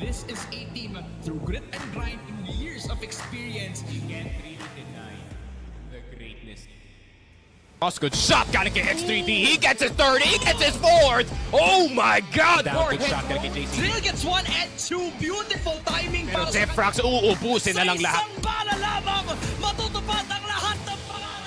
This is a team through grit and grind and years of experience. You can't really deny the greatness. Good shot, gotta get X3D. He gets his third, he gets his fourth. Oh my God! Good shot, gotta get JC. Drill gets 1 and 2. Beautiful timing. Pero Zefrax, uubusin na lang lahat. Sa isang bala lamang, matutupad ang lahat ng pangarap.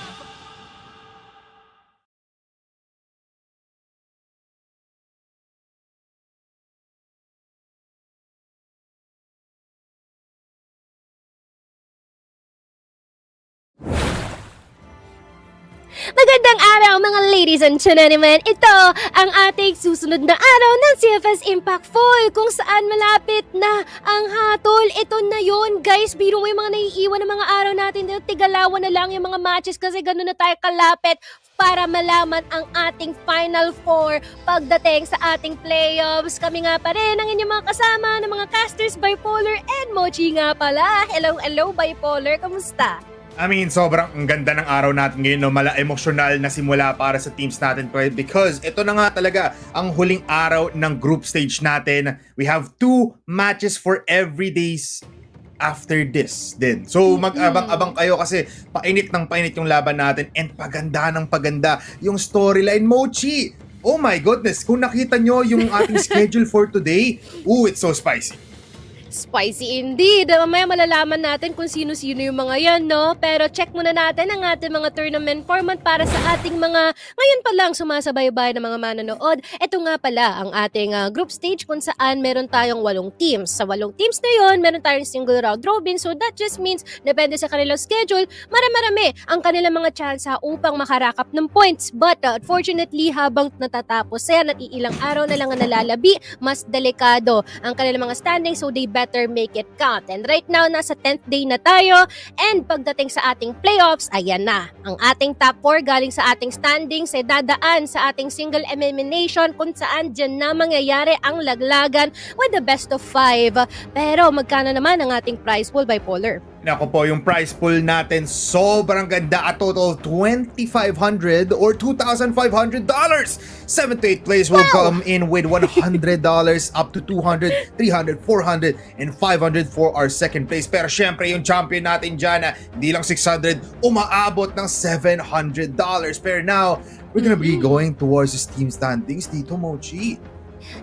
Magandang araw mga ladies and gentlemen. Ito ang ating susunod na araw ng Cfs Impact Fall kung saan malapit na ang hatol. Ito na yon guys. Biro mo yung mga naiiwan ng mga araw natin. Tigalawan na lang yung mga matches kasi gano'n na tayo kalapit para malaman ang ating Final Four pagdating sa ating playoffs. Kami nga pa rin ang inyong mga kasama ng mga casters, Bipolar and Mochi nga pala. Hello Bipolar, kamusta? I mean, sobrang ang ganda ng araw natin ngayon, no? Emosyonal na simula para sa teams natin because ito na nga talaga ang huling araw ng group stage natin. We have 2 matches for every days after this din. So mag-abang-abang kayo kasi painit ng painit yung laban natin and paganda ng paganda yung storyline. Mochi! Oh my goodness! Kung nakita nyo yung ating schedule for today, it's so spicy. Spicy indeed. Mamaya malalaman natin kung sino-sino yung mga yan, no? Pero check muna natin ang ating mga tournament format para sa ating mga ngayon pa lang sumasabaybay ng mga manonood. Ito nga pala ang ating group stage kung saan meron tayong 8 teams. Sa 8 teams na yon, meron tayong single round robin. So that just means, depende sa kanilang schedule, marami ang kanilang mga tsansa upang makarakap ng points. But unfortunately, habang natatapos yan at iilang araw na lang ang nalalabi, mas delikado ang kanilang mga standings. So they better make it count. And right now, nasa 10th day na tayo. And pagdating sa ating playoffs, ayan na. Ang ating top 4 galing sa ating standings ay dadaan sa ating single elimination kung saan dyan na mangyayari ang laglagan with the best of 5. Pero magkano naman ang ating prize pool, Bipolar? Nako po, yung prize pool natin sobrang ganda at total $2,500 or $2,500. 7 to 8 players will come in with $100 up to $200, $300, $400, and $500 for our second place. Pero syempre yung champion natin dyan, hindi lang $600, umaabot ng $700. Pero now, we're gonna be going towards the team standings dito, Mochi.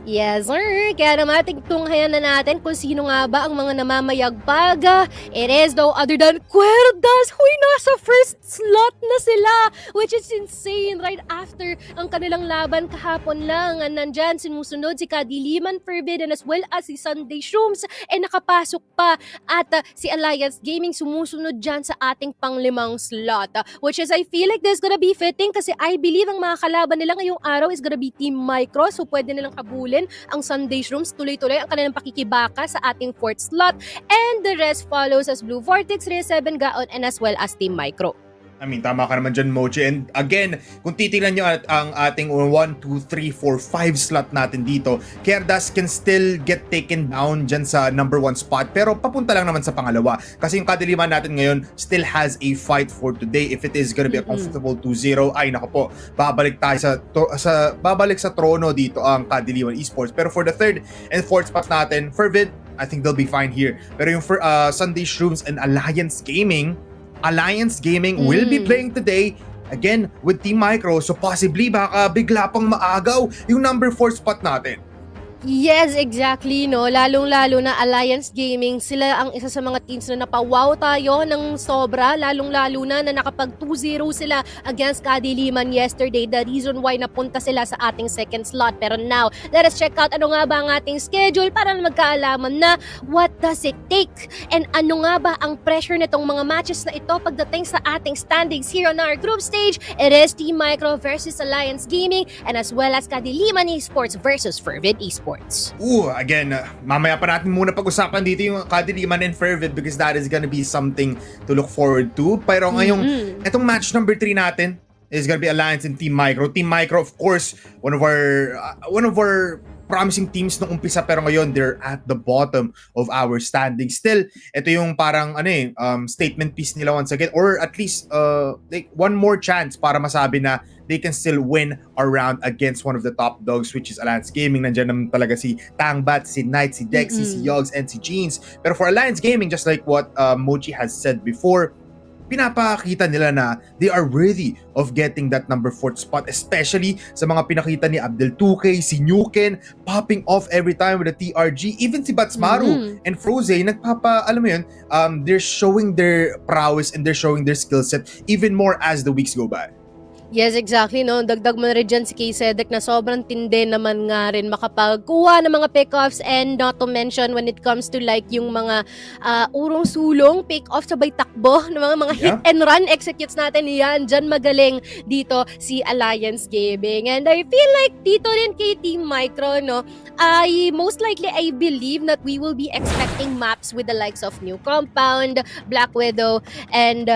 Yes, sir. Kaya naman tunghayan na natin kung sino nga ba ang mga namamayagpag. It is no other than Querdas. Huy, nasa first slot na sila. Which is insane. Right after ang kanilang laban kahapon lang. Nandyan, sinusunod si Kadiliman, Fervid, and as well as si Sunday Shrooms. Nakapasok pa. At si Alliance Gaming sumusunod dyan sa ating panglimang slot. Which is, I feel like this gonna be fitting kasi I believe ang mga kalaban nila ngayong araw is gonna be Team Micro. So pwede nilang bulin ang Sunday Shrooms, tuloy-tuloy ang kanilang pakikibaka sa ating 4th slot, and the rest follows as Blue Vortex, Ray 7, GAON, and as well as Team Micro. I mean, tama ka naman dyan, Mochi. And again, kung titignan nyo at ang ating 1, 2, 3, 4, 5 slot natin dito, Querdas can still get taken down dyan sa number 1 spot. Pero papunta lang naman sa pangalawa. Kasi yung Kadiliman natin ngayon still has a fight for today. If it is gonna be a comfortable 2-0, ay nako po, babalik tayo babalik sa trono dito ang Kadiliman Esports. Pero for the 3rd and 4th spot natin, Fervid, I think they'll be fine here. Pero yung Sunday Shrooms and Alliance Gaming will be playing today again with Team Micro, so possibly baka bigla pang maagaw yung number 4 spot natin. Yes, exactly, no? Lalong-lalo na Alliance Gaming, sila ang isa sa mga teams na napawaw tayo ng sobra, lalong-lalo na nakapag 2-0 sila against Kadiliman yesterday. The reason why napunta sila sa ating 2nd slot. Pero now, let us check out ano nga ba ang ating schedule para magkaalaman na what does it take and ano nga ba ang pressure nitong mga matches na ito pagdating sa ating standings here on our group stage. It is Team Micro versus Alliance Gaming and as well as Kadiliman E-Sports versus Fervid Esports. Again, mamaya pa natin muna pag-usapan dito yung Kadiliman and Fervid because that is gonna be something to look forward to. Pero ngayong, itong match number 3 natin is gonna be Alliance and Team Micro. Team Micro, of course, one of our promising teams nung umpisa pero ngayon they're at the bottom of our standing. Still, ito yung parang statement piece nila once again, or at least like one more chance para masabi na they can still win a round against one of the top dogs, which is Alliance Gaming. Nandiyan naman talaga si Tangbat, si Knight, si Dexy, si Yogs, and si Jeans. Pero for Alliance Gaming, just like what Mochi has said before, pinapakita nila na they are worthy of getting that number 4 spot, especially sa mga pinakita ni Abdel 2K, si Nuken, popping off every time with the TRG, even si Batsmaru and Froze, alam mo yun, they're showing their prowess and they're showing their skill set even more as the weeks go by. Yes, exactly, no? Dagdag mo na rin dyan si K-Sedek na sobrang tindi naman nga rin makapagkuha ng mga pick-offs, and not to mention when it comes to like yung mga urong-sulong pick-off sabay takbo ng mga hit and run executes natin, yan, dyan magaling dito si Alliance Gaming. And I feel like dito rin kay Team Micro, no, I believe that we will be expecting maps with the likes of New Compound, Black Widow, and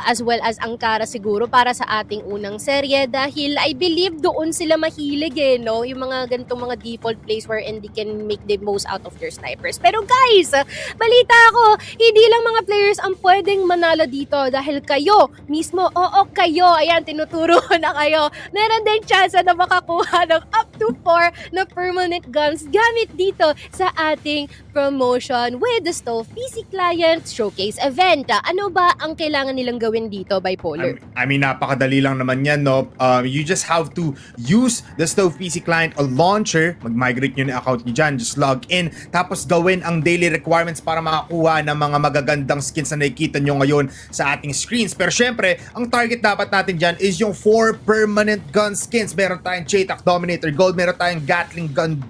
as well as Ankara siguro para sa ating unang serye, dahil I believe doon sila mahilig no, yung mga ganitong mga default plays wherein they can make the most out of their snipers. Pero guys, balita ko, hindi lang mga players ang pwedeng manalo dito, dahil kayo mismo, kayo, ayan, tinuturo na kayo, meron din chance na makakuha ng up to 4 na permanent guns gamit dito sa ating promotion with the Stove PC Client Showcase event. Ano ba ang kailangan nilang gawin dito, Bipolar? I mean, napakadali lang naman yan, no? You just have to use the Stove PC Client o launcher, mag-migrate nyo na account nyo dyan, just log in, tapos gawin ang daily requirements para makakuha ng mga magagandang skins na nakikita nyo ngayon sa ating screens. Pero syempre, ang target dapat natin dyan is yung 4 permanent gun skins. Meron tayong Chetak Dominator Gold, meron tayong Gatling Gun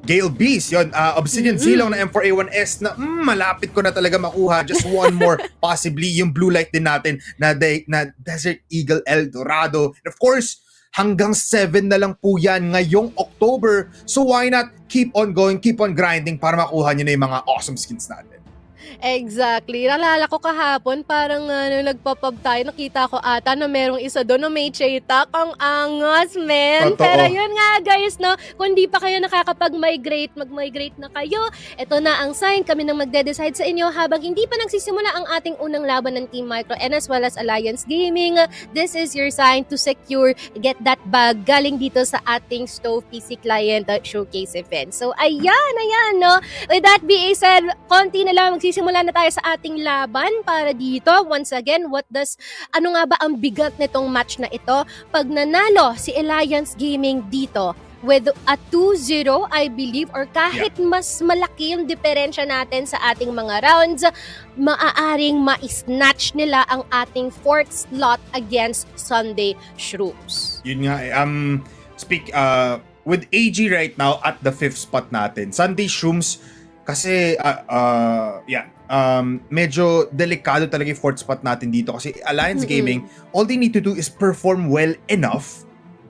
Gale Beast, yun, Obsidian Zilong na M4A1S na malapit ko na talaga makuha. Just one more, possibly yung blue light din natin na Desert Eagle El Dorado. And of course, hanggang 7 na lang po yan ngayong October. So why not keep on going, keep on grinding para makuha nyo na yung mga awesome skins natin. Exactly. Nalala ko kahapon, parang nagpop-up tayo, nakita ko ata na merong isa doon na may Chetak. Ang angas, men. Totoo. Pero yun nga guys, no, kung di pa kayo nakakapag-migrate, mag-migrate na kayo. Ito na ang sign, kami nang magde-decide sa inyo habang hindi pa nagsisimula ang ating unang laban ng Team Micro and as well as Alliance Gaming. This is your sign to secure, get that bag galing dito sa ating Stove PC Client Showcase event. So ayan, no. With that being said, konti na lang magsisimula na tayo sa ating laban para dito. Once again, ano nga ba ang bigat nitong match na ito? Pag nanalo si Alliance Gaming dito with a 2-0, I believe, or kahit mas malaki yung diferensya natin sa ating mga rounds, maaaring ma-snatch nila ang ating 4th slot against Sunday Shrooms. Yun nga, with AG right now at the 5th spot natin, Sunday Shrooms, kasi medyo delikado talaga yung 4th spot natin dito kasi Alliance Gaming, all they need to do is perform well enough.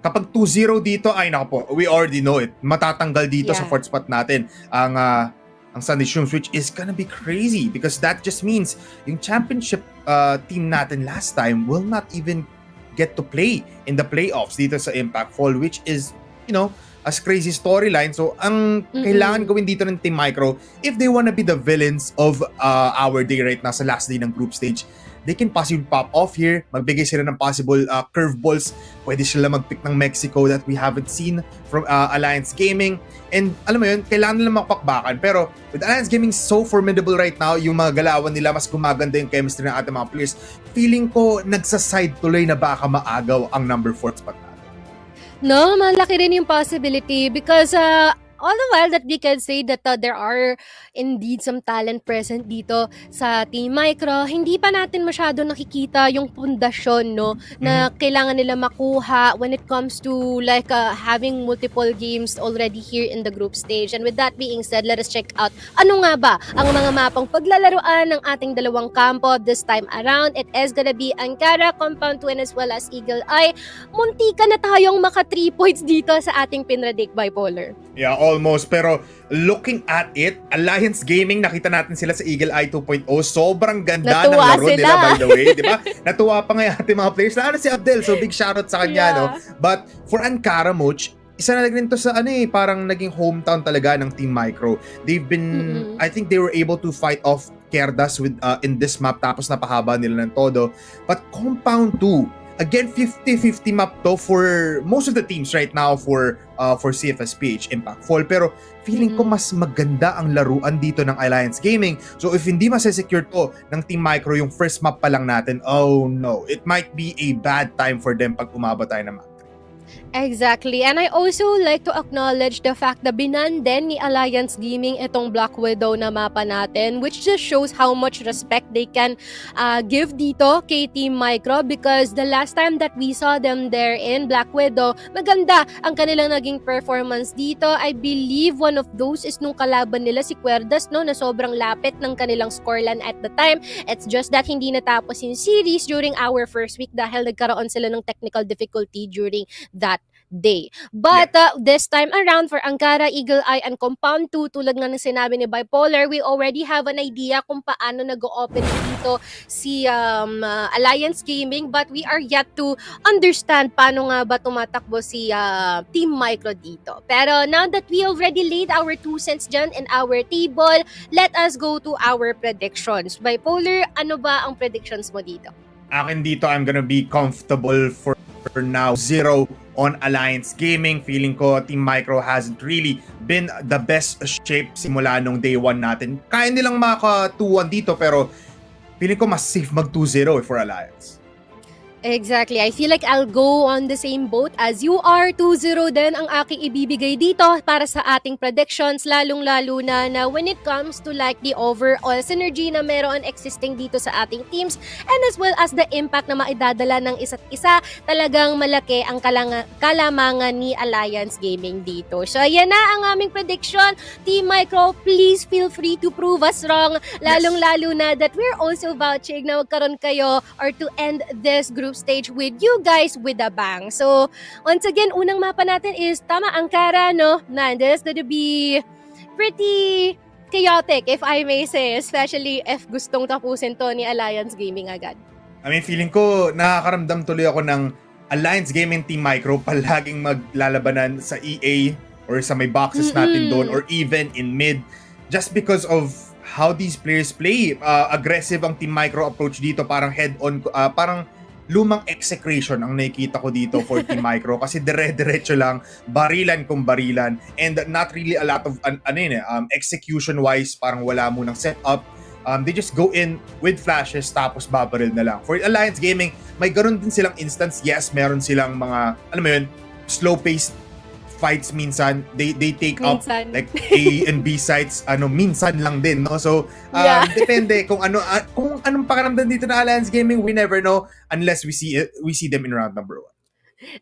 Kapag 2-0 dito, ay nako po, we already know it. Matatanggal dito sa 4th spot natin ang Sunday Shrooms, which is gonna be crazy because that just means yung championship team natin last time will not even get to play in the playoffs dito sa Impact Fall, which is, as crazy storyline. So, ang kailangan gawin dito ng Team Micro, if they wanna be the villains of our day right now sa last day ng group stage, they can possibly pop off here, magbigay sila ng possible curveballs, pwede sila mag-pick ng Mexico that we haven't seen from Alliance Gaming, and alam mo yun, kailangan nila makapakbakan. Pero with Alliance Gaming so formidable right now, yung mga galawan nila, mas gumaganda yung chemistry ng ating mga players, feeling ko nagsaside tuloy na baka maagaw ang number 4 spot natin. No, malaki rin yung possibility because all the while that we can say that there are indeed some talent present dito sa Team Micro, hindi pa natin masyado nakikita yung pundasyon, no, na kailangan nila makuha when it comes to like having multiple games already here in the group stage. And with that being said, let us check out ano nga ba ang mga mapang paglalaruan ng ating dalawang kampo this time around. It is gonna be Ankara, Compound Twin as well as Eagle Eye. Muntika na tayong maka 3 points dito sa ating pinredict, Bipolar. Yeah, almost. Pero looking at it, Alliance Gaming, nakita natin sila sa Eagle Eye 2.0. Sobrang ganda ng laro nila, by the way. Di ba? Natuwa pa nga yung ating mga players. Lalo si Abdel, so big shoutout sa kanya, no? But for Ankara, Moch, isa na rin to sa parang naging hometown talaga ng Team Micro. They've been, I think they were able to fight off Querdas with in this map tapos napahaba nila ng todo. But Compound 2, again 50-50 map to for most of the teams right now for Cfs Ph Impact Fall. Pero feeling ko mas maganda ang laruan dito ng Alliance Gaming. So if hindi masesecure to ng Team Micro yung first map pa lang natin, oh no, it might be a bad time for them pag umabot tayo ng map. Exactly. And I also like to acknowledge the fact na binan din ni Alliance Gaming itong Black Widow na mapa natin, which just shows how much respect they can give dito kay Team Micro, because the last time that we saw them there in Black Widow, maganda ang kanilang naging performance dito. I believe one of those is nung kalaban nila si Querdas, no, na sobrang lapit ng kanilang scoreline at the time. It's just that hindi natapos yung series during our first week dahil nagkaroon sila ng technical difficulty during that day. But this time around for Ankara, Eagle Eye, and Compound 2, tulad nga ng sinabi ni Bipolar, we already have an idea kung paano nag-o-open dito si Alliance Gaming, but we are yet to understand paano nga ba tumatakbo si Team Micro dito. Pero now that we already laid our 2 cents dyan in our table, let us go to our predictions. Bipolar, ano ba ang predictions mo dito? Akin dito, I'm gonna be comfortable for now. 0 on Alliance Gaming. Feeling ko Team Micro hasn't really been the best shape simula nung day 1 natin. Kaya nilang maka 2-1 dito, pero feeling ko mas safe mag 2-0 for Alliance. Exactly. I feel like I'll go on the same boat as you are. 2-0 din ang aking ibibigay dito para sa ating predictions, lalong-lalo na when it comes to like the overall synergy na meron existing dito sa ating teams, and as well as the impact na maidadala ng isa't isa, talagang malaki ang kalamangan ni Alliance Gaming dito. So ayan na ang aming prediction. Team Micro, please feel free to prove us wrong, lalong-lalo na that we're also vouching na magkaroon kayo or to end this group stage with you guys with a bang. So, once again, unang mapa natin is tama, Ankara, no? Na this is gonna be pretty chaotic, if I may say, especially if gustong tapusin to ni Alliance Gaming agad. I mean, feeling ko nakakaramdam tuloy ako ng Alliance Gaming Team Micro palaging maglalabanan sa EA or sa may boxes natin doon, or even in mid, just because of how these players play. Aggressive ang Team Micro approach dito, parang head-on, parang lumang execration ang nakikita ko dito for Team Micro, kasi dire-diretso lang, barilan kung barilan, and not really a lot of execution wise, parang wala munang setup. They just go in with flashes tapos babaril na lang. For Alliance Gaming, may ganun din silang instance. Yes, meron silang mga slow paced fights minsan. They take up like A and B sides minsan lang din, no? So depende kung anong pakiramdam dito na Alliance Gaming. We never know unless we see them in round number 1.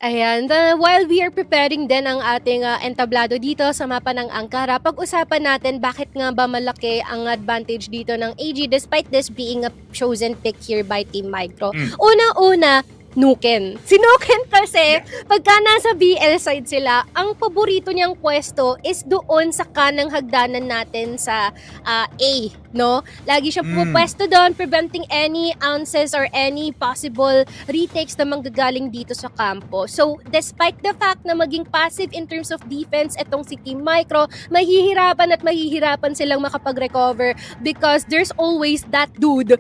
Ayan, while we are preparing din ang ating entablado dito sa mapa ng Ankara, pag-usapan natin bakit nga ba malaki ang advantage dito ng AG despite this being a chosen pick here by Team Micro. Una-una, Nuken. Si Nuken kasi, pagka nasa BL side sila, ang paborito niyang pwesto is doon sa kanang hagdanan natin sa A, no? Lagi siya pupwesto doon, preventing any ounces or any possible retakes na manggagaling dito sa kampo. So, despite the fact na maging passive in terms of defense itong si Team Micro, mahihirapan silang makapag-recover because there's always that dude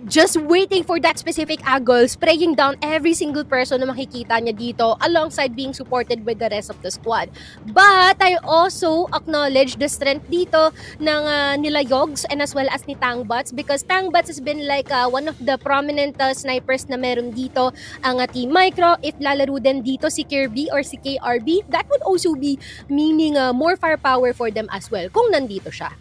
just waiting for that specific angle, spraying down every single person na makikita niya dito alongside being supported by the rest of the squad. But I also acknowledge the strength dito ng nila Yogs and as well as ni Tangbats, because Tangbats has been like one of the prominent snipers na meron dito ang Team Micro. If lalaro din dito si Kirby or si KRB, that would also be meaning more firepower for them as well kung nandito siya.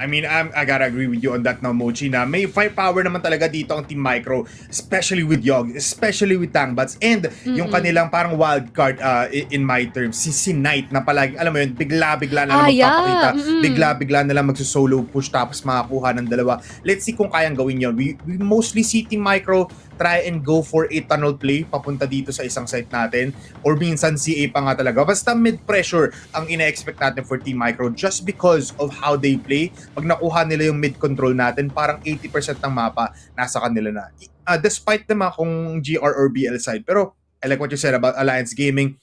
I mean, I gotta agree with you on that now, Mochi, na may firepower naman talaga dito ang Team Micro, especially with Yog, especially with Tangbats, and yung kanilang parang wild card in my terms, si Knight, na palagi, alam mo yun, bigla-bigla na lang magpapakita, bigla-bigla na lang magsusolo push tapos makakuha ng dalawa. Let's see kung kayang gawin yun. We mostly see Team Micro try and go for a tunnel play papunta dito sa isang site natin, or minsan CA pa nga talaga. Basta mid-pressure ang ina-expect natin for Team Micro just because of how they play. Pag nakuha nila yung mid-control natin, parang 80% ng mapa nasa kanila na. Despite naman kung GR or BL side. Pero I like what you said about Alliance Gaming.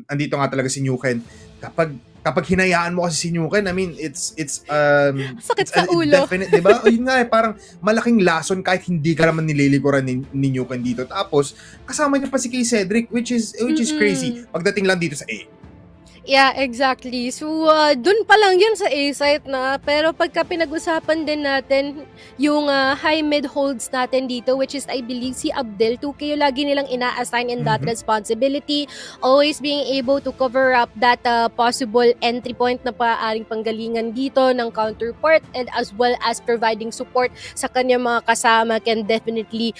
andito nga talaga si Nuken. Kapag hinayaan mo kasi si Nuken, I mean, it's Sakit it's sa a ulo. definite, di ba? Yun nga parang malaking lason kahit hindi ka naman nililikuran ni Nuken dito. Tapos, kasama niya pa si Kay Cedric, which is crazy. Pagdating lang dito sa A. Yeah, exactly. So, dun pa lang yun sa A-site na. Pero pagka pinag-usapan din natin yung high mid holds natin dito, which is I believe si Abdel, 2K yung lagi nilang ina-assign in that responsibility. Always being able to cover up that possible entry point na paaaring panggalingan dito ng counterpart, and as well as providing support sa kanyang mga kasama can definitely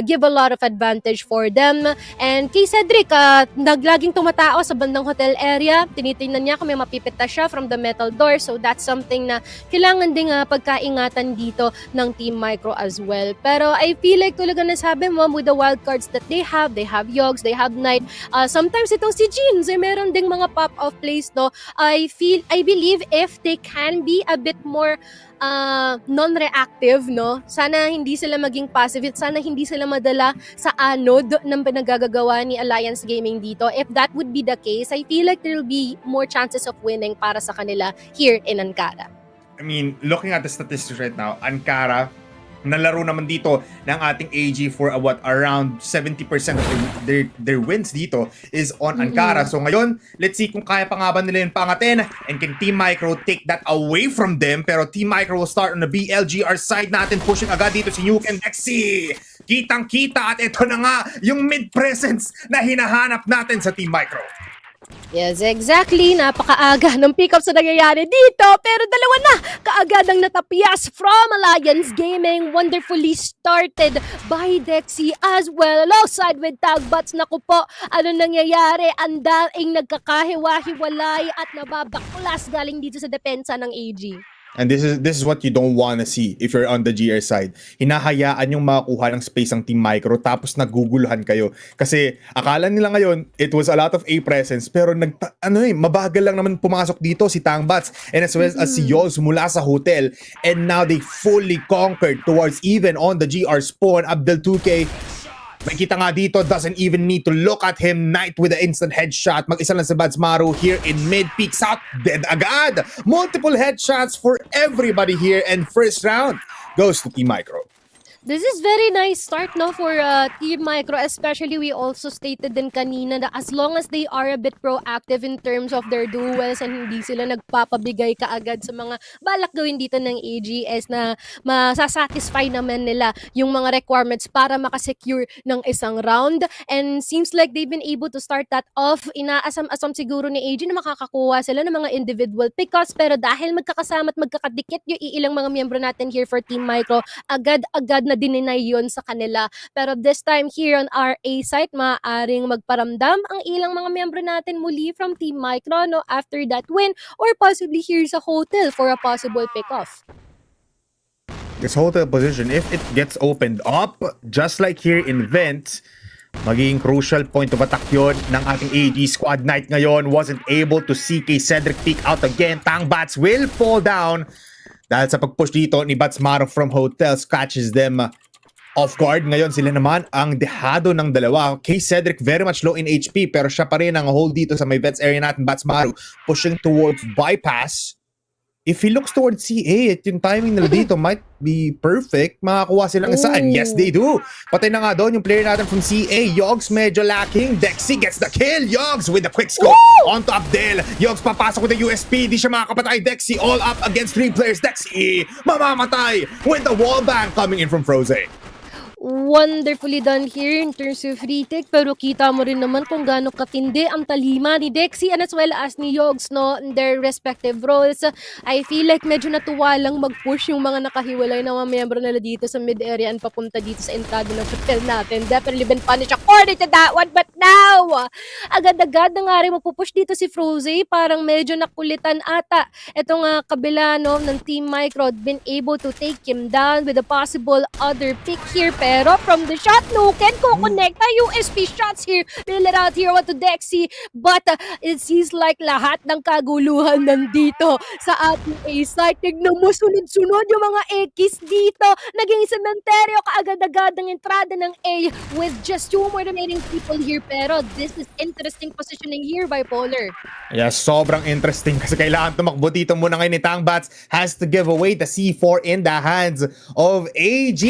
give a lot of advantage for them. And kay Cedric, naglaging tumatao sa bandang hotel area. Tinitingnan niya kung may mapipita siya from the metal door. So that's something na kailangan din pagkaingatan dito ng Team Micro as well. Pero I feel like talaga nasabi mo, with the wildcards that they have Yogs, they have Knight. Sometimes itong si Jeans, meron ding mga pop-off plays, no? I believe if they can be a bit more non-reactive, no? Sana hindi sila maging passive. Sana hindi sila madala sa anod ng pinagagagawa ni Alliance Gaming dito. If that would be the case, I feel like there will be more chances of winning para sa kanila here in Ankara. I mean, looking at the statistics right now, Ankara, nalaro naman dito ng ating AG for around 70% of their wins dito is on Ankara. So ngayon, let's see kung kaya pa nga ba nila yung pangatin, and can Team Micro take that away from them. Pero Team Micro will start on the BLGR side natin, pushing agad dito si Nuken Dexy. Kitang-kita, at ito na nga yung mid-presence na hinahanap natin sa Team Micro. Yes, exactly. Napakaaga ng pickups na nangyayari dito. Pero dalawa na kaagad ang natapyas from Alliance Gaming. Wonderfully started by Dexy as well. Alongside with Tagbots. Naku po, ano nangyayari? Ang daing nagkakahiwa-hiwalay at nababaklas galing dito sa depensa ng AG. And this is what you don't want to see if you're on the GR side. Hinahayaan yung makakuha ng space ang Team Micro, tapos naguguluhan kayo. Kasi akala nila ngayon, it was a lot of A presence, pero mabagal lang naman pumasok dito si Tangbats, and as well as si Yols mula sa hotel. And now they fully conquered towards even on the GR spawn. Abdel 2K, makita nga dito, doesn't even need to look at him. Knight with the instant headshot. Mag-isa lang si Badsmaru here in mid. Peeks out, dead agad. Multiple headshots for everybody here, and first round goes to Team Micro. This is very nice start, no, for Team Micro. Especially, we also stated din kanina na as long as they are a bit proactive in terms of their duels and hindi sila nagpapabigay kaagad sa mga balak gawin dito ng AGS, na masasatisfy naman nila yung mga requirements para makasecure ng isang round. And seems like they've been able to start that off. Inaasam-asam siguro ni AG na makakakuha sila ng mga individual pickups. Pero dahil magkakasama at magkakadikit yung ilang mga miyembro natin here for Team Micro, agad-agad na dininay yun sa kanila. Pero this time here on our A site, maaaring magparamdam ang ilang mga miyembro natin muli from Team Micro, no, after that win, or possibly here sa hotel for a possible pick-off. This hotel position, if it gets opened up, just like here in Vent, magiging crucial point of attack yun ng ating AD squad. Knight ngayon wasn't able to see Kay Cedric peek out again. Tangbats will fall down dahil sa pag-push dito ni Batsmaro from hotels, catches them off guard. Ngayon sila naman ang dehado ng dalawa. Kay Cedric very much low in HP, pero siya pa rin ang hold dito sa may vets area natin. Batsmaro pushing towards bypass. If he looks towards CA, yung timing nila dito might be perfect. Makakuha silang isa. And yes, they do. Patay na nga doon yung player natin from CA. Yogs medyo lacking. Dexy gets the kill. Yogs with the quick scope. Onto Abdel. Yogs papasok with the USP. Di siya makakapatay. Dexy all up against 3 players. Dexy mamamatay with the wall bang coming in from Froze. Wonderfully done here in terms of retake, pero kita mo rin naman kung gaano katindi ang talima ni Dexy and as well as ni Yogs, no, in their respective roles. I feel like medyo natuwa lang mag-push yung mga nakahiwalay na mga miyembro nila dito sa mid-area and papunta dito sa entrada ng hotel natin. Definitely been punished according to that one, but now, agad-agad na nga rin mapupush dito si Froze. Parang medyo nakulitan ata itong kabila, no, ng Team Micro. Been able to take him down with a possible other pick here, pero Pero from the shot, Nuken kukonekta. USP shots here. They let out here to Dexy. But it seems like lahat ng kaguluhan nandito sa ating A site. Tignan mo, sunod-sunod yung mga X dito. Naging sementeryo kaagad-agad ng entrada ng A with just 2 more remaining people here. Pero this is interesting positioning here by Polar. Yes, sobrang interesting kasi kailangan tumakbo dito muna ngayon ni Tangbats. Has to give away the C4 in the hands of AG.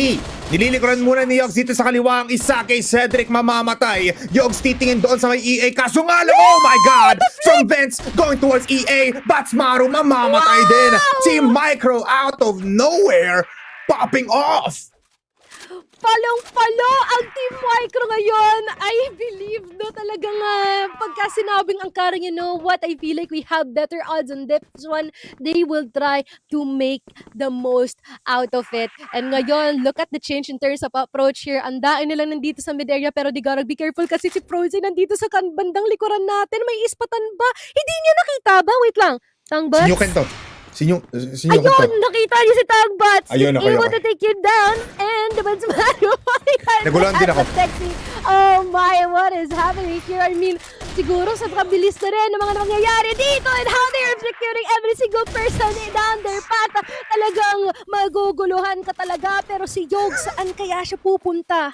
Nililikuran muna ni Yogs dito sa kaliwa ang isa kay Cedric, mamamatay. Yogs titingin doon sa may EA, kaso nga lang, oh my God! From Vince going towards EA, Batsmaru mamamatay din. Team Micro out of nowhere, popping off. Palong-palo ang Team Micro ngayon. I believe, no, talagang pagka sinabing ang karang, you know what, I feel like we have better odds on this one. They will try to make the most out of it. And ngayon, look at the change in terms of approach here. Andain nila nandito sa mid area, pero di garag, be careful kasi si Frozen nandito sa bandang likuran natin. May ispatan ba? Hindi niya nakita ba? Wait lang. Tangbats? Sinyukin to. Ayun, nakita niyo si Tangbats. Ayun, okay, able to take you down. And the Batsmaru. Naguluhan din ako. Oh my, what is happening here? I mean, siguro sa kabilis na rin ng mga nangyayari dito and how they are securing every single person down their path. Talagang maguguluhan ka talaga. Pero si Yog, saan kaya siya pupunta?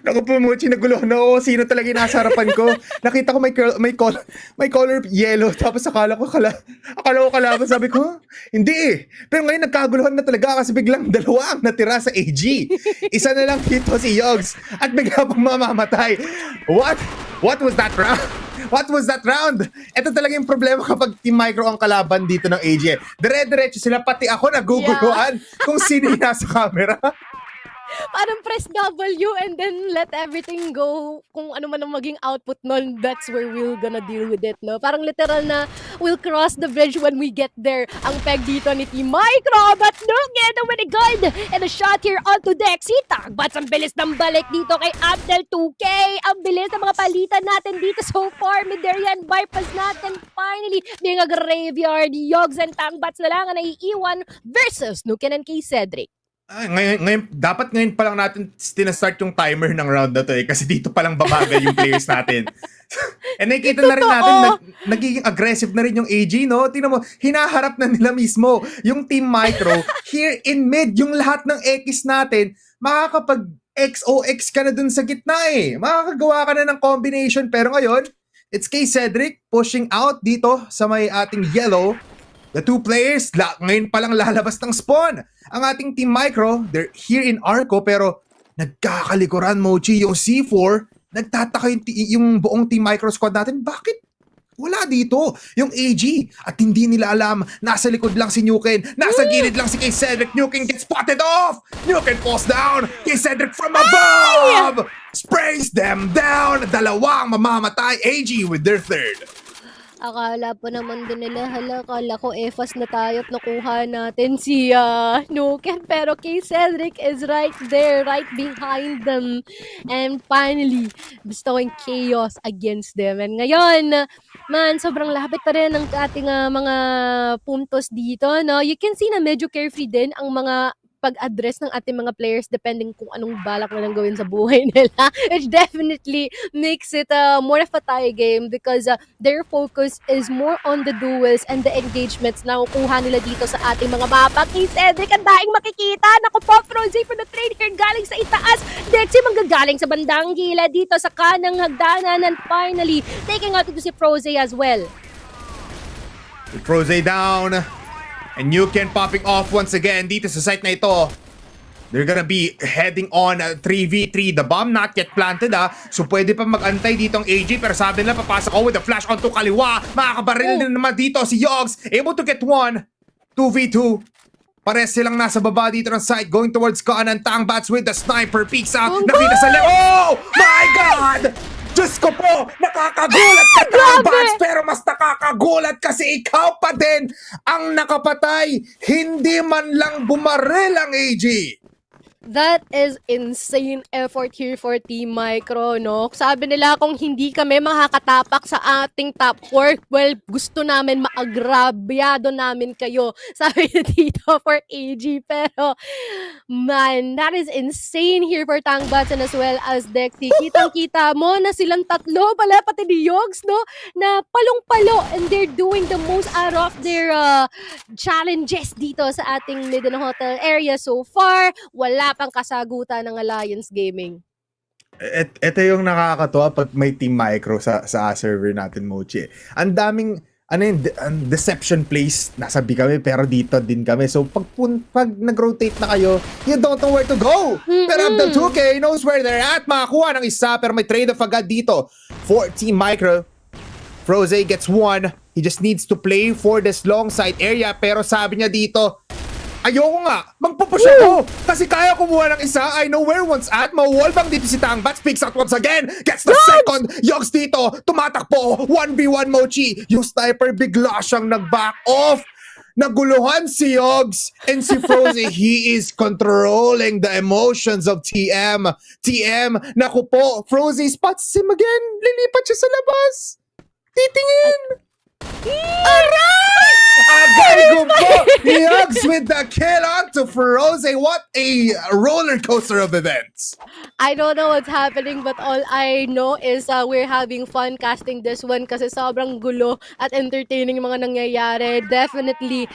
Naku po, Mochi, naguluhan ako. Sino talaga yung nasa harapan ko? Nakita ko may color yellow. Tapos akala ko kalaban. Sabi ko, hindi eh. Pero ngayon nagkaguluhan na talaga kasi biglang dalawa ang natira sa AG. Isa na lang dito si Yogs at bigla pang mamamatay. What was that round? What was that round? Ito talaga yung problema kapag Team Micro ang kalaban dito ng AG. Dire-diretso sila, pati ako naguguluhan kung sino yung nasa camera. Parang press W and then let everything go. Kung ano man ang maging output nun, that's where we're gonna deal with it, no? Parang literal na we'll cross the bridge when we get there. Ang peg dito ni Team Micro, but no, get away the gun! And a shot here onto Dexy. Tagbats ang bilis ng balik dito kay Abdel 2K. Ang bilis ng mga palitan natin dito so far. Miderian bypass natin finally being a graveyard. Yogs and Tangbats na lang ang naiiwan versus Nuken and K. Cedric. Dapat ngayon pa lang natin tinastart yung timer ng round na to eh. Kasi dito pa lang babagal yung players natin. And nakikita na rin natin, nagiging aggressive na rin yung AG, no? Tingnan mo, hinaharap na nila mismo yung Team Micro. Here in mid, yung lahat ng X natin, makakapag XOX ka na dun sa gitna eh. Makakagawa ka na ng combination. Pero ngayon, it's K. Cedric pushing out dito sa may ating yellow. The two players, ngayon palang lalabas ng spawn. Ang ating Team Micro, they're here in Arco, pero nagkakalikuran, Mochi, yung C4. Nagtataka yung buong Team Micro squad natin. Bakit wala dito yung AG? At hindi nila alam, nasa likod lang si Nuken, nasa gilid lang si K. Cedric. Nuken gets spotted off! Nuken falls down! K. Cedric from above! Sprays them down! Dalawang mamamatay. AG with their third. Akala pa naman din nila, akala ko EFAS na tayo at nakuha natin si Nuken. Pero K. Cedric is right there, right behind them. And finally, gusto ko yung chaos against them. And ngayon, man, sobrang lapit pa rin ng ating mga puntos dito, no? You can see na medyo carefree din ang mga pag-address ng ating mga players depending kung anong balak nilang gawin sa buhay nila. Which definitely makes it more of a tie game because their focus is more on the duels and the engagements na kukuha nila dito sa ating mga mapa. Kay Cedric, ang daing makikita. Naku po, Frozen for the trade here galing sa itaas. Dexy manggagaling sa bandang gila dito sa kanang hagdanan and finally taking out ito si Frozen as well. Frozen down. And Nuken popping off once again dito sa site na ito. They're gonna be heading on 3v3. The bomb not yet planted So pwede pa mag-antay dito ang AG. Pero sabi nila papasok with a flash onto kaliwa. Makakabaril din naman dito si Yogs. Able to get one. 2v2. Pares silang nasa baba dito ng site. Going towards GAON and Tangbats with the sniper. Peeks out. Nakita sa left. Oh my God! Diyos ko po, nakakagulat ka Tangbats, pero mas nakakagulat kasi ikaw pa din ang nakapatay. Hindi man lang bumaril ang AG. That is insane effort here for Team Micro, no? Sabi nila kung hindi kami makakatapak sa ating top 4, well, gusto namin maagrabyado namin kayo. Sabi ni dito for AG. Pero, man, that is insane here for Tangbats and as well as Dexy. Kitang-kita mo na silang tatlo, pala pati ni Yogs, no? Na palong-palo and they're doing the most out of their challenges dito sa ating Midden Hotel area so far. Wala pang kasagutan ng Alliance Gaming. Ito yung nakakatuwa pag may Team Micro sa server natin, Mochi. Ang daming deception plays, nasa B kami pero dito din kami. So pag nag-rotate na kayo, you don't know where to go. Pero Abdel 2K knows where they're at. Makakuha ng isa pero may trade-off agad dito for Team Micro. Froze gets one. He just needs to play for this long side area pero sabi niya dito, ayoko nga, magpupush ako kasi kaya kumuha ng isa. I know where one's at. Mawallbang dito si Tangbats, picks out once again, gets the second. Yogs dito, tumatakbo, 1v1 Mochi. Yung sniper bigla siyang nag-back off. Naguluhan si Yogs and si Froze. He is controlling the emotions of TM. Naku po, Froze spots him again. Lilipat siya sa labas. Titingin. Aray! Agay ko po! Yogs with the kill on to Froze. What a roller coaster of events. I don't know what's happening but all I know is we're having fun casting this one kasi sobrang gulo at entertaining yung mga nangyayari. Definitely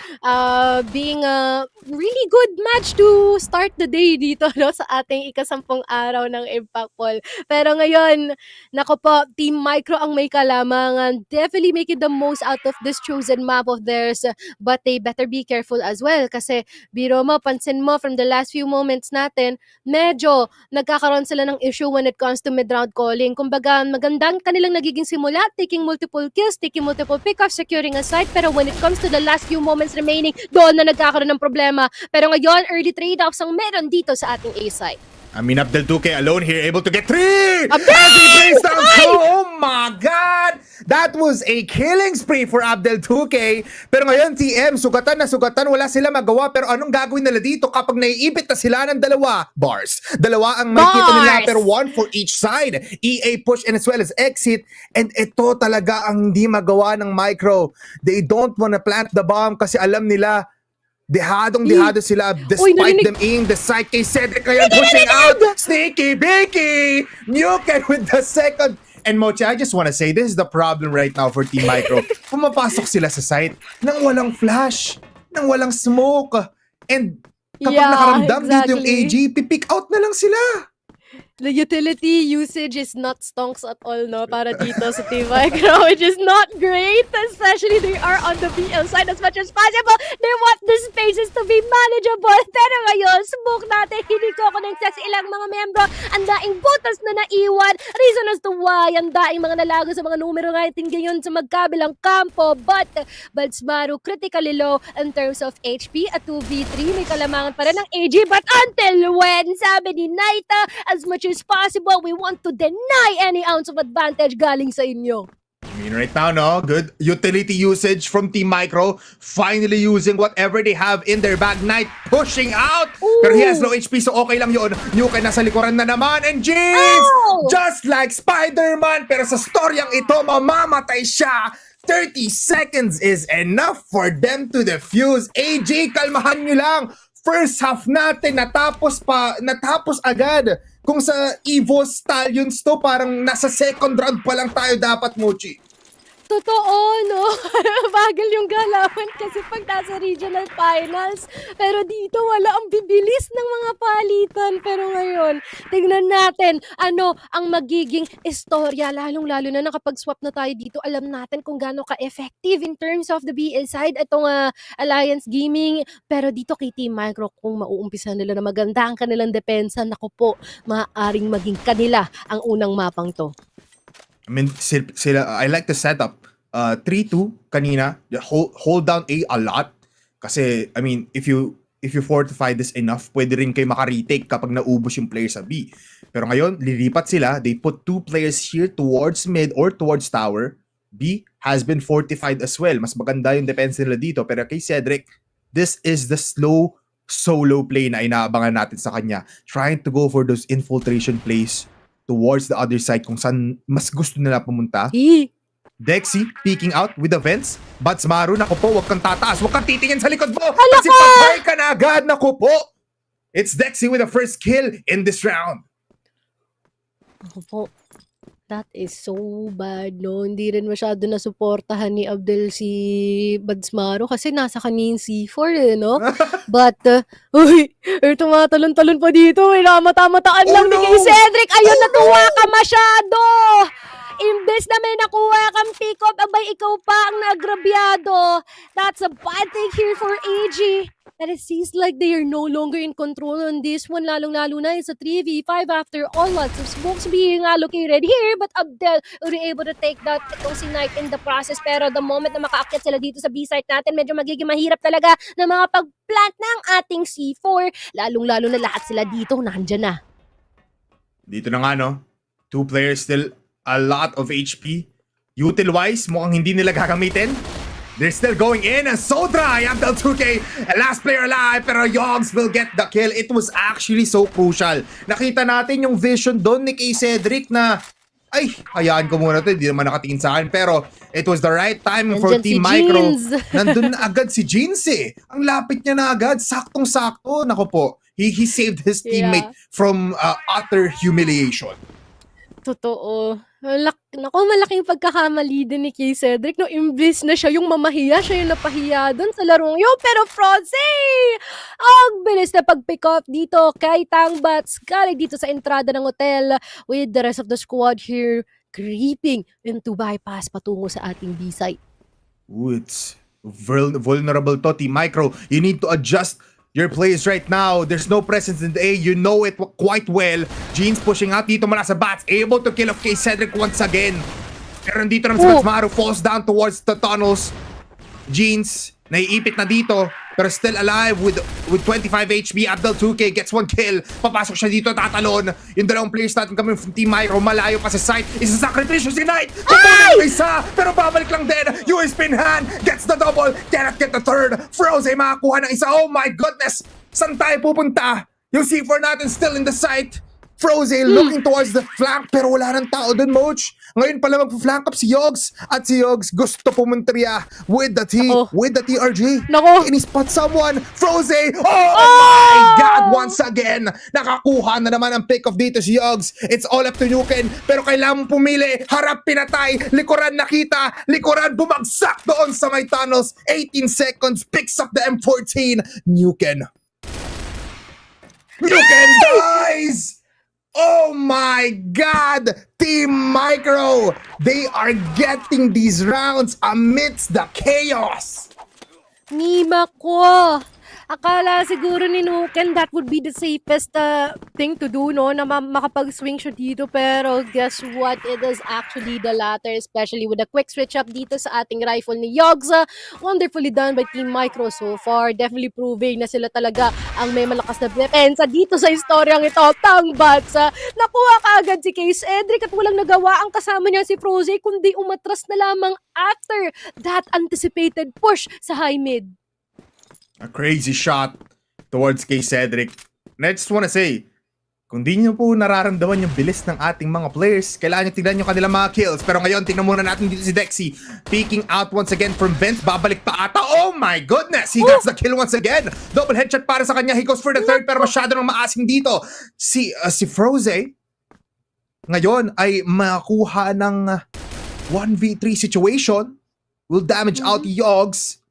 being a really good match to start the day dito, no, sa ating ika-10 araw ng Impact Poll. Pero ngayon, nako po, Team Micro ang may kalamangan. Definitely making the most out of this chosen map of theirs, but they better be careful as well kasi biro mo, pansin mo from the last few moments natin, medyo nagkakaroon sila ng issue when it comes to mid-round calling. Kumbaga, magandang kanilang nagiging simula, taking multiple kills, taking multiple pickoffs, securing a site, pero when it comes to the last few moments remaining, doon na nagkakaroon ng problema. Pero ngayon, early trade-offs ang meron dito sa ating A site. I mean, Abdel 2K alone here, able to get 3! Abdel! As he plays down 2! Oh my God! That was a killing spree for Abdel 2K. Pero ngayon, TM, sugatan na sugatan, wala sila magawa. Pero anong gagawin nila dito kapag naiipit na sila ng dalawa? Bars. Dalawa ang makikita nila, pero one for each side. EA push and as well as exit. And ito talaga ang hindi magawa ng Micro. They don't wanna plant the bomb kasi alam nila, dehado sila despite them in the side kay Cedric ngayon pushing out. Sneaky Bicky! Muken with the second. And Mochi, I just wanna say, this is the problem right now for Team Micro. Pumapasok sila sa site nang walang flash, nang walang smoke. And kapag nakaramdam dito yung AG, pipick out na lang sila. The utility usage is not stonks at all, no, para dito sa Team Micro, which is not great, especially they are on the BL side as much as possible. They want the spaces to be manageable. Pero ngayon, smoke natin, hindi ko connect sa ilang mga membro. Ang daing butas na naiwan. Reason as to why, ang daing mga nalago sa mga numero natin ngayon sa magkabilang kampo. But, Balsmaru critically low in terms of HP at 2v3. May kalamangan pa rin ng AG. But until when, sabi ni Naita, as much as possible, we want to deny any ounce of advantage galing sa inyo. I mean, right now, no? Good utility usage from Team Micro. Finally using whatever they have in their bag. Knight pushing out. Pero he has low HP, so okay lang yun. Nuke nasa likuran na naman. And jeez! Just like Spider-Man. Pero sa storyang ito, mamamatay siya. 30 seconds is enough for them to defuse. AG, kalmahan nyo lang. First half natin, natapos agad. Kung sa Evo Stallions to, parang nasa second round pa lang tayo dapat, Mochi. Totoo, no? Bagal yung galawan kasi pag nasa regional finals. Pero dito wala ang bibilis ng mga palitan. Pero ngayon, tignan natin ano ang magiging istorya. Lalong-lalo na kapag swap na tayo dito, alam natin kung gaano ka-effective in terms of the BL side. Itong Alliance Gaming. Pero dito kay Team Micro, kung mauumpisa nila na maganda ang kanilang depensa, naku po, maaaring maging kanila ang unang mapang to. I mean, I like the setup. 3-2 kanina. Hold down A lot. Kasi, I mean, if you fortify this enough, pwede rin kayo maka-retake kapag naubos yung player sa B. Pero ngayon, lilipat sila. They put 2 players here towards mid or towards tower. B has been fortified as well. Mas maganda yung defense nila dito. Pero kay Cedric, this is the slow solo play na inaabangan natin sa kanya. Trying to go for those infiltration plays towards the other side kung saan mas gusto nila pumunta. Dexy peeking out with the vents. Batsmaru, naku po, wag kang tataas, wag kang titingin sa likod mo. Kasi patay ka na agad, naku po. It's Dexy with the first kill in this round. Ako po. That is so bad, no? Hindi rin masyado nasuportahan ni Abdel si Badsmaro kasi nasa kanya yung C4, no? But, tumatalon-talon pa dito. Mata-mataan lang ni kay Cedric. Ayun, natuwa ka masyado! Imbes na may nakuha kang pick-up, abay ikaw pa ang nagrabyado. That's a bad thing here for AG. And it seems like they are no longer in control on this one, lalong-lalo na it's a 3v5 after all, lots of smokes being allocated here, but Abdel will be able to take that itong si Knight in the process, pero the moment na makaakyat sila dito sa B-site natin, medyo magiging mahirap talaga na mga pag-plant ng ating C4, lalong-lalo na lahat sila dito, nandyan na. Dito na nga, no? Two players still a lot of HP. Util-wise, mukhang hindi nila gagamitin. They're still going in and so dry. Abdel 2K, last player alive, pero Yogs will get the kill. It was actually so crucial. Nakita natin yung vision doon ni kay Cedric na, ay, hayaan ko muna ito, hindi naman nakatingin sa akin. Pero it was the right time for Team Micro. Nandun na agad si Jeans eh. Ang lapit niya na agad, saktong-sakto. Nako po, he saved his teammate from utter humiliation. Totoo. Malaking pagkakamali din ni Kay Cedric. No, imbis na siya yung mamahiya, siya yung napahiya dun sa larong yun. Pero Froze! Ang bilis na pag-pick up dito kay Tangbats. Galing dito sa entrada ng hotel with the rest of the squad here creeping into bypass patungo sa ating B-site. Ooh, it's vulnerable to, Team Micro. You need to adjust your plays right now. There's no presence in the A. You know it quite well. Jeans pushing out dito mula sa bats. Able to kill off kay Cedric once again. Pero dito naman si Batsmaru falls down towards the tunnels. Jeans, naiipit na dito. Pero still alive with 25 HP. Abdel 2K gets one kill. Papasok siya dito, tatalon. Yung dalawang players natin kami from Team Micro. Malayo pa sa site. Isa-sacrifice si Knight. Tutunan ng isa. Pero babalik lang din. USP in hand. Gets the double. Cannot get the third. Froze makakuha ng isa. Oh my goodness. Saan tayo pupunta? Yung C4 natin still in the site. Froze looking towards the flank pero wala nang tao dun, Moch. Ngayon pala magpa-flank up si Yogs. At si Yogs gusto pumuntriya with the TRG. Nako. Can he spot someone? Froze! Oh my God! Once again, nakakuha na naman ang pick-off dito si Yogs. It's all up to Nuken. Pero kailangan mong pumili. Harap pinatay. Likuran nakita. Likuran bumagsak doon sa may tunnels. 18 seconds. Picks up the M14. Nuken dies! Oh my God! Team Micro! They are getting these rounds amidst the chaos! Nima ko! Akala siguro ni Nuken that would be the safest thing to do, no? Na makapag-swing siya dito. Pero guess what? It is actually the latter, especially with the quick switch up dito sa ating rifle ni Yogs. Wonderfully done by Team Micro so far. Definitely proving na sila talaga ang may malakas na depensa dito sa istoryang ito. Tangbats! Nakuha ka agad si Case Edric at walang nagawa ang kasama niya si Froze kundi umatras na lamang after that anticipated push sa high mid. A crazy shot towards kay Cedric. And I just wanna say, kung di nyo po nararamdaman yung bilis ng ating mga players, kailangan nyo tignan yung kanilang mga kills. Pero ngayon, tingnan muna natin dito si Dexy. Peeking out once again from vents. Babalik pa ata. Oh my goodness! He gets the kill once again. Double headshot para sa kanya. He goes for the third pero masyado nang maasim dito. Si Froze ngayon ay makakuha ng 1v3 situation. Will damage out Yogs.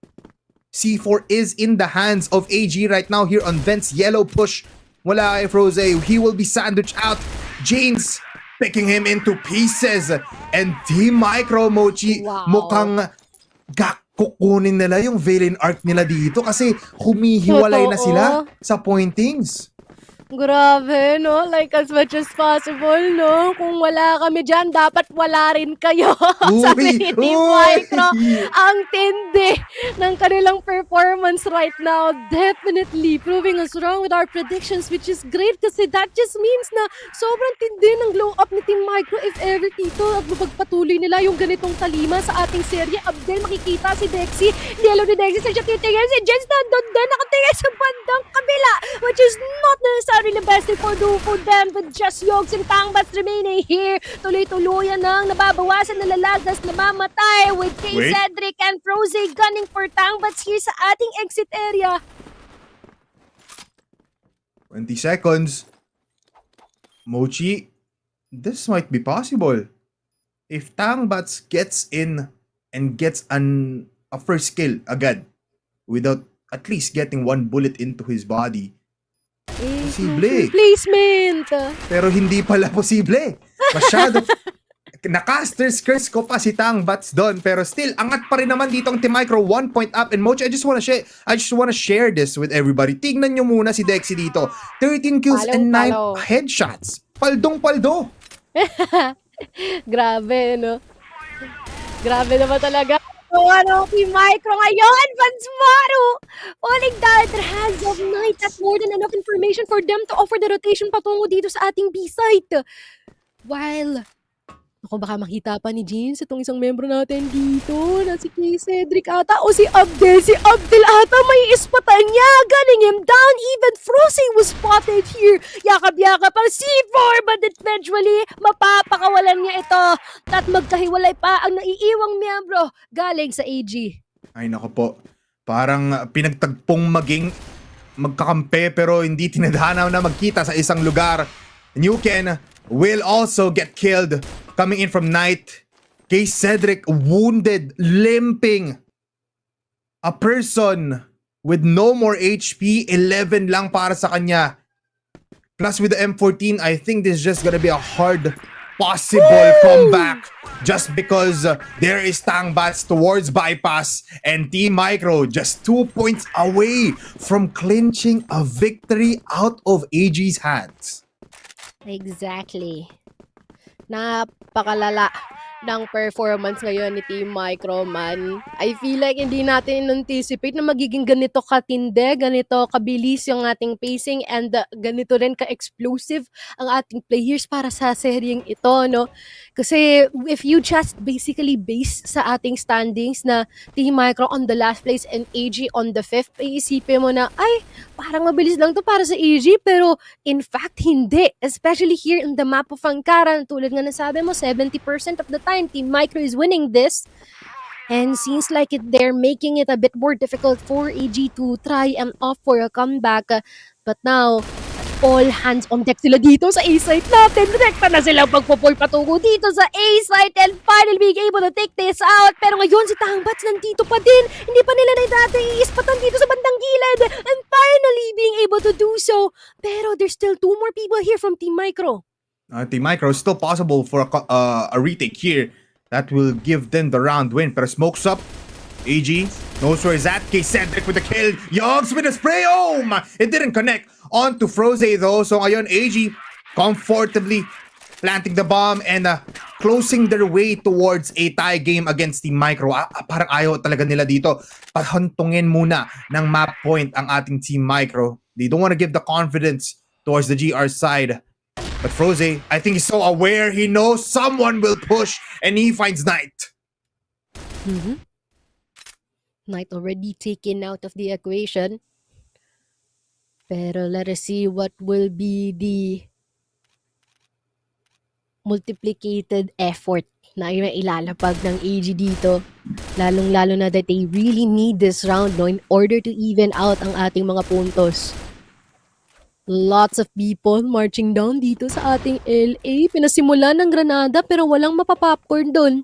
C4 is in the hands of AG right now here on Vents. Yellow push mula kay Froze. He will be sandwiched out. James picking him into pieces. And Team Micro, Mochi, mukhang kukunin nila yung Valen arc nila dito kasi humihiwalay na sila sa pointings. Grabe, no? Like, as much as possible, no? Kung wala kami dyan, dapat wala rin kayo. Sabi ni Team Micro, ang tindi ng kanilang performance right now. Definitely proving us wrong with our predictions, which is great kasi that just means na sobrang tindi ng glow up ni Team Micro if ever dito at mapagpatuloy nila yung ganitong talima sa ating serye. Abdel, makikita si Dexy. Dialo ni Dexy sa siya titingin. Si Jens nandun din, nakatingin sa bandang kabila, which is not necessarily the best thing for them with just Yogs and Tangbats remaining here. Tuloy-tuluyan nang nababawasan na lalagdas na mamatay with K. Wait. Cedric and Froze gunning for Tangbats here sa ating exit area. 20 seconds. Mochi, this might be possible. If Tangbats gets in and gets a first kill agad without at least getting one bullet into his body, posible. Placement! Pero hindi pala posible. Masyado. Naka-stairs curse ko pa si Tangbats doon. Pero still, angat pa rin naman dito ang Team Micro. 1 point up. And Mochi, I just wanna share this with everybody. Tignan nyo muna si Dexy dito. 13 kills and 9 headshots. Paldong-paldo. Grabe, no? Grabe naman talaga. Team Micro ngayon, Vansmaru! Falling down at the hands of Knight. That's more than enough information for them to offer the rotation patungo dito sa ating B-site. While, ako baka makita pa ni Jeans itong isang membro natin dito na si K. Cedric ata o si Abdel. Si Abdel ata may ispatan niya. Gunning him down. Even Frozy was spotted here. Yakap-yakap ang C4 but eventually mapapakawalan niya ito. At magkahiwalay pa ang naiiwang miyembro galing sa AG. Ay nako po. Parang pinagtagpong magkakampi pero hindi tinadhana na magkita sa isang lugar. Nuken will also get killed. Coming in from Knight. K. Cedric wounded, limping. A person with no more HP, 11 lang para sa kanya. Plus with the M14, I think this is just gonna be a hard possible comeback. Just because there is Tangbats towards bypass and Team Micro just 2 points away from clinching a victory out of AG's hands. Exactly. Napakalala ng performance ngayon ni Team Micro, man. I feel like hindi natin anticipate na magiging ganito katinde, ganito kabilis yung ating pacing, and ganito rin ka-explosive ang ating players para sa seryeng ito, no? Kasi if you just basically base sa ating standings na Team Micro on the last place and AG on the 5th, iisipin mo na, ay, parang mabilis lang to para sa AG, pero in fact, hindi. Especially here in the map of Ankara, tulad nga nasabi mo, 70% of the time, Team Micro is winning this. And seems like they're making it a bit more difficult for AG to try and opt for a comeback. But now, all hands on deck sila dito sa A-site natin. Direkta na silang pagpupoy patungo dito sa A-site and finally being able to take this out. Pero ngayon si Tangbats nandito pa din. Hindi pa nila iispatan dito sa bandang gilid. And finally being able to do so. Pero there's still 2 more people here from Team Micro. Team Micro is still possible for a retake here. That will give them the round win. Pero smokes up. AG knows where he's at. K. Cedric with the kill. Yogs with the spray. Oh my! It didn't connect onto Froze though. So ngayon AG comfortably planting the bomb and closing their way towards a tie game against Team Micro. Parang ayaw talaga nila dito. Pahantungin muna ng map point ang ating Team Micro. They don't want to give the confidence towards the GR side. But Froze, I think he's so aware. He knows someone will push and he finds Knight. Knight already taken out of the equation. Pero let us see what will be the multiplicated effort na ilalapag ng AG dito. Lalong-lalo na that they really need this round, no, in order to even out ang ating mga puntos. Lots of people marching down dito sa ating LA. Pinasimula ng granada pero walang mapapopcorn doon.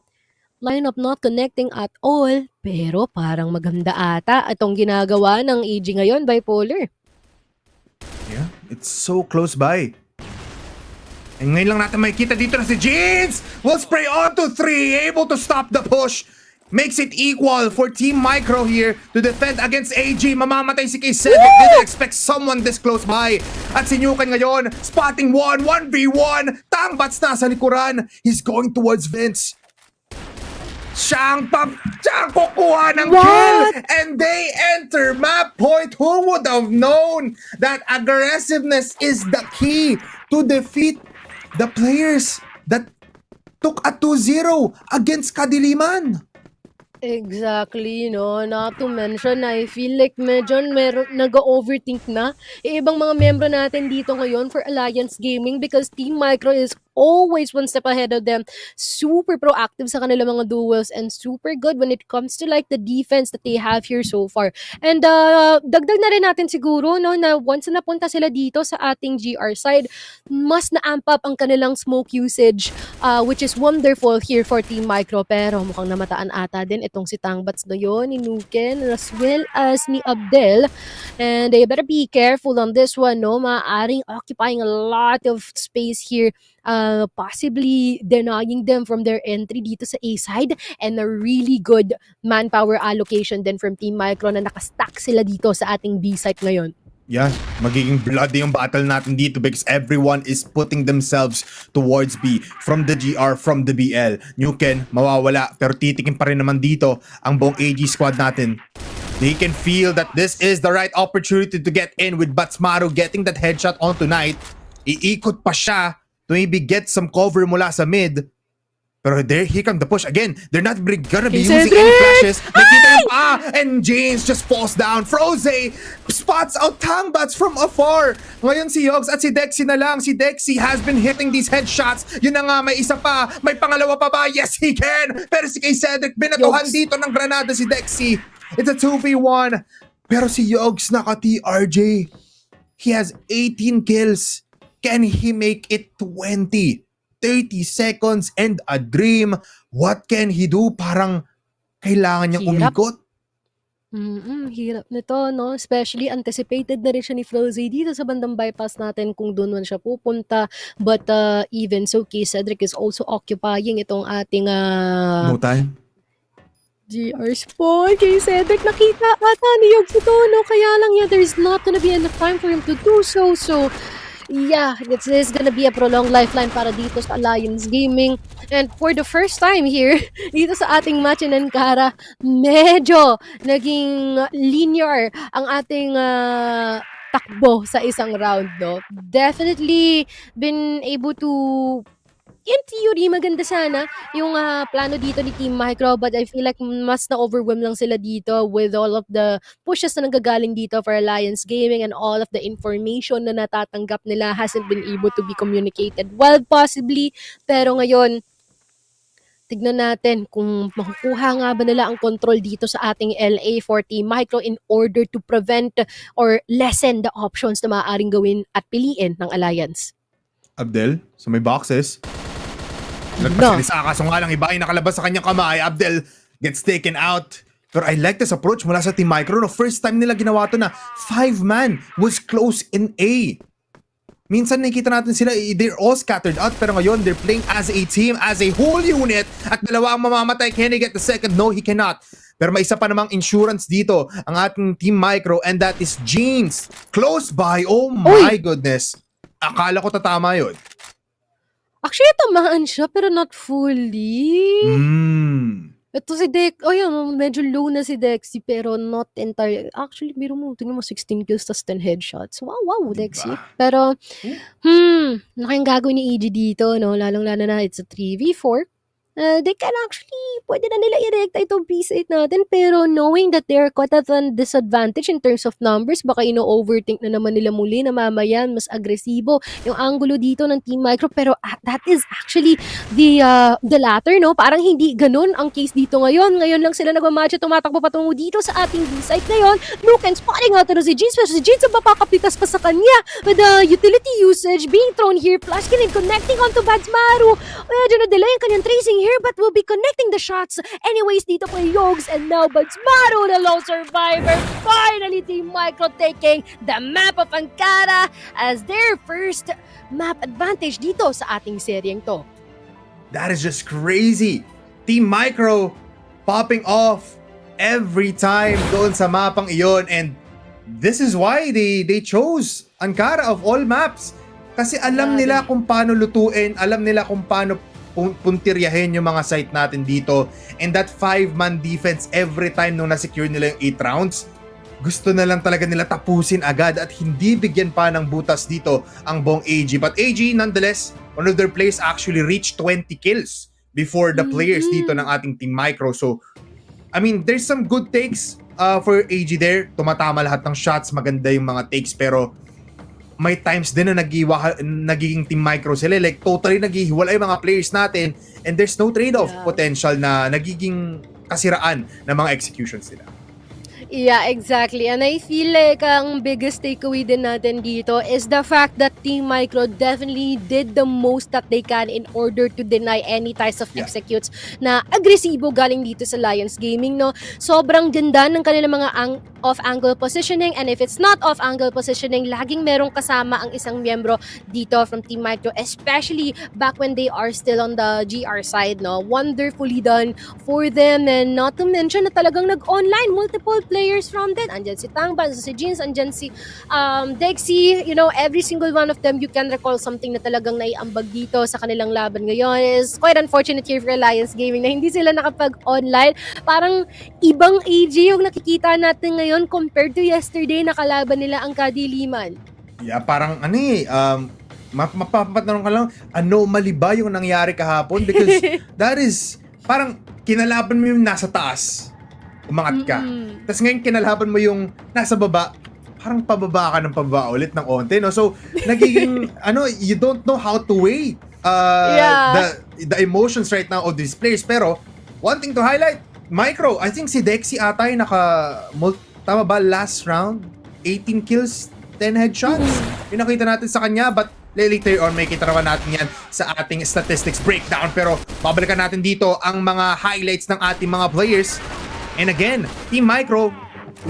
Lineup not connecting at all. Pero parang maganda ata itong ginagawa ng AG ngayon, Bipolar. Yeah, it's so close by. And ngayon lang natin makikita dito na si Jeans will spray onto 3, able to stop the push. makes it equal for Team Micro here to defend against AG. Mamamatay si Cfs. Didn't expect someone this close by. At si Nuken ngayon, spotting 1v1. Tangbats na sa likuran. He's going towards Vince. Siyang kukuha ng kill. And they enter map point. Who would have known that aggressiveness is the key to defeat the players that took a 2-0 against Kadiliman? Exactly, no? Not to mention, I feel like medyo nag-overthink na ibang mga membro natin dito ngayon for Alliance Gaming because Team Micro is always one step ahead of them. Super proactive sa kanilang mga duels and super good when it comes to like the defense that they have here so far. And dagdag na rin natin siguro, no, na once na napunta sila dito sa ating GR side, mas na-amp up ang kanilang smoke usage, which is wonderful here for Team Micro. Pero mukhang namataan ata din itong si Tangbats na yun, ni Nuken, as well as ni Abdel. And they better be careful on this one, no? Maaaring occupying a lot of space here, possibly denying them from their entry dito sa A side, and a really good manpower allocation then from Team Micro na nakastack sila dito sa ating B site ngayon. Yeah, magiging bloody yung battle natin dito because everyone is putting themselves towards B from the GR, from the BL. Nuken, mawawala, pero titikin pa rin naman dito ang buong AG squad natin. They can feel that this is the right opportunity to get in with Batsmaru getting that headshot on tonight. Iikot pa siya to maybe get some cover mula sa mid. Pero here come the push again. They're not gonna be using any flashes. Nakita yung and James just falls down. Froze spots out Tangbats from afar. Ngayon si Yogs at si Dexy na lang. Si Dexy has been hitting these headshots. Yun na nga, may isa pa. May pangalawa pa ba? Yes, he can. Pero si kay Cedric, binatuhan dito ng granada si Dexy. It's a 2v1. Pero si Yogs naka-TRJ. He has 18 kills. Can he make it 20? 30 seconds and a dream. What can he do? Parang kailangan niyang umikot. Hirap nito, no? Especially anticipated na rin siya ni Frozy dito sa bandang bypass natin kung doon man siya pupunta. But even so, Cedric is also occupying itong ating No time. GR spot. Kay Cedric, nakita ata ni Yogs ito, no? Kaya lang there's not gonna be enough time for him to do so. So, yeah, this is gonna be a prolonged lifeline para dito sa Alliance Gaming. And for the first time here, dito sa ating match in Ankara, medyo naging linear ang ating takbo sa isang round, no? Definitely been able to, in theory, maganda sana yung plano dito ni Team Micro, but I feel like mas na-overwhelm lang sila dito with all of the pushes na nanggagaling dito for Alliance Gaming, and all of the information na natatanggap nila hasn't been able to be communicated well possibly. Pero ngayon, tignan natin kung makukuha nga ba nila ang control dito sa ating LA for Team Micro in order to prevent or lessen the options na maaaring gawin at piliin ng Alliance. Abdel, so may boxes. Nagpasalisa kaso nga lang iba ay nakalabas sa kanyang kamay. Abdel gets taken out. Pero I like this approach mula sa Team Micro. No, first time nila ginawa to na 5-man was close in A. Minsan nakikita natin sila, they're all scattered out. Pero ngayon, they're playing as a team, as a whole unit. At dalawa ang mamamatay. Can he get the second? No, he cannot. Pero may isa pa namang insurance dito ang ating Team Micro, and that is Jeans. Close by. Oh my goodness. Akala ko tatama yun. Actually, tamaan siya, pero not fully. Ito si Dex, medyo low na si Dexy, pero not entire. Actually, tingnan mo, 16 kills tas 10 headshots. Wow, Dexy. Pero, naking gagawin ni EG dito, no? Lalong-lalo na it's a 3v4. They can actually, pwede na nila i-recta itong P8 natin, pero knowing that they're quite at a disadvantage in terms of numbers, baka ino-overthink na naman nila muli na mamayan, mas agresibo yung angulo dito ng Team Micro, pero that is actually the latter, no? Parang hindi ganun ang case dito ngayon. Ngayon lang sila nagmamatch at tumatakbo patungo dito sa ating B-site ngayon. Nuken spotting out na si Jeans, pero si Jeans ang mapakapitas pa sa kanya with the utility usage being thrown here, plus connecting onto Batsmaru. Medyo na-delay ang kanyang tracing here, but we'll be connecting the shots anyways dito kay Yogs, and now Batsmaru, the lone survivor. Finally, Team Micro taking the map of Ankara as their first map advantage dito sa ating seryeng to. That is just crazy. Team Micro popping off every time doon sa mapang iyon. And this is why they chose Ankara of all maps. Kasi alam nila kung paano lutuin, alam nila kung paano puntiryahin yung mga site natin dito. And that 5-man defense every time nung na-secure nila yung 8 rounds, gusto na lang talaga nila tapusin agad at hindi bigyan pa ng butas dito ang buong AG. But AG, nonetheless, one of their players actually reached 20 kills before the players dito ng ating Team Micro. So, I mean, there's some good takes for AG there. Tumatama lahat ng shots, maganda yung mga takes, pero may times din na nagiging Team Micro sila. Like, totally naghihiwalay yung mga players natin and there's no trade-off potential na nagiging kasiraan ng mga executions nila. Yeah, exactly. And I feel like ang biggest takeaway din natin dito is the fact that Team Micro definitely did the most that they can in order to deny any types of executes na agresibo galing dito sa Lions Gaming, no? Sobrang ganda ng kanilang mga off-angle positioning, and if it's not off-angle positioning, laging merong kasama ang isang miyembro dito from Team Micro, especially back when they are still on the GR side, no? Wonderfully done for them, and not to mention na talagang nag-online multiple players from them. Andyan si Tangban, si Jeans, andyan si Dexy, you know, every single one of them. You can recall something na talagang naiambag dito sa kanilang laban ngayon. Is quite unfortunate here for Alliance Gaming na hindi sila nakapag-online. Parang ibang AG yung nakikita natin ngayon compared to yesterday na kalaban nila ang Kadiliman. Yeah, parang mapapatanong ka lang, anomaly ba yung nangyari kahapon? Because that is, parang kinalaban mo yung nasa taas, umangat ka. Tapos ngayon kinalaban mo yung nasa baba, parang pababa ka ng pababa ulit ng onte, no? So, nagiging, you don't know how to weigh the emotions right now of these players. Pero, one thing to highlight, Micro, I think si Dexy ata yung tama ba, last round? 18 kills, 10 headshots? Yung nakita natin sa kanya, but later on, may kita naman natin yan sa ating statistics breakdown. Pero, babalikan natin dito ang mga highlights ng ating mga players. And again, Team Micro,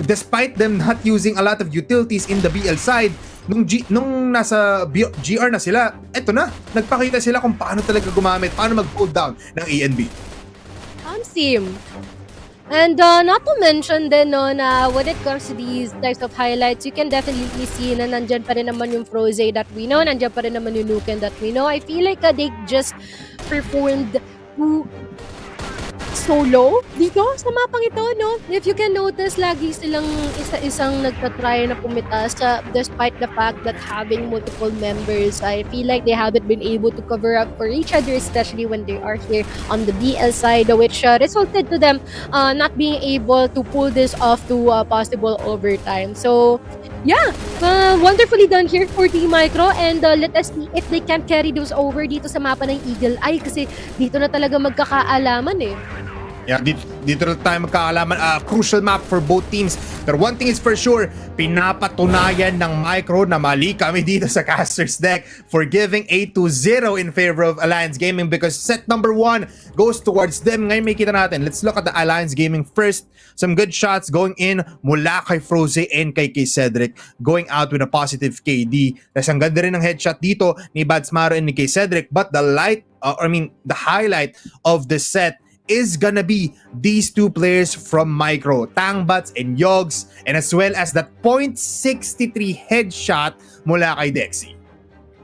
despite them not using a lot of utilities in the BL side, nung nasa GR na sila, eto na, nagpakita sila kung paano talaga gumamit, paano mag-hold down ng ENB. Sim. And not to mention din, no, na when it comes to these types of highlights, you can definitely see na nandyan pa rin naman yung Froze that we know, nandyan pa rin naman yung Nuken that we know. I feel like they just performed solo dito sa mapang ito, no? If you can notice, lagi silang isa-isang nagtatry na pumitas despite the fact that having multiple members, I feel like they haven't been able to cover up for each other, especially when they are here on the BL side, which resulted to them not being able to pull this off to possible overtime. So, yeah, wonderfully done here for Team Micro, and let us see if they can carry those over dito sa mapa ng Eagle Eye, kasi dito na talaga magkakaalaman eh. Yeah, dito na tayo magkakalaman. Crucial map for both teams. Pero one thing is for sure, pinapatunayan ng Micro na mali kami dito sa Caster's deck for giving 8-0 in favor of Alliance Gaming, because set number 1 goes towards them. Ngayon may kita natin. Let's look at the Alliance Gaming first. Some good shots going in mula kay Froze and kay Cedric, going out with a positive KD. Tapos ang ganda rin ng headshot dito ni Badsmaro and ni Cedric. But the highlight of the set is gonna be these two players from Micro, Tangbats and Yogs, and as well as that .63 headshot mula kay Dexy.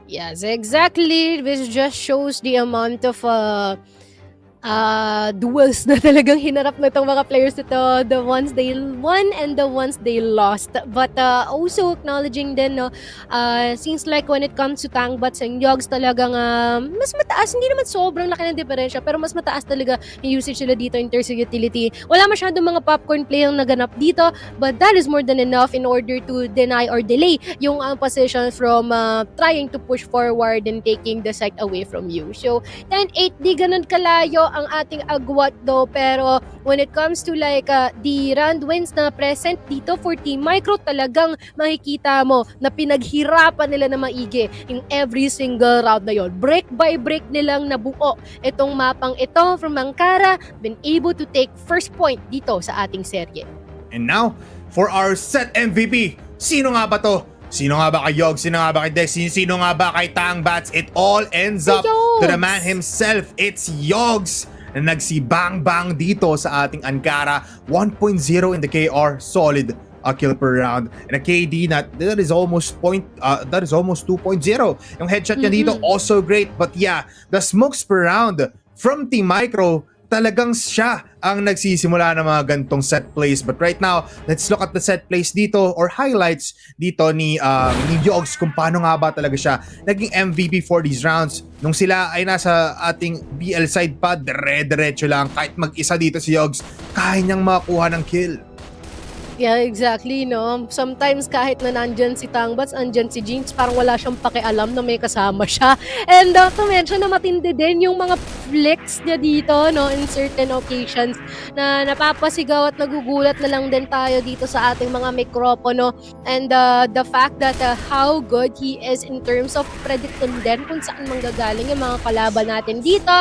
Yes, exactly. This just shows the amount of duels na talagang hinarap na itong mga players ito, the ones they won and the ones they lost. But also acknowledging din, no, seems like when it comes to Tangbats and Yogs, talagang mas mataas, hindi naman sobrang laki ng diferensya, pero mas mataas talaga yung usage nila dito in terms of utility. Wala masyadong mga popcorn play ang naganap dito, but that is more than enough in order to deny or delay yung position from trying to push forward and taking the site away from you. So 10-8, di ganun kalayo ang ating agwat do, pero when it comes to like the round wins na present dito for Team Micro, talagang makikita mo na pinaghirapan nila na maigi in every single round na yon. Break by break nilang nabuo itong mapang ito from Ankara, been able to take first point dito sa ating serye. And now, for our set MVP, sino nga ba to? Sino nga ba kay Yog? Sino nga ba kay Dex? Sino nga ba kay Tangbats? It all ends up to the man himself. It's Yogs. na nagsibang-bang dito sa ating Ankara. 1.0 in the KR, solid kill per round. And a KD that is almost 2.0. Yung headshot niya dito, also great. But yeah, the smokes per round from Team Micro, talagang siya ang nagsisimula ng mga gantong set plays. But right now, let's look at the set plays dito or highlights dito ni Yogs kung paano nga ba talaga siya naging MVP for these rounds. Nung sila ay nasa ating BL side pa, dire-diretso lang. Kahit mag-isa dito si Yogs, kaya niyang makakuha ng kill. Yeah, exactly, no? Sometimes kahit na nandyan si Tangbats, andyan si Jinx, parang wala siyang pakialam na may kasama siya. And to mention na matindi din yung mga flicks niya dito, no? In certain occasions na napapasigaw at nagugulat na lang din tayo dito sa ating mga mikropono. And the fact that how good he is in terms of predicting din kung saan manggagaling yung mga kalaban natin dito.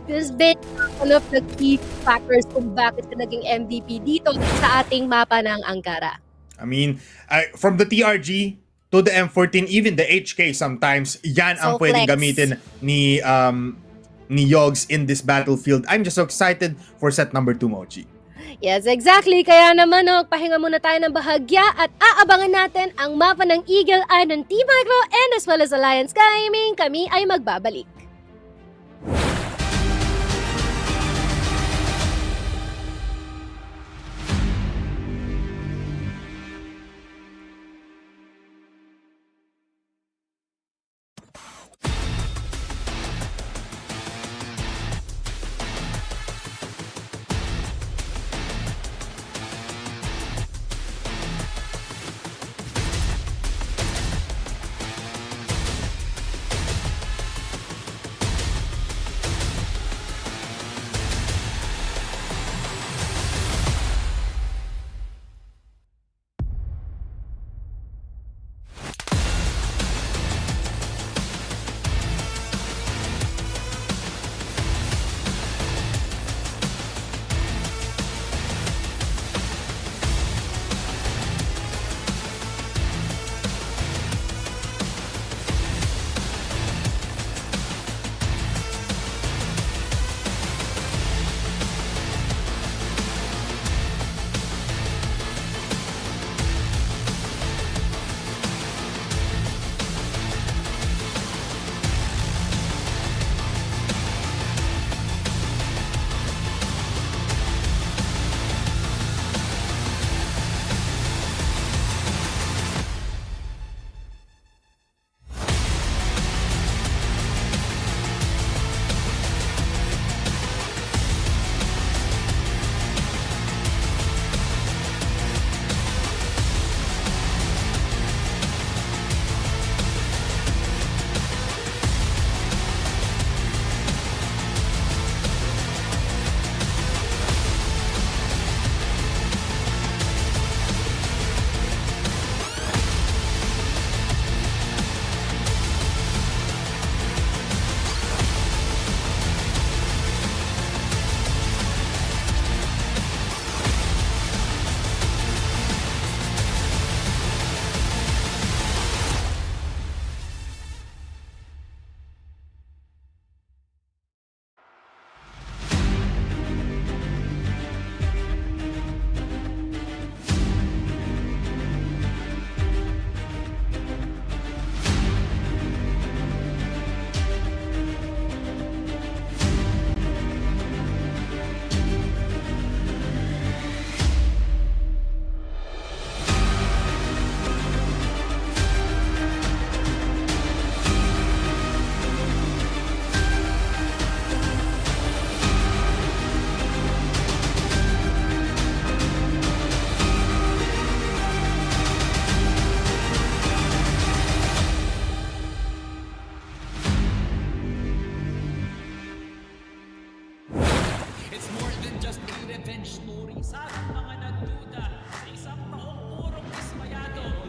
This been one of the key factors kung bakit siya naging MVP dito sa ating mapa ng Ankara. I mean, from the TRG to the M14, even the HK sometimes, yan ang So pwedeng flex. gamitin ni Yogs in this battlefield. I'm just so excited for set number 2, Mochi. Yes, exactly. Kaya naman, no, pahinga muna tayo ng bahagya at aabangan natin ang mapa ng Eagle Eye ng Team Micro and as well as Alliance Gaming. Kami ay magbabalik.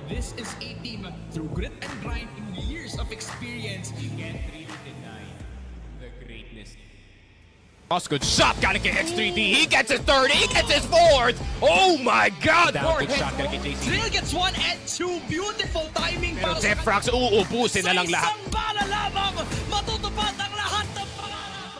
This is a team through grit and grind and years of experience. You can't really deny the greatness. Cross, good shot, gotta get X3D. He gets his third, he gets his fourth. Oh my God! Down, good shot, gotta get JC. Drill gets one and two. Beautiful timing Pero para Sept Frax, uubusin na lang lahat. Sa isang bala lamang, matutupad ang lahat ng pangarap.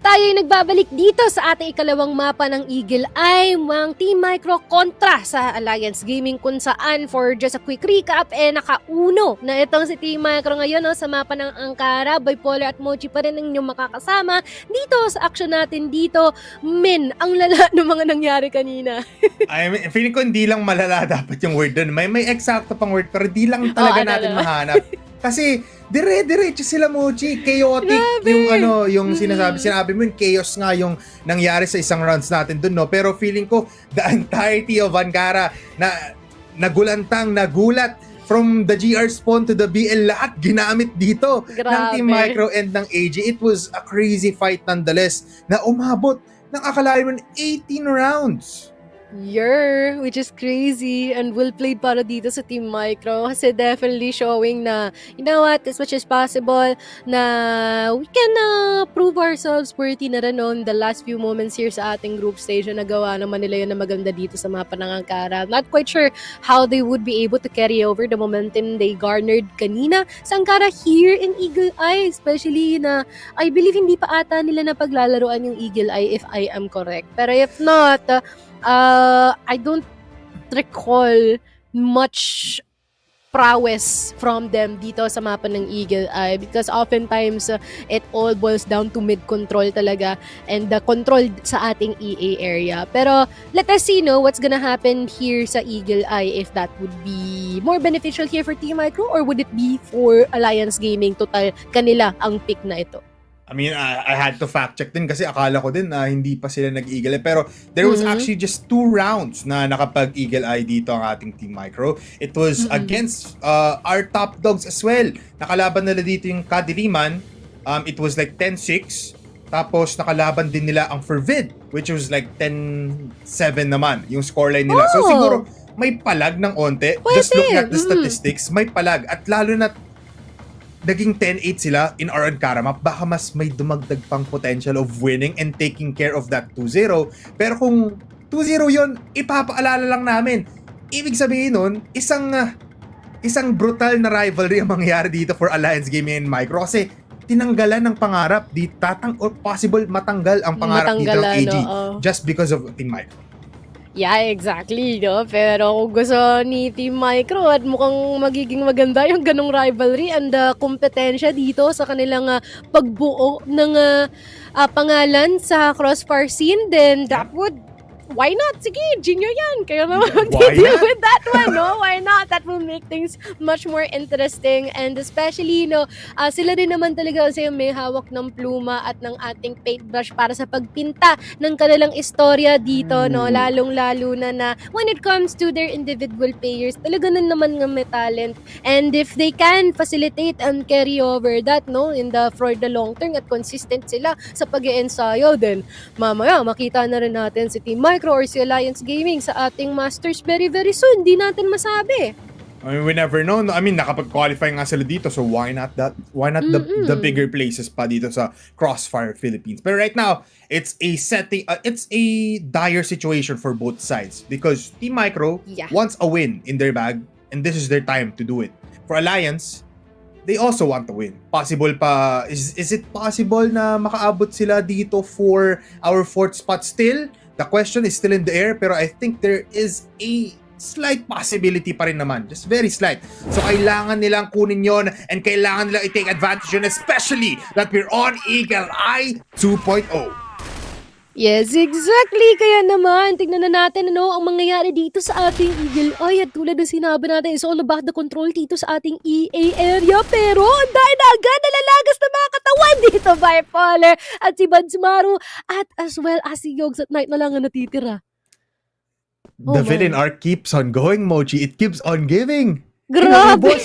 Tayo'y nagbabalik dito sa ating ikalawang mapa ng Eagle Eye, ang Team Micro kontra sa Alliance Gaming, kung saan for just a quick recap, nakauno na itong si Team Micro ngayon sa mapa ng Angkara. Bipolar at Mochi pa rin ang inyong makakasama dito sa action natin dito. Men, ang lala ng mga nangyari kanina. I mean, feeling ko hindi lang malala dapat yung word dun. May eksakto pang word pero di lang talaga natin mahanap. Kasi dire-diretso sila, Mochi. Chaotic. Grabe. Yung sinabi mo, yung chaos nga yung nangyari sa isang rounds natin dun, no? Pero feeling ko, the entirety of Angkara na nagulat from the GR spawn to the BL, lahat ginamit dito ng Team Micro and ng AG. It was a crazy fight nonetheless na umabot ng akalain mo 18 rounds. Which is crazy and well played para dito sa Team Micro, kasi definitely showing na, you know what, as much as possible na we can prove ourselves worthy na rin on the last few moments here sa ating group stage na nagawa naman nila yun na maganda dito sa mapa ng Angkara. Not quite sure how they would be able to carry over the momentum they garnered kanina sa Angkara here in Eagle Eye, especially na I believe hindi pa ata nila na paglalaroan yung Eagle Eye if I am correct. Pero if not, I don't recall much prowess from them dito sa mapa ng Eagle Eye, because oftentimes it all boils down to mid-control talaga and the control sa ating EA area. Pero let us see what's gonna happen here sa Eagle Eye, if that would be more beneficial here for Team Micro or would it be for Alliance Gaming. Total kanila ang pick na ito. I mean, I had to fact check din kasi akala ko din na hindi pa sila nag-Eagle Eye. Pero there was actually just 2 rounds na nakapag-Eagle Eye dito ang ating Team Micro. It was against our top dogs as well. Nakalaban nila dito yung Kadiliman. It was like 10-6. Tapos nakalaban din nila ang Fervid, which was like 10-7 naman yung scoreline nila. So siguro may palag ng onte. Just looking at the statistics, may palag. At lalo na naging 10-8 sila in our Angkara map, baka mas may dumagdag pang potential of winning and taking care of that 2-0. Pero kung 2-0 yun, ipapaalala lang namin. Ibig sabihin nun, isang brutal na rivalry ang mangyayari dito for Alliance Gaming and Micro, kasi tinanggalan ng pangarap, or possible matanggal ang pangarap dito ng AG just because of Team Micro. Yeah, exactly, Pero kung gusto ni Team Micro at mukhang magiging maganda yung ganong rivalry and kompetensya dito sa kanilang pagbuo ng pangalan sa Crossfire scene, then that would, why not? Sige, Junior yan. Kaya naman mag-deal with that one, no? Why not? That will make things much more interesting. And especially, sila din naman talaga kasi may hawak ng pluma at ng ating paintbrush para sa pagpinta ng kanilang istorya dito, no? Lalong-lalo na when it comes to their individual players, talaga na naman nga may talent. And if they can facilitate and carry over that, no? For the long term at consistent sila sa pag-iensayo, then mamaya makita na rin natin si Team Micro or si Alliance Gaming sa ating Masters very very soon. Di natin masabi. I mean, we never know. I mean, nakapag-qualify nga sila dito, so why not that? Why not the bigger places pa dito sa Crossfire Philippines? But right now, it's a dire situation for both sides because Team Micro wants a win in their bag and this is their time to do it. For Alliance, they also want to win. Possible pa, is it possible na makaabot sila dito for our 4th spot still? The question is still in the air, pero I think there is a slight possibility pa rin naman. Just very slight. So kailangan nilang kunin yon and kailangan nilang i-take advantage yun, especially that we're on Eagle Eye 2.0. Yes, exactly. Kaya naman, tignan na natin ang mangyayari dito sa ating Eagle Eye. At tulad ng sinabi natin, it's all about the control dito sa ating EA area. Pero dahil na agad nalalagas na mga katawan dito, Bipolar at si Badsmaru at as well as si Yogs at Night na lang ang natitira. The villain arc keeps on going, Mochi. It keeps on giving. Grabe!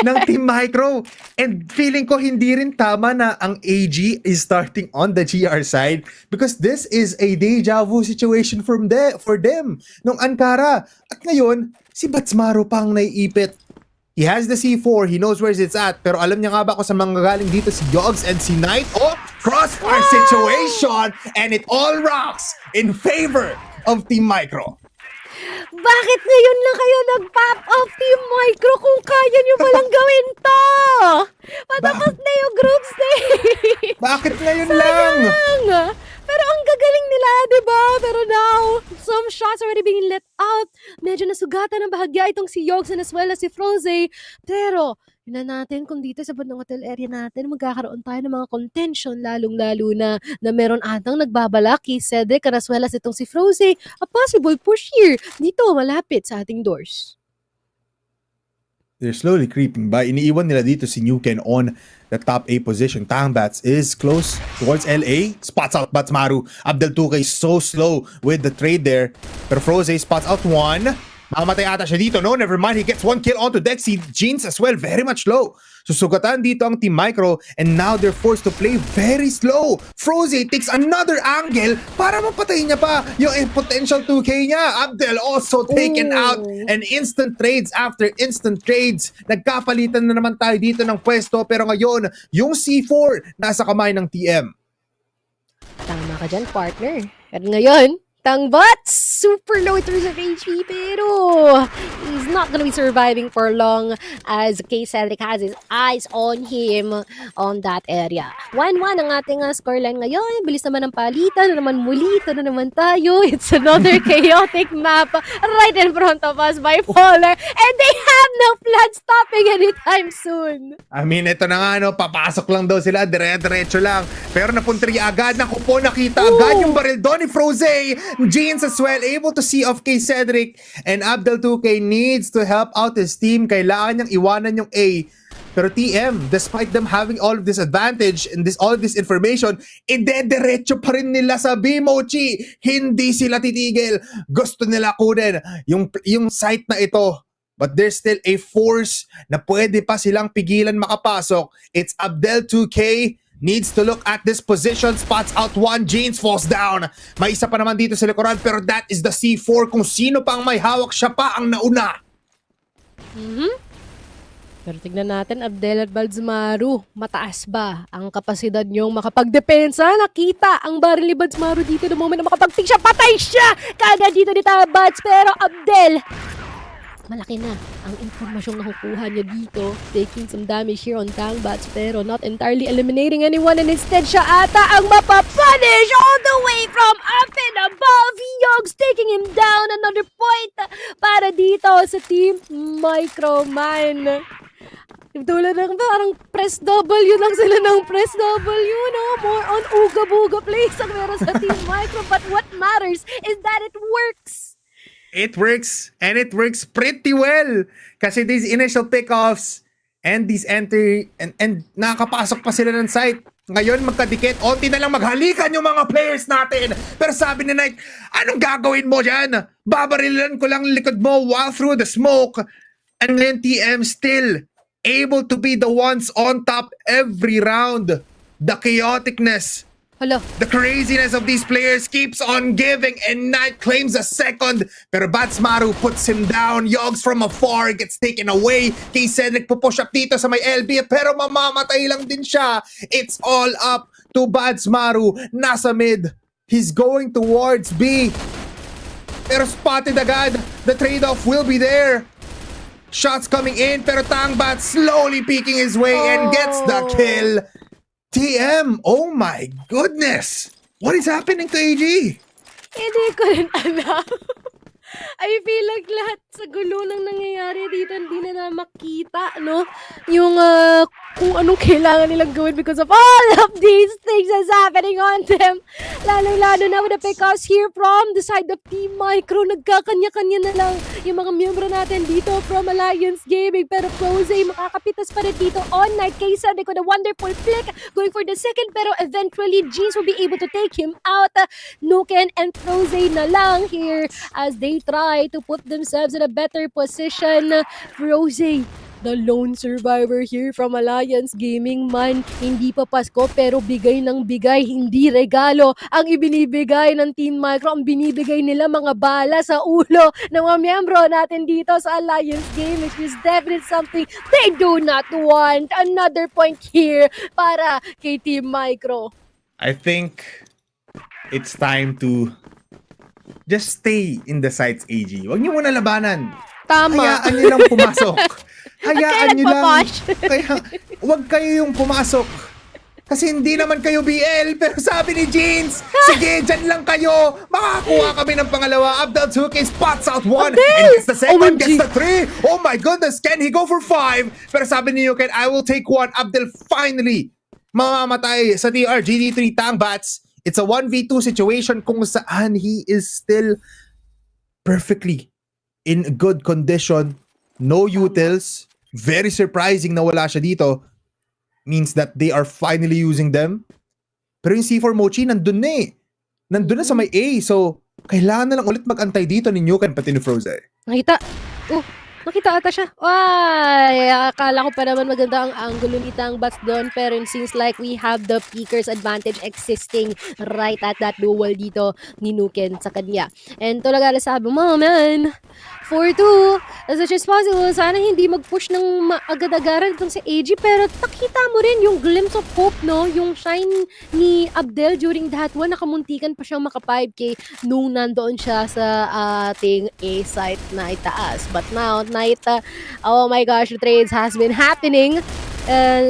ng Team Micro. And feeling ko hindi rin tama na ang AG is starting on the GR side because this is a deja vu situation for them nung Angkara. At ngayon, si Badsmaru pang naiipit. He has the C4, he knows where it's at, pero alam niya nga ba kung sa mga galing dito si Yogs and si Knight? Oh, crossfire situation! And it all rocks in favor of Team Micro. Bakit ngayon lang kayo nag-pop off Team Micro kung kaya nyo palang gawin to? Patapos na yung group stage. Bakit ngayon lang? Pero ang gagaling nila, di ba? Pero now, some shots already being let out. Medyo nasugatan ng bahagya itong si Yogson as well as si Froze. Pero, yun na natin kung dito sa bandang hotel area natin, magkakaroon tayo ng mga contention, lalong-lalo na meron atang nagbabalak kay Cedric as well as itong si Froze. A possible push here dito, malapit sa ating doors. They're slowly creeping by. Iniiwan nila dito si Nuken on the top A position. Tangbats is close towards LA. Spots out Batsmaru. Abdel Tuque is so slow with the trade there. Pero Froze spots out one. Mamamatay ata siya dito. No, never mind. He gets one kill onto Dexy. Jeans as well. Very much low. Susugatan dito ang Team Micro and now they're forced to play very slow. Froze takes another angle para mapatay niya pa yung potential 2K niya. Abdel also taken out and instant trades after instant trades. Nagkapalitan na naman tayo dito ng pwesto pero ngayon yung C4 nasa kamay ng TM. Tama ka dyan, partner. At ngayon, Tangbats, super low in terms of HP, pero he's not gonna be surviving for long as Cedric has his eyes on him on that area. 1-1 ang ating scoreline ngayon. Bilis naman ang palitan, na naman muli, ito na naman tayo. It's another chaotic map right in front of us, bipolar, and they have no plan stopping anytime soon. I mean, ito na nga, no, papasok lang daw sila, dire-diretso lang. Pero napuntri agad, naku po, nakita agad yung baril doon ni Froze. Jeans as well, able to see off kay Cedric. And Abdel Tuque needs to help out his team. Kailangan niyang iwanan yung A. Pero TM, despite them having all of this advantage and all of this information, ide-diretso pa rin nila sa B, Mochi. Hindi sila titigil. Gusto nila kunin yung site na ito. But there's still a force na pwede pa silang pigilan makapasok. It's Abdel Tuque. Needs to look at this position. Spots out one. Jeans falls down. May isa pa naman dito sa likuran. Pero that is the C4. Kung sino pa ang may hawak, siya pa ang nauna. Pero tignan natin, Abdel at Badsmaru, mataas ba ang kapasidad niyong makapagdepensa? Nakita ang baril ni Badsmaru dito the moment na makapag-pick siya. Patay siya! Kagad dito ni Bads. Pero Abdel, malaki na ang impormasyong nakukuha niya dito, taking some damage here on Tangbats pero not entirely eliminating anyone and instead siya ata ang mapapunish all the way from up and above. Yogs taking him down, another point para dito sa Team Microman. Tulad ng parang press W lang sila ng press W, no? More on uga-buga plays ang meron sa Team Micro, but what matters is that it works. It works, and it works pretty well. Kasi these initial pickoffs and these entry, and nakakapasok pa sila ng site. Ngayon, magkadikit, onti na lang maghalikan yung mga players natin. Pero sabi ni Knight, anong gagawin mo dyan? Babarilan ko lang likod mo while through the smoke. And then TM still able to be the ones on top every round. The chaoticness, Hala. the craziness of these players keeps on giving, and Knight claims a second. Pero Batsmaru puts him down. Yogs from afar gets taken away. Kay Cedric pupush up dito sa may LB, pero mamamatay lang din siya. It's all up to Batsmaru. Nasa mid. He's going towards B. Pero spotted agad. The trade-off will be there. Shots coming in, pero Tangbat slowly peeking his way and gets the kill. TM, oh my goodness! What is happening to AG? Hindi ko rin alam. I feel like lahat sa gulo ng nangyayari dito hindi na makita, no? Yung kung anong kailangan nilang gawin because of all of these things that's happening on them. Lalo-lalo na with the pickoffs here from the side of Team Micro. Nagkakanya-kanya na lang yung mga miyembro natin dito from Alliance Gaming. Pero Froze makakapitas pa rin dito on Night. Kay Cedric with a wonderful flick going for the second, pero eventually Jeans will be able to take him out. Nuken and Froze na lang here as they try to put themselves in a better position. Froze, the lone survivor here from Alliance Gaming man. Hindi pa Pasko pero bigay ng bigay, hindi regalo ang ibinibigay ng Team Micro. Ang binibigay nila mga bala sa ulo ng mga miyembro natin dito sa Alliance Gaming, which is definitely something they do not want. Another point here para kay Team Micro. I think it's time to just stay in the sites, AG. Huwag niyo muna labanan. Tama. Hayaan niyo lang pumasok. Hayaan niyo lang. nagpapash? Kaya, huwag kayo yung pumasok. Kasi hindi naman kayo BL, pero sabi ni Jeans, sige, dyan lang kayo. Makakuha kami ng pangalawa. Abdel 2K spots out 1 and gets the second, OMG. gets the 3. Oh my goodness, can he go for 5? Pero sabi ni Yuken, I will take 1. Abdel finally mamamatay sa TR. GD3 Tangbats. It's a 1v2 situation kung saan he is still perfectly in good condition. No utils. Very surprising na wala siya dito. Means that they are finally using them. Pero yung C4 Mochi, nandun na eh. Nandun na sa may A. So, kailangan na lang ulit mag-antay dito ni Nuken pati ni Froze. Nakita ata siya. Ay, akala ko pa naman maganda ang angulo ni Tangbats doon. Pero it seems like we have the peakers advantage existing right at that duel dito ni Nuken sa kanya. And talaga sabi mo, man, 4-2, as much as possible, sana hindi mag-push ng agad-agaran itong si AG. Pero nakita mo rin yung glimpse of hope, no? Yung shine ni Abdel during that one. Nakamuntikan pa siyang maka 5K nung nandoon siya sa ating A site na itaas. But now, oh my gosh, the trades has been happening.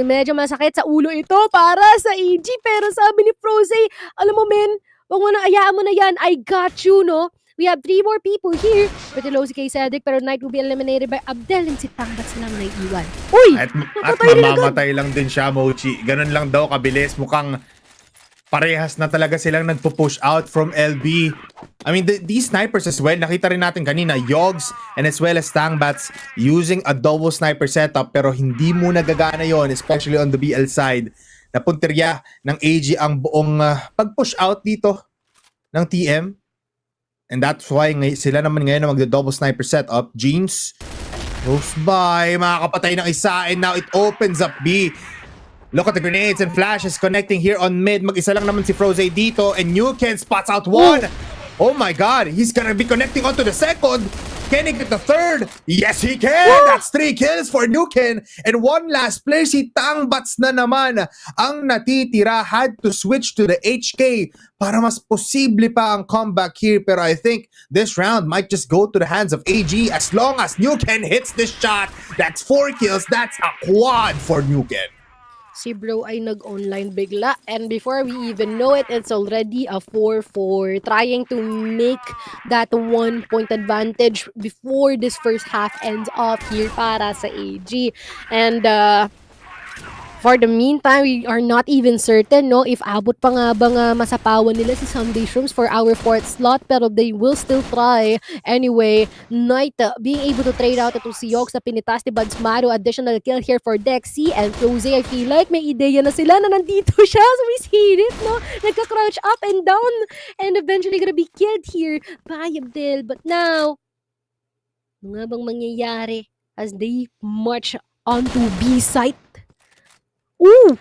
Medyo masakit sa ulo ito para sa EG. Pero sabi ni Froze, alam mo men, wag mo na, ayaan mo na yan. I got you, no? We have 3 more people here. Pretty low si Cedric, pero Knight will be eliminated by Abdel and si Tangbats lang na iiwan. Uy! At Napatay rin agad. mamamatay lang din siya, Mochi. Ganun lang daw kabilis. Mukhang parehas na talaga silang nagpo-push out from LB. I mean, these snipers as well, nakita rin natin kanina, Yogs and as well as Tangbats using a double sniper setup, pero hindi mo nagagana yon, especially on the BL side. Napuntirya ng AG ang buong pag-push out dito ng TM. And that's why sila naman ngayon na magda-double sniper setup. Jeans goes by, makakapatay ng isa, and now it opens up B. Look at the grenades and flashes connecting here on mid. Mag-isa lang naman si Froze dito, and Nuken spots out 1. Oh my god, he's gonna be connecting onto the second. Can he get the third? Yes, he can! That's 3 kills for Nuken. And one last player, si Tangbats na naman. Ang natitira had to switch to the HK para mas posible pa ang comeback here. Pero I think this round might just go to the hands of AG as long as Nuken hits this shot. That's 4 kills. That's a quad for Nuken. Si bro ay nag-online bigla, and before we even know it, it's already a 4-4, trying to make that 1-point advantage before this first half ends off here para sa AG. And for the meantime, we are not even certain, no, if abot pa nga bang masapawan nila si Sunday Shrooms for our 4th slot, pero they will still try. Anyway, Knight being able to trade out ito si Yogs na pinitas ni Badsmaro. Additional kill here for Dexy and Froze. I feel like may ideya na sila na nandito siya. So we see it, no? Nagka-crouch up and down and eventually gonna be killed here by Abdel. But now, ano nga bang mangyayari as they march onto B site? Ooh!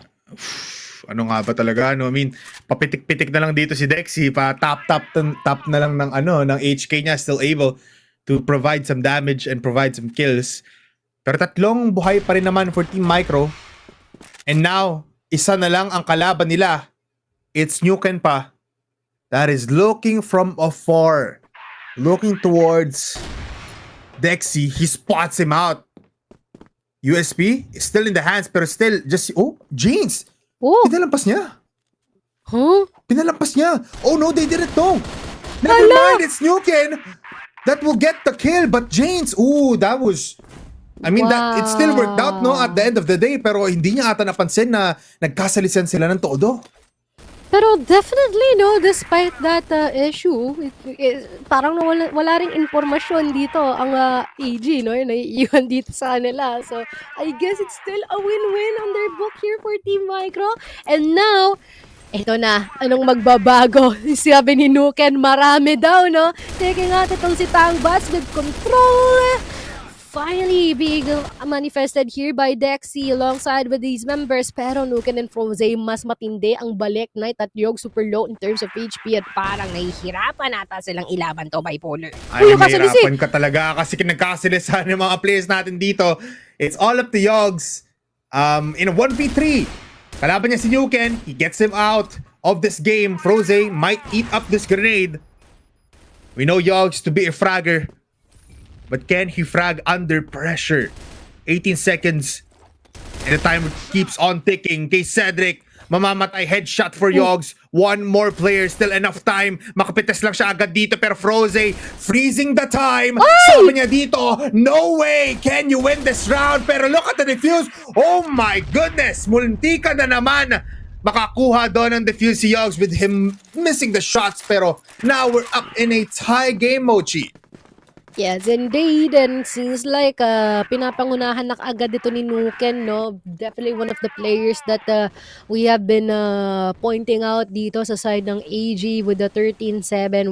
Ano nga ba talaga, ano? I mean, papitik-pitik na lang dito si Dexy, pa top na lang ng ng HK niya, still able to provide some damage and provide some kills. Pero 3 buhay pa rin naman for Team Micro. And now, isa na lang ang kalaban nila. It's Nuken pa. That is looking from afar. Looking towards Dexy. He spots him out. USP is still in the hands, pero still just Jeans. Oh. Pinalampas niya. Huh? Pinalampas niya. Oh no, they didn't know. Never mind, it's Nuken that will get the kill, but Jeans, that was, I mean, that it still worked out, no, at the end of the day, pero hindi niya ata napansin na nagkasalisan sila ng todo. Pero definitely, no, despite that issue, parang wala ring informasyon dito ang AG, no, yung naiiwan dito sa kanila. So, I guess it's still a win-win on their book here for Team Micro. And now, eto na, anong magbabago? Sabi ni Nuken, marami daw, no? Taking out itong si Tangbats with control. Finally being manifested here by Dexy alongside with these members. Pero Nuken and Froze, mas matindi ang balik. Knight at Yog super low in terms of HP at parang nahihirapan ata silang ilaban to bipolar. Ay, mahirapan ka talaga kasi nagkasilisan yung mga players natin dito. It's all up to Yogs. In a 1v3, kalaban niya si Nuken. He gets him out of this game. Froze might eat up this grenade. We know Yogs to be a fragger. But can he frag under pressure? 18 seconds. And the time keeps on ticking. Kay Cedric, Mamamatay, headshot for Yogs. One more player, still enough time. Makapitas lang siya agad dito, pero Froze freezing the time. Sabi niya dito, no way can you win this round. Pero look at the defuse. Oh my goodness, muntika na naman makakuha doon ang defuse si Yogs with him missing the shots. Pero now we're up in a tie game, Mochi. Yes, indeed. And seems like pinapangunahan na agad ito ni Nuken, no? Definitely one of the players that we have been pointing out dito sa side ng AG with the 13-7-1-1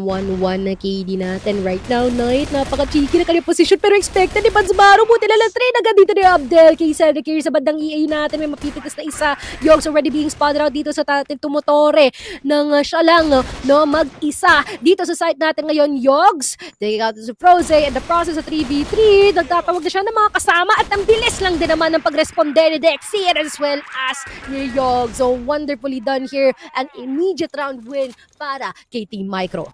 na KD natin right now. Knight, napaka-cheeky na kanyang position pero expected ni Banzmaro. Buti na lang train agad dito ni Abdel. Kay Cedric sa bandang EA natin. May mapipitas na isa. Yogs already being spotted out dito sa tumotore ng siya lang, no? Mag-isa dito sa side natin ngayon. Yogs, taking out the Froze in the process of 3v3, nagtatawag na siya ng mga kasama at ang bilis lang din naman ng pagresponde ni Dexy as well as ni Yog. So wonderfully done here, an immediate round win para kay Team Micro.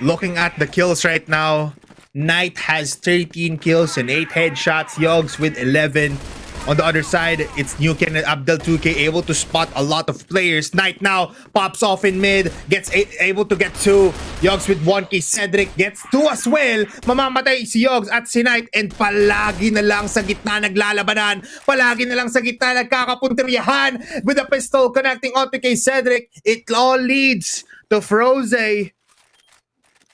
Looking at the kills right now, Knight has 13 kills and 8 headshots, Yogs with 11. On the other side, it's Nuken and Abdel 2K able to spot a lot of players. Knight now pops off in mid, gets able to get 2. Yogs with 1K, Cedric gets 2 as well. Mamamatay si Yogs at si Knight and palagi na lang sa gitna naglalabanan. Palagi na lang sa gitna nagkakapunteriyahan with a pistol connecting onto kay Cedric. It all leads to Froze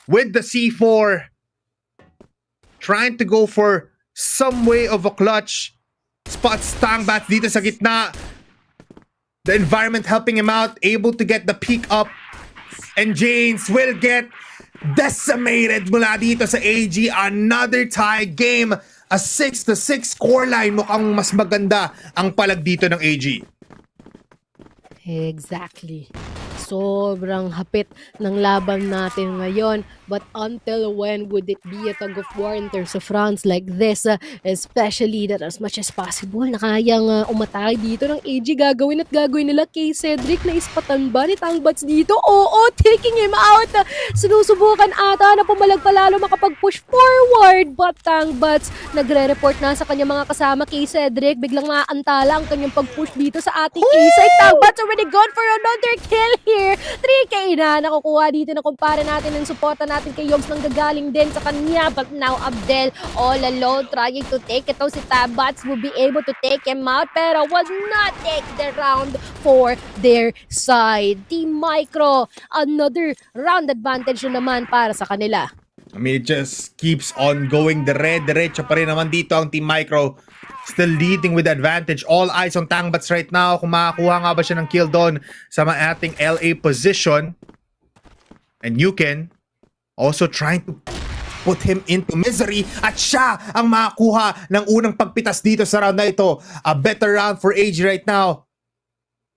with the C4 trying to go for some way of a clutch. Spots Tangbats dito sa gitna. The environment helping him out, able to get the peek up. And James will get decimated mula dito sa AG. Another tie game. A 6-6 scoreline. Mukhang mas maganda ang palag dito ng AG. Exactly. Sobrang hapit ng laban natin ngayon. But until when would it be a tug of war in terms of rounds like this? Especially that as much as possible na kayang umatake dito ng AG. Gagawin nila kay Cedric na ispatan ba ni Tangbats dito? Oo, taking him out. Sinusubukan ata na pumalag palalo makapag-push forward. But Tangbats nagre-report na sa kanyang mga kasama kay Cedric. Biglang maantala ang kanyang pag-push dito sa ating A-side. Tangbats already gone for another kill here. 3K na nakukuha dito na kumpara natin ng suporta natin kay Yogs nang gagaling din sa kanya. But now Abdel all alone trying to take it. Si Tangbats will be able to take him out pero was not take the round for their side. Team Micro, another round advantage na naman para sa kanila. I mean, it just keeps on going. Diretso pa rin naman dito ang Team Micro. Still leading with advantage. All eyes on Tangbats right now. Kung makakuha nga ba siya ng kill doon sa ating LA position. And Nuken also trying to put him into misery. At siya ang makakuha ng unang pagpitas dito sa round na ito. A better round for AG right now.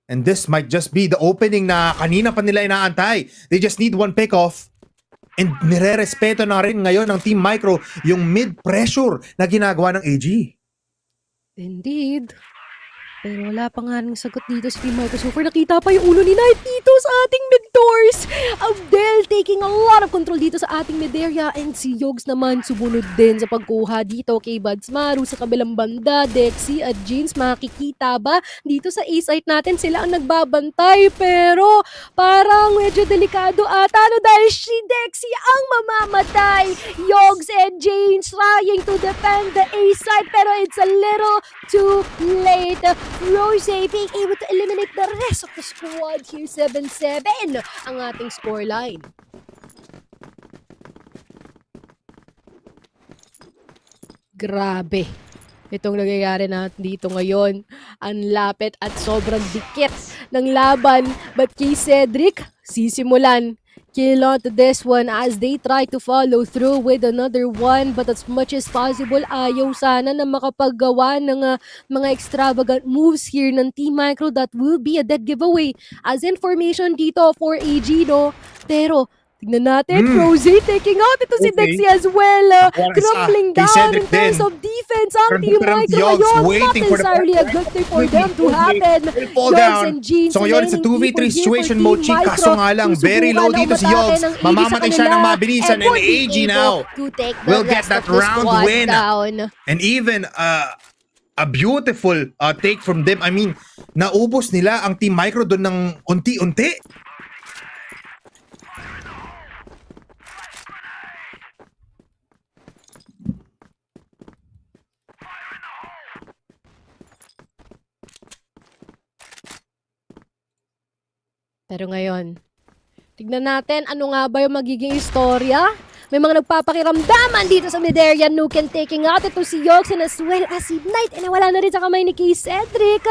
And this might just be the opening na kanina pa nila inaantay. They just need one pick-off. And nire-respeto na rin ngayon ng Team Micro yung mid-pressure na ginagawa ng AG. Indeed. Pero wala pa nga rin sagot dito si Team Micro. So far nakita pa yung ulo ni Knight dito sa ating mid-doors. Abdel taking a lot of control dito sa ating mid-area. And si Yogs naman sumunod din sa pagkuha dito kay Banzmaro sa kabilang banda. Dexy at Jeans, makikita ba? Dito sa A-site natin sila ang nagbabantay. Pero parang medyo delikado ata no, dahil si Dexy ang mamamatay. Yogs and Jeans trying to defend the A-site pero it's a little too late. Rose being able to eliminate the rest of the squad here. 7-7 ang ating scoreline. Grabe. Itong nangyayari natin dito ngayon. Ang lapit at sobrang dikit ng laban. But kay Cedric, sisimulan. Kill on to this one as they try to follow through with another one, but as much as possible ayaw sana na makapaggawa ng mga extravagant moves here ng Team Micro. That will be a dead giveaway as information dito for AG, no? Pero tignan natin, Frozy taking out ito si Dexy as well. Crumbling down in terms of defense ang Team Micro ngayon. Not necessarily a good thing for them to happen. Yogs and Jeans so ngayon it's a 2v3 situation, Mochi. Kaso nga lang, very low dito si Yogs. Mamamatay siya ng mabilisan and AG now will get that round win. And even a beautiful take from them. I mean, naubos nila ang Team Micro doon ng unti-unti. Pero ngayon, tignan natin ano nga ba yung magiging istorya. May mga nagpapakiramdaman dito sa mid area. Nuken taking out ito si Yoxin as well as si Knight. And nawala na rin sa kamay ni Cedric.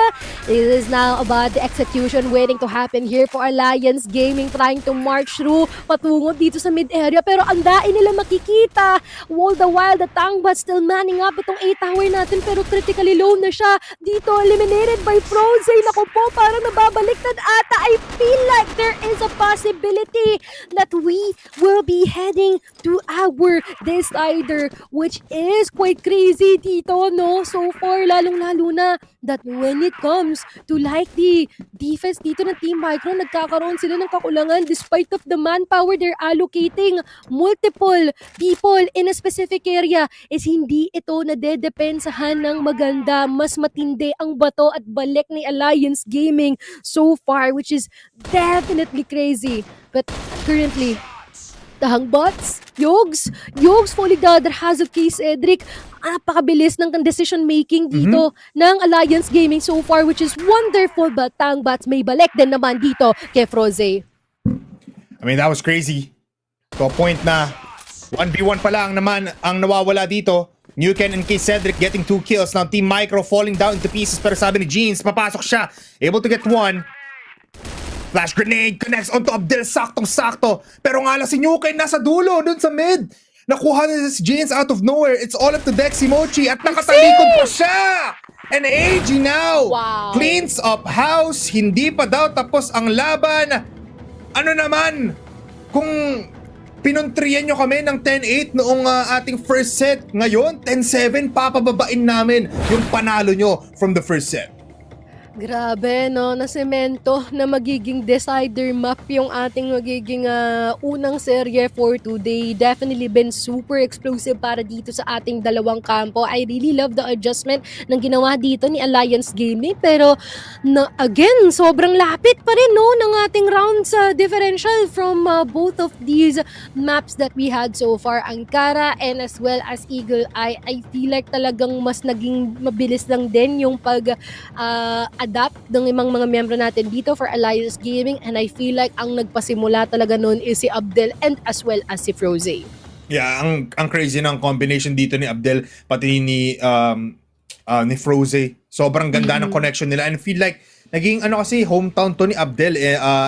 This is now about the execution waiting to happen here for Alliance Gaming, trying to march through patungo dito sa mid area. Pero andain nila makikita. All the while, the Tangbot still manning up itong 8 tower natin. Pero critically low na siya. Dito, eliminated by Frozen. Naku po, parang nababaliktad ata. I feel like there is a possibility that we will be heading to our decider, which is quite crazy dito, no? So far, lalong-lalo na that when it comes to like the defense dito ng Team Micro, nagkakaroon sila ng kakulangan despite of the manpower they're allocating multiple people in a specific area is hindi ito nadedepensahan ng maganda. Mas matindi ang bato at balik ni Alliance Gaming so far, which is definitely crazy. But currently, Tahang bots, Yogs falling down the hazard kay Cedric. Napakabilis ng decision making dito ng Alliance Gaming so far, which is wonderful, but Tangbots may balik din naman dito kay Froze. I mean, that was crazy. To a point na 1v1 pa lang naman ang nawawala dito. Nuken and kay Cedric getting 2 kills. Now Team Micro falling down into pieces, pero sabi ni Jeans, papasok siya. Able to get 1. Flash grenade connects onto Abdel, saktong-sakto. Pero nga lang si Nuken nasa dulo, dun sa mid. Nakuha na si James out of nowhere. It's all up to Dexy Mochi at nakatalikod pa siya. And AG now cleans up house. Hindi pa daw tapos ang laban. Ano naman, kung pinuntriyan nyo kami ng 10-8 noong ating first set, ngayon 10-7, papababain namin yung panalo nyo from the first set. Grabe, no? Na semento na magiging decider map yung ating magiging unang serye for today. Definitely been super explosive para dito sa ating dalawang kampo. I really love the adjustment ng ginawa dito ni Alliance Gaming. Pero, again, sobrang lapit pa rin, no? Ng ating rounds differential from both of these maps that we had so far. Ankara and as well as Eagle Eye. I feel like talagang mas naging mabilis lang din yung adapt ng mga miyembro natin dito for Alliance Gaming, and I feel like ang nagpasimula talaga noon is si Abdel and as well as si Froze. Yeah, ang crazy ng combination dito ni Abdel pati ni Froze. Sobrang ganda ng connection nila, and feel like naging kasi hometown to ni Abdel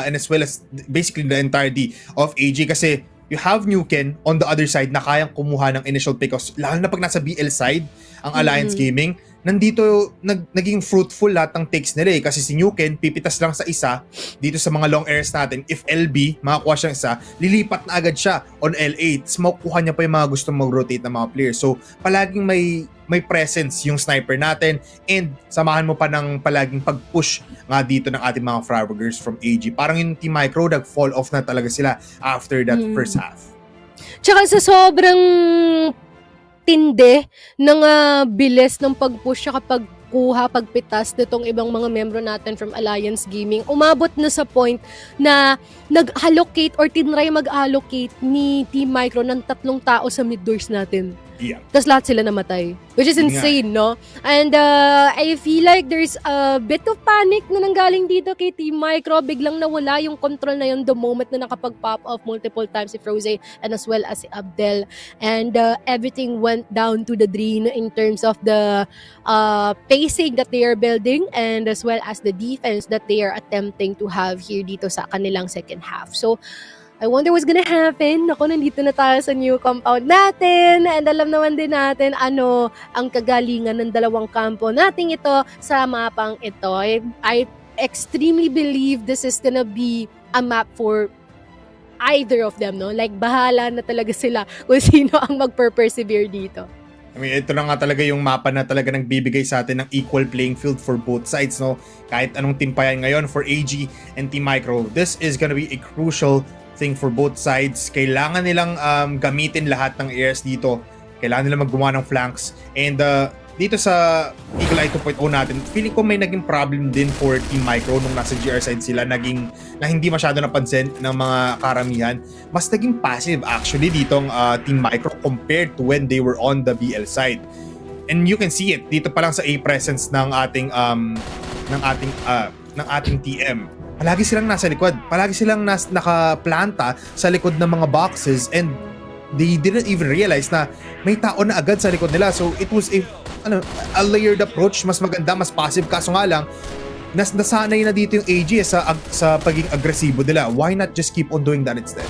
and as well as basically the entirety of AG, kasi you have Nuken on the other side na kayang kumuha ng initial picks, lalo na pag nasa BL side ang Alliance Gaming. Nandito naging fruitful lahat ng takes nila kasi si Nuken pipitas lang sa isa dito sa mga long airs natin. If LB makakuha siyang isa, lilipat na agad siya on L8. Makukuha niya pa yung mga gustong mag-rotate na mga players. So palaging may presence yung sniper natin, and samahan mo pa ng palaging pag-push nga dito ng ating mga Fragers from AG. Parang yung Team Micro nag-fall off na talaga sila after that first half. Tsaka sa sobrang tindi ng bilis ng pag-push siya kapag pagpitas nitong ibang mga membro natin from Alliance Gaming, umabot na sa point na nag-allocate or tinry mag-allocate ni Team Micro ng 3 tao sa mid doors natin. Yeah. Tapos lahat sila namatay. Which is insane, no? And I feel like there's a bit of panic na nanggaling dito kay Team Micro. Biglang nawala yung control na yun the moment na nakapag-pop off multiple times si Froze and as well as si Abdel. And everything went down to the drain in terms of the pacing that they are building and as well as the defense that they are attempting to have here dito sa kanilang second half. So, I wonder what's gonna happen. Ako, nandito na tayo sa new compound natin. And alam naman din natin ano ang kagalingan ng dalawang kampo nating ito sa mapang ito. I extremely believe this is gonna be a map for either of them, no? Like, bahala na talaga sila kung sino ang mag-persevere dito. I mean, ito na nga talaga yung mapa na talaga nagbibigay sa atin ng equal playing field for both sides, no? Kahit anong team pa yan ngayon for AG and Team Micro, this is gonna be a crucial thing for both sides. Kailangan nilang gamitin lahat ng airs dito. Kailangan nilang maggumawa ng flanks. And dito sa Eagle Eye 2.0 natin, feeling ko may naging problem din for Team Micro nung nasa GR side sila, na hindi masyado napansin ng mga karamihan. Mas naging passive actually ditong Team Micro compared to when they were on the BL side. And you can see it dito pa lang sa A presence ng ating TM. Palagi silang nasa likod. Palagi silang nakaplanta sa likod ng mga boxes, and they didn't even realize na may tao na agad sa likod nila. So it was a layered approach, mas maganda, mas passive. Kaso nga lang, nasanay na dito yung AG sa pagiging agresibo nila. Why not just keep on doing that instead?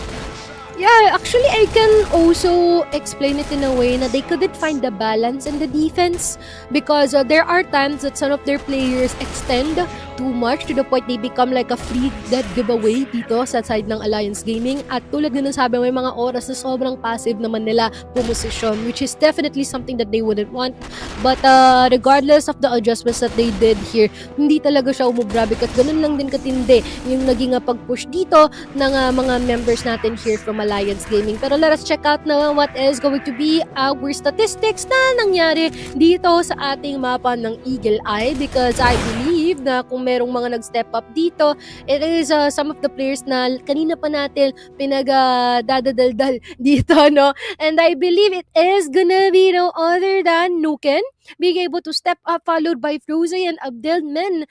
Yeah, actually, I can also explain it in a way na they couldn't find the balance in the defense, because there are times that some of their players extend too much to the point they become like a free dead giveaway dito sa side ng Alliance Gaming. At tulad din ng sabi, may mga oras na sobrang passive naman nila pumosisyon, which is definitely something that they wouldn't want. But regardless of the adjustments that they did here, hindi talaga siya umubra, because ganun lang din katindi yung naging pag-push dito ng mga members natin here from Alliance Gaming. Pero let us check out na what is going to be our statistics na nangyari dito sa ating mapa ng Eagle Eye, because I believe na kung merong mga nag-step up dito, it is some of the players na kanina pa natin dadadaldal dito, no? And I believe it is gonna be no other than Nuken being able to step up, followed by Frozy and Abdel. Men,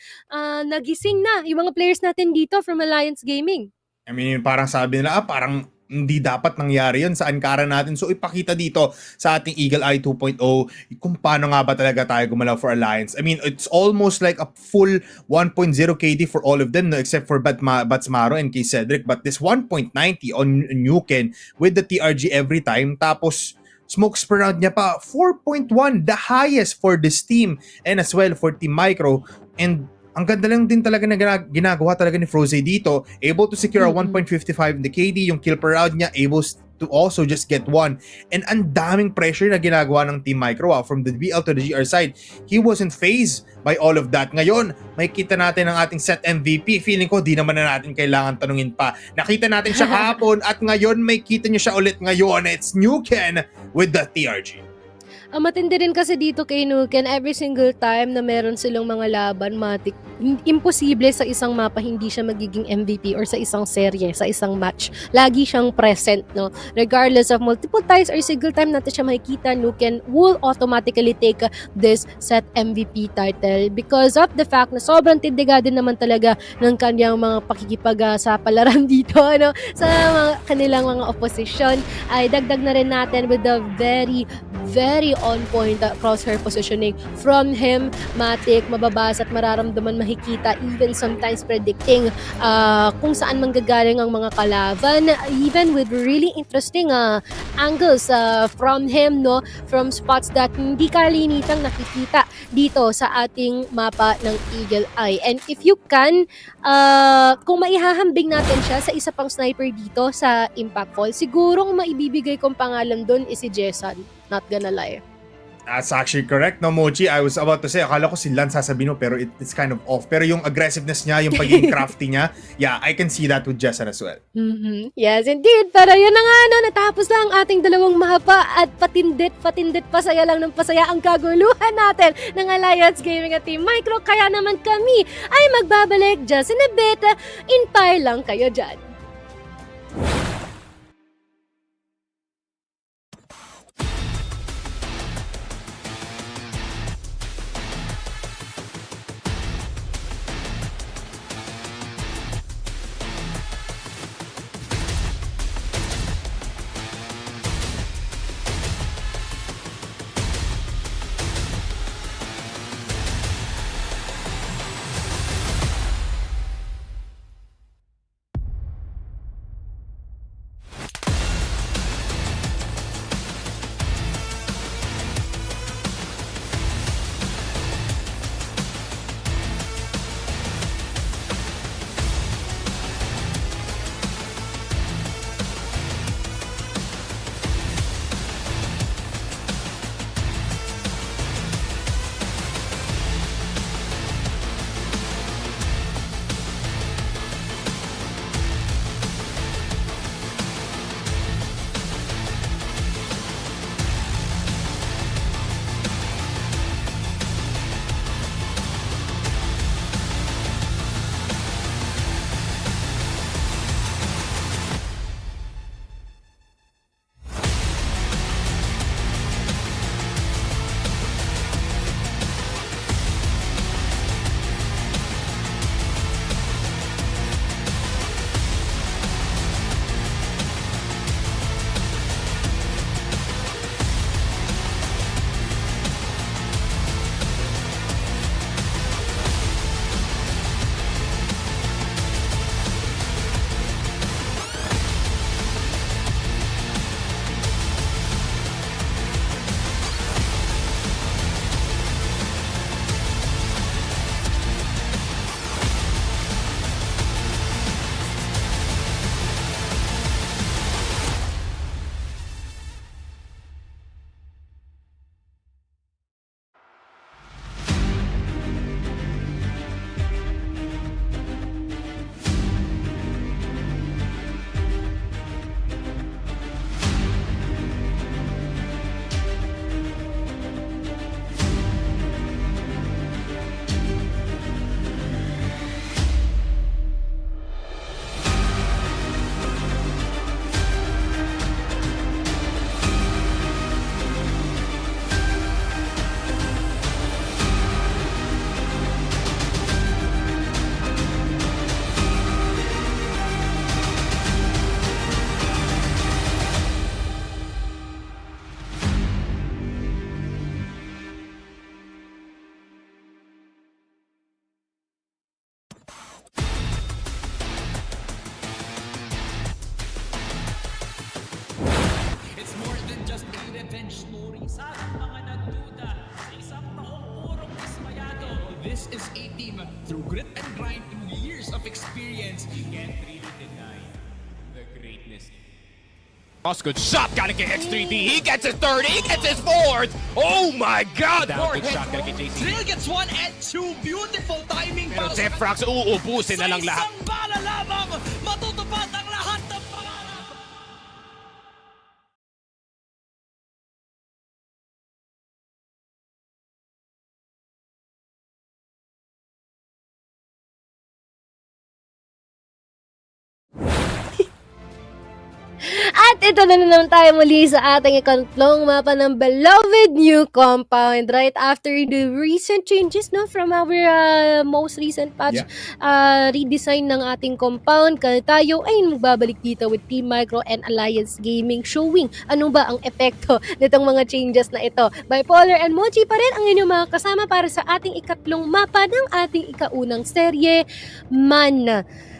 nagising na yung mga players natin dito from Alliance Gaming. I mean, parang sabi nila, parang hindi dapat nangyari yun sa Ankara natin. So ipakita dito sa ating Eagle Eye 2.0 kung paano nga ba talaga tayo gumalaw for Alliance. I mean, it's almost like a full 1.0 KD for all of them, no, except for Batsmaro and K. Cedric. But this 1.90 on Nuken with the TRG every time, tapos smokes per round niya pa 4.1, the highest for this team and as well for Team Micro. And ang ganda lang din talaga na ginagawa talaga ni Froze dito. Able to secure a 1.55 in the KD. Yung kill per round niya, able to also just get one. And ang daming pressure na ginagawa ng Team Micro from the BL to the GR side. He wasn't fazed by all of that. Ngayon, may kita natin ang ating set MVP. Feeling ko, di naman na natin kailangan tanungin pa. Nakita natin siya kahapon at ngayon may kita nyo siya ulit ngayon. It's Nuken with the TRG. Matindi rin kasi dito kay Nuken, every single time na meron silang mga laban, imposible sa isang mapa hindi siya magiging MVP or sa isang serye, sa isang match. Lagi siyang present, no? Regardless of multiple times or single time natin siya makikita, Nuken will automatically take this set MVP title because of the fact na sobrang tindiga din naman talaga ng kanyang mga pakikipagsapalaran dito, no? Sa kanilang mga opposition. Ay dagdag na rin natin with the very on point crosshair positioning from him. Matik, mababasa at mararamdaman, makikita, even sometimes predicting kung saan manggagaling ang mga kalaban, even with really interesting angles from him, no, from spots that hindi kalinitang nakikita dito sa ating mapa ng Eagle Eye. And if you can, kung maihahambing natin siya sa isa pang sniper dito sa Impact Fall, sigurong maibibigay kong pangalan doon is si Jason. Not gonna lie. That's actually correct, no, Mochi? I was about to say, akala ko si Lan sasabihin mo, pero it's kind of off. Pero yung aggressiveness niya, yung pagiging crafty niya, yeah, I can see that with Jessa as well. Mm-hmm. Yes, indeed. Pero yun na nga, no, natapos lang ang ating dalawang mapa at patindit, pasaya lang ng pasaya ang kaguluhan natin ng Alliance Gaming at Team Micro. Kaya naman kami ay magbabalik just in a bit. Inpire lang kayo dyan. Isa mga nagduda sa isang taong purong dismayado. This is a team through grit and grind through years of experience. You can't really deny the greatness. Good shot, gotta get X3D. He gets his third, he gets his fourth. Oh my God! Down, good shot, gotta get JC. Drill gets one and two. Beautiful timing. Pero para sa Zefrax, uubusin na lang Sa lahat. isang bala lamang, matutupad ang lahat ng pangarap. At ito na naman tayo muli sa ating ikatlong mapa ng beloved new compound right after the recent changes no from our most recent patch redesign ng ating compound. Tayo ay magbabalik dito with Team Micro and Alliance Gaming showing ano ba ang epekto nitong mga changes na ito. Bipolar and Mochi pa rin ang inyong mga kasama para sa ating ikatlong mapa ng ating ikaunang serye.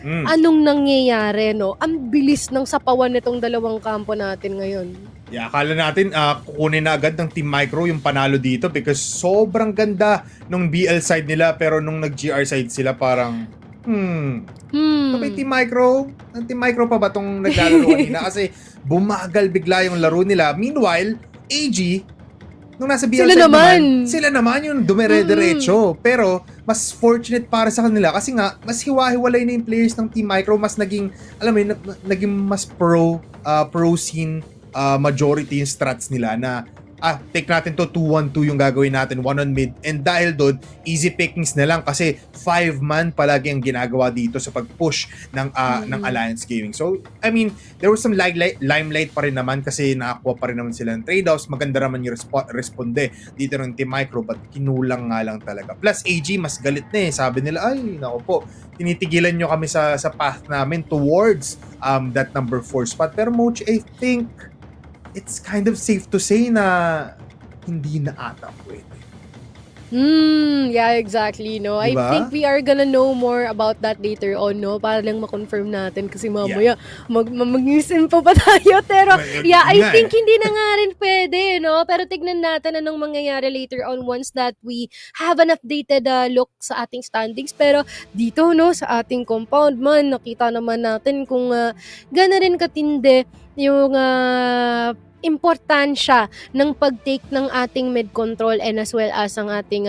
Anong nangyayari, no? Ang bilis ng sapawan nitong dalawang kampo natin ngayon. Yeah, akala natin kukunin na agad ng Team Micro yung panalo dito because sobrang ganda nung BL side nila pero nung nag-GR side sila parang ito ba yung Team Micro? Ang Team Micro pa ba itong naglalaro kanina? Kasi bumagal bigla yung laro nila. Meanwhile, AG, nung nasa BL sila naman yung dumire-diretso. Pero mas fortunate para sa kanila kasi nga mas hiwa-hiwalay na yung players ng Team Micro, mas naging alam mo yun, naging mas pro scene majority yung strats nila na take natin to 2-1-2 yung gagawin natin, 1 on mid, and dahil doon easy pickings na lang kasi 5-man palagi ang ginagawa dito sa pag-push ng Alliance Gaming. So I mean there was some limelight pa rin naman kasi nakakuha pa rin naman sila ng trade-offs, maganda naman yung responde dito ng Team Micro but kinulang nga lang talaga. Plus AG mas galit na sabi nila ay nako po, tinitigilan nyo kami sa path namin towards that number 4 spot. Pero Mochi, I think it's kind of safe to say na hindi na ata pwede. Yeah, exactly, no. Diba? I think we are gonna know more about that later on, no? Para lang ma-confirm natin kasi mamaya mag-isin pa tayo. Pero yeah, I think hindi na nga rin pwede, no? Pero tignan natin anong mangyayari later on once that we have an updated look sa ating standings. Pero dito, no, sa ating compound man, nakita naman natin kung gana rin katindi yung importansya ng pag-take ng ating mid-control and as well as ang ating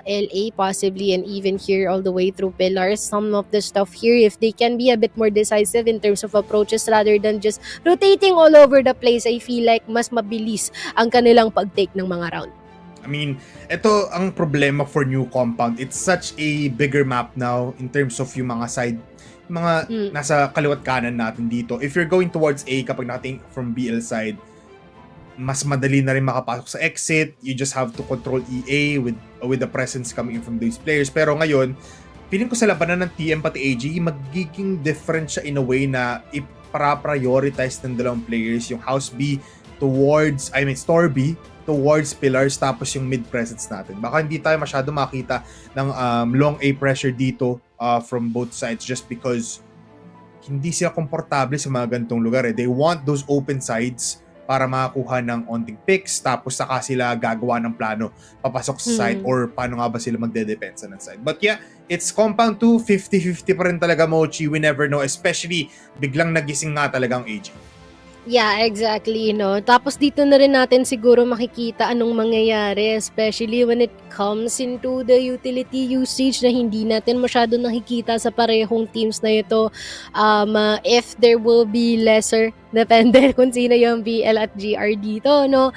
LA possibly and even here all the way through pillars. Some of the stuff here, if they can be a bit more decisive in terms of approaches rather than just rotating all over the place, I feel like mas mabilis ang kanilang pag-take ng mga round. I mean, ito ang problema for new compound. It's such a bigger map now in terms of yung mga side, mga nasa kaliwat kanan natin dito. If you're going towards A kapag natin from BL side, mas madali na rin makapasok sa exit. You just have to control EA with the presence coming in from these players. Pero ngayon, feeling ko sa labanan ng TM pati AG, magiging different siya in a way na ipra-prioritize ng dalawang players yung House B towards, Store B towards pillars tapos yung mid presence natin. Baka hindi tayo masyado makita ng long A pressure dito from both sides just because hindi sila komportable sa mga ganitong lugar. They want those open sides para makakuha ng onting picks tapos saka sila gagawa ng plano papasok sa side or paano nga ba sila magde-depensa ng side. But yeah, it's compound 2, 50-50 pa rin talaga Mochi. We never know, especially biglang nagising nga talagang AG. Yeah, exactly, no. Tapos dito na rin natin siguro makikita anong mangyayari, especially when it comes into the utility usage na hindi natin masyado nakikita sa parehong teams na ito. If there will be lesser, depende kung sino yung BL at GR dito, no.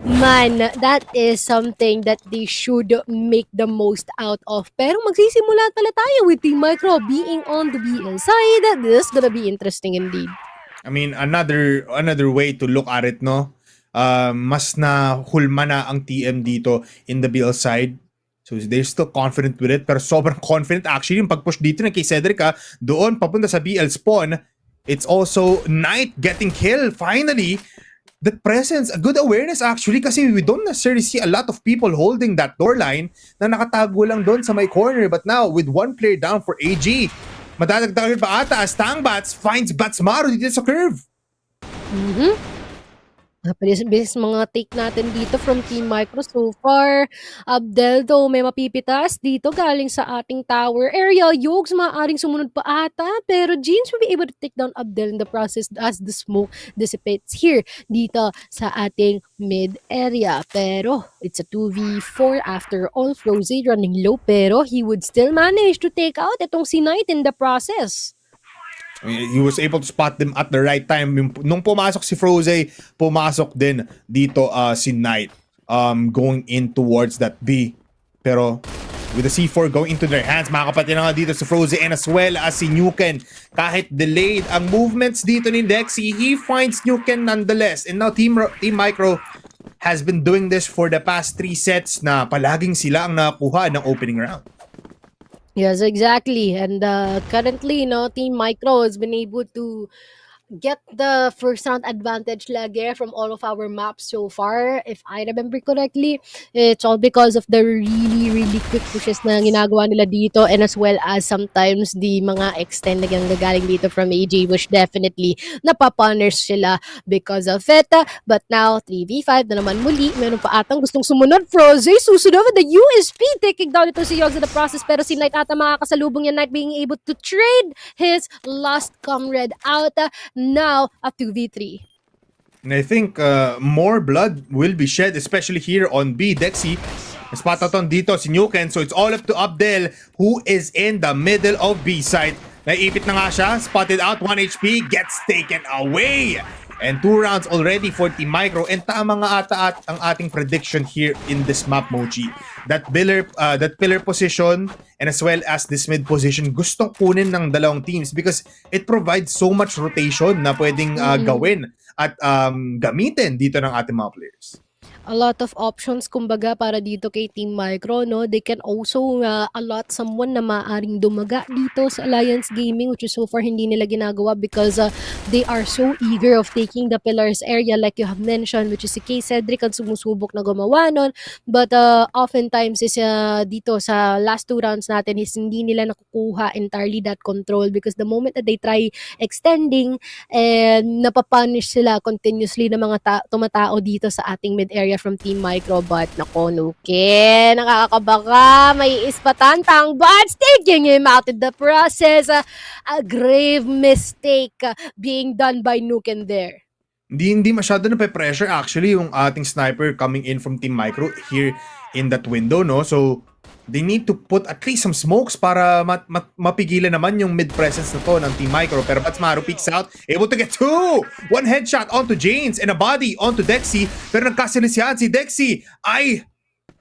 Man, that is something that they should make the most out of. Pero magsisimula pala tayo with Team Micro being on the BL side. This is gonna be interesting indeed. I mean, another way to look at it, no? Mas na hulma na ang TM dito in the BL side. So they're still confident with it, pero sobrang confident actually yung pag-push dito na kay Cedric doon papunta sa BL spawn. It's also Knight getting kill finally. That presence, a good awareness actually kasi we don't necessarily see a lot of people holding that door line na nakatago lang doon sa my corner. But now, with one player down for AG, madadagdagan pa ata as Tangbats finds Batsmaru dito sa curve. Napabilis mga take natin dito from Team Micro so far. Abdel though may mapipitas dito galing sa ating tower area. Yogs maaaring sumunod pa ata pero Jeans will be able to take down Abdel in the process as the smoke dissipates here dito sa ating mid area. Pero it's a 2v4 after all. Frozy running low pero he would still manage to take out itong si Knight in the process. He was able to spot them at the right time. Nung pumasok si Froze, pumasok din dito si Knight going in towards that B. Pero with the C4 going into their hands, makakapatid na nga dito si Froze and as well as si Nuken. Kahit delayed ang movements dito ni Dexy, he finds Nuken nonetheless. And now Team Micro has been doing this for the past 3 sets na palaging sila ang nakakuha ng opening round. Yes, exactly. And currently, Team Micro has been able to get the first round advantage lagi from all of our maps so far. If I remember correctly, it's all because of the really, really quick pushes na ginagawa nila dito and as well as sometimes the mga extend na gagaling dito from AJ which definitely napapunish sila because of it. But now, 3v5 na naman muli. Meron pa atang gustong sumunod. Frozy susunod with the USP taking down ito si Yogs in the process pero si Knight ata makakasalubong yan. Knight being able to trade his last comrade out. Now a 2v3. And I think more blood will be shed, especially here on B. Dexy, spataton dito si Nuken. So it's all up to Abdel, who is in the middle of B side. Naiipit na nga siya, spotted out, 1 HP, gets taken away. And 2 rounds already for Team Micro. And tama nga ata ang ating prediction here in this map, Mochi. That pillar position and as well as this mid position, gustong kunin ng dalawang teams because it provides so much rotation na pwedeng gawin at gamitin dito ng ating mga players. A lot of options kumbaga para dito kay Team Micro, no? They can also allot someone na maaring dumaga dito sa Alliance Gaming which is so far hindi nila ginagawa because they are so eager of taking the pillars area like you have mentioned which is si K. Cedric ang sumusubok na gumawa nun. But oftentimes is dito sa last 2 rounds natin is hindi nila nakukuha entirely that control because the moment that they try extending and napapunish sila continuously ng mga tumatao dito sa ating mid area from Team Micro but nako Nuken, nakakabaka, may ispatan but taking him out in the process. A grave mistake being done by Nuken there. Hindi masyado na pressure actually yung ating sniper coming in from Team Micro here in that window, no? So they need to put at least some smokes para mapigilan naman yung mid presence na to ng Team Micro. Pero Batsmaru peeks out, able to get 2! 1 headshot onto Janes and a body onto Dexy. Pero nagkasilisyahan si Dexy ay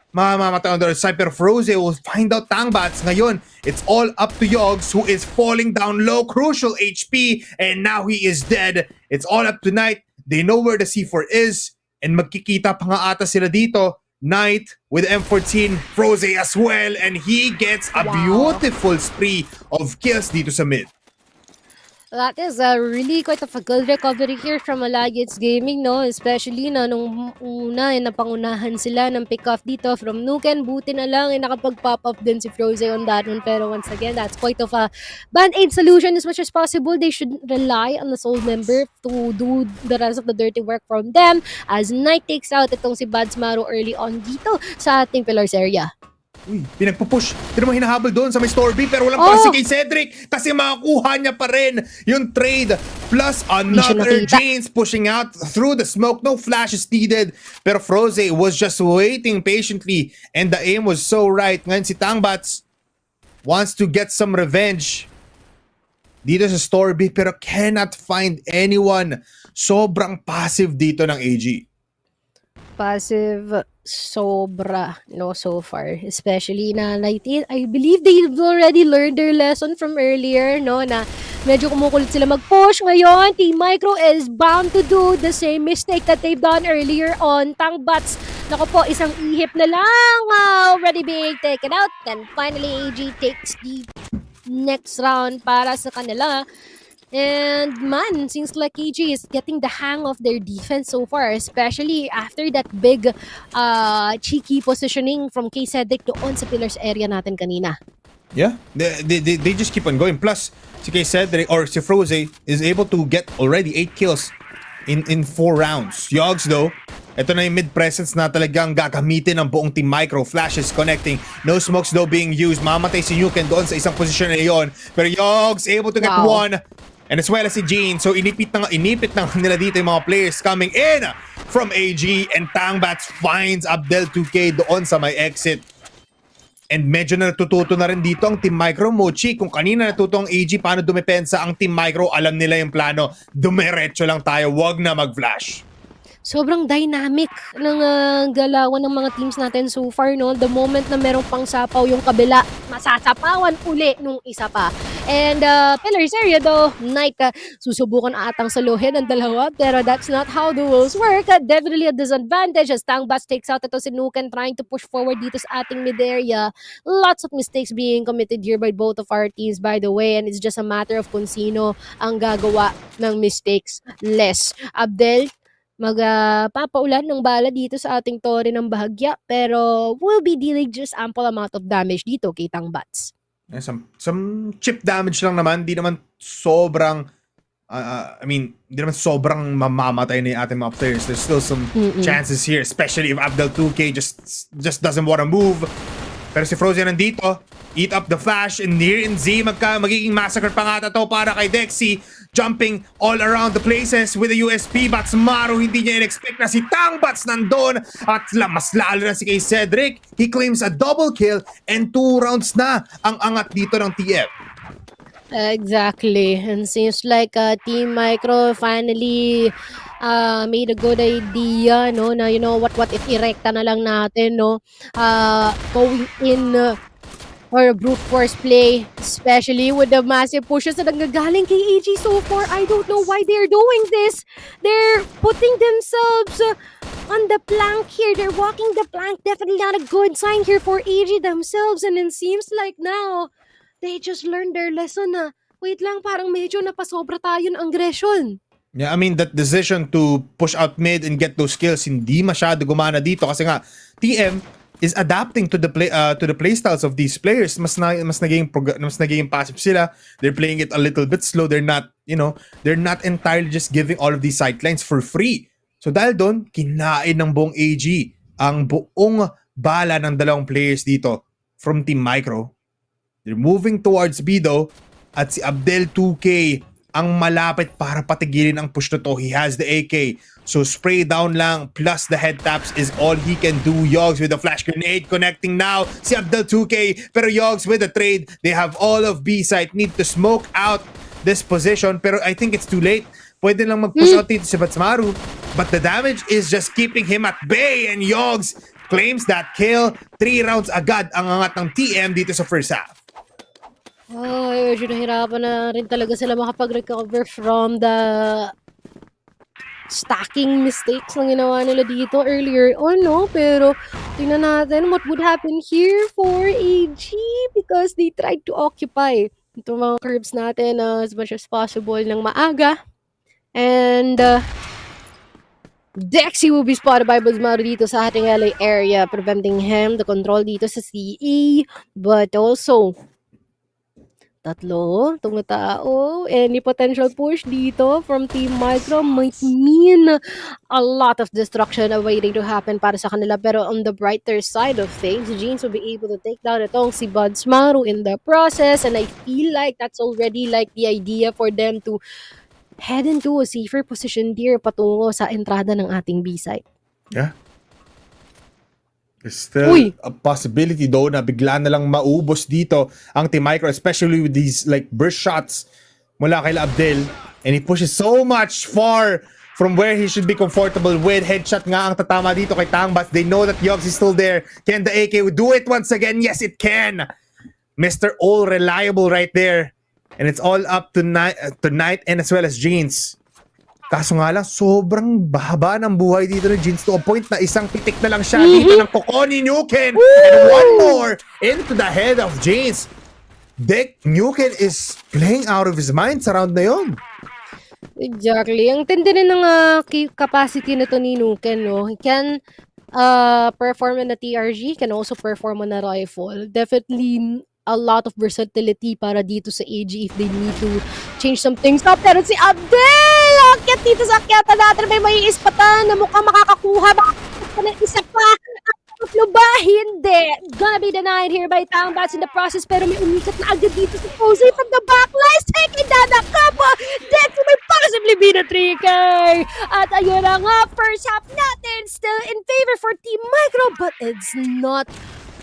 mamamatay on the other side. Pero Froze will find out Tangbats. Ngayon, it's all up to Yogs who is falling down low. Crucial HP and now he is dead. It's all up to Knight. They know where the C4 is and magkikita pa nga ata sila dito. Knight with M14, Froze as well, and he gets a beautiful spree of kills dito sa mid. That is really quite a good recovery here from Alliance Gaming, no? Especially na nung una, napangunahan sila ng pick-off dito from Nuken. Buti na lang, nakapag-pop up din si Froze on that one. Pero once again, that's quite of a band-aid solution as much as possible. They should rely on the soul member to do the rest of the dirty work from them. As Knight takes out itong si Badsmaru early on dito sa ating pillars area. Uy, pinagpupush. Pero mo hinahabol doon sa may Storby pero walang pala si kay Cedric kasi makakuha niya pa rin yung trade. Plus another Janes pushing out through the smoke. No flash is needed. Pero Froze was just waiting patiently and the aim was so right. Ngayon si Tangbats wants to get some revenge dito sa Storby pero cannot find anyone. Sobrang passive dito ng AG. Passive sobra, no, so far. Especially na I believe they've already learned their lesson from earlier, no, na medyo kumukulit sila mag-push. Ngayon, Team Micro is bound to do the same mistake that they've done earlier on. Tangbats, nako po, isang ihip na lang already being taken out. Then finally, AG takes the next round para sa kanila. And man, seems like AG is getting the hang of their defense so far, especially after that big cheeky positioning from K. Cedric doon sa pillars area natin kanina. Yeah, they just keep on going. Plus, si K. Cedric or si Froze is able to get already 8 kills in 4 rounds. Yogs though, ito na yung mid-presence na talagang gagamitin ng buong Team Micro. Flashes connecting. No smokes though being used. Mamatay si Nuken doon sa isang posisyon na yon. Pero Yogs able to get one. And as well as si Jean. So inipit na nila dito yung mga players coming in from AG. And Tangbats finds Abdel 2K doon sa may exit. And medyo natututo na rin dito ang Team Micro. Mochi, kung kanina natuto ang AG paano dumepensa ang Team Micro, alam nila yung plano. Dumiretso lang tayo, wag na mag-flash. Sobrang dynamic ng galawan ng mga teams natin so far, no? The moment na merong pang sapaw yung kabila, masasapawan uli nung isa pa. And Pillars area though, Knight susubukan atang saluhin ang dalawa, pero that's not how the rules work. Definitely a disadvantage as Tangbats takes out ito si Nuken trying to push forward dito sa ating mid area. Lots of mistakes being committed here by both of our teams, by the way, and it's just a matter of kung sino ang gagawa ng mistakes less. Abdel, magpapaulan ng bala dito sa ating tore ng bahagya, pero will be dealing just ample amount of damage dito kay Tangbats. Some chip damage lang naman, di naman sobrang hindi naman sobrang mamamatay na yung ating mga players. There's still some chances here, especially if Abdel 2K just doesn't want to move. Pero si Frozen nandito, eat up the flash, and here in Z, magiging massacre pa nga to para kay Dexy, jumping all around the places with a USP, but Maru hindi niya in-expect na si Tangbats nandun, at mas lalo na si kay Cedric. He claims a double kill, and 2 rounds na ang angat dito ng TF. Exactly, and seems like Team Micro finally made a good idea, no, na you know what if irekta na lang natin, no, going in or a brute force play, especially with the massive pushes na nanggagaling kay AG so far. I don't know why they're doing this. They're putting themselves on the plank here. They're walking the plank. Definitely not a good sign here for AG themselves, and it seems like now they just learned their lesson na wait lang, parang medyo napasobra tayo ng aggression. Yeah, I mean, that decision to push out mid and get those kills hindi masyado gumana dito kasi nga TM is adapting to the playstyles of these players. Mas naging passive sila. They're playing it a little bit slow. They're not entirely just giving all of these sidelines for free. So dahil doon, kinain ng buong AG ang buong bala ng dalawang players dito from Team Micro. They're moving towards B though, at si Abdel 2K ang malapit para patigilin ang push na to. He has the AK. So spray down lang plus the head taps is all he can do. Yogs with the flash grenade connecting now. Si Abdel 2K. Pero Yogs with the trade. They have all of B site. Need to smoke out this position. Pero I think it's too late. Pwede lang mag-push out dito si Batsmaru. But the damage is just keeping him at bay. And Yogs claims that kill. 3 rounds agad ang angat ng TM dito sa first half. Oh, medyo nahirapan na rin talaga sila makapag-recover from the stacking mistakes na ginawa nila dito earlier on, no? Pero tingnan natin what would happen here for AG because they tried to occupy itong mga curbs natin as much as possible ng maaga. And Dexy will be spotted by Batsmaru dito sa ating LA area, preventing him the control dito sa CE, but also tatlo, itong tao. Any potential push dito from Team Micro might mean a lot of destruction awaiting to happen para sa kanila. Pero on the brighter side of things, Jeans will be able to take down itong si Batsmaru in the process. And I feel like that's already like the idea for them to head into a safer position here patungo sa entrada ng ating B-site. Yeah. There's still a possibility though na bigla na lang maubos dito ang Team Micro, especially with these like burst shots mula kay Abdel, and he pushes so much far from where he should be comfortable with. Headshot nga ang tatama dito kay Tangbats. They know that Yogs is still there. Can the AK do it once again? Yes, it can. Mr. All reliable right there. And it's all up to Knight and as well as Jeans. Kaso nga lang, sobrang bahaba ng buhay dito ni Jeans to a point na isang pitik na lang siya dito ng kuko ni Nuken. And one more into the head of Jeans. Nuken is playing out of his mind sa round na yun. Exactly. Ang tindi rin ng capacity nito ni Nuken, no? He can perform on a TRG, can also perform on a rifle. Definitely a lot of versatility para dito sa AG if they need to change some things up. Pero si Abdel! Okay! aakyat dito sa akyatan natin. May ispatan na mukhang makakakuha. Baka ng isa pa. Tatlo ba? Hindi. Gonna be denied here by Tangbats in the process. Pero may umikat na agad dito sa Posey from the backlines. Taking down the couple. Dexy may possibly be the 3K. At ayun na nga, first half natin still in favor for Team Micro. But it's not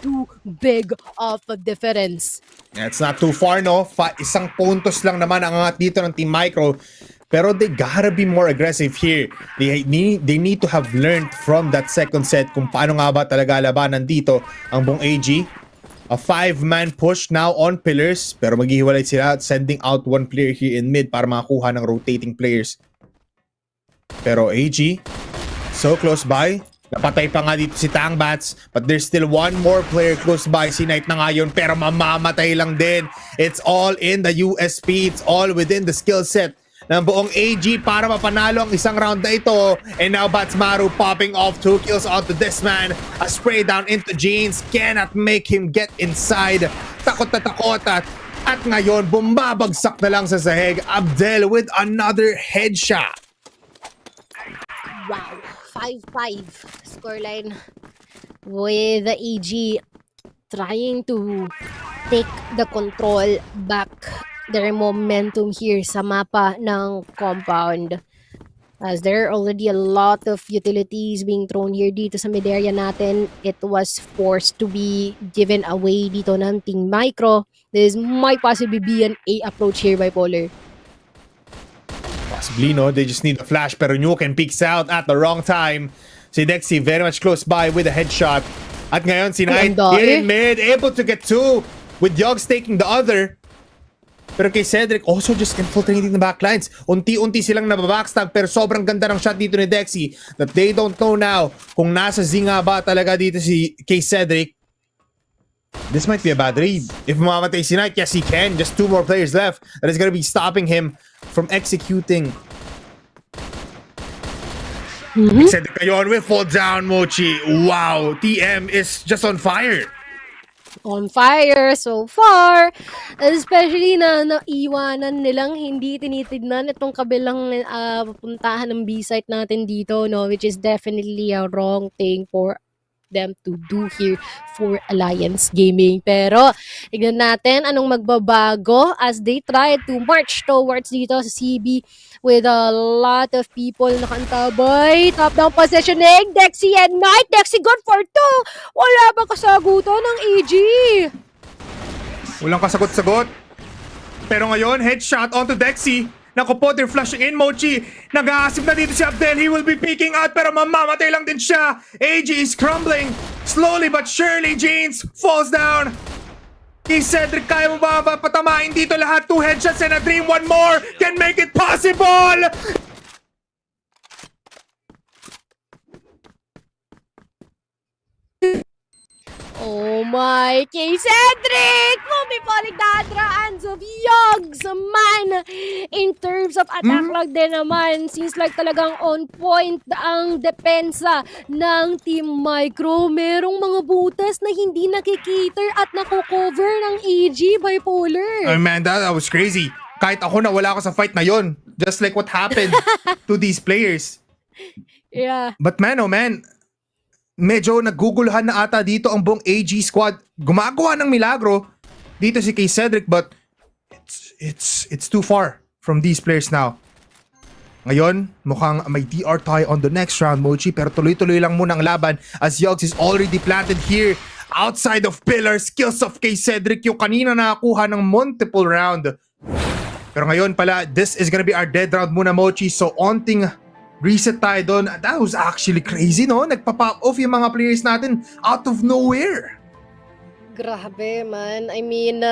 too big of a difference. It's not too far, no? Isang puntos lang naman ang angat dito ng Team Micro. Pero they gotta be more aggressive here. They need to have learned from that second set kung paano nga ba talaga labanan dito ang buong AG. A 5-man push now on pillars. Pero maghihiwalay sila sending out one player here in mid para makakuha ng rotating players. Pero AG, so close by. Napatay pa nga dito si Tangbats, but there's still one more player close by. Si Knight na nga yun, pero mamamatay lang din. It's all in the USP. It's all within the skill set ng buong AG para mapanalo ang isang round na ito. And now Batsmaru popping off 2 kills onto this man. A spray down into Jeans. Cannot make him get inside. Takot na takot at ngayon bumabagsak na lang sa sahig. Abdel with another headshot. Wow. 5-5 scoreline with the AG trying to take the control back, their momentum here sa mapa ng compound, as there are already a lot of utilities being thrown here dito sa mid area natin. It was forced to be given away dito ng Team Micro. This might possibly be an A approach here by Polar. Possibly, no? They just need a flash, pero Nuken peeks out at the wrong time. Si Dexy very much close by with a headshot. At ngayon, si Knight here in mid, able to get 2 with Yogs taking the other. Pero kay Cedric, also just infiltrating the backlines. Unti-unti silang nababackstab, pero sobrang ganda ng shot dito ni Dexy that they don't know now kung nasa zinga ba talaga dito si kay Cedric. This might be a bad read. If mamamatay si Knight, yes he can. Just 2 more players left. That is gonna be stopping him from executing. Cedric ngayon will fall down, Mochi. Wow, TM is just on fire. On fire so far, especially na naiwanan nilang hindi tinitignan itong kabilang puntahan ng B-site natin dito, no, which is definitely a wrong thing for them to do here for Alliance Gaming. Pero tignan natin anong magbabago as they try to march towards dito sa CB with a lot of people nakantabay. Top down positioning, Dexy and Knight. Dexy good for 2. Wala ba kasagutan ng AG? Walang kasagot-sagot. Pero ngayon, headshot onto Dexy. Naku po, they're flashing in, Mochi. Nag-aasip na dito si Abdel. He will be peeking out, pero mamamatay lang din siya. AG is crumbling. Slowly but surely, Jeans falls down. Kay Cedric, kaya mo ba patamain dito lahat? 2 headshots and a dream. One more can make it possible. Oh my, kay Cedric! Pumipalig na hands of Yogs, man! In terms of attack lang din naman, seems like talagang on point ang depensa ng Team Micro. Merong mga butas na hindi nakikater at nakocover ng AG bipolar. Oh man, that was crazy. Kahit ako nawala ako sa fight na yon. Just like what happened to these players. Yeah. But man, oh man, medyo naguguluhan na ata dito ang buong AG squad. Gumagawa ng milagro dito si kay Cedric, but it's too far from these players now. Ngayon, mukhang may DR tie on the next round, Mochi, pero tuloy-tuloy lang muna ang laban as Yogs is already planted here outside of pillar. Skills of kay Cedric yung kanina nakakuha ng multiple round. Pero ngayon pala, this is gonna be our dead round muna, Mochi. So onting reset tayo doon. That was actually crazy, no? Nagpa-pop off yung mga players natin out of nowhere. Grabe, man. I mean,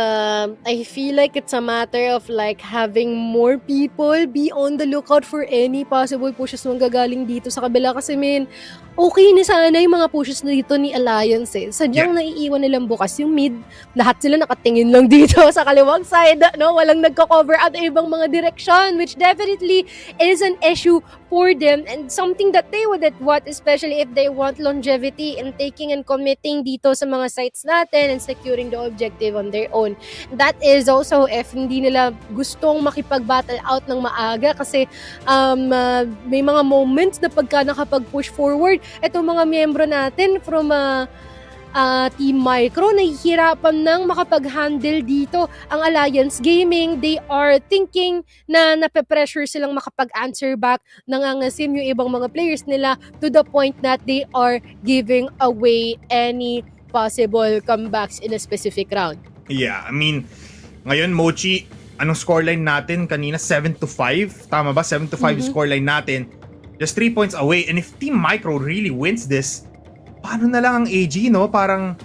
I feel like it's a matter of like having more people be on the lookout for any possible pushes na gagaling dito sa kabila. Kasi, man, okay na sana yung mga pushes na dito ni Alliance eh. Sadyang naiiwan nilang bukas yung mid. Lahat sila nakatingin lang dito sa kaliwang side, no? Walang nagko-cover at ibang mga direction, which definitely is an issue for them and something that they wouldn't want, especially if they want longevity in taking and committing dito sa mga sites natin and securing the objective on their own. That is also if hindi nila gustong makipag-battle out ng maaga kasi may mga moments na pagka nakapag-push forward, itong mga miyembro natin from Team Micro, nahihirapan nang makapag-handle dito ang Alliance Gaming. They are thinking na nape-pressure silang makapag-answer back, nangangasim yung ibang mga players nila to the point that they are giving away any possible comebacks in a specific round. Yeah, I mean, ngayon Mochi, anong scoreline natin kanina? 7-5? Tama ba? 7-5 scoreline natin. Just 3 points away. And if Team Micro really wins this, paano na lang ang AG, no? Parang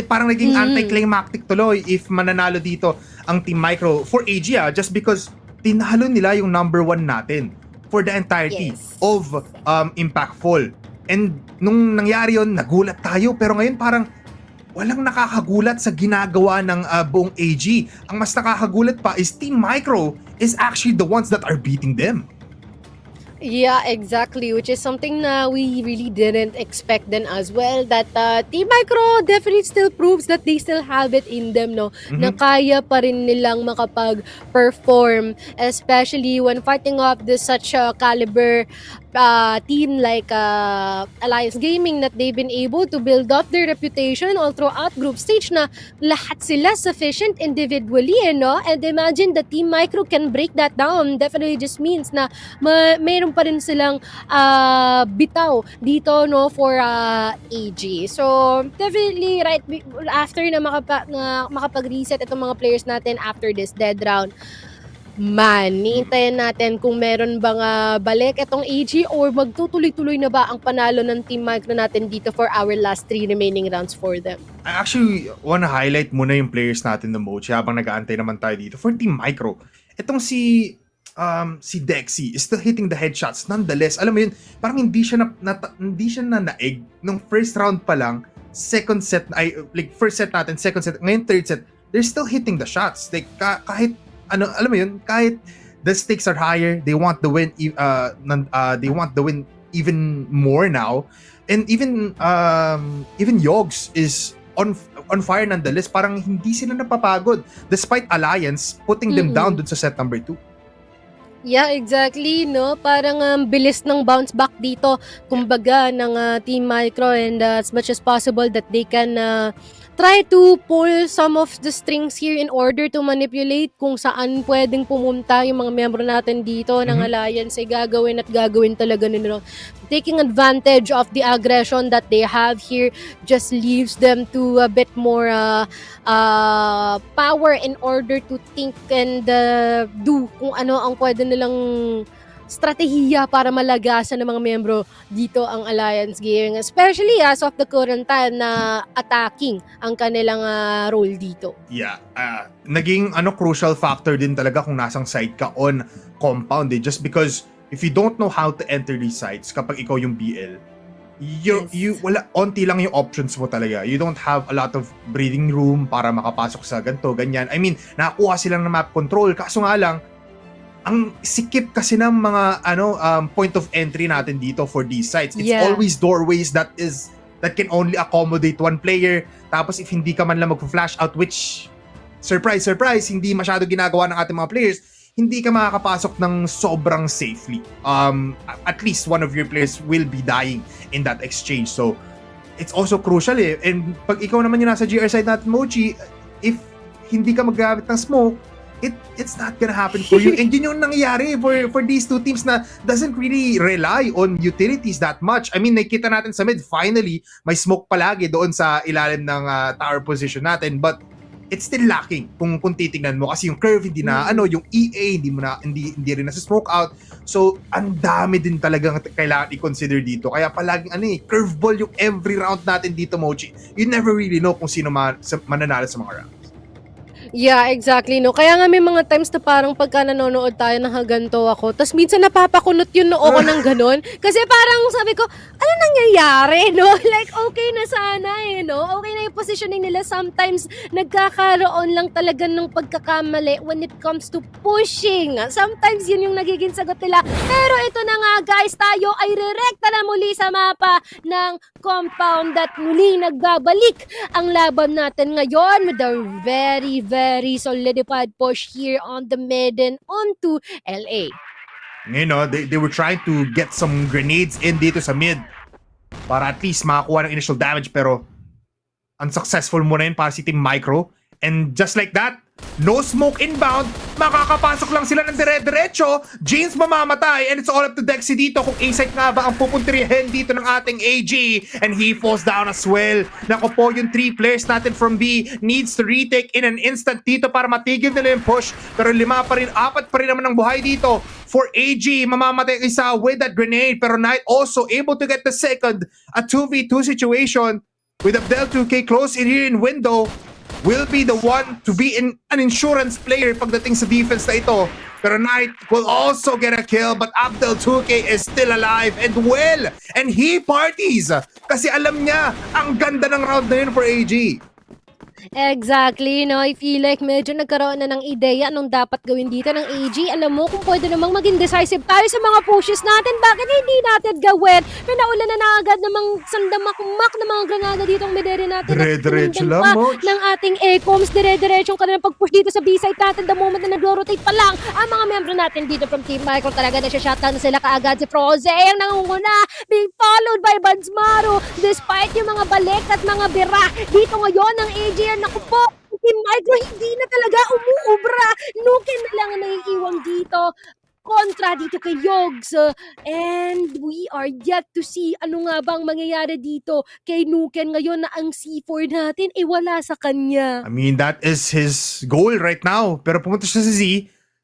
parang naging anticlimactic tuloy if mananalo dito ang Team Micro for AG, just because tinalo nila yung number 1 natin for the entirety of Impactful. And nung nangyari yun, nagulat tayo, pero ngayon parang walang nakakagulat sa ginagawa ng buong AG. Ang mas nakakagulat pa is Team Micro is actually the ones that are beating them. Yeah, exactly. Which is something na we really didn't expect then as well. That Team Micro definitely still proves that they still have it in them, no? Na kaya pa rin nilang makapag-perform, especially when fighting off this such caliber team like Alliance Gaming, that they've been able to build up their reputation all throughout group stage na lahat sila sufficient individually, no? And imagine the Team Micro can break that down. Definitely just means na mayroon pa rin silang bitaw dito, no, for AG. So definitely right after na makapag-reset itong mga players natin after this dead round, hintayin natin kung meron bang balik itong AG or magtutuloy-tuloy na ba ang panalo ng Team Micro natin dito for our last 3 remaining rounds for them. I actually wanna highlight muna yung players natin ng Mochi habang nag-aantay naman tayo dito. For Team Micro, itong si Dexy is still hitting the headshots. Nonetheless, alam mo yun, parang hindi siya na naeg nung first round pa lang, second set, like first set natin, second set, ngayon third set, they're still hitting the shots. Like kahit alam mo yun, kahit the stakes are higher, they want the win. They want the win even more now, and even Yogs is on fire nonetheless. Parang hindi sila napapagod despite Alliance putting them down dun sa set number 2. Yeah, exactly, no? Parang bilis ng bounce back dito, kumbaga, ng Team Micro, and as much as possible that they can try to pull some of the strings here in order to manipulate kung saan pwedeng pumunta yung mga miyembro natin dito ng Alliance, ay gagawin talaga nila. Taking advantage of the aggression that they have here just leaves them to a bit more power in order to think and do kung ano ang pwede nilang strategiya para malagasan ng mga miyembro dito ang Alliance Gaming, especially as of the current time na attacking ang kanilang role dito. Yeah, naging crucial factor din talaga kung nasang side ka on compound, just because if you don't know how to enter these sites kapag ikaw yung BL, wala, onti lang yung options mo talaga. You don't have a lot of breathing room para makapasok sa ganito, ganyan. I mean, nakakuha sila ng map control, kaso nga lang ang sikip kasi ng mga point of entry natin dito for these sites. It's always doorways that can only accommodate one player. Tapos if hindi ka man lang magpa-flash out, which surprise, hindi masyado ginagawa ng ating mga players, hindi ka makakapasok ng sobrang safely. At least one of your players will be dying in that exchange. So it's also crucial And pag ikaw naman yung nasa GR side natin, Mochi, if hindi ka maggamit ng smoke, it's not gonna happen for you. And yun yung nangyayari for these two teams na doesn't really rely on utilities that much. I mean, nakita natin sa mid, finally, may smoke palagi doon sa ilalim ng tower position natin. But it's still lacking kung titingnan mo. Kasi yung curve, hindi na, yung EA, hindi rin nasa smoke out. So, ang dami din talagang kailangan i-consider dito. Kaya palaging curveball yung every round natin dito, Mochi. You never really know kung sino mananalo sa mga rounds. Yeah, exactly, no? Kaya nga may mga times na parang pagka nanonood tayo nakaganto ako, tas minsan napapakunot yung noo ko ng ganon. Kasi parang sabi ko, ano nangyayari, no? Like, okay na sana no? Okay na yung positioning nila. Sometimes, nagkakaroon lang talaga ng pagkakamali when it comes to pushing. Sometimes, yun yung nagiging sagot nila. Pero ito na nga, guys, tayo ay rerekta na muli sa mapa ng compound at muli nagbabalik ang laban natin ngayon with a very solidified push here on the mid and onto LA. You know, they were trying to get some grenades in dito sa mid para at least makakuha ng initial damage, pero unsuccessful muna yun para si Team Micro. And just like that, no smoke inbound, makakapasok lang sila ng dire-diretso, Jeans mamamatay, and it's all up to Dexy dito kung A-site nga ba ang pupuntrihin dito ng ating AG, and he falls down as well. Nako po, yung 3 players natin from B needs to retake in an instant dito para matigil nila yung push, pero 4 pa rin naman ang buhay dito for AG. Mamamatay isa with that grenade, pero Knight also able to get the second, a 2v2 situation with Abdel 2K close in here in window. Will be the one to be an insurance player pagdating sa defense na ito. Pero Knight will also get a kill, but Abdel 2K is still alive and well. And he parties kasi alam niya ang ganda ng round na yun for AG. Exactly, no? I feel like medyo nagkaroon na ng ideya anong dapat gawin dito ng AG. Alam mo, kung pwede namang maging decisive tayo sa mga pushes natin, bakit hindi natin gawin? Pinaulan na agad namang sandamakmak na mga granada dito ang medere natin. Dire-diretso lang, Moch. Ng ating A-coms, dire-diretso ang kanilang pag-push dito sa B-side natin. The moment na nag-rotate pa lang ang mga membro natin dito from Team Micro, talaga na siya-shutdown na sila kaagad. Si Froze ang nangunguna, being followed by Bansmaro. Despite yung mga balik at mga bira dito ngayon ng AG, naku po, Team Micro hindi na talaga umuubra. Nuken na lang ang naiiwan dito kontra dito kay Yogs. And we are yet to see ano nga bang mangyayari dito kay Nuken ngayon na ang C4 natin wala sa kanya. I mean, that is his goal right now. Pero pumunta siya sa Z,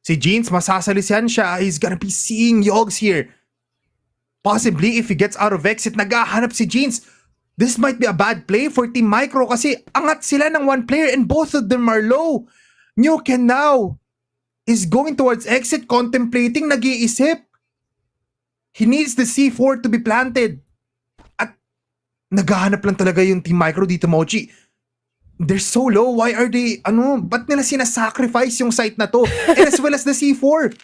si Jeans, masasalisihan siya. He's gonna be seeing Yogs here. Possibly, if he gets out of exit, naghahanap si Jeans. This might be a bad play for Team Micro kasi angat sila ng 1 player and both of them are low. Nuken now is going towards exit, contemplating, nag-iisip. He needs the C4 to be planted. At naghahanap lang talaga yung Team Micro dito, Mochi. They're so low. Why are they, ba't nila sinasacrifice yung site na to? And as well as the C4.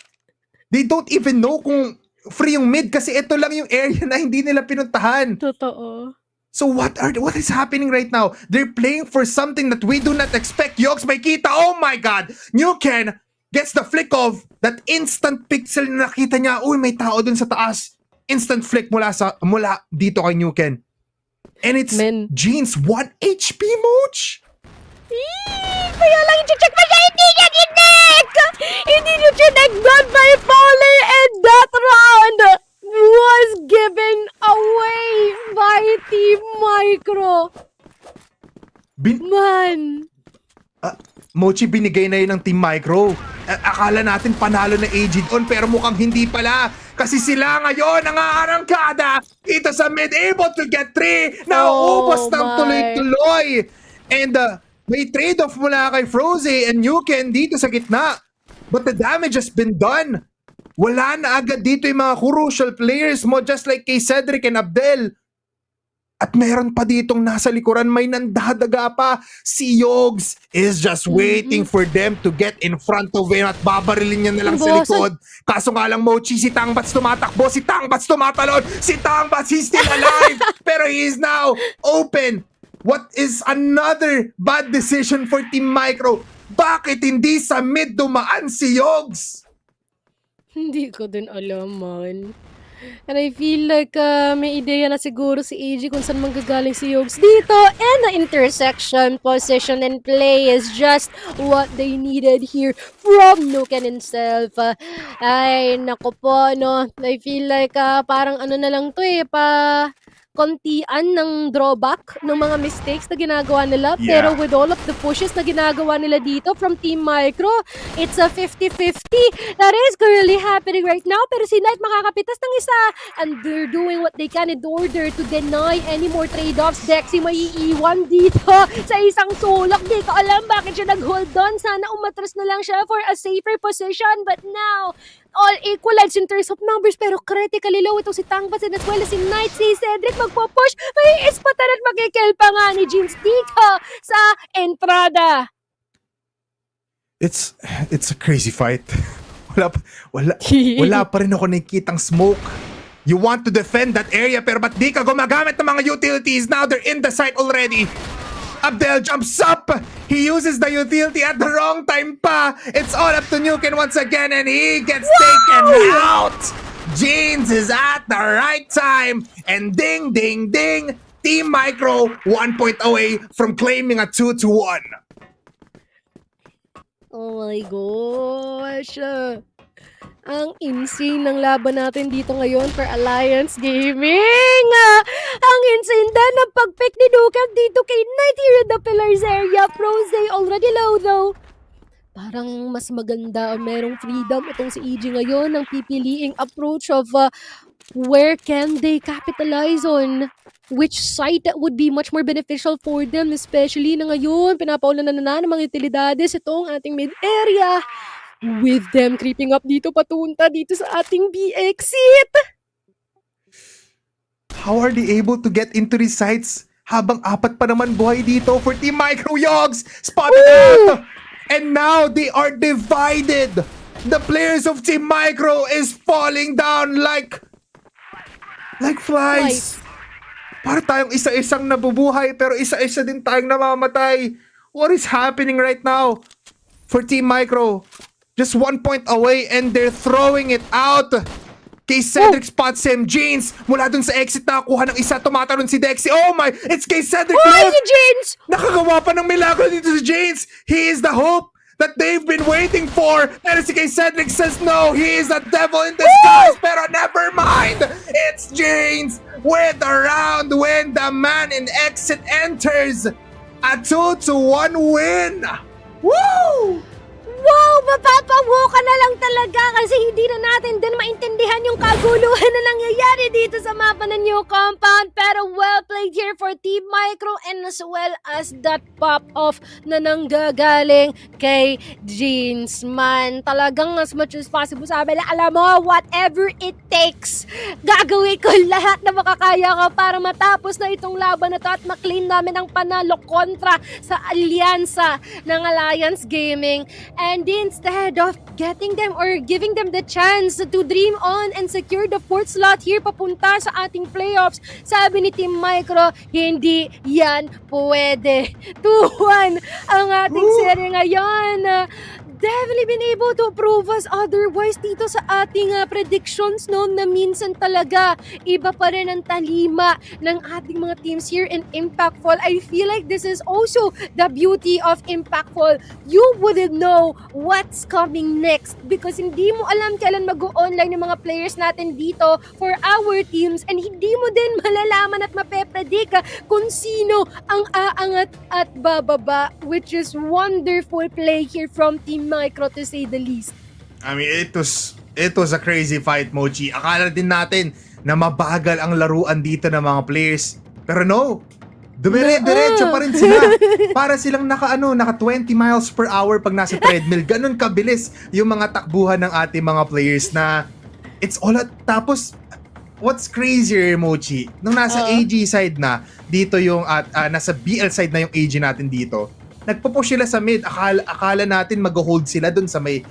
They don't even know kung free yung mid kasi ito lang yung area na hindi nila pinuntahan. Totoo. So what is happening right now? They're playing for something that we do not expect. Yogs may kita. Oh my God! Nuken gets the flick of that instant pixel na nakita niya. Uy, may tao dun sa taas. Instant flick mula dito kay Nuken. And it's Jeans 1 HP, Moch. Kaya lang i-check pa siya, hindi niya ginek! Hindi niya ginek doon by Foley, and that round was given away by Team Micro. Mochi, binigay na yun ng Team Micro. Akala natin panalo na AG doon, pero mukhang hindi pala. Kasi sila ngayon ang aarangkada dito sa mid, able to get 3. Nauubos ng tuloy-tuloy. And may trade-off mula kay Froze and Nuken dito sa gitna. But the damage has been done. Wala na agad dito yung mga crucial players mo, just like kay Cedric and Abdel. At meron pa ditong nasa likuran, may nandadaga pa. Si Yogs is just waiting for them to get in front of him at babarilin niya na lang sa likod. Kaso nga lang, Mochi, si Tangbats tumatakbo, si Tangbats tumatalon, si Tangbats, he's still alive, pero he is now open. What is another bad decision for Team Micro? Bakit hindi sa mid dumaan si Yogs? Hindi ko din alam, man. And I feel like may ideya na siguro si AG kung saan manggagaling si Yogs dito. And the intersection, position, and play is just what they needed here from Nuken himself. Ay, nako po, no. I feel like parang ano na lang to kauntian ng drawback ng mga mistakes na ginagawa nila. Yeah. Pero with all of the pushes na ginagawa nila dito from Team Micro, it's a 50-50 that is currently happening right now. Pero si Knight makakapitas ng isa and they're doing what they can in order to deny any more trade-offs. Dexy may iiwan dito sa isang sulok. Di ko alam bakit siya nag-hold on. Sana umatras na lang siya for a safer position. But now, all equalized in terms of numbers pero critically low itong si Tangpas and as well as si Knight. Si Cedric magpo-push. May ispatan at magkikill pa nga ni Jeans dito sa entrada. It's a crazy fight. Wala pa rin ako nakikitang smoke. You want to defend that area pero ba't di ka gumagamit ng mga utilities? Now they're in the site already. Abdel jumps up. He uses the utility at the wrong time pa. It's all up to Nuken once again and he gets taken out. Jeans is at the right time. And ding, ding, ding. Team Micro 1 point away from claiming a 2-1. Oh my gosh. Ang insane ng laban natin dito ngayon for Alliance Gaming. Ang insane din ng pag-pick ni Nukem dito kay Knight here in the Pillars area. Prose already low though. Parang mas maganda, merong freedom itong si EG ngayon ng pipiliing approach of where can they capitalize on which site that would be much more beneficial for them, especially na ngayon pinapaulan na ng mga utilidades itong ating mid area. With them creeping up dito patunta dito sa ating B exit. How are they able to get into these sites habang apat pa naman buhay dito for Team Micro? Yogs spotted out! And now they are divided. The players of Team Micro is falling down like flies. Para tayong isa-isang nabubuhay pero isa-isa din tayong namamatay. What is happening right now for Team Micro? Just 1 point away and they're throwing it out. Kay Cedric spots him. Jeans mula dun sa exit nakakuha ng isa. Tumatalon si Dexy. Oh my! It's kay Cedric. Hoy, si Jeans! Nakagawa pa ng milagro dito si Jeans. He is the hope that they've been waiting for. Pero si kay Cedric says no. He is the devil in disguise. Pero never mind. It's Jeans with a round when the man in exit enters. A 2-1 win. Woo! Wow, mapapawo ka na lang talaga kasi hindi na natin din maintindihan yung kaguluhan na nangyayari dito sa mapa ng new compound. Pero well played here for Team Micro and as well as that pop-off na nanggagaling kay Jeans. Man, talagang as much as possible sabi na, alam mo, whatever it takes, gagawin ko lahat na makakaya ko para matapos na itong laban na to at maklaim namin ang panalo kontra sa alyansa ng Alliance Gaming. And instead of getting them or giving them the chance to dream on and secure the fourth slot here papunta sa ating playoffs, sabi ni Team Micro, hindi yan pwede. 2-1 ang ating serye ngayon. Definitely been able to prove us otherwise dito sa ating predictions, no, na minsan talaga iba pa rin ang talima ng ating mga teams here in Impactful. I feel like this is also the beauty of Impactful. You wouldn't know what's coming next because hindi mo alam kailan mag-o-online yung mga players natin dito for our teams and hindi mo din malalaman at mapepredict kung sino ang aangat at bababa, which is wonderful play here from Team Micro to say the least. I mean, it was a crazy fight, Mochi. Akala din natin na mabagal ang laruan dito ng mga players. Pero no, dumire-diretso pa rin sila. Para silang naka 20 miles per hour pag nasa treadmill. Ganun kabilis yung mga takbuhan ng ating mga players na it's all at tapos what's crazier, Mochi, nung nasa AG side na, dito yung nasa BL side na yung AG natin dito. Nagpo-push sila sa mid. Akala natin mag-hold sila dun sa may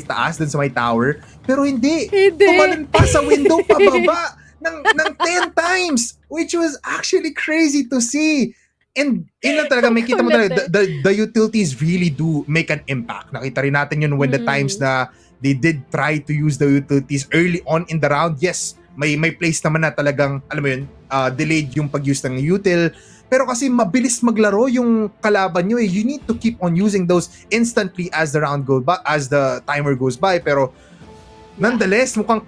taas, dun sa may tower. Pero hindi. Tumalon pa sa window pababa ng 10 times. Which was actually crazy to see. And yun talaga, may kita mo talaga, the utilities really do make an impact. Nakita rin natin yun when the times na they did try to use the utilities early on in the round. Yes, may place naman na talagang, alam mo yun, delayed yung pag-use ng util. Pero kasi mabilis maglaro yung kalaban nyo eh. You need to keep on using those instantly as the round goes by, as the timer goes by. Pero nonetheless, mukhang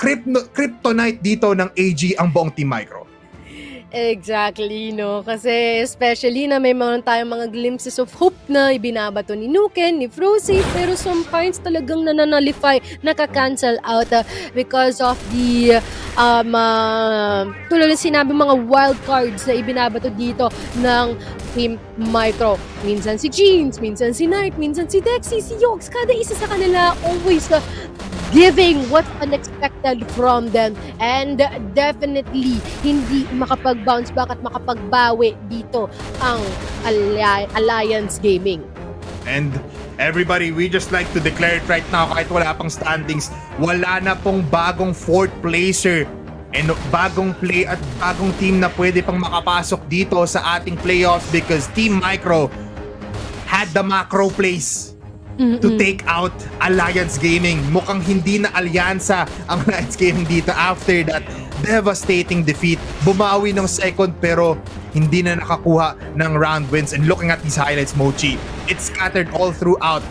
kryptonite dito ng AG ang buong Team Micro. Exactly, no? Kasi especially na may mga tayong mga glimpses of hope na ibinabato ni Nuken, ni Frozy, pero some points talagang nananalify, naka-cancel out because of the tulad na sinabi, mga wild cards na ibinabato dito ng Team Micro. Minsan si Jeans, minsan si Knight, minsan si Dexy, si Yogs, kada isa sa kanila always giving what's unexpected from them, and definitely hindi makapag-bounce back at makapagbawi dito ang Alliance Gaming. And everybody, we just like to declare it right now, kahit wala pang standings, wala na pong bagong fourth placer and bagong play at bagong team na pwede pang makapasok dito sa ating playoffs because Team Micro had the macro plays to take out Alliance Gaming. Mukhang hindi na alyansa ang Alliance Gaming dito after that devastating defeat. Bumawi ng second pero hindi na nakakuha ng round wins. And looking at these highlights, Mochi, it's scattered all throughout.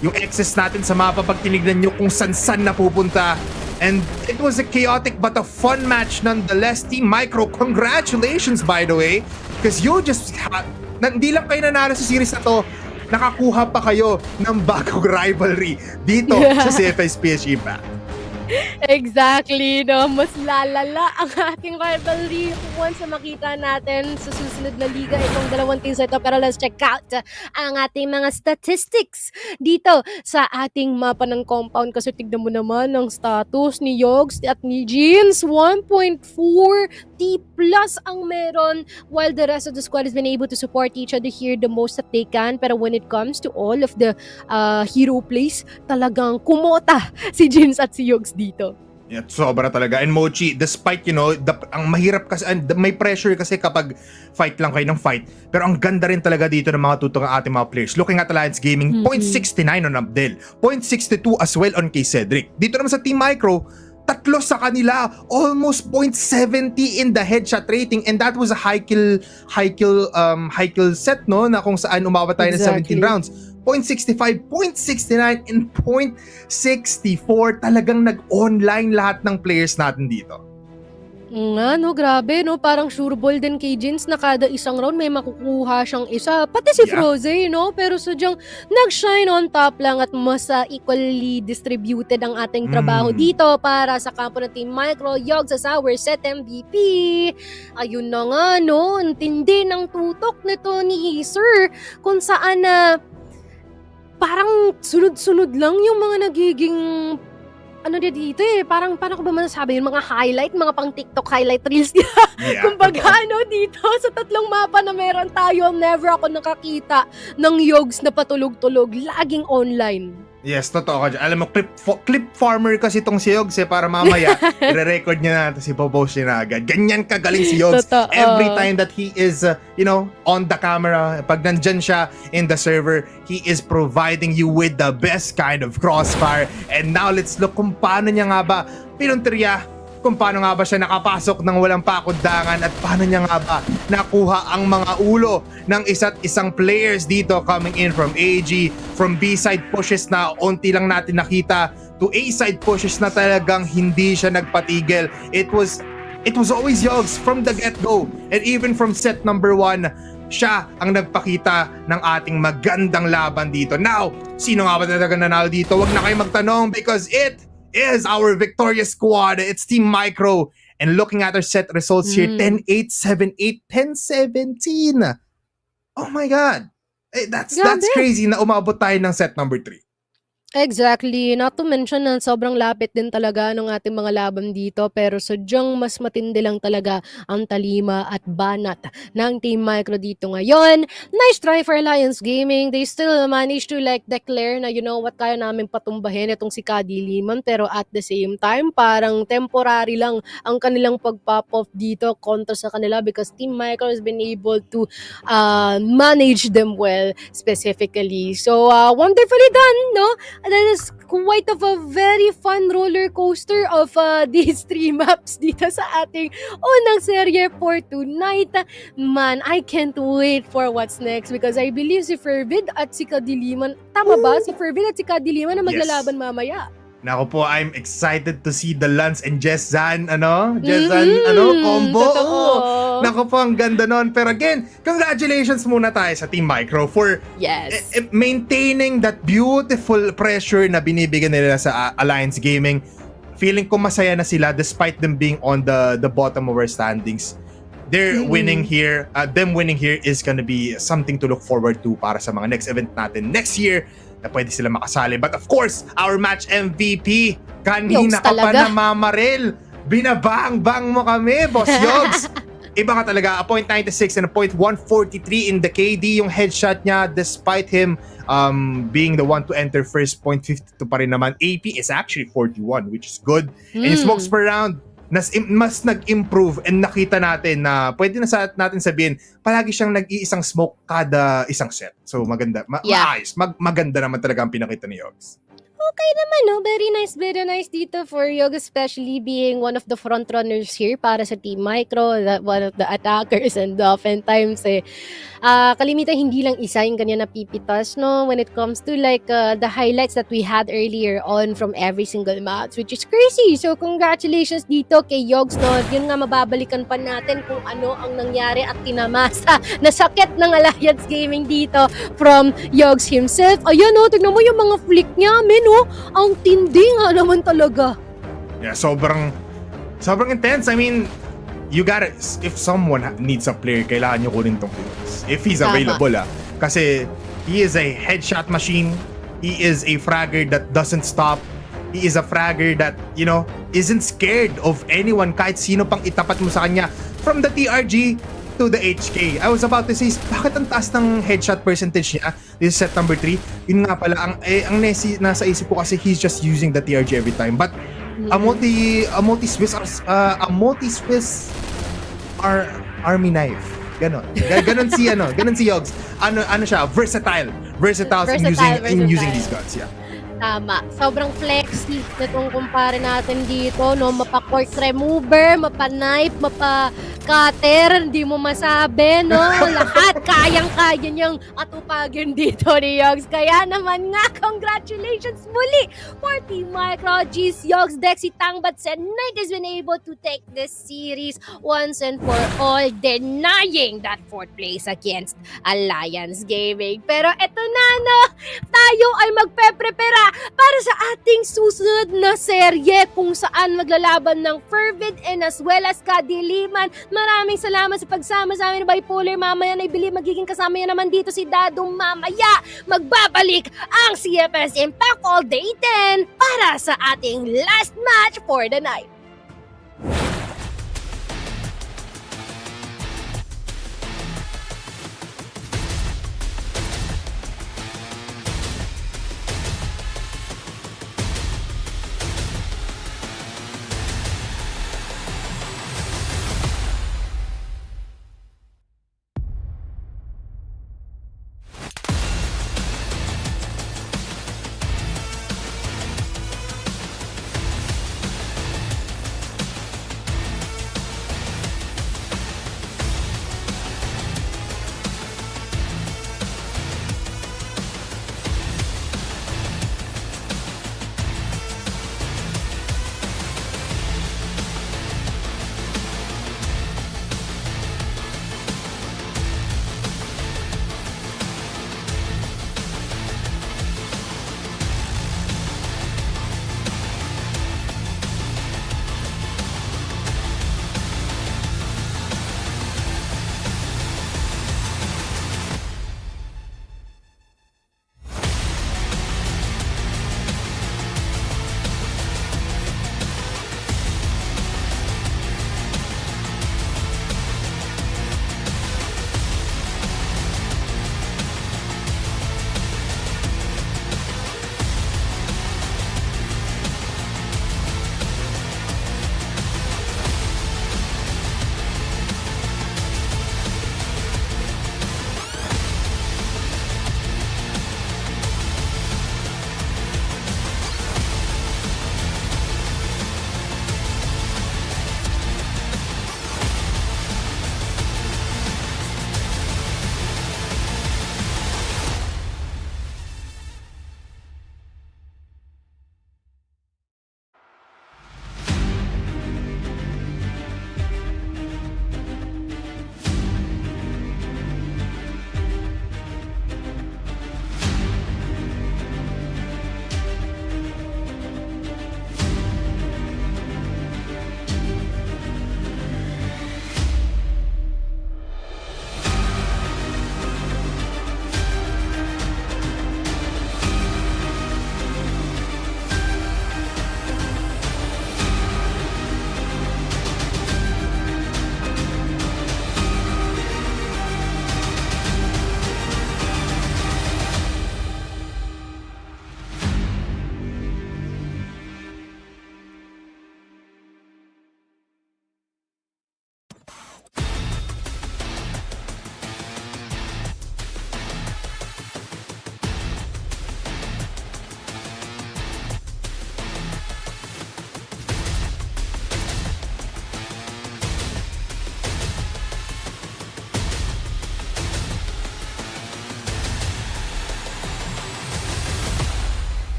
Yung excess natin sa mapa, pag tinignan nyo kung san-san na pupunta. And it was a chaotic but a fun match nonetheless. Team Micro, congratulations by the way. Because you just hindi lang kayo nanalo sa series na to, nakakuha pa kayo ng bagong rivalry dito sa Cfs Ph Impact. Exactly, no? Mas lalala ang ating rivalry once na makita natin sa susunod na liga itong dalawang teams ito. Pero let's check out ang ating mga statistics dito sa ating mapa ng compound. Kasi tignan mo naman ang status ni Yogs at ni Jeans. 1.4 T plus ang meron, while the rest of the squad has been able to support each other here the most that they can. Pero when it comes to all of the hero plays, talagang kumota si Jeans at si Yogs dito. Yeah, sobra talaga. And Mochi, despite, ang mahirap kasi, and may pressure kasi kapag fight lang kayo ng fight. Pero ang ganda rin talaga dito ng mga tutong ating mga players. Looking at Alliance Gaming, 0.69 on Abdel, 0.62 as well on kay Cedric. Dito naman sa Team Micro, tatlo sa kanila, almost 0.70 in the headshot rating, and that was a high kill set, no, na kung saan umabot tayo ng 17 rounds. 0.65, 0.69, and 0.64. Talagang nag-online lahat ng players natin dito. Nga, no, grabe, no? Parang sure ball din kay Jins na kada isang round may makukuha siyang isa. Pati si Froze, no? Pero sadyang nag-shine on top lang at mas equally distributed ang ating trabaho dito para sa kampo ng Team Micro. Yogs as our set MVP. Ayun na nga, no? Ang tindi ng tutok nito ni Sir kung saan parang sunod-sunod lang yung mga nagiging dito parang paano ko ba masasabi yung mga highlight, mga pang TikTok highlight reels niya. Yeah, Kumbaga dito sa tatlong mapa na meron tayo, never ako nakakita ng Yogs na patulog-tulog, laging online. Yes, totoo ka dyan. Alam mo, clip farmer kasi itong si Yogs para mamaya i-record niya na tapos ipopost niya na agad. Ganyan kagaling si Yogs. Totoo. Every time that he is, on the camera, pag nandyan siya in the server, he is providing you with the best kind of crossfire. And now, let's look kung paano niya nga ba pinunteriya, kung paano nga ba siya nakapasok ng walang pakundangan at paano niya nga ba nakuha ang mga ulo ng isa't isang players dito coming in from AG, from B-side pushes na unti lang natin nakita to A-side pushes na talagang hindi siya nagpatigil. It was always Yogs from the get-go, and even from set number 1, siya ang nagpakita ng ating magandang laban dito. Now, sino nga ba talaga nanalo dito? Huwag na kayo magtanong because it is our victorious squad. It's Team Micro. And looking at our set results here, 10-8, 7-8, 10-17. Oh my God. That's crazy na umabot tayo ng set number 3. Exactly. Not to mention na sobrang lapit din talaga ng ating mga laban dito, pero sadyang mas matindi lang talaga ang talima at banat ng Team Micro dito ngayon. Nice try for Alliance Gaming. They still managed to declare na what, kaya namin patumbahin itong si Kadiliman, pero at the same time parang temporary lang ang kanilang pag-pop off dito kontra sa kanila because Team Micro has been able to manage them well specifically. So wonderfully done, no? That is quite of a very fun roller coaster of these 3 maps dito sa ating unang serye for tonight. Man, I can't wait for what's next because I believe si Fervid at si Kadiliman, tama ba? Si Fervid at si Kadiliman na maglalaban mamaya. Nako po, I'm excited to see the Lance and Jess Zan, combo. Totoo. Naku po, ang ganda nun. Pero again, congratulations muna tayo sa Team Micro for Yes. maintaining that beautiful pressure na binibigyan nila sa Alliance Gaming. Feeling ko masaya na sila despite them being on the bottom of our standings. They're winning here. Them winning here is gonna be something to look forward to para sa mga next event natin next year na pwede sila makasali. But of course, our match MVP, kanina ka pa talaga. namamaril. Binabang-bang mo kami, Boss Yogs. Iba ka talaga, a .96 and a .143 in the KD yung headshot niya despite him being the one to enter first. .52 pa rin naman. AP is actually 41, which is good. And yung smokes per round, mas nag-improve and nakita natin na pwede na natin sabihin, palagi siyang nag-iisang smoke kada isang set. So maganda, maayos. Maganda naman talaga ang pinakita ni Yogs. Okay naman, no? Very nice dito for Yog, especially being one of the front runners here para sa Team Micro, one of the attackers, and oftentimes kalimitan hindi lang isa yung kanya napipitas, no? When it comes to like the highlights that we had earlier on from every single match, which is crazy. So congratulations dito kay Yogs, no? Yun nga, mababalikan pa natin kung ano ang nangyari at tinamasa na sakit ng Alliance Gaming dito from Yogs himself. Ayan, no? Tignan mo yung mga flick niya, men, no? Ang tindi nga naman talaga. Yeah, sobrang intense. I mean, you gotta, if someone needs a player, kailangan nyo kunin tong Yogs. If he's available, Kasi he is a headshot machine. He is a fragger that doesn't stop. He is a fragger that, you know, isn't scared of anyone, kahit sino pang itapat mo sa kanya. From the TRG to the HK. I was about to say, bakit ang taas ng headshot percentage niya? This is set number 3. Yun nga pala, ang nasa isip ko kasi he's just using the TRG every time. But a multi-Swiss army knife. Ganon si Yogs. Ano siya, versatile in using these guns, yeah. Tama. Sobrang flexy nitong kumpare natin dito, no? Mapa-cork remover, mapa-knife, mapa-cutter, hindi mo masabi, no? Lahat kayang-kaya niyang atupagin dito ni Yogs. Kaya naman nga, congratulations muli for Team Micro, G's, Yogs, Dexy, Tangbats, and Knight has been able to take this series once and for all, denying that 4th place against Alliance Gaming. Pero eto na, no? Tayo ay magpe-prepara para sa ating susunod na serye kung saan maglalaban ng Fervid and as well as Kadiliman. Maraming salamat sa pagsama sa amin, Bipolar. Mamaya na ibili, magiging kasama yan naman dito si Dadong mamaya. Magbabalik ang Cfs Impact All Day 10 para sa ating last match for the night.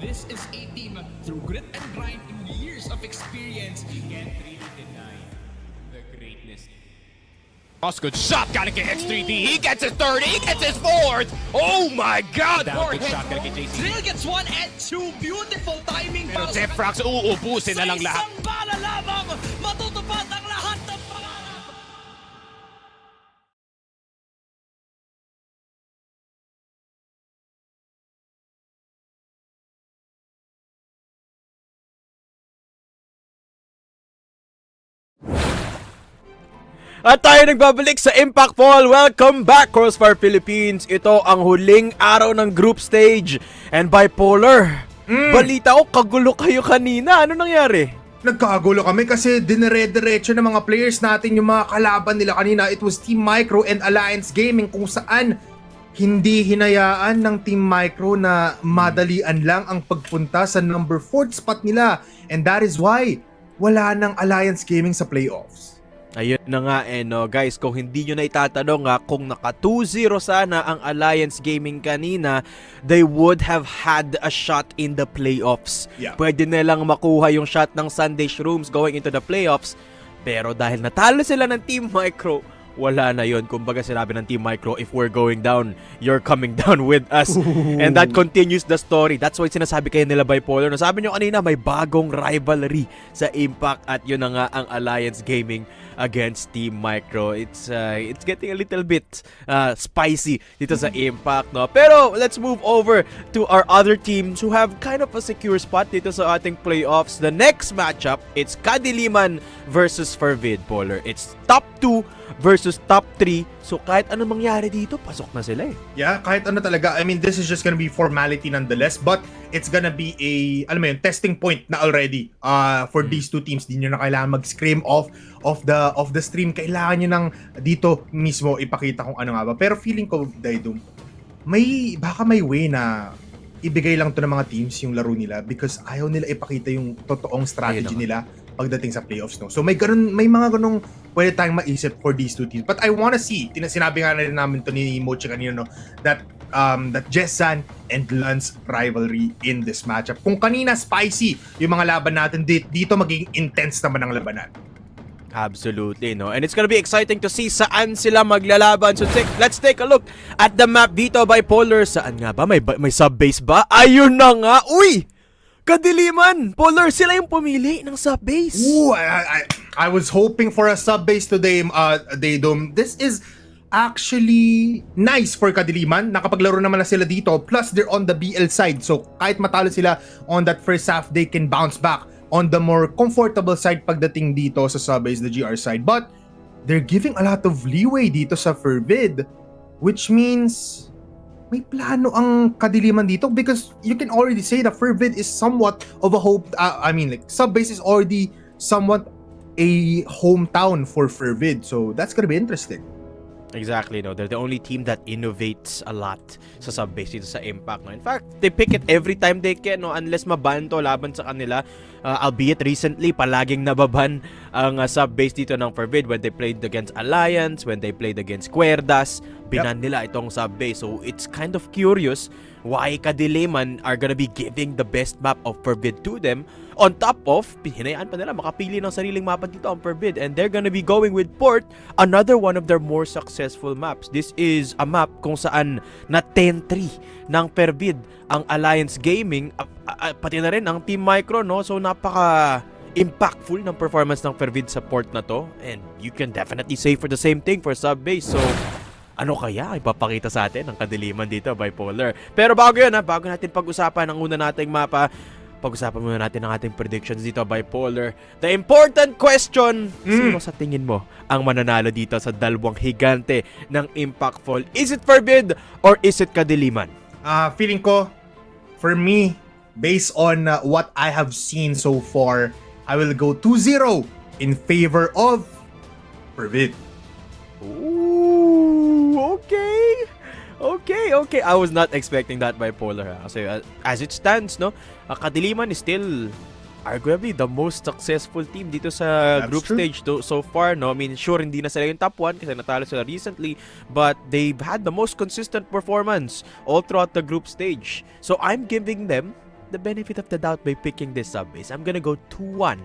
This is a team through grit and grind through years of experience. You can't really deny the greatness. Good shot, gotta get X3D. He gets his third, he gets his fourth. Oh my God! Down, good shot, gotta get JC. Drill gets 1 and 2. Beautiful timing. Pero para sa Zefrax, uubusin na lang lahat. Sa isang bala lamang, matutupad ang lahat ng pangarap. At tayo nagbabalik sa Impact Fall. Welcome back, Crossfire Philippines. Ito ang huling araw ng group stage. And bipolar, balita ko, kagulo kayo kanina. Ano nangyari? Nagkagulo kami kasi dinire-diretso ng mga players natin yung mga kalaban nila kanina. It was Team Micro and Alliance Gaming kung saan hindi hinayaan ng Team Micro na madalian lang ang pagpunta sa number 4 spot nila. And that is why wala ng Alliance Gaming sa playoffs. Ayun na nga no, guys, kung hindi nyo na itatanong kung naka 2-0 sana ang Alliance Gaming kanina, they would have had a shot in the playoffs. Yeah. Pwede nilang makuha yung shot ng Sunday Shrooms going into the playoffs, pero dahil natalo sila ng Team Micro, wala na yun. Kumbaga sinabi ng Team Micro, if we're going down, you're coming down with us. And that continues the story. That's why sinasabi kayo nila bipolar. No, sabi nyo kanina, may bagong rivalry sa Impact at yun na nga ang Alliance Gaming against Team Micro. It's getting a little bit spicy dito sa Impact, no? Pero let's move over to our other teams who have kind of a secure spot dito sa ating playoffs. The next matchup, it's Kadiliman versus Fervid, Polar. It's top 2 versus top 3. So kahit ano mangyari dito, pasok na sila eh. Yeah, kahit ano talaga. I mean, this is just gonna be formality nonetheless, but it's gonna be a, alam mo yun, testing point na already for these two teams. Di nyo na kailangan mag-scream off the stream. Kailangan nyo nang dito mismo ipakita kung ano nga ba. Pero feeling ko, Daidum, baka may way na ibigay lang to ng mga teams yung laro nila because ayaw nila ipakita yung totoong strategy nila pagdating sa playoffs, no? So may mga ganung pwede tayong maisip for these two teams. But I wanna see, sinabi nga na rin namin to ni Mochi kanina, no, that Jessan and Lance rivalry in this matchup. Kung kanina spicy yung mga laban natin, dito magiging intense naman ang labanan. Absolutely, no? And it's gonna be exciting to see saan sila maglalaban. So let's take a look at the map dito, bipolar. Saan nga ba? May sub-base ba? Ayun na nga! Uy! Kadiliman! Polar, sila yung pumili ng sub-base. Ooh, I was hoping for a sub-base today, Daydom. This is actually nice for Kadiliman. Nakapaglaro naman na sila dito. Plus, they're on the BL side. So, kahit matalo sila on that first half, they can bounce back on the more comfortable side pagdating dito sa sub-base, the GR side. But, they're giving a lot of leeway dito sa Fervid. Which means may plano ang Kadiliman dito because you can already say that Fervid is somewhat of a hope. Sub-base is already somewhat a hometown for Fervid. So, that's gonna be interesting. Exactly, no. They're the only team that innovates a lot sa sub-base dito sa Impact, no. In fact, they pick it every time they can, no, unless maban to laban sa kanila. Albeit recently, palaging nababan ang sub-base dito ng Fervid when they played against Alliance, when they played against Querdas, binan nila itong sub-base. So, it's kind of curious why Kadiliman are gonna be giving the best map of Fervid to them. On top of, hinayaan pa nila makapili ng sariling mapa dito ang Fervid, and they're gonna be going with Port, another one of their more successful maps. This is a map kung saan na 10-3 ng Fervid ang Alliance Gaming, pati na rin ang Team Micro, no? So napaka impactful ng performance ng Fervid sa Port na to, and you can definitely say for the same thing for sub-base. So ano kaya ipapakita sa atin ng Kadiliman dito, bipolar? Pero bago yun, bago natin pag-usapan ang una nating mapa, pag-usapan muna natin ang ating predictions dito, bipolar. The important question, sino sa tingin mo ang mananalo dito sa dalawang higante ng Impact Fall? Is it Fervid or is it Kadiliman? Feeling ko, for me, based on what I have seen so far, I will go 2-0 in favor of Fervid. Ooh, okay. Okay. I was not expecting that, bipolar. Kasi as it stands, no, Kadiliman is still arguably the most successful team dito sa group stage so far, no. I mean, sure, hindi na sila yung top 1 kasi natalo sila recently, but they've had the most consistent performance all throughout the group stage. So I'm giving them the benefit of the doubt by picking this sub-base. I'm gonna go 2-1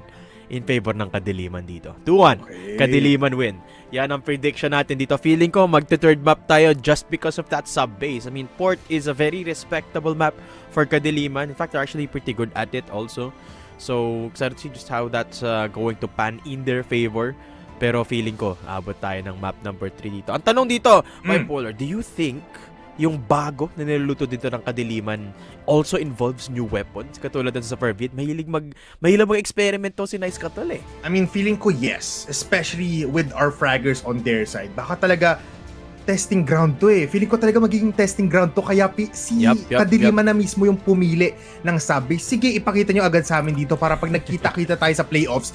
in favor ng Kadiliman dito. 2-1. Okay. Kadiliman win. Yan ang prediction natin dito. Feeling ko magte-third map tayo just because of that sub-base. I mean, Port is a very respectable map for Kadiliman. In fact, they're actually pretty good at it also. So, excited to see just how that's going to pan in their favor. Pero feeling ko, abot tayo ng map number 3 dito. Ang tanong dito, Bipolar, do you think yung bago na niluluto dito ng Kadiliman also involves new weapons? Katulad din sa Fervid, mahilig mag-experiment to si Nice Katol eh. I mean, feeling ko yes. Especially with our fraggers on their side. Baka talaga testing ground to eh. Feeling ko talaga magiging testing ground to. Kaya Kadiliman na mismo yung pumili ng sub-base. Sige, ipakita nyo agad sa amin dito para pag nagkita-kita tayo sa playoffs,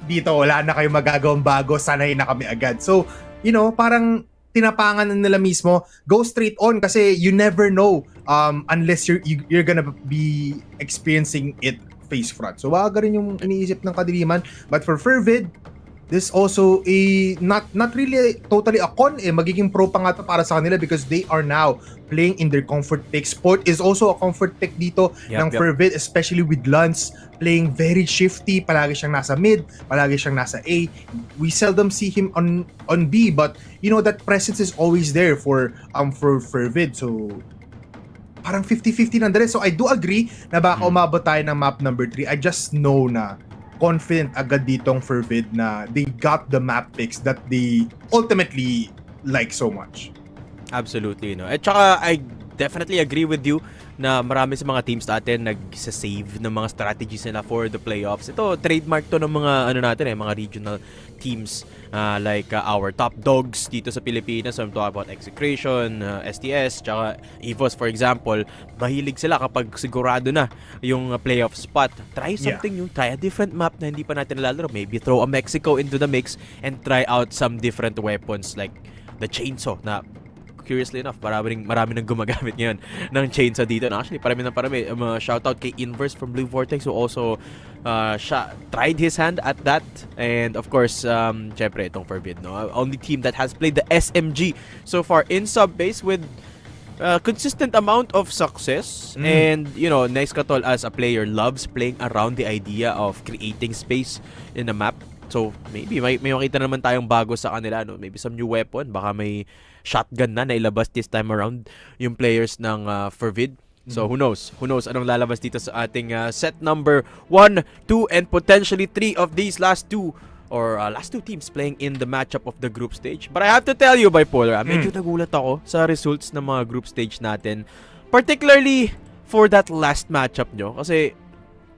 dito wala na kayong magagawang bago. Sanay na kami agad. So, you know, parang tinapangan na nila mismo, go straight on kasi you never know unless you're gonna be experiencing it face front. So wag rin yung iniisip ng Kadiliman. But for Fervid, this also not really totally a con magiging pro pa nga to para sa kanila because they are now playing in their comfort pick. Sport is also a comfort pick dito ng Fervid, especially with Lance playing very shifty, palagi siyang nasa mid, palagi siyang nasa A. We seldom see him on B, but you know that presence is always there for Fervid. So parang 50-50 nandun. So I do agree na baka umabot tayo ng map number 3. I just know na confident agad ditong Fervid na they got the map picks that they ultimately like so much. Absolutely, no. At saka, I definitely agree with you na marami sa mga teams natin nag-save ng mga strategies nila for the playoffs. Ito, trademark to ng mga mga regional teams like our top dogs dito sa Pilipinas. I'm talking about Execration, STS, tsaka EVOS for example. Mahilig sila kapag sigurado na yung playoff spot. Try something new, try a different map na hindi pa natin nalalaro. Maybe throw a Mexico into the mix and try out some different weapons like the chainsaw na curiously enough, marami nang gumagamit ngayon ng chainsaw dito. Actually, parami. Shoutout kay Inverse from Blue Vortex who also tried his hand at that. And of course, syempre, itong Fervid, no? Only team that has played the SMG so far in sub-base with consistent amount of success. And, you know, Nice Katol as a player loves playing around the idea of creating space in the map. So, maybe may makita naman tayong bago sa kanila, no? Maybe some new weapon. Baka may shotgun na nailabas this time around yung players ng Fervid. So, who knows? Who knows anong lalabas dito sa ating set number 1, 2, and potentially 3 of these last two teams playing in the matchup of the group stage. But I have to tell you, Bipolar, medyo nagulat ako sa results ng mga group stage natin. Particularly for that last matchup nyo. Kasi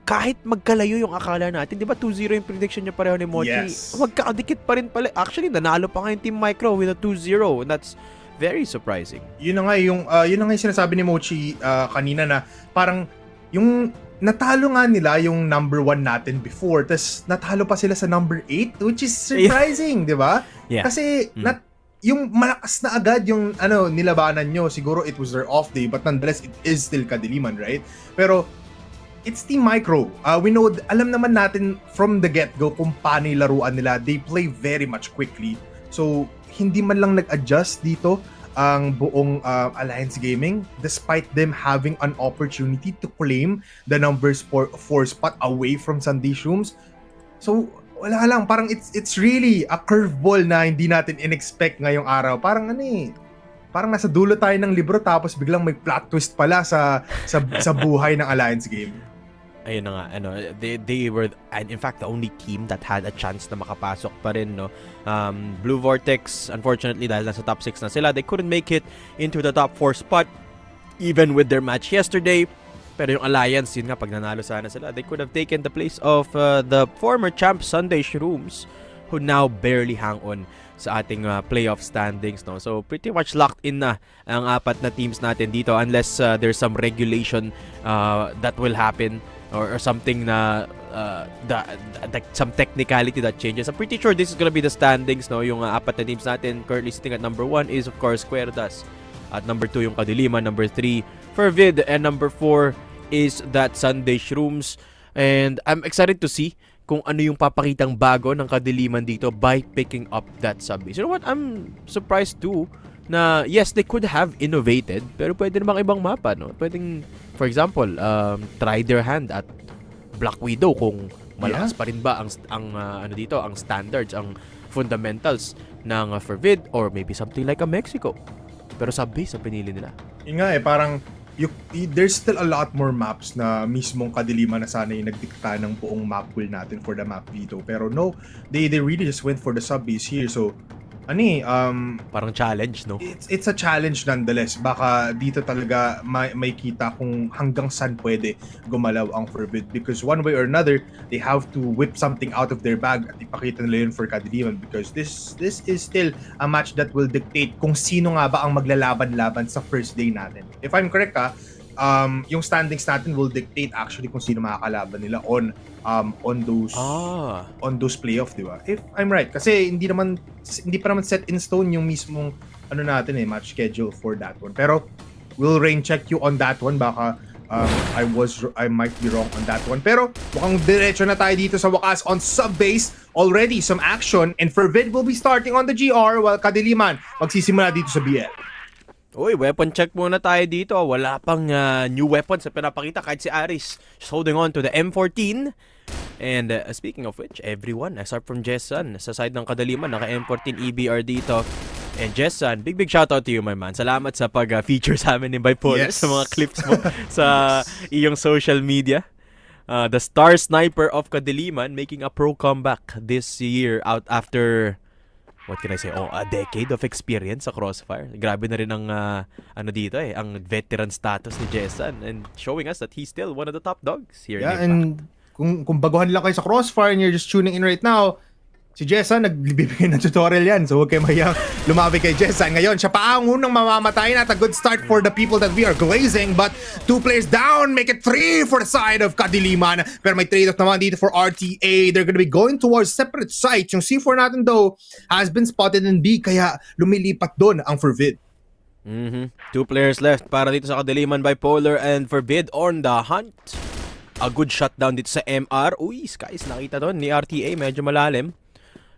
kahit magkalayo yung akala natin, di ba 2-0 yung prediction niya pareho ni Mochi? Yes. Magkakadikit pa rin pala. Actually, nanalo pa nga yung Team Micro with a 2-0 and that's very surprising. Yun na nga yung sinasabi ni Mochi kanina na parang yung natalo nga nila yung number 1 natin before, tas natalo pa sila sa number 8, which is surprising, di ba? Yeah. Kasi yung malakas na agad yung nilabanan nyo, siguro it was their off day, but nonetheless it is still Kadiliman, right? Pero it's Team Micro. We know, alam naman natin from the get-go kung paano yung laruan nila. They play very much quickly. So, hindi man lang nag-adjust dito ang buong Alliance Gaming despite them having an opportunity to claim the number 4 spot away from Sunday Shrooms. So, wala lang. Parang it's really a curveball na hindi natin in-expect ngayong araw. Parang parang nasa dulo tayo ng libro tapos biglang may plot twist pala sa buhay ng Alliance game. Ayun na nga, they were, and in fact, the only team that had a chance na makapasok pa rin, no? Blue Vortex, unfortunately, dahil nasa top 6 na sila, they couldn't make it into the top 4 spot, even with their match yesterday. Pero yung Alliance, yun nga, pag nanalo sana sila, they could have taken the place of the former champ Sunday Shrooms, who now barely hang on sa ating playoff standings, no? So pretty much locked in na ang apat na teams natin dito unless there's some regulation that will happen or something na some technicality that changes. I'm pretty sure this is gonna be the standings, no? Yung apat na teams natin currently sitting at number 1 is of course Querdas. At number 2 yung Kadiliman, number 3 Fervid, and number 4 is that Sunday Shrooms. And I'm excited to see kung ano yung papakitang bago ng Kadiliman dito by picking up that sub-base. You know what? I'm surprised too na yes, they could have innovated, pero pwede namang ibang mapa, no? Pwedeng, for example, try their hand at Black Widow kung malakas pa rin ba ang dito, ang standards, ang fundamentals ng Fervid, or maybe something like a Mexico. Pero sub-base ang pinili nila. Yun nga parang there's still a lot more maps na mismong Kadiliman na sana yung nagdikta ng buong map pool natin for the map veto. Pero no, they really just went for the sub-base here. So, parang challenge, no? It's a challenge nonetheless. Baka dito talaga may kita kung hanggang saan pwede gumalaw ang Fervid, because one way or another, they have to whip something out of their bag at ipakita nila yun for Kadiliman, because this is still a match that will dictate kung sino nga ba ang maglalaban-laban sa first day natin. If I'm correct yung standings natin will dictate actually kung sino makakalaban nila on those playoff, di ba? If I'm right, kasi hindi pa naman set in stone yung mismong match schedule for that one. Pero we'll rain check you on that one. Baka I might be wrong on that one. Pero mukhang diretso na tayo dito sa wakas on sub-base. Already some action, and Fervid will be starting on the GR while Kadiliman magsisimula dito sa BL. Uy, weapon check muna tayo dito. Wala pang new weapons na pinapakita kahit si Aris. Just holding on to the M14. And speaking of which, everyone, aside from Jessan, sa side ng Kadiliman, naka M14 EBR dito. And Jessan, big shoutout to you, my man. Salamat sa pag-feature sa amin ni Bipolar sa mga clips mo sa iyong social media. The star sniper of Kadiliman making a pro comeback this year out after... what can I say? A decade of experience sa Crossfire. Grabe na rin ang dito ang veteran status ni Jessan, and showing us that he's still one of the top dogs here in Impact. And kung baguhan lang kayo sa Crossfire and you're just tuning in right now, si Jessan nagbibigay ng tutorial yan. So huwag kayo mayang lumapit kay Jessan. Ngayon, siya pa ang unang mamamatay na. At a good start for the people that we are glazing. But 2 players down, make it 3 for the side of Kadiliman. Pero may trade-off naman dito for RTA. They're gonna be going towards separate sites. Yung C4 natin though has been spotted in B, kaya lumilipat doon ang Fervid. 2 players left para dito sa Kadiliman, Bipolar and Fervid on the hunt. A good shutdown dito sa MR. Uy, Skies, nakita doon ni RTA, medyo malalim.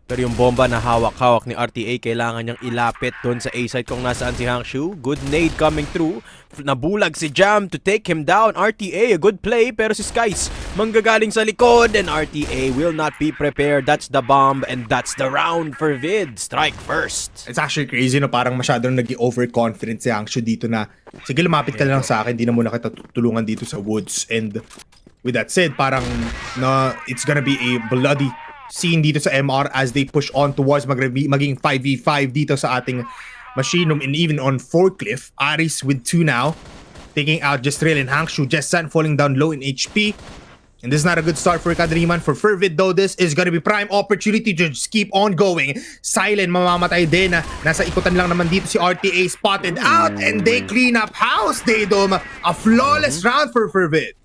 Pero yung bomba na hawak-hawak ni RTA, kailangan niyang ilapit doon sa A-site kung nasaan si Hangshu. Good nade coming through. Nabulag si Jam to take him down. RTA, a good play. Pero si Skies, manggagaling sa likod. And RTA will not be prepared. That's the bomb and that's the round for Vid. Strike first. It's actually crazy, no? Parang masyadong nag-overconfident si Hangshu dito na, sige, lumapit ka lang sa akin. Di na muna kita tutulungan dito sa woods. And with that said, parang it's gonna be a bloody scene dito sa MR as they push on towards maging 5v5 dito sa ating machine room, and even on forklift. Aris with 2 now, taking out Jestrel and Hangshu. Jessan falling down low in HP. And this is not a good start for Kadiliman. For Fervid though, this is gonna be prime opportunity to just keep on going. Silent mamamatay din. Nasa ikutan lang naman dito si RTA, spotted out, and they clean up house. Daydom, a flawless round for Fervid.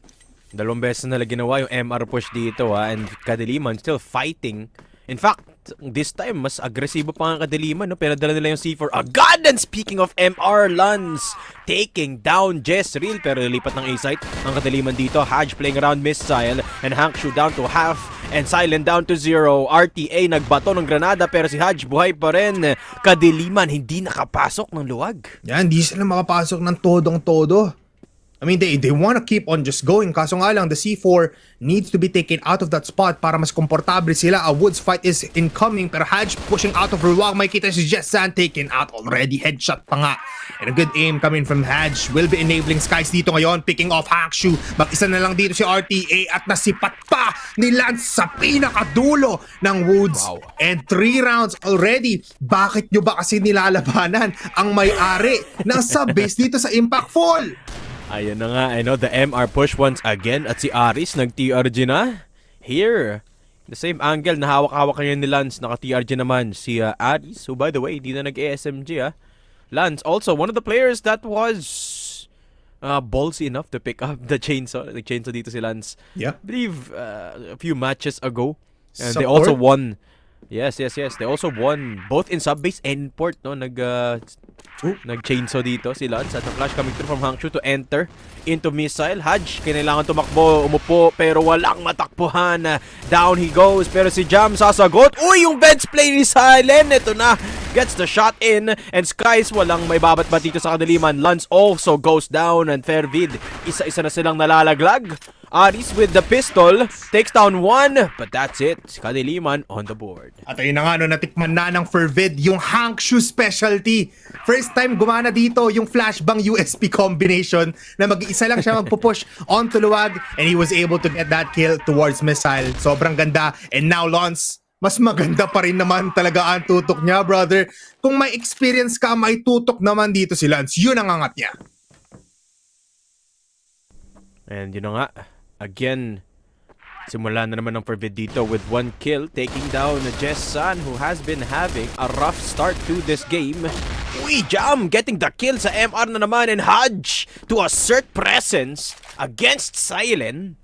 2 beses na ginawa yung MR push dito and Kadiliman still fighting. In fact, this time mas agresibo pa ang Kadiliman, no? Pinadala nila yung C4 agad. And speaking of MR, Lance taking down Jezreel, pero lipat ng A-site ang Kadiliman dito. Haj playing around missile, and Hangshu down to half, and Silent down to 0. RTA nagbato ng granada, pero si Haj buhay pa rin. Kadiliman hindi nakapasok ng luwag. Yan, hindi sila makapasok ng todong-todo. I mean, they want to keep on just going. Kaso nga lang, the C4 needs to be taken out of that spot para mas komportable sila. A woods fight is incoming, pero Haj pushing out of Ruwag. May kita si Jessan taken out already. Headshot pa nga. And a good aim coming from Haj will be enabling Skies dito ngayon. Picking off Hangshu. Mag-isa na lang dito si RTA at nasipat pa ni Lance sa pinakadulo ng woods. Wow. And 3 rounds already. Bakit nyo ba kasi nilalabanan ang may-ari ng sub-base dito sa Impact Fall? Ayun na nga, I know the MR push once again at si Aris nag-TRG na. Here, the same angle na hawak-hawak ngayon ni Lance, naka-TRG naman si Aris, who by the way, di na nag-ASMG Lance, also one of the players that was ballsy enough to pick up the chainsaw. Nag-chainsaw dito si Lance. Yeah. I believe a few matches ago. And Support? they also won. Yes. They also won both in sub-base and port, no? Nag-chainsaw dito si Lance at a flash coming through from Hangshu to enter into missile. Haj, kailangan tumakbo, umupo, pero walang matakbuhan. Down he goes, pero si Jam sasagot. Uy, yung bench play ni Silent. Ito na, gets the shot in, and Skies walang may babat-bat dito sa Kadiliman. Lance also goes down, and Fervid, isa-isa na silang nalalaglag. Aris with the pistol, takes down one, but that's it. Kadiliman on the board. At ayun na nga, no, natikman na ng Fervid yung Hank Shoe specialty. First time gumana dito yung flashbang USP combination na mag-isa lang siya magpupush onto luwag, and he was able to get that kill towards missile. Sobrang ganda. And now Lance, mas maganda pa rin naman talaga ang tutok niya, brother. Kung may experience ka, may tutok naman dito si Lance. Yun ang angat niya. And yun na nga, again, simula na naman ng Fervid dito with one kill, taking down Jessan, who has been having a rough start to this game. Uy, Jam getting the kill sa MR na naman, and Hudge to assert presence against Silent.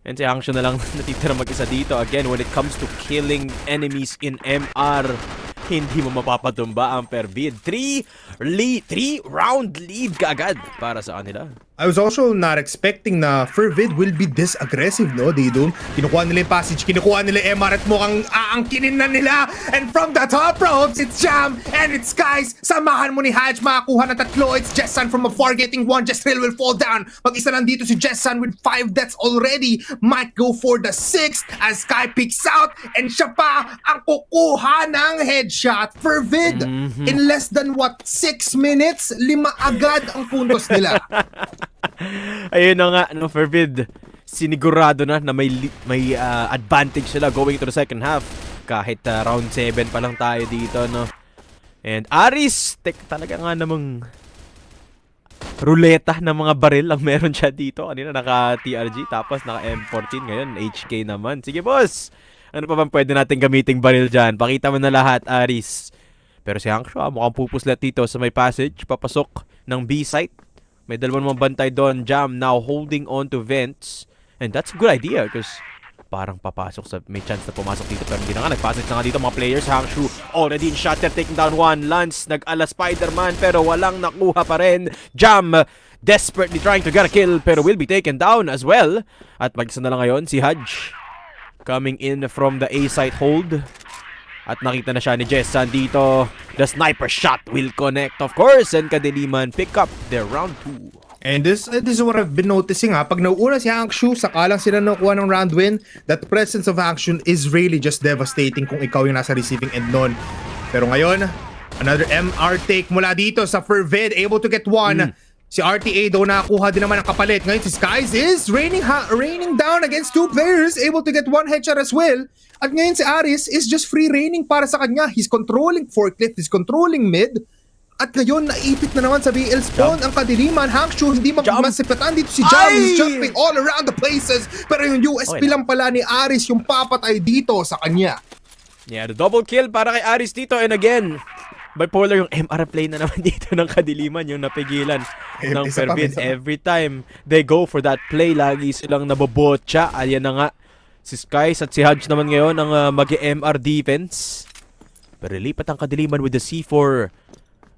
And si Hangshu na lang natitira mag-isa dito. Again, when it comes to killing enemies in MR, hindi mo mapapatumba ang Fervid. 3-round lead kaagad para sa kanila. I was also not expecting na Fervid will be this aggressive, no? They don't. Kinukuha nila yung passage, kinukuha nila yung MR at mukhang aangkinin na nila. And from the top ropes, it's Jam and it's Skies. Samahan mo ni Haj, makakuha na tatlo. It's Jessan from afar getting one. Jestril will fall down. Mag-isa lang dito si Jessan with 5 deaths already. Might go for the 6th as Sky picks out. And siya pa ang kukuha ng headshot. Fervid, in less than 6 minutes, 5 agad ang puntos nila. Ayun na nga, no, Fervid, sinigurado na may advantage sila going to the second half. Kahit round 7 pa lang tayo dito, no. And Aris, talaga nga namang ruleta ng mga baril ang meron siya dito. Kanina naka-TRG, tapos naka-M14, ngayon HK naman. Sige boss, ano pa bang pwede natin gamiting baril dyan? Pakita mo na lahat, Aris. Pero si Hangshu, mukhang pupuslat dito sa may passage, papasok ng B site. May dalawang mga bantay doon. Jam now holding on to vents. And that's a good idea because parang papasok sa... May chance na pumasok dito pero hindi na nga. Nagpassage na nga dito mga players. Hangshu already in shatter, taking down one. Lance nag-ala Spider-Man pero walang nakuha pa rin. Jam desperately trying to get a kill pero will be taken down as well. At mag-isa na lang ngayon si Hudge coming in from the A site hold. At nakita na siya ni Jessan dito. The sniper shot will connect, of course. And Kadiliman pick up their round 2. And this is what I've been noticing, ha. Pag nauuna si Hangshu, saka lang sila nakuha ng round win, that presence of Hangshu is really just devastating kung ikaw yung nasa receiving end nun. Pero ngayon, another MR take mula dito sa Fervid, able to get one. Si RTA daw nakakuha din naman ang kapalit. Ngayon si Skies is raining down against 2 players, able to get one headshot as well. At ngayon si Aris is just free reigning para sa kanya. He's controlling forklift, he's controlling mid. At ngayon, naipit na naman sa BL spawn ang Kadiliman. Hangshu, hindi masipatan dito si Jam. He's jumping all around the places. Pero yung USP lang pala ni Aris yung papatay dito sa kanya. Yeah, the double kill para kay Aris dito. And again, bipolar yung MR play na naman dito ng Kadiliman, yung napigilan ng Fervid. Every time they go for that play, lagi silang nabobotcha. Ayan na nga. Si Skies at si Hudge naman ngayon ang mag-MR defense. Pero lipat ang Kadiliman with the C4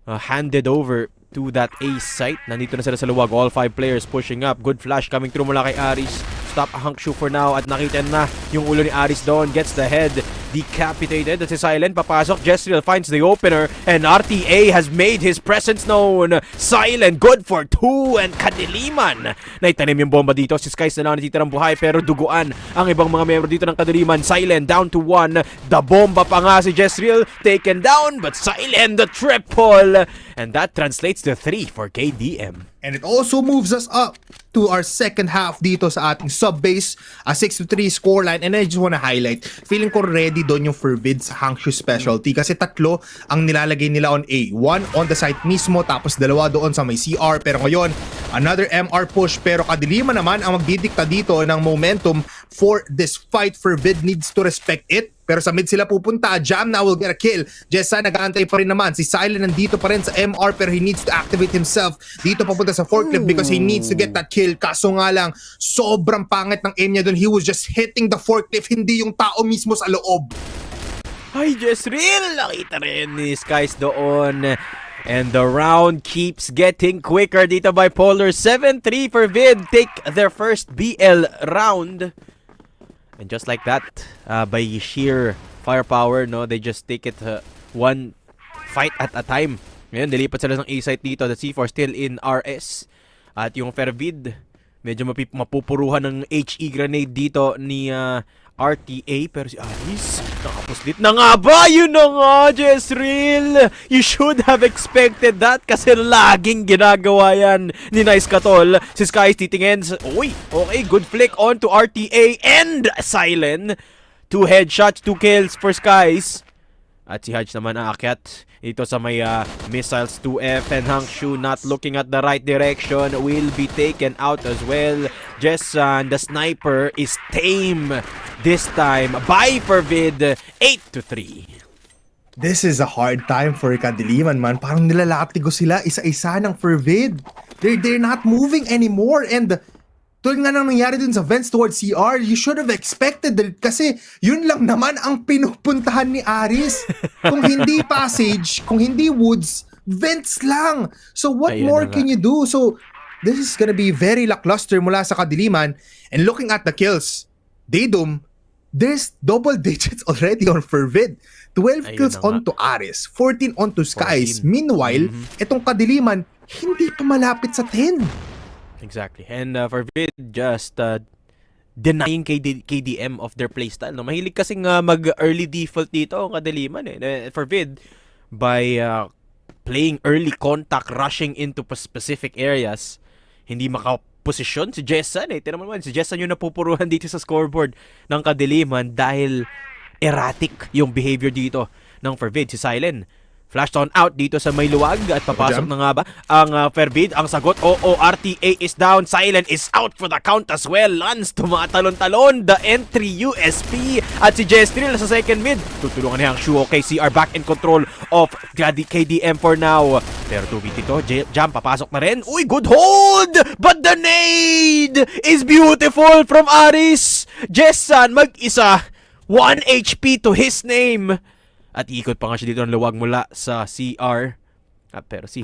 handed over to that A site. Nandito na sila sa luwag. All 5 players pushing up. Good flash coming through mula kay Aris. Stop Hangshu for now. At nakita na yung ulo ni Aris doon. Gets the head decapitated. At si Silent papasok. Jestriel finds the opener. And RTA has made his presence known. Silent good for 2. And Kadiliman. Naitanim yung bomba dito. Si Skies na lang natitirang buhay. Pero duguan ang ibang mga member dito ng Kadiliman. Silent down to 1. The bomba pa nga si Jestriel. Taken down. But Silent the triple. And that translates to 3 for KDM. And it also moves us up to our second half dito sa ating sub-base, a 6-3 scoreline. And I just wanna highlight, feeling ko ready doon yung Fervid sa Hangshu specialty kasi 3 ang nilalagay nila on A. 1 on the site mismo, tapos 2 doon sa may CR. Pero ngayon, another MR push. Pero Kadiliman naman ang magdidikta dito ng momentum for this fight. Fervid needs to respect it. Pero sa mid sila pupunta. Jam now will get a kill. Jessan nag-aantay pa rin naman. Si Silent nandito pa rin sa MR pero he needs to activate himself. Dito papunta sa forklift because he needs to get that kill. Kaso nga lang, sobrang pangit ng aim niya doon. He was just hitting the forklift, hindi yung tao mismo sa loob. Ay, Jestriel! Nakita rin ni Skies doon. And the round keeps getting quicker dito by Polar. 7-3 for Vid. Take their first BL round. And just like that, by sheer firepower, no, they just take it 1-4 fight at a time. Ngayon, nilipat sila ng A-site dito. The C4 still in RS. At yung Fervid, medyo mapupuruhan ng HE grenade dito ni RTA. Pero si Aris, nakapuslit na nga ba? Yun na nga, Jezreel! You should have expected that kasi laging ginagawa yan ni Nice Katol. Si Skies titingin. Uy, okay, good flick on to RTA and Silent. 2 headshots, 2 kills for Skies. At si Haj naman aakyat dito sa may missiles 2F and Hangshu not looking at the right direction will be taken out as well. Jessan, the sniper, is tame this time by Fervid, 8-3. This is a hard time for Kadiliman, man. Parang nilalatigo sila isa-isa ng Fervid. They're not moving anymore, and tulad nga nang nangyari dun sa vents towards CR, you should have expected it kasi yun lang naman ang pinupuntahan ni Aris. Kung hindi passage, kung hindi woods, vents lang. So what Ayun more na can you do? So this is gonna be very lackluster mula sa Kadiliman. And looking at the kills, Daedum, there's double digits already on Fervid. 12 Ayun kills na nga. onto Aris, 14 onto Skies. 14. Meanwhile, itong Kadiliman, hindi pa malapit sa 10. Exactly. And Fervid just denying KDM of their playstyle. No? Mahilig kasing mag-early default dito ang Kadiliman. Fervid, by playing early contact, rushing into specific areas, hindi makaposisyon si Jessan. Tignan mo naman, si Jessan yung napupuruhan dito sa scoreboard ng Kadiliman dahil erratic yung behavior dito ng Fervid. Si Silent flashed on out dito sa may luwag at papasok na nga ba ang Fervid. Ang sagot, oo, RTA is down. Silent is out for the count as well. Lance tumatalon-talon. The entry USP at si Jestril sa second mid. Tutulungan ni Hangshu. Okay, CR back in control of KDM for now. Pero 2v2, Jam papasok na rin. Uy, good hold! But the nade is beautiful from Aris. Jessan mag-isa. 1 HP to his name. At ikot pa nga siya dito ng luwag mula sa CR. Pero si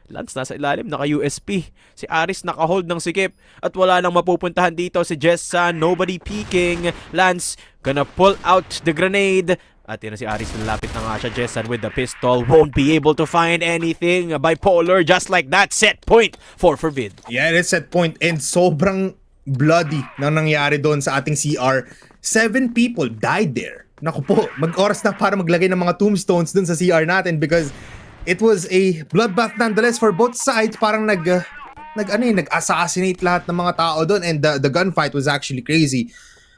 Lance nasa ilalim, naka-USP. Si Aris naka-hold ng sikip. At wala nang mapupuntahan dito si Jessan. Nobody peeking. Lance gonna pull out the grenade. At yun na si Aris, nalapit na nga siya. Jessan with the pistol. Won't be able to find anything. Bipolar, just like that. Set point for Fervid. Yeah, it's set point and sobrang bloody nang nangyari doon sa ating CR. 7 people died there. Naku po, mag-oras na para maglagay ng mga tombstones dun sa CR natin because it was a bloodbath nonetheless for both sides. Parang nag-assassinate lahat ng mga tao doon and the gunfight was actually crazy.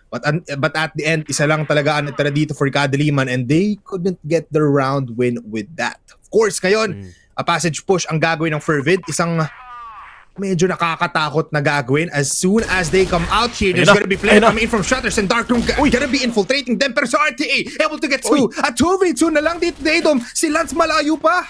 But at the end, isa lang talaga ang natira dito for Kadiliman and they couldn't get the round win with that. Of course, ngayon, a passage push ang gagawin ng Fervid. Isang medyo nakakatakot na gagawin as soon as they come out here. There's gonna be players coming in from shutters and darkroom. Gonna be infiltrating them. Pero sa RTA, able to get through. At 2v2 na lang dito, Daedum. Si Lance malayo pa.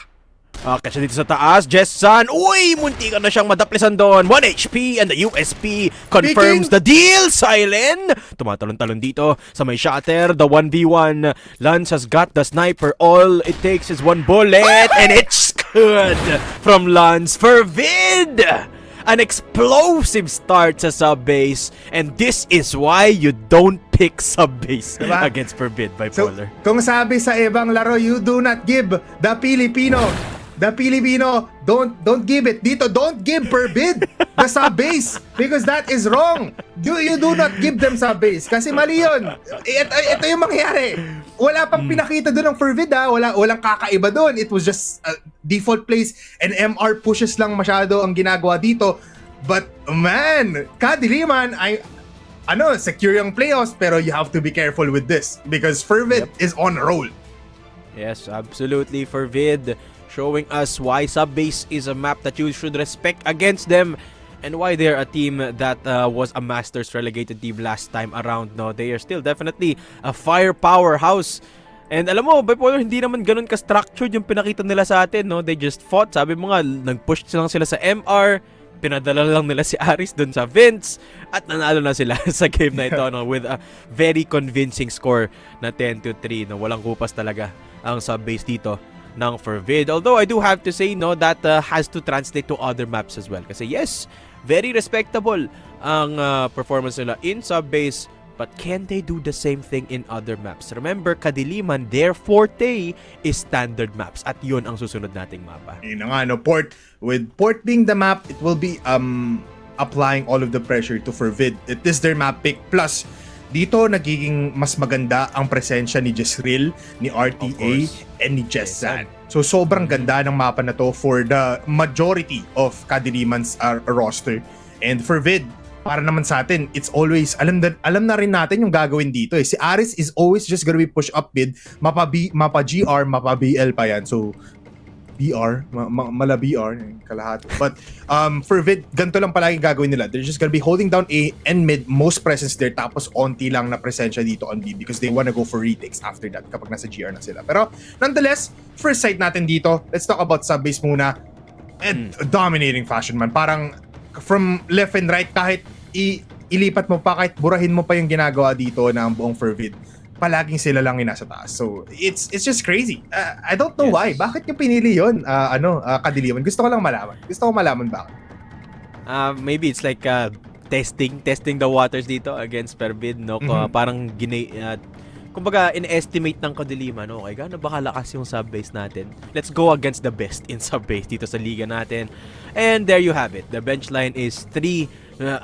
Kasi dito sa taas, Jessan. Uy, munti ka na siyang madaplisan doon. 1 HP and the USP confirms the deal. Silent. Tumatalon-talon dito sa may shatter. The 1v1. Lance has got the sniper. All it takes is one bullet. And it's good from Lance. Fervid. An explosive start sa sub-base. And this is why you don't pick sub-base against Fervid Bipolar. So, kung sabi sa ibang laro, you do not give the Filipino, don't give it. Dito, don't give Fervid the sub-base because that is wrong. You do not give them sub-base kasi mali yun. Ito yung mangyari. Wala pang pinakita doon ng Fervid ha. Walang kakaiba doon. It was just default plays and MR pushes lang masyado ang ginagawa dito. But man, Kadiliman, secure yung playoffs pero you have to be careful with this because Fervid is on a roll. Yes, absolutely. Fervid showing us why sub-base is a map that you should respect against them and why they're a team that was a Masters relegated team last time around. No, they are still definitely a firepower house. And alam mo, Bipolar, hindi naman ganun ka-structured yung pinakita nila sa atin. No? They just fought. Sabi mo nga, nag-push lang sila sa MR. Pinadala lang nila si Aris dun sa Vince at nanalo na sila sa game na ito with a very convincing score na 10-3. No? Walang kupas talaga ang sub-base dito ng Fervid. Although I do have to say that has to translate to other maps as well. Kasi yes, very respectable ang performance nila in sub-base But can they do the same thing in other maps? Remember, Kadiliman, their forte is standard maps. At yun ang susunod nating mapa. Yun na nga, no, Port. With Port being the map, it will be applying all of the pressure to Fervid. It is their map pick. Plus, dito nagiging mas maganda ang presensya ni Jezreel, ni RTA, and ni Jessan. So sobrang ganda ng mapa na to for the majority of Kadiliman's roster. And Fervid, para naman sa atin, it's always, alam na rin natin yung gagawin dito eh. Si Aris is always just gonna be push up mid, mapa GR, mapa BL pa yan. So, BR, mala BR, kalahat. But Fervid, ganito lang palagi gagawin nila. They're just gonna be holding down A and mid, most presence there, tapos onti lang na presensya dito on B because they wanna go for retakes after that kapag nasa GR na sila. Pero nonetheless, first sight natin dito, let's talk about sub-base muna. And dominating fashion man. Parang from left and right, kahit ilipat mo pa, kahit burahin mo pa yung ginagawa dito ng buong Fervid, palaging sila lang yung nasa taas. So, it's just crazy. I don't know why. Bakit nyo pinili yun, Kadiliman? Gusto ko lang malaman. Gusto ko malaman bakit. Maybe it's like testing the waters dito against Fervid, no? Parang kumbaga, in-estimate ng Kadiliman, okay, gaano ba kalakas yung sub-base natin? Let's go against the best in sub-base dito sa liga natin. And there you have it. The bench line is 3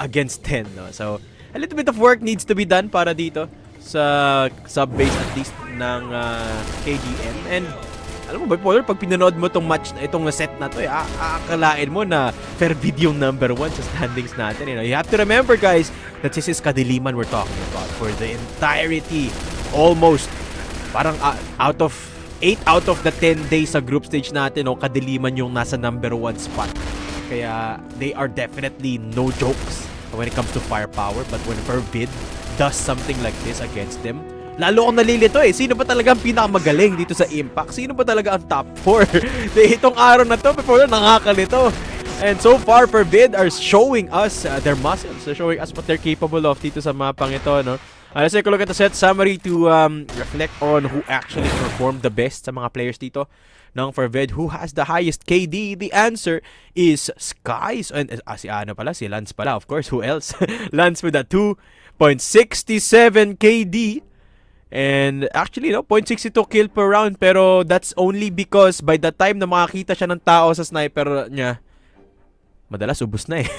against 10. No? So, a little bit of work needs to be done para dito sa sub-base at least ng KDM. And alam mo ba, Polar, pag pinanood mo itong match, itong set na to, aakalain mo na Fervid yung number 1 sa standings natin. You know? You have to remember, guys, that this is Kadiliman we're talking about for the entirety. Almost, parang 8 out of the 10 days sa group stage natin, no, Kadiliman yung nasa number 1 spot. Kaya they are definitely no jokes when it comes to firepower. But when Fervid does something like this against them, lalo akong nalilito eh. Sino ba talaga ang pinakamagaling dito sa Impact? Sino ba talaga ang top 4? Itong araw na to, before nakakalito. And so far, Fervid are showing us their muscles. They're showing us what they're capable of dito sa mapang ito, no? Let's take a look at the set summary to reflect on who actually performed the best sa mga players dito ng Fervid. Who has the highest KD? The answer is Skies. And si Lance pala, of course. Who else? Lance with a 2.67 KD. And actually, 0.62 kill per round. Pero that's only because by the time na makakita siya ng tao sa sniper niya, madalas ubos na eh.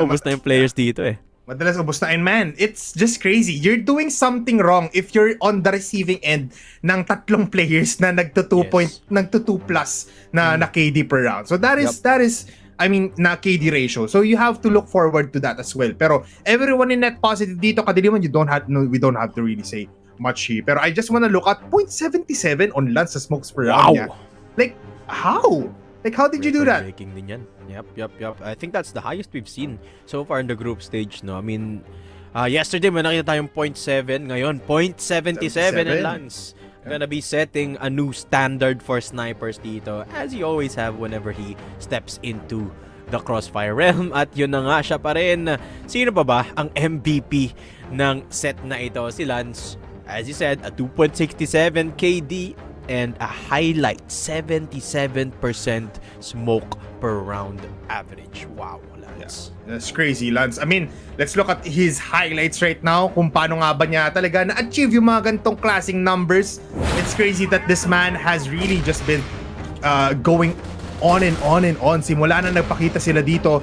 Ubos na yung players dito eh. Madalas ubos na. And man, it's just crazy. You're doing something wrong if you're on the receiving end ng 3 players na nagto-2 plus na KD per round. So that is I mean, na KD ratio. So you have to look forward to that as well. Pero everyone in net positive dito, Kadiliman, we don't have to really say much here. Pero I just wanna look at 0.77 on Lance sa smokes per round niya. Like, how? Like, how did you do that? Breaking din yan. Yep. I think that's the highest we've seen so far in the group stage, no? I mean, yesterday may nakita tayong 0.7, ngayon 0.77 and Lance gonna be setting a new standard for snipers dito, as he always have whenever he steps into the Crossfire realm. At yun na nga, siya pa rin. Sino pa ba ang MVP ng set na ito? Si Lance, as you said, a 2.67 KD and a highlight 77% smoke per round average. Wow, Lance. Yeah, that's crazy, Lance. I mean, let's look at his highlights right now, kung paano nga ba niya talaga na-achieve yung mga ganitong klaseng numbers. It's crazy that this man has really just been going on and on and on. Simula na nagpakita sila dito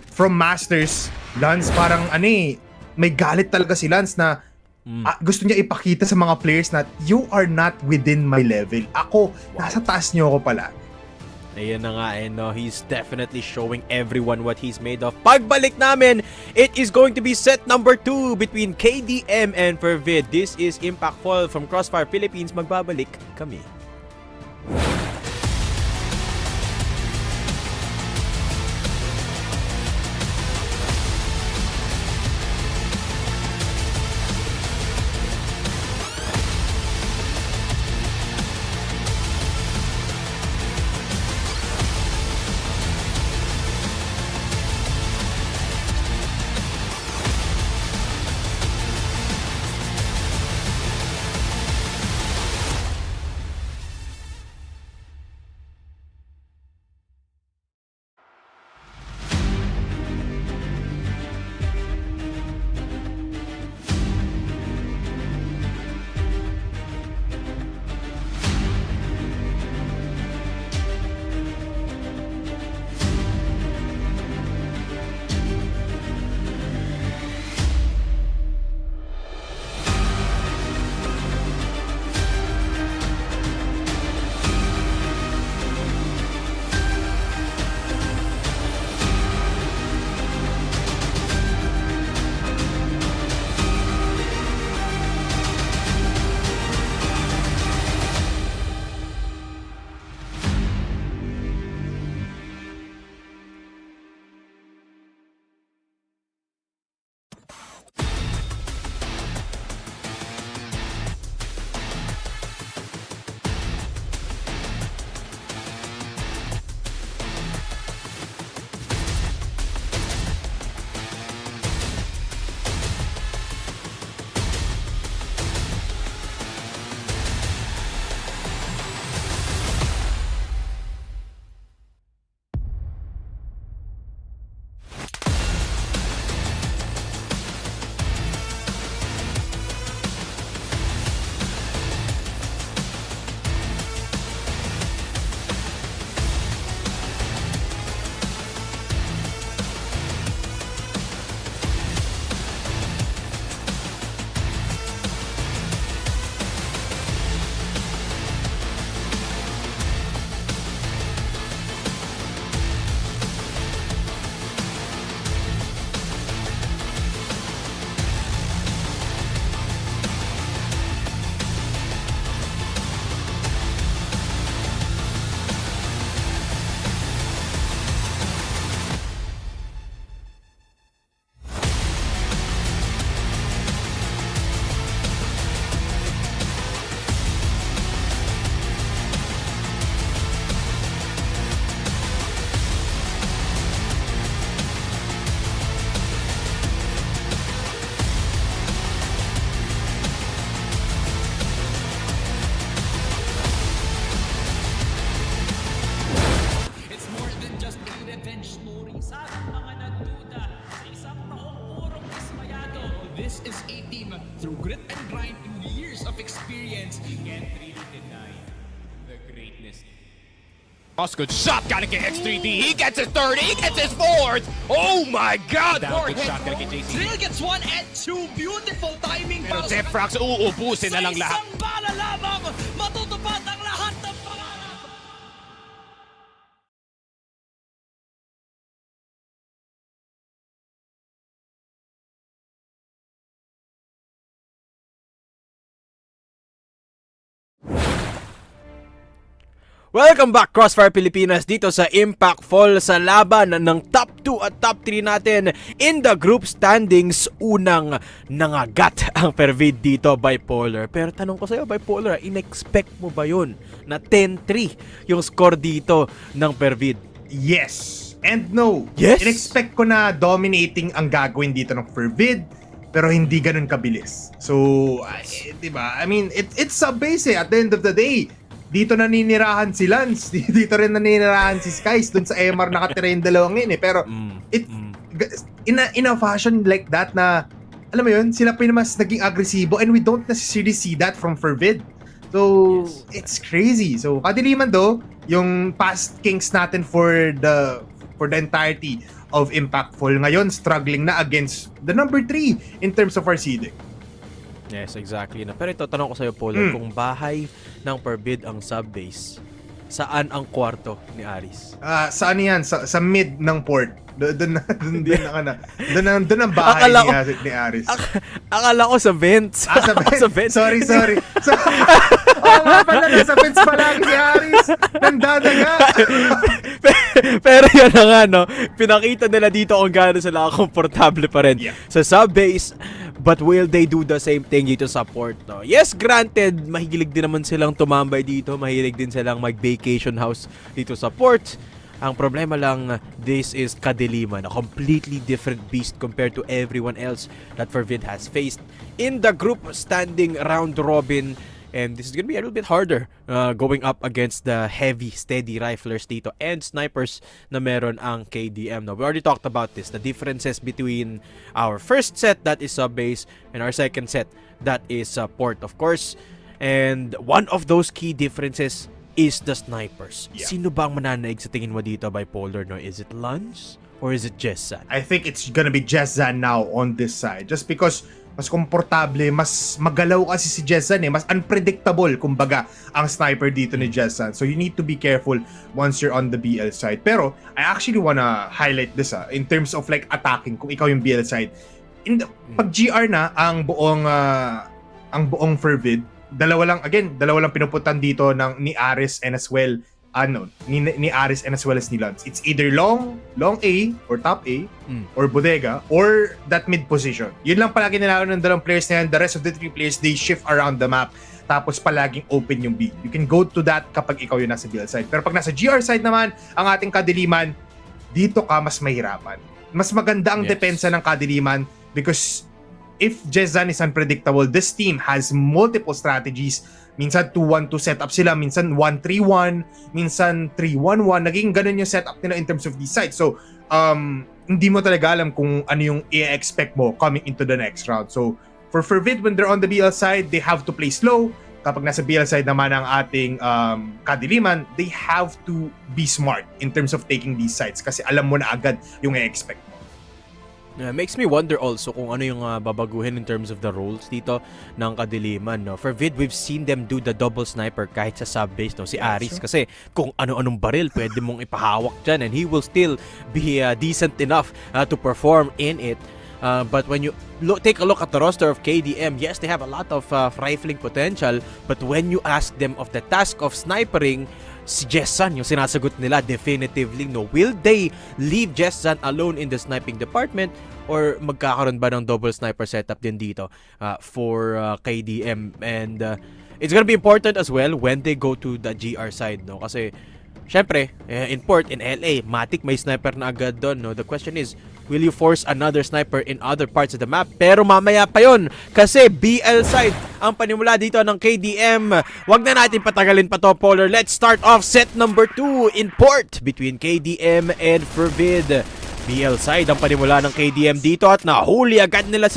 from Masters, Lance parang may galit talaga si Lance na gusto niya ipakita sa mga players na you are not within my level. Ako, nasa taas niyo ako pala. Ayan na nga, and he's definitely showing everyone what he's made of. Pagbalik namin, it is going to be set number 2 between KDM and Fervid. This is Impactful from Crossfire Philippines. Magbabalik kami. A-Team through grit and grind through years of experience. You can't really deny the greatness. Good shot, gotta get X3D. He gets his third, he gets his fourth. Oh my God! Down, good shot, gotta get JC. Drill gets 1 and 2. Beautiful timing. Pero para sa Zefrax, uubusin na lang lahat. Sa isang bala lamang, matutupad ang lahat ng pangarap. Welcome back, Crossfire Pilipinas, dito sa Impact Fall sa laban ng top 2 at top 3 natin in the group standings. Unang nangagat ang Fervid dito, Bipolar. Pero tanong ko sa'yo, Bipolar, in-expect mo ba yun na 10-3 yung score dito ng Fervid? Yes and no. Yes? In-expect ko na dominating ang gagawin dito ng Fervid, pero hindi ganun kabilis. So, diba? I mean, it's a base at the end of the day. Dito naninirahan si Lance, dito rin naninirahan si Skies, dun sa MR nakatira yung dalawang yun eh. Pero, in a fashion like that na, alam mo yun, sila pa yung mas naging agresibo and we don't necessarily see that from Fervid. So, it's crazy. So, Kadiliman do, yung past kings natin for the entirety of Impactful, ngayon struggling na against the number 3 in terms of our seeding. Yes, exactly. Pero ito, tanong ko sa'yo, Polar, kung bahay ng Fervid ang sub-base, saan ang kwarto ni Aris? Saan yan? Sa mid ng port. Doon ang bahay ni Aris. Akala ko sa vents. Sa vents? Sa vents. Sorry. Nga pala, nasa vents pa lang si Aris. Nandadaga. Pero yun na nga, no? Pinakita nila dito kung gaano sila komportable pa rin sa sub-base. But will they do the same thing dito sa port, no? Yes, granted, mahilig din naman silang tumambay dito. Mahilig din silang mag-vacation house dito sa port. Ang problema lang, this is Kadiliman, a completely different beast compared to everyone else that Fervid has faced in the group standing round robin. And this is gonna be a little bit harder going up against the heavy, steady riflers dito and snipers na meron ang KDM. Now, we already talked about this, the differences between our first set that is sub-base and our second set that is port, of course. And one of those key differences is the snipers. Sino ba ang mananaig sa tingin mo dito, Bipolar? No? Is it Lance or is it Jessan? I think it's gonna be Jessan now on this side. Just because mas komportable, mas magalaw kasi si Jessan eh. Mas unpredictable, kumbaga, ang sniper dito ni Jessan. So you need to be careful once you're on the BL side. Pero, I actually wanna highlight this in terms of like attacking, kung ikaw yung BL side. Pag GR na, ang buong Fervid, dalawa lang pinuputan dito ni Aris and as well ni Aris and as well as ni Lance. It's either long A or top A or bodega or that mid position. Yun lang palagi nila ng dalawang players na yan. The rest of the 3 players, they shift around the map. Tapos palaging open yung B. You can go to that kapag ikaw yung nasa BL side. Pero pag nasa GR side naman, ang ating Kadiliman, dito ka mas mahirapan. Mas maganda ang depensa ng Kadiliman because if Jessan is unpredictable, this team has multiple strategies. Minsan 2-1-2 setup sila, minsan 1-3-1, minsan 3-1-1. Naging ganun yung setup nila in terms of these sides. So, hindi mo talaga alam kung ano yung i-expect mo coming into the next round. So, for Fervid, when they're on the BL side, they have to play slow. Kapag nasa BL side naman ang ating Kadiliman, they have to be smart in terms of taking these sides kasi alam mo na agad yung i-expect mo. Makes me wonder also kung ano yung babaguhin in terms of the roles dito ng Kadiliman, no? For Vid, we've seen them do the double sniper kahit sa sub-base, no? Si Aris kasi kung ano-anong baril pwede mong ipahawak dyan and he will still be decent enough to perform in it. But when you take a look at the roster of KDM, yes, they have a lot of rifling potential, but when you ask them of the task of snipering, si Jessan yung sinasagot nila definitively, no? Will they leave Jessan alone in the sniping department or magkakaroon ba ng double sniper setup din dito for KDM? And it's gonna be important as well when they go to the GR side, no? Kasi syempre, in port, in LA, Matic may sniper na agad doon, no? The question is, will you force another sniper in other parts of the map? Pero mamaya pa yun, kasi BL side ang panimula dito ng KDM. Wag na natin patagalin pa to, Polar. Let's start off set number 2 in port between KDM and Fervid. BL side ang panimula ng KDM dito at nahuli agad nila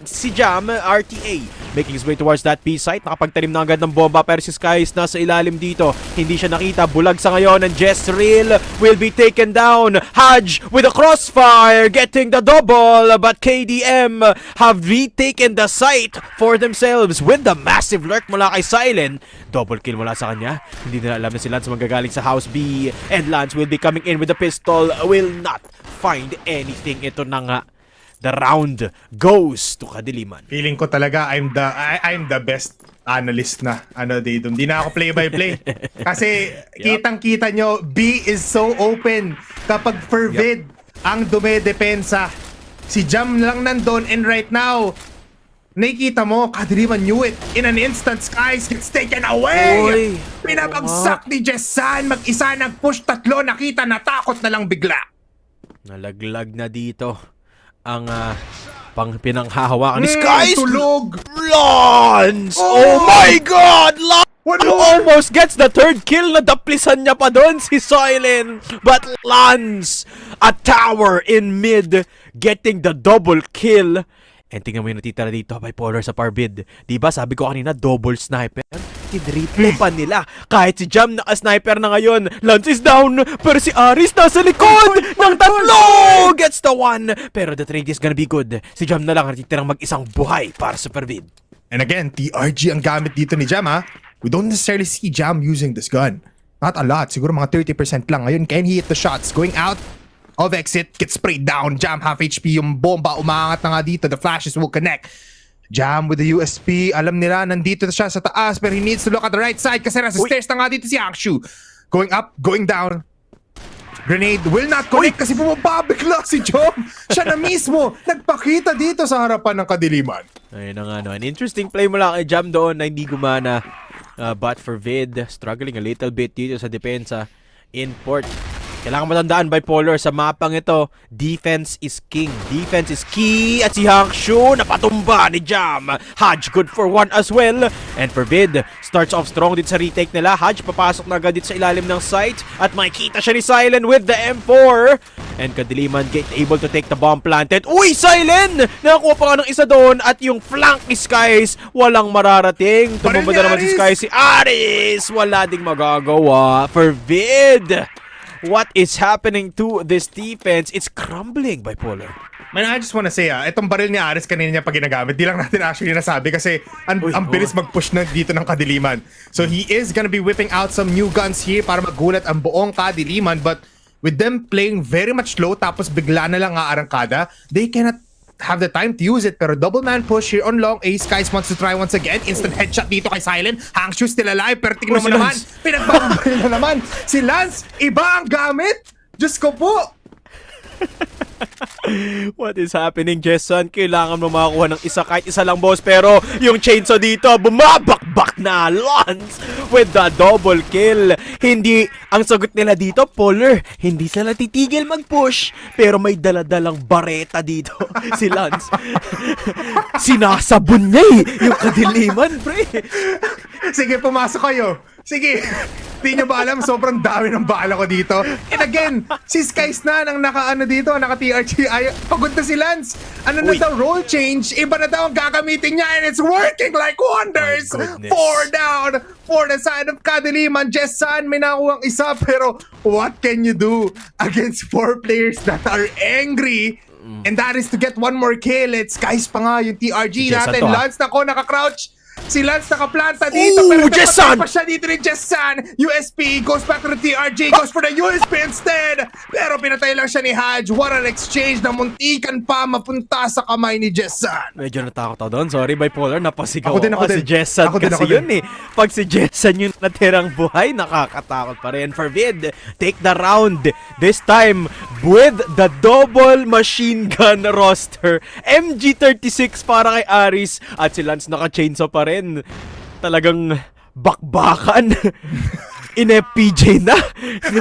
si Jam, RTA, making his way towards that B site. Nakapagtanim na agad ng bomba pero si Skies nasa ilalim dito. Hindi siya nakita. Bulag sa ngayon and Jezreel will be taken down. Haj with a crossfire getting the double but KDM have retaken the site for themselves with the massive lurk mula kay Silent. Double kill mula sa kanya. Hindi nila alam na si Lance magagaling sa House B and Lance will be coming in with the pistol. Will not find anything. Ito na nga. The round goes to Kadiliman. Feeling ko talaga I'm the best analyst na dito. Hindi na ako play-by-play. Kasi kitang-kita nyo, B is so open. Kapag Fervid ang dumedepensa, si Jam lang nandun and right now, nakikita mo, Kadiliman knew it. In an instant, Skies gets taken away! Oy, pinabagsak ni Jessan. Mag-isa nag-push, tatlo, nakita, natakot na lang bigla. Nalaglag na dito ang pinanghahawakan ni Skies. Tulog! Lance! Oh my God! Lance almost gets the third kill. Nadaplisan niya pa doon si Silent. But Lance, a tower in mid, getting the double kill. And tingnan mo yung natitira dito, bipolar sa Fervid. Diba sabi ko kanina, double sniper? Tinriple pa nila. Kahit si Jam naka-sniper na ngayon. Lance is down, pero si Aris nasa likod ng tatlo! Gets the one! Pero the trade is gonna be good. Si Jam na lang natitirang mag-isang buhay para sa Fervid. And again, TRG ang gamit dito ni Jam, ha? We don't necessarily see Jam using this gun. Not a lot. Siguro mga 30% lang. Ngayon, can he hit the shots? Going out of exit, gets sprayed down. Jam half HP, yung bomba umaangat na nga dito. The flashes will connect. Jam with the USP. Alam nila, nandito na siya sa taas, pero he needs to look at the right side kasi nasa stairs na nga dito si Angshu. Going up, going down. Grenade will not connect kasi bumababigla si Jom. Siya na mismo nagpakita dito sa harapan ng Kadiliman. Ayun na nga, no. An interesting play mo lang kay Jam doon na hindi gumana. But Fervid, struggling a little bit dito sa depensa. In port. Kailangan matandaan, bipolar, sa mapang ito, defense is king. Defense is key. At si Hangshu, napatumba ni Jam. Haj, good for one as well. And Fervid starts off strong din sa retake nila. Haj, papasok na agad dito sa ilalim ng site. At makikita siya ni Silent with the M4. And Kadiliman able to take the bomb planted. Uy, Silent! Nakakuha pa nga ng isa doon. At yung flank ni Skies, walang mararating. Tumumba na naman si Skies. Si Aris, wala ding magagawa. Fervid! What is happening to this defense? It's crumbling, bipolar. Man, I just wanna say, itong baril ni Aris kanina niya pa ginagamit. Di lang natin actually nasabi kasi ang bilis mag-push na dito ng Kadiliman. So he is gonna be whipping out some new guns here para magulat ang buong Kadiliman. But with them playing very much slow tapos bigla na lang aarangkada, they cannot have the time to use it. Pero double man push here on long. Skies wants to try once again. Instant headshot dito kay Silent. Hangshu still alive. Pero tingnan mo naman, pinagbabaril na naman. Si Lance, iba ang gamit. Diyos ko po. What is happening, Jesson? Kailangan mo makakuha ng isa kahit isa lang, boss. Pero yung chainsaw dito, bumabakbak na. Lance with the double kill. Hindi, ang sagot nila dito, Polar, hindi sila titigil mag-push. Pero may daladalang bareta dito. Si Lance. Sinasabon niya yung Kadiliman, pre. Sige, pumasok kayo. Sige. Di nyo ba alam, sobrang dami ng bala ko dito. And again, si Skies na nang naka-ano dito, naka-TRG. Pagod na si Lance. Ano na daw, role change. Iba na daw ang gagamitin niya and it's working like wonders. 4 down for the side of Kadiliman. Jessan, may nakuha ang isa pero what can you do against 4 players that are angry? And that is to get one more kill. It's Skies pa nga yung TRG natin. Lance nako, naka-crouch. Si Lance nakaplanta dito pero Jessan! pa siya dito ni Jessan. USP goes back to the TRG, goes for the USP instead. Pero pinatay lang siya ni Haj. What an exchange na muntikan pa mapunta sa kamay ni Jessan. Medyo natakot ako doon. Sorry, bipolar. Napasigaw ako din. si Jessan kasi yun eh. Pag si Jessan yung natirang buhay, nakakatakot pa rin. Fervid, take the round. This time, with the double machine gun roster. MG36 para kay Aris. At si Lance naka-chainsaw pa rin. Talagang bakbakan. In-FPJ na.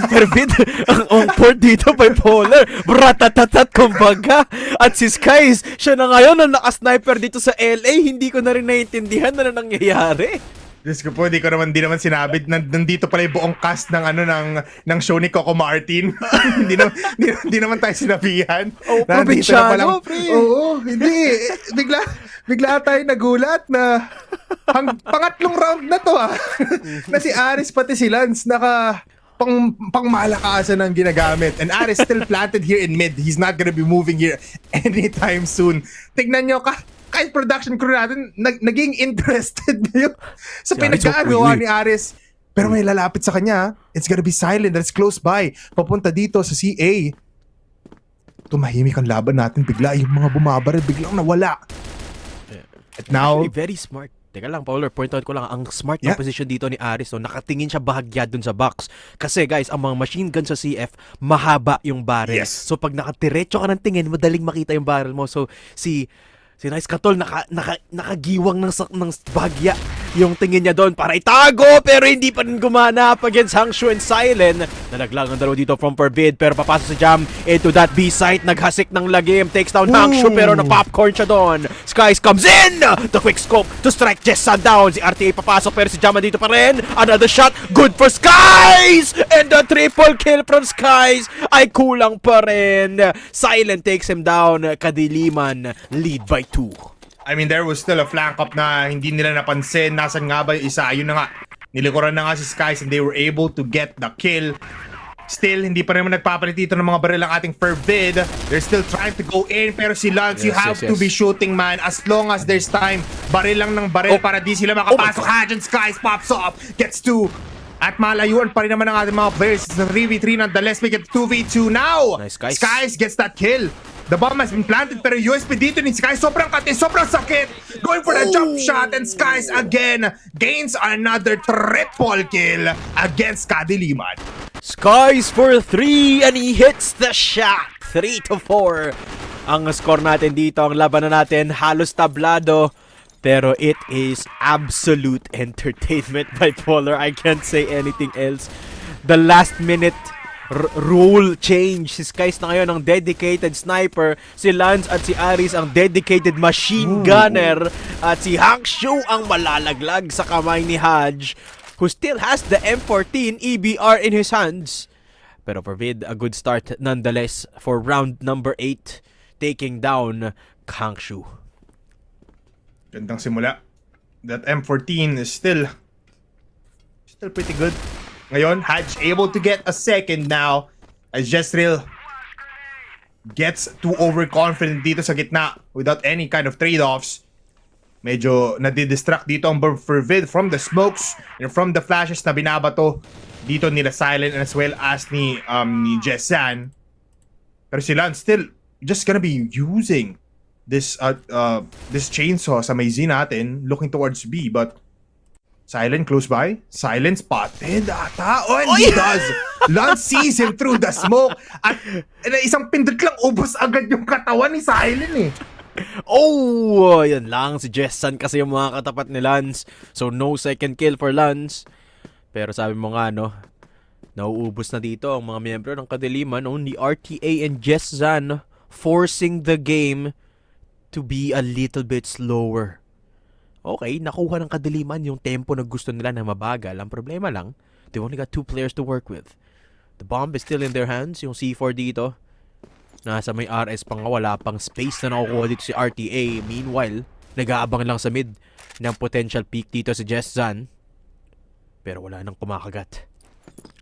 Fervid, ang on-port dito, bipolar. Bratatatat, kumbaga. At si Skies, siya na ngayon na naka-sniper dito sa LA. Hindi ko na rin naiintindihan na nangyayari. Diyos ko po, di naman sinabi. Nandito pala yung buong cast ng ng show ni Coco Martin. Hindi naman tayo sinabihan. Oh, Nandito na palang, probinsyano, pre. Oo, hindi. Bigla tayo nagulat na pangatlong round na to na si Aris pati si Lance pangmalakasan ang ginagamit. And Aris still planted here in mid. He's not gonna be moving here anytime soon. Tignan nyo kahit production crew natin, naging interested ngayon sa pinagkagawa ni Aris. Pero may lalapit sa kanya. It's gonna be silent. That's close by. Papunta dito sa CA. Tumahimik ang laban natin. Bigla yung mga bumabaril, biglang nawala. At now, Actually, very smart. Teka lang, Pauler, point out ko lang, ang smart na position dito ni Aris, nakatingin siya bahagya dun sa box. Kasi guys, ang mga machine gun sa CF, mahaba yung barrel. Yes. So pag nakatiretso ka ng tingin, madaling makita yung barrel mo. So si Nice Katol nakagiwang ng bahagya yung tingin niya doon para itago, pero hindi pa rin gumana against Hangshu and Silent. Nalaglag ang dalawa dito from Fervid, pero papasok si Jam into that B site. Naghasik ng lagim, takes down Hangshu, pero na-popcorn siya doon. Skies comes in! The quick scope to strike Jessan down. Si RTA papasok, pero si Jam dito pa rin. Another shot, good for Skies! And the triple kill from Skies ay kulang pa rin. Silent takes him down. Kadiliman lead by 2. I mean, there was still a flank up na hindi nila napansin. Nasaan nga ba yung isa? Ayun na nga. Nilikuran na nga si Skies and they were able to get the kill. Still, hindi pa naman nagpapalit dito ng mga baril ang ating Fervid. They're still trying to go in. Pero si Lance, you have to be shooting, man. As long as there's time, baril lang ng baril para di sila makapasok. Hajan Skies pops up, gets 2. At malayuan pa rin naman ang ating mga players. It's a 3v3 nonetheless. We get 2v2 now. Nice, Skies. Skies gets that kill. The bomb has been planted, pero USP dito ni Skies sobrang kati, sobrang sakit. Going for the jump shot, and Skies again gains another triple kill against Kadiliman. Skies for 3 and he hits the shot. 3-4 ang score natin dito. Ang labanan natin halos tablado, pero it is absolute entertainment. Bipolar, I can't say anything else. The last minute role change. Si Skies na ngayon ang dedicated sniper. Si Lance at si Aris ang dedicated machine gunner. At si Hangshu ang malalaglag sa kamay ni Haj, who still has the M14 EBR in his hands. Pero for Vid, a good start nonetheless for round number 8, taking down Hangshu. Gandang simula. That M14 is still pretty good. Ngayon, Haj able to get a second now as Jezreel gets too overconfident dito sa gitna without any kind of trade-offs. Medyo nadidistract dito ang Fervid from the smokes and from the flashes na binabato dito nila Silent as well as ni Jessan. Pero si Lance still just gonna be using this chainsaw sa may Z natin, looking towards B, but Silent close by. Silent spotted ata. Oh, and he does. Lance sees him through the smoke. At isang pindot lang, ubos agad yung katawan ni Silent eh. Oh, yan lang. Si Jessan kasi yung mga katapat ni Lance. So, no second kill for Lance. Pero sabi mo nga, nauubos na dito ang mga miyembro ng Kadiliman. Only RTA and Jessan forcing the game to be a little bit slower. Okay, nakuha ng Kadiliman yung tempo na gusto nila na mabagal. Ang problema lang, they only got 2 players to work with. The bomb is still in their hands. Yung C4 dito, nasa may RS pa nga, wala pang space na nakukuha dito si RTA. Meanwhile, nag-aabang lang sa mid ng potential peak dito si Jessan. Pero wala nang kumakagat.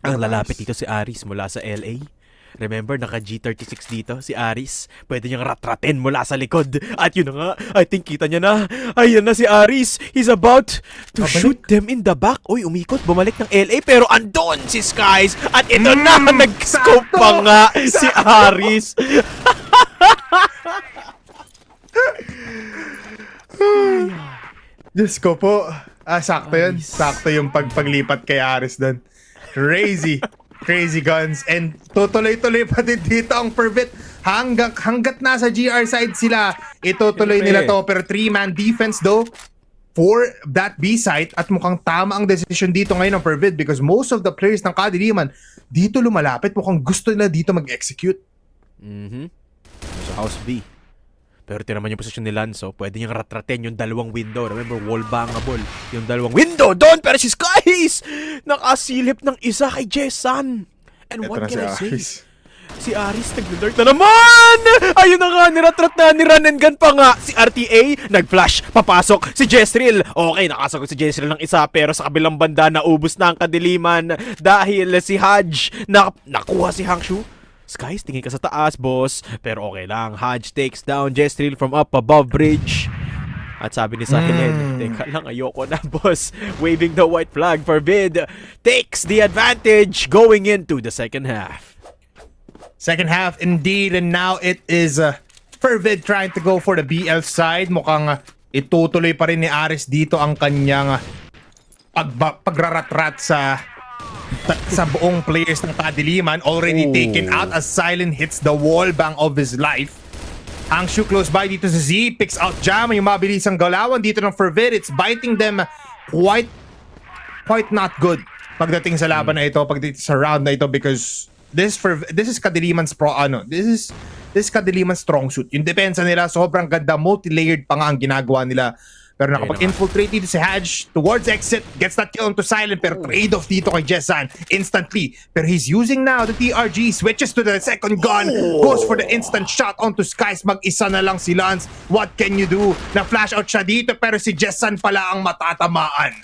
Ang lalapit dito si Aris mula sa LA. Remember, naka G36 dito si Aris. Pwede niyang ratratin mula sa likod. At yun na nga, I think kita niya na. Ayan na si Aris. He's about to shoot them in the back. Uy, umikot, bumalik ng LA. Pero andon si Skies. At ito na, nag-scope pa nga si Aris. Diyos ko po. Sakto yun. Sakto yung paglipat kay Aris doon. Crazy guns. And tutuloy-tuloy pa din dito ang Fervid. Hanggat nasa GR side sila, itutuloy nila to. Pero 3-man defense though for that B site. At mukhang tama ang decision dito ngayon ng Fervid because most of the players ng Kadiliman dito lumalapit. Mukhang gusto nila dito mag-execute. Sa house B. Pero tinaman yung posisyon ni Lanzo, pwede niyang ratratin yung dalawang window. Remember, wall bangable. Yung dalawang window doon, pero si Skies nakasilip ng isa kay Jessan. And what can I say? Si Aris nag-lurk na naman! Ayun na nga, niratrat na ni Run and Gun pa nga. Si RTA, nag-flash, papasok. Si Jezreel, okay, nakasagot si Jezreel ng isa, pero sa kabilang banda, naubos na ang Kadiliman dahil si Haj, nakuha si Hangshu. Skies, tingin ka sa taas, boss. Pero okay lang, Haj takes down Jezreel from up above bridge. At sabi ni Silent, teka lang, ayoko na, boss. Waving the white flag, Fervid takes the advantage going into the second half. Second half indeed, and now it is Fervid trying to go for the BL side. Mukhang itutuloy pa rin ni Aris dito ang kanyang pagraratrat sa buong players ng Kadiliman. Already taken out as Silent hits the wall bang of his life. Hangshu close by dito sa Z, picks out Jam, yung mabilisang galawan dito ng Fervid. It's biting them quite not good pagdating sa laban na ito, pagdating sa round na ito, because this is Kadiliman's this is Kadiliman's strong suit. Yung depensa nila sobrang ganda, multi-layered pa nga ang ginagawa nila. Pero nakapag-infiltrate dito si Haj towards exit, gets that kill onto Silent, pero trade-off dito kay Jessan instantly. Pero he's using now the TRG, switches to the second gun, goes for the instant shot onto Skies. Mag-isa na lang si Lance. What can you do? Na-flash out siya dito, pero si Jessan pala ang matatamaan.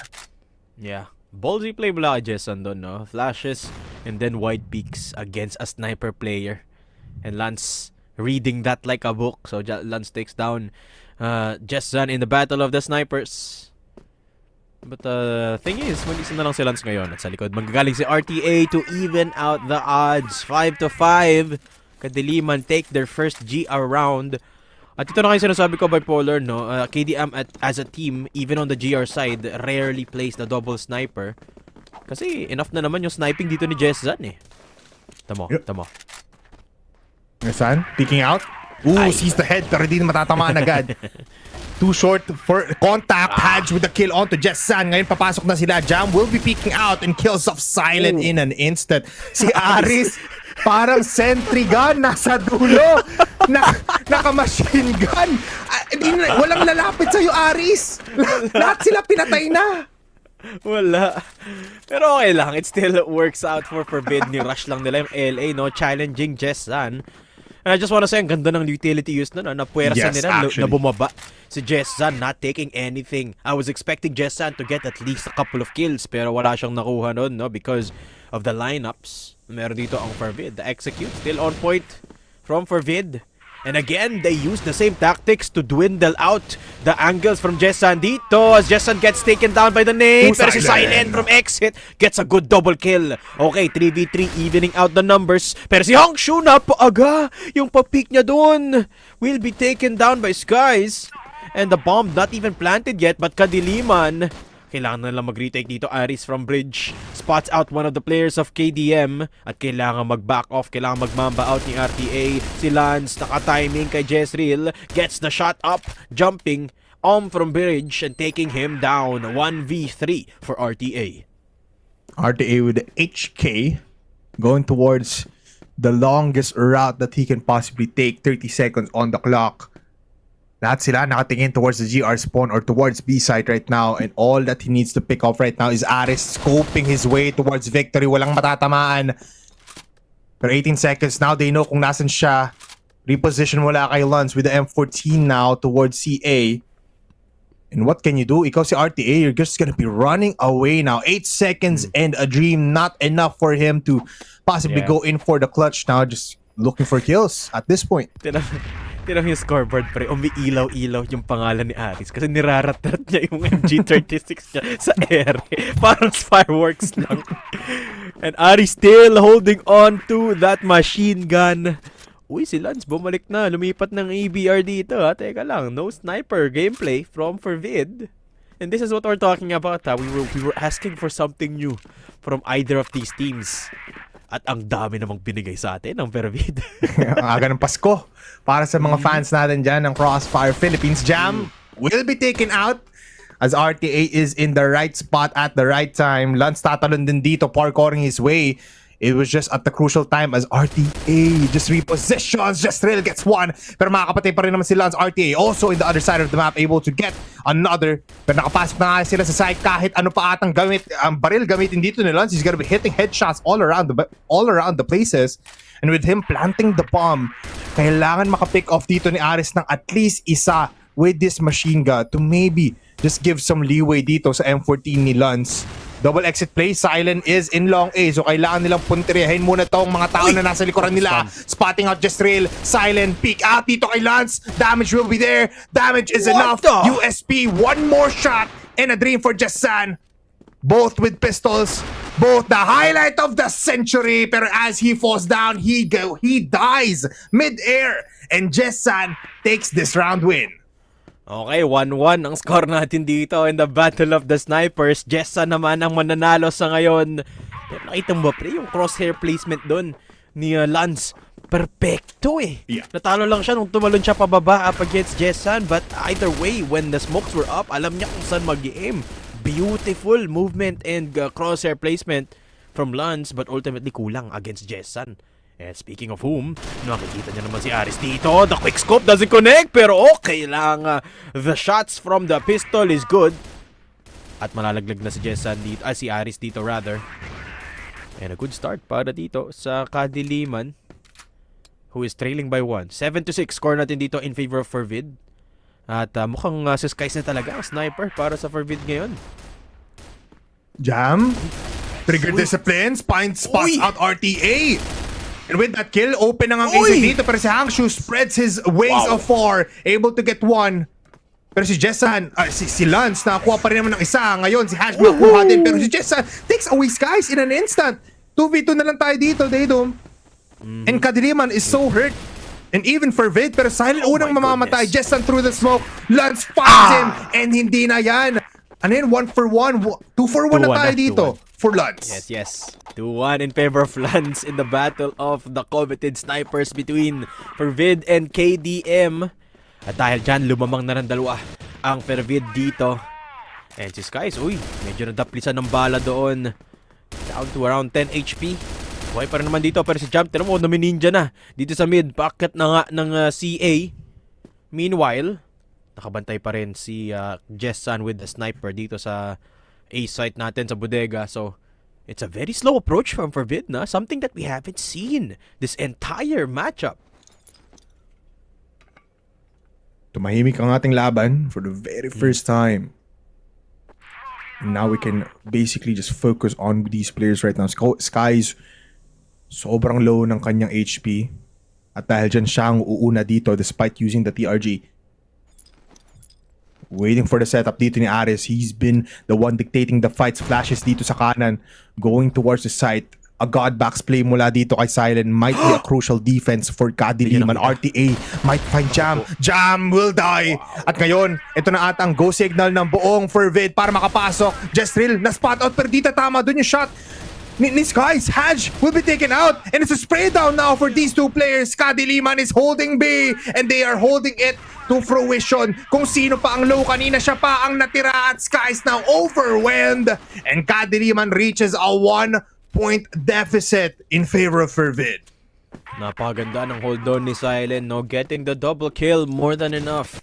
Yeah. Ballsy play mula kay Jessan doon, no? Flashes and then wide peaks against a sniper player. And Lance reading that like a book. So Lance takes down Jessan in the battle of the snipers. But thing is, mag-isa na lang si Lance ngayon. At sa likod, magagaling si RTA to even out the odds. 5-5. Kadiliman take their first GR round. At ito na kayo sinasabi ko, Bipolar, no? KDM as a team, even on the GR side, rarely plays the double sniper. Kasi enough na naman yung sniping dito ni Jessan eh. Tamo. Jessan, peeking out. Sees the head, pero di matatamaan agad. Too short for contact. Haj with the kill onto Jessan. Ngayon papasok na sila. Jam will be peeking out and kills off Silent in an instant. Si Aris, parang sentry gun nasa dulo. Naka-machine gun. Walang lalapit sa'yo, Aris. Lahat sila pinatay na. Wala. Pero okay lang. It still works out for Forbid. Ni-rush lang nila yung LA, no? Challenging Jessan. And I just wanna say, ang ganda ng utility use na puwersa nila na bumaba. Si Jessan not taking anything. I was expecting Jessan to get at least a couple of kills, pero wala siyang nakuha nun, no? Because of the lineups. Meron dito ang Fervid. The execute still on point from Fervid. And again, they use the same tactics to dwindle out the angles from Jessan dito as Jessan gets taken down by the nade. Pero si Silent from exit gets a good double kill. Okay, 3v3 evening out the numbers. Pero si Hangshu napaaga. Yung pa-peek niya dun will be taken down by Skies. And the bomb not even planted yet, but Kadiliman, kailangan na lang mag-retake dito. Aris from bridge spots out one of the players of KDM at kailangan mag-back off, kailangan mag-mamba out ni RTA. Si Lance naka-timing kay Jezreel, gets the shot up, jumping from bridge and taking him down. 1v3 for RTA. RTA with HK going towards the longest route that he can possibly take. 30 seconds on the clock. Lahat sila nakatingin towards the GR spawn or towards B site right now, and all that he needs to pick off right now is Aris scoping his way towards victory. Walang matatamaan. Pero 18 seconds now, they know kung nasan siya. Reposition wala kay Lance with the M14 now towards CA. And what can you do? Ikaw si RTA, you're just gonna be running away now. 8 seconds and a dream, not enough for him to possibly go in for the clutch now. Just looking for kills at this point. Tinang yung scoreboard, pre, umiilaw-ilaw yung pangalan ni Aris kasi nirarat-rat niya yung MG36 niya sa ere. Parang fireworks lang. And Aris still holding on to that machine gun. Uy, si Lance bumalik na. Lumipat ng EBR dito, ha. Teka lang, no sniper gameplay from Fervid. And this is what we're talking about, ha. We were asking for something new from either of these teams. At ang dami namang binigay sa atin ng Fervid. Ang aga ng Pasko. Para sa mga fans natin dyan ng Crossfire Philippines, Jam will be taken out as RTA is in the right spot at the right time. Lance tatalon din dito, parkouring his way It was just at the crucial time as RTA just repositions. Jestrel gets one. Pero makakapatay pa rin naman si Lance. RTA also in the other side of the map able to get another. Pero nakapasok na nga sila sa side kahit ano pa atang gamit. Ang baril gamitin dito ni Lance. He's gonna be hitting headshots all around the places. And with him planting the bomb, kailangan makapick off dito ni Aris ng at least isa with this machine gun to maybe just give some leeway dito sa M14 ni Lance. Double exit play, Silent is in long A. So kailangan nilang punteriyahin muna tong mga tao na nasa likuran nila. Spotting out Jestrel, Silent, peek out dito kay Lance. Damage will be there. Damage is enough. USP, one more shot and a dream for Jessan. Both with pistols, both the highlight of the century. Pero as he falls down, he dies mid-air. And Jessan takes this round win. Okay, 1-1 ang score natin dito in the Battle of the Snipers. Jessa naman ang mananalo sa ngayon. Pero nakita mo ba, pre, yung crosshair placement doon ni Lance, perfecto eh. Yeah. Natalo lang siya nung tumalon siya pababa up against Jessan. But either way, when the smokes were up, alam niya kung saan mag-aim. Beautiful movement and crosshair placement from Lance, but ultimately kulang against Jessan. And speaking of whom, nakikita niya naman si Aris dito. The quick scope doesn't connect, pero okay lang. The shots from the pistol is good. At malalaglag na si Jessan dito, si Aris dito rather. And a good start para dito sa Kadiliman, who is trailing by 1. 7-6 score natin dito in favor of Fervid. At mukhang sa skies na talaga ang sniper para sa Fervid ngayon. Jam, trigger discipline, spots out RTA. And with that kill, open na nga ang exit dito. Pero si Hangshu spreads his wings of 4. Able to get 1. Pero si Jessan, si Lance, nakakuha pa rin naman ng isa. Ngayon, si Hash makakuha din. Pero si Jessan takes away Skies in an instant. 2v2 na lang tayo dito, Daydom. And Kadiliman is so hurt. And even Fervid, pero Silent unang mamamatay. Jessan through the smoke. Lance finds him. And hindi na yan. Ano yun? 1 for 1. 2 for 1 na tayo dito. For Lance. Yes. 2-1 in favor of Lance in the battle of the coveted snipers between Fervid and KDM. At dahil dyan, lumamang na ng dalawa ang Fervid dito. And si Skies, medyo nadaplisan ng bala doon. Down to around 10 HP. Buhay pa rin naman dito, pero si Jump, tinan mo, nami-ninja na. Dito sa mid, packet na nga ng CA. Meanwhile, nakabantay pa rin si Jessan with the sniper dito sa A site natin sa bodega. So, it's a very slow approach from Fervid na. Something that we haven't seen this entire matchup. Tumahimik ang ating laban for the very first time. And now we can basically just focus on these players right now. Skies, sobrang low ng kanyang HP. At dahil dyan siya ang uuna dito despite using the TRG. Waiting for the setup dito ni Aris. He's been the one dictating the fights. Flashes dito sa kanan. Going towards the site. A god backs play mula dito kay Silent. Might be a crucial defense for Kadiliman. RTA might find Jam. Jam will die. At ngayon, ito na ata ang go signal ng buong Fervid para makapasok. Jestrel na spot out pero dito tama dun yung shot ni Skies. Haj will be taken out and it's a spray down now for these two players. Kadiliman is holding B and they are holding it to fruition. Kung sino pa ang low kanina, siya pa ang natira at Skies now overwhelmed. And Kadiliman reaches a 1-point deficit in favor of Fervid. Napaganda ng hold on ni Silent, no? Getting the double kill, more than enough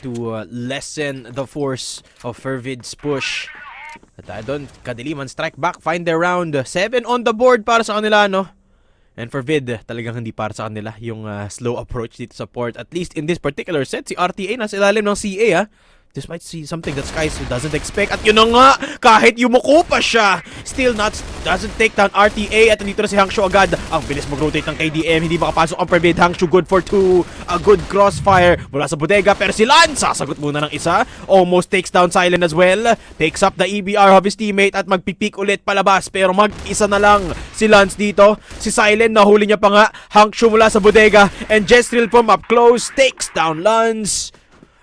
to lessen the force of Fervid's push. At doon, Kadiliman strike back, find their round. 7 on the board para sa kanila, no? And for Vid, talagang hindi para sa kanila yung slow approach dito sa port. At least in this particular set, si RTA nasa ilalim ng CA, This might see something that Skies doesn't expect. At yun na nga, kahit yumuko pa siya, still doesn't take down RTA. At nandito na si Hangshu agad. Ang bilis mag-rotate ng KDM. Hindi makapasok ang Fervid. Hangshu good for 2. A good crossfire mula sa bodega. Pero si Lance, sasagot muna ng isa. Almost takes down Silent as well. Picks up the EBR of his teammate at magpipik ulit palabas. Pero mag-isa na lang si Lance dito. Si Silent, nahuli niya pa nga. Hangshu mula sa bodega. And Jestrel from up close takes down Lance.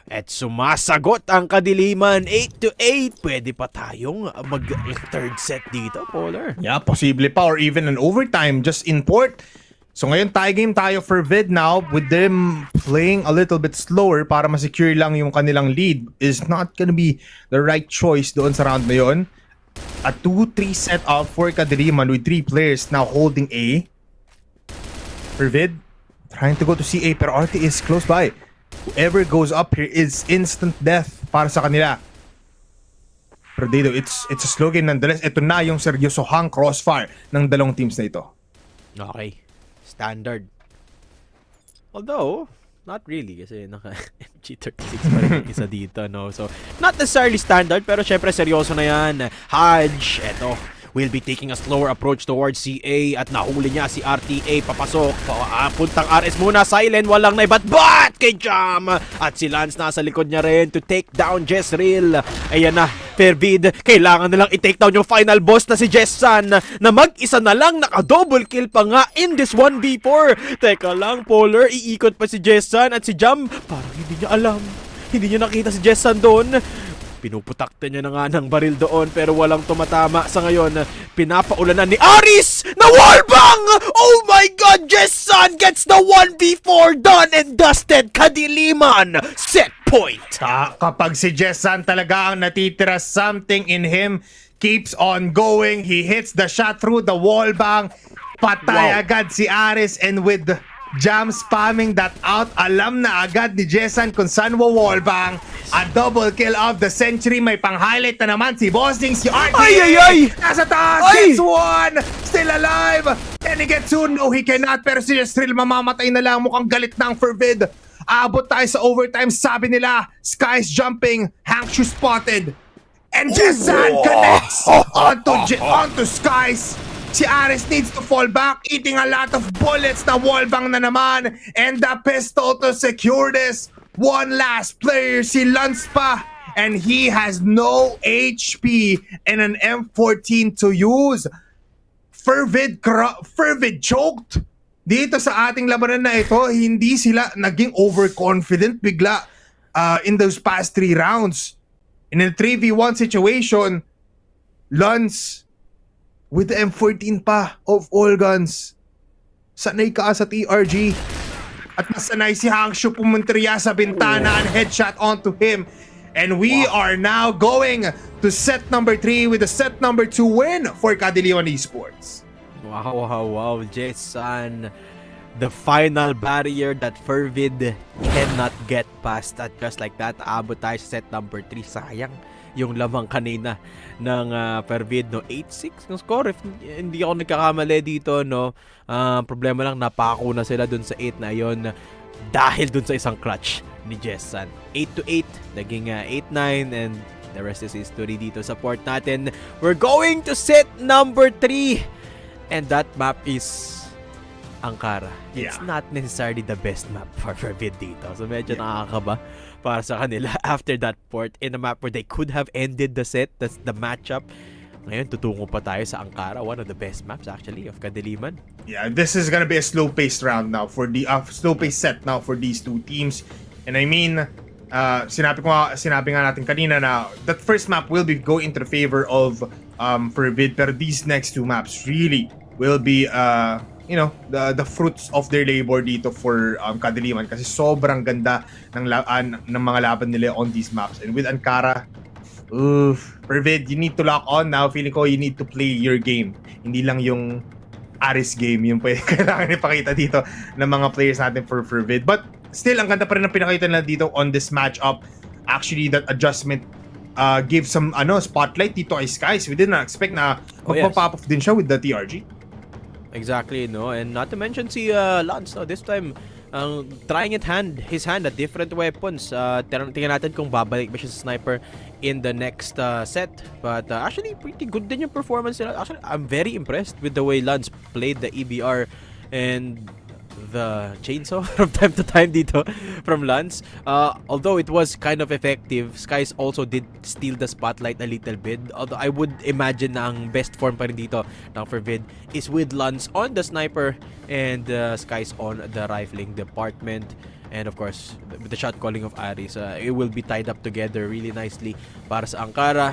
At sumasagot ang Kadiliman, 8-8. Pwede pa tayong mag-third set dito, Polar. Yeah, posible pa or even an overtime just in port. So ngayon tie game tayo for Vid now with them playing a little bit slower para ma-secure lang yung kanilang lead is not gonna be the right choice doon sa round na yun. A 2-3 setup for Kadiliman with 3 players now holding A. Fervid trying to go to CA pero RT is close by. Whoever goes up here is instant death para sa kanila. Pero dito, it's a slow game nonetheless. Ito na yung seryosohang crossfire ng dalawang teams na ito. Okay. Standard. Although, not really kasi naka-MG36 pa rin yung isa dito, no? So, not necessarily standard pero syempre seryoso na yan. Haj, eto, will be taking a slower approach towards CA at nahuli niya si RTA papasok. Puntang RS muna, silent, walang naibat-bat kay Jam. At si Lance nasa likod niya rin to take down Jezreel. Ayan na, Fervid, kailangan nilang i-take down yung final boss na si Jessan na mag-isa na lang naka-double kill pa nga in this 1v4. Teka lang, Polar, iikot pa si Jessan at si Jam. Parang hindi niya alam. Hindi niya nakita si Jessan doon. Pinuputakta niya na nga ng baril doon pero walang tumatama sa ngayon. Pinapaulanan ni Aris na wallbang! Oh my God! Jessan gets the 1v4 done and dusted. Kadiliman set point. Kapag si Jessan talaga ang natitira, something in him keeps on going. He hits the shot through the wallbang. Patay agad si Aris and with Jam spamming that out, alam na agad ni Jessan kung saan wallbang. A double kill of the century. May pang-highlight na naman si Bossing, si RT. Ay! Nasa taas! Gets one! Still alive! Can he get two? No, he cannot. Pero si Jezreel mamamatay na lang. Mukhang galit na ang Fervid. Abot tayo sa overtime. Sabi nila, Sky's jumping. Hankshu spotted. And Jessan connects onto Skies. Si Aris needs to fall back, eating a lot of bullets na wallbang na naman. And the pistol to secure this. One last player, si Lance pa. And he has no HP and an M14 to use. Fervid choked. Dito sa ating labanan na ito, hindi sila naging overconfident bigla in those past 3 rounds. In a 3v1 situation, Lance with the M14 pa of all guns. Sanay ka sa TRG. At nasanay si Hangshu pumuntriya sa bintana and headshot onto him. And we are now going to set number 3 with the set number 2 win for Kadiliman E-Sports. Wow. Jessan, the final barrier that Fervid cannot get past. At just like that, abot tayo sa set number 3. Sayang yung lamang kanina ng Fervid, no? 8-6 ng score if hindi ako nagkakamali dito, no? Problema lang, napako na sila dun sa 8 na yon dahil dun sa isang clutch ni Jessan. 8-8 naging 8-9 and the rest is history dito sa port natin. We're going to set number 3 and that map is Ankara. It's not necessarily the best map for Fervid dito. So medyo nakakaba para sa kanila after that port in a map where they could have ended the set. That's the matchup. Ngayon, tutungo pa tayo sa Ankara. One of the best maps actually of Kadiliman. Yeah, this is gonna be a slow-paced round now for the slow-paced set now for these two teams. And I mean, sinabi nga natin kanina na that first map will be go into the favor of Fervid, pero these next 2 maps really will be the fruits of their labor dito for Kadiliman kasi sobrang ganda ng mga laban nila on these maps. And with Ankara, Fervid, you need to lock on now. Feeling ko you need to play your game. Hindi lang yung Aris game yung kailangan ipakita dito ng mga players natin for Fervid. But still, ang ganda pa rin ang pinakita nila dito on this matchup. Actually, that adjustment gave some spotlight dito kay Skies. We did not expect na magpa-pop off din siya with the TRG. Exactly, no? And not to mention si Lance, no? This time, trying his hand at different weapons. Tingnan natin kung babalik ba siya sa sniper in the next set. But actually, pretty good din yung performance nila. Actually, I'm very impressed with the way Lance played the EBR and the chainsaw from time to time dito from Lance. Although it was kind of effective, Skies also did steal the spotlight a little bit. Although I would imagine na ang best form pa rin dito ng Fervid is with Lance on the sniper and Skies on the rifling department. And of course, with the shot calling of Aris, it will be tied up together really nicely para sa Ankara.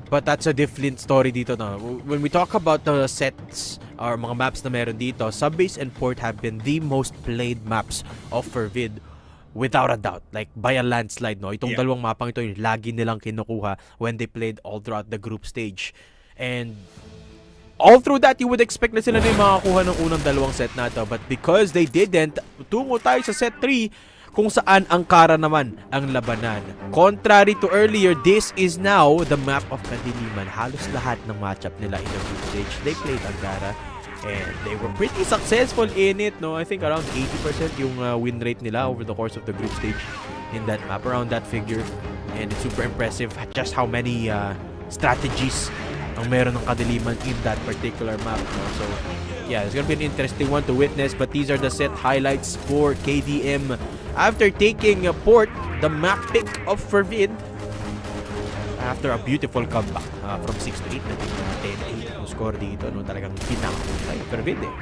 But that's a different story dito na. When we talk about the sets or mga maps na meron dito, Subbase and Port have been the most played maps of Fervid without a doubt. Like by a landslide, no? Itong dalawang mapang ito yung lagi nilang kinukuha when they played all throughout the group stage. And all through that, you would expect na sila na yung makakuha ng unang dalawang set na to. But because they didn't, tungo tayo sa set 3 kung saan Ankara naman ang labanan. Contrary to earlier, this is now the map of Kadiliman. Halos lahat ng matchup nila in the group stage, they played Ankara. And they were pretty successful in it, no? I think around 80% yung win rate nila over the course of the group stage in that map, around that figure. And it's super impressive just how many strategies ang meron ng Kadiliman in that particular map, no? So yeah, it's gonna be an interesting one to witness. But these are the set highlights for KDM after taking port, the map pick of Fervid after a beautiful comeback from 6 to 8, naging 10-8 yung score dito, no? Talagang pinakahulay Fervid eh.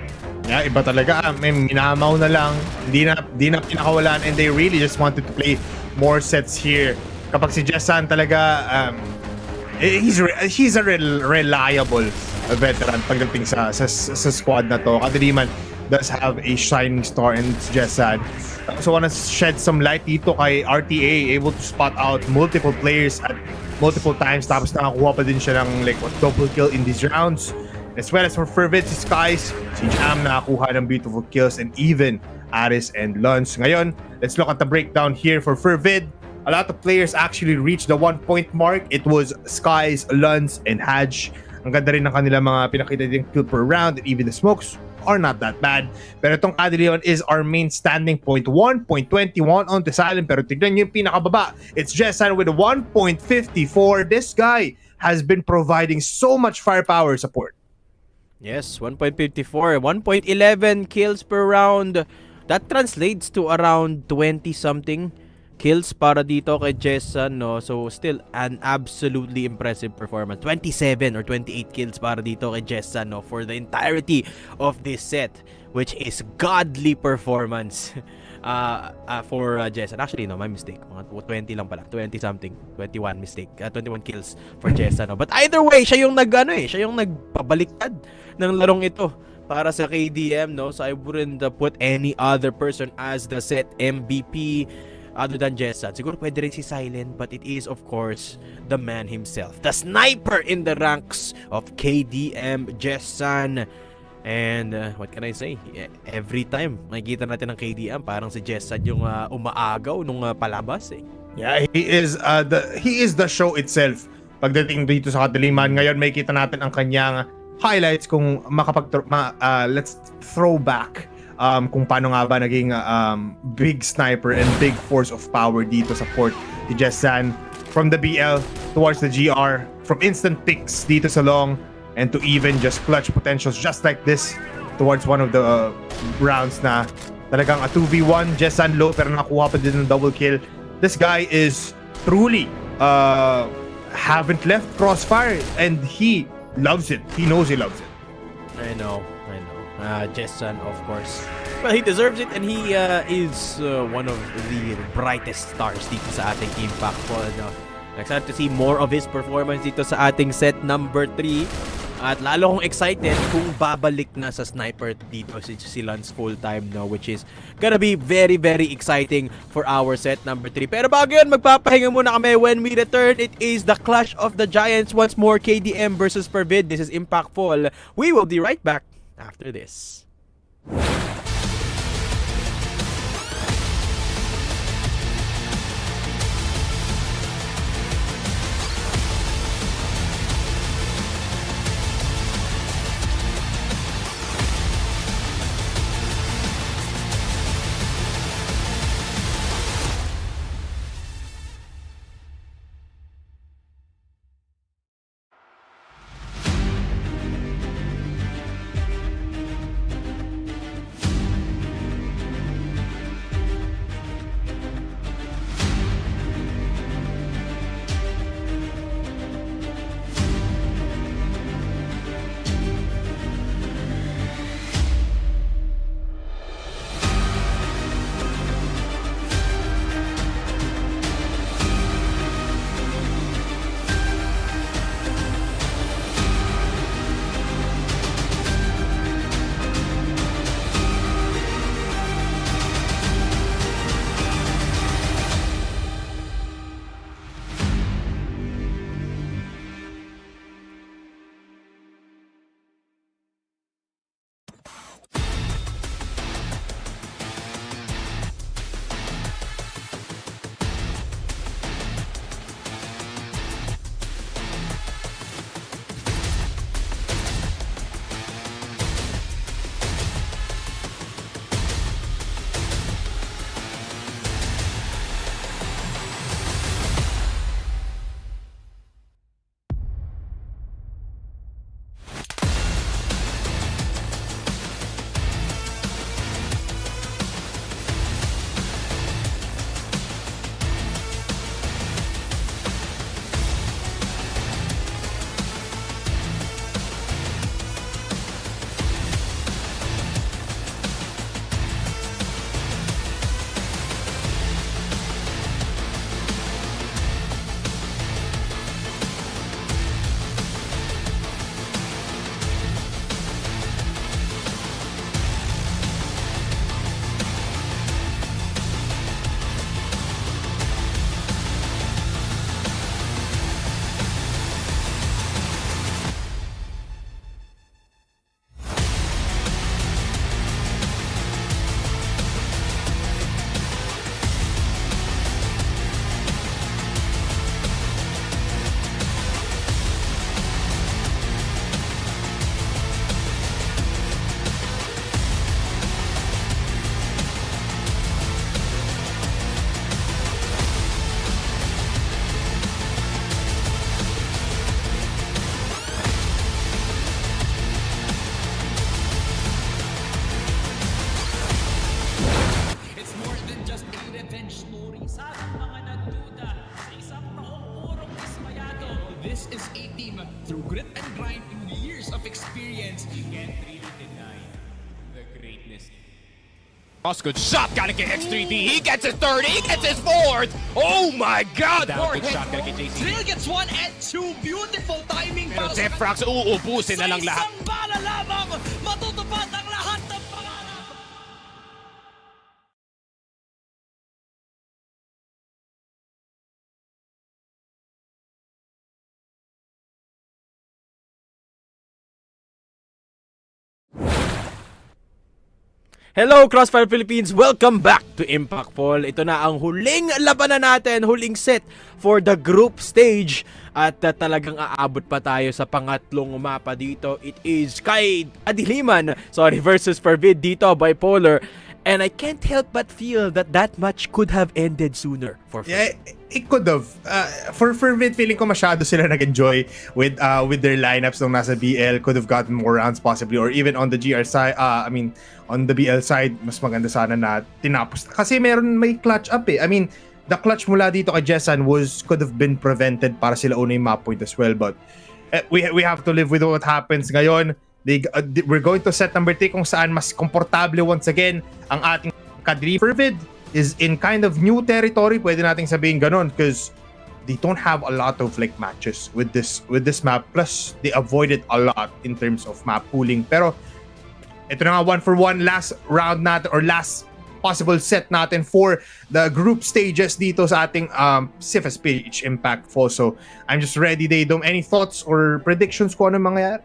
Yeah, iba talaga. May minamaw na lang, di na pinakawalan, and they really just wanted to play more sets here. Kapag si Jessan talaga, he's a reliable veteran pagdating sa squad na to. Kadiliman does have a shining star, and it's Jessan. So wanna shed some light dito kay RTA, able to spot out multiple players at multiple times, tapos nakakuha pa din siya ng like double kill in these rounds. As well as for Fervid, si Skies, si Jam nakakuha ng beautiful kills, and even Aris and Luns. Ngayon, let's look at the breakdown here for Fervid. A lot of players actually reached the 1-point mark. It was Skies, Luns, and Haj. Ang ganda rin ng kanilang mga pinakita din kill per round, and even the smokes are not that bad. Pero itong Kadiliman is our main standing point. 1.21 on the silent. Pero tignan nyo yung pinakababa. It's Jessan with 1.54. This guy has been providing so much firepower support. Yes, 1.54, 1.11 kills per round. That translates to around 20-something kills para dito kay Jessan, no? So still an absolutely impressive performance. 27 or 28 kills para dito kay Jessan, no, for the entirety of this set, which is godly performance for Jessan. Actually, no, my mistake. Mga 20 lang pala. 20 something. 21 mistake. 21 kills for Jessan, no? But either way, siya yung siya yung nagpabaliktad ng larong ito para sa KDM, no? So I wouldn't put any other person as the set MVP other than Jessan. Siguro pwede rin si Silent, but it is of course the man himself, the sniper in the ranks of KDM, Jessan. And what can I say? Every time makikita natin ng KDM, parang si Jessan yung umaagaw nung palabas eh. Yeah, he is the show itself. Pagdating dito sa Kadiliman, ngayon makikita natin ang kanyang highlights kung let's throw back kung paano nga ba naging big sniper and big force of power dito sa port ni Jessan, from the BL towards the GR, from instant picks dito sa long, and to even just clutch potentials just like this towards one of the rounds na talagang a 2v1. Jessan low pero nakuha pa din ng double kill. This guy is truly haven't left Crossfire, and he loves it. He knows he loves it. I know. Jessan, of course. Well, he deserves it, and he is one of the brightest stars dito sa ating Impact. No? Excited to see more of his performance dito sa ating set number 3. At lalo kong excited kung babalik na sa sniper dito si Lance full time, no, which is gonna be very, very exciting for our set number 3. Pero bago yun, magpapahinga muna kami. When we return, it is the Clash of the Giants once more, KDM versus Fervid. This is Impactful. We will be right back after this. This is a team through grit and grind through years of experience. You can't really deny the greatness. Good shot, gotta get X3D. He gets his third, he gets his fourth. Oh my God! Down, good shot, gonna get JC. Drill gets 1 and 2. Beautiful timing Pero para sa Zefrax, uubusin na lang lahat. isang bala lamang matutupad ang lahat ng pangarap. Hello Crossfire Philippines! Welcome back to Impact Fall. Ito na ang huling labanan natin, huling set for the group stage. At talagang aabot pa tayo sa pangatlong mapa dito. It is Kadiliman versus Fervid dito, bipolar. And I can't help but feel that that match could have ended sooner for Fervid. Yeah, it could have. For Fervid, feeling ko masyado sila nag-enjoy with their lineups nung nasa BL. Could have gotten more rounds possibly, or even on the GR side. On the BL side, mas maganda sana na tinapos. Kasi may clutch up eh. I mean, the clutch mula dito kay Jessan could have been prevented para sila una yung map point as well. But we have to live with what happens ngayon. We're going to set number 3 kung saan mas komportable once again ang ating Kadiliman. Fervid is in kind of new territory, pwede nating sabihin ganun, because they don't have a lot of like matches with this map. Plus, they avoided a lot in terms of map pooling. Pero ito na nga, 1-for-1 last round natin or last possible set natin for the group stages dito sa ating Cfs Ph Impact fall. So, I'm just ready, Daydom. Any thoughts or predictions kung ano mangyayari?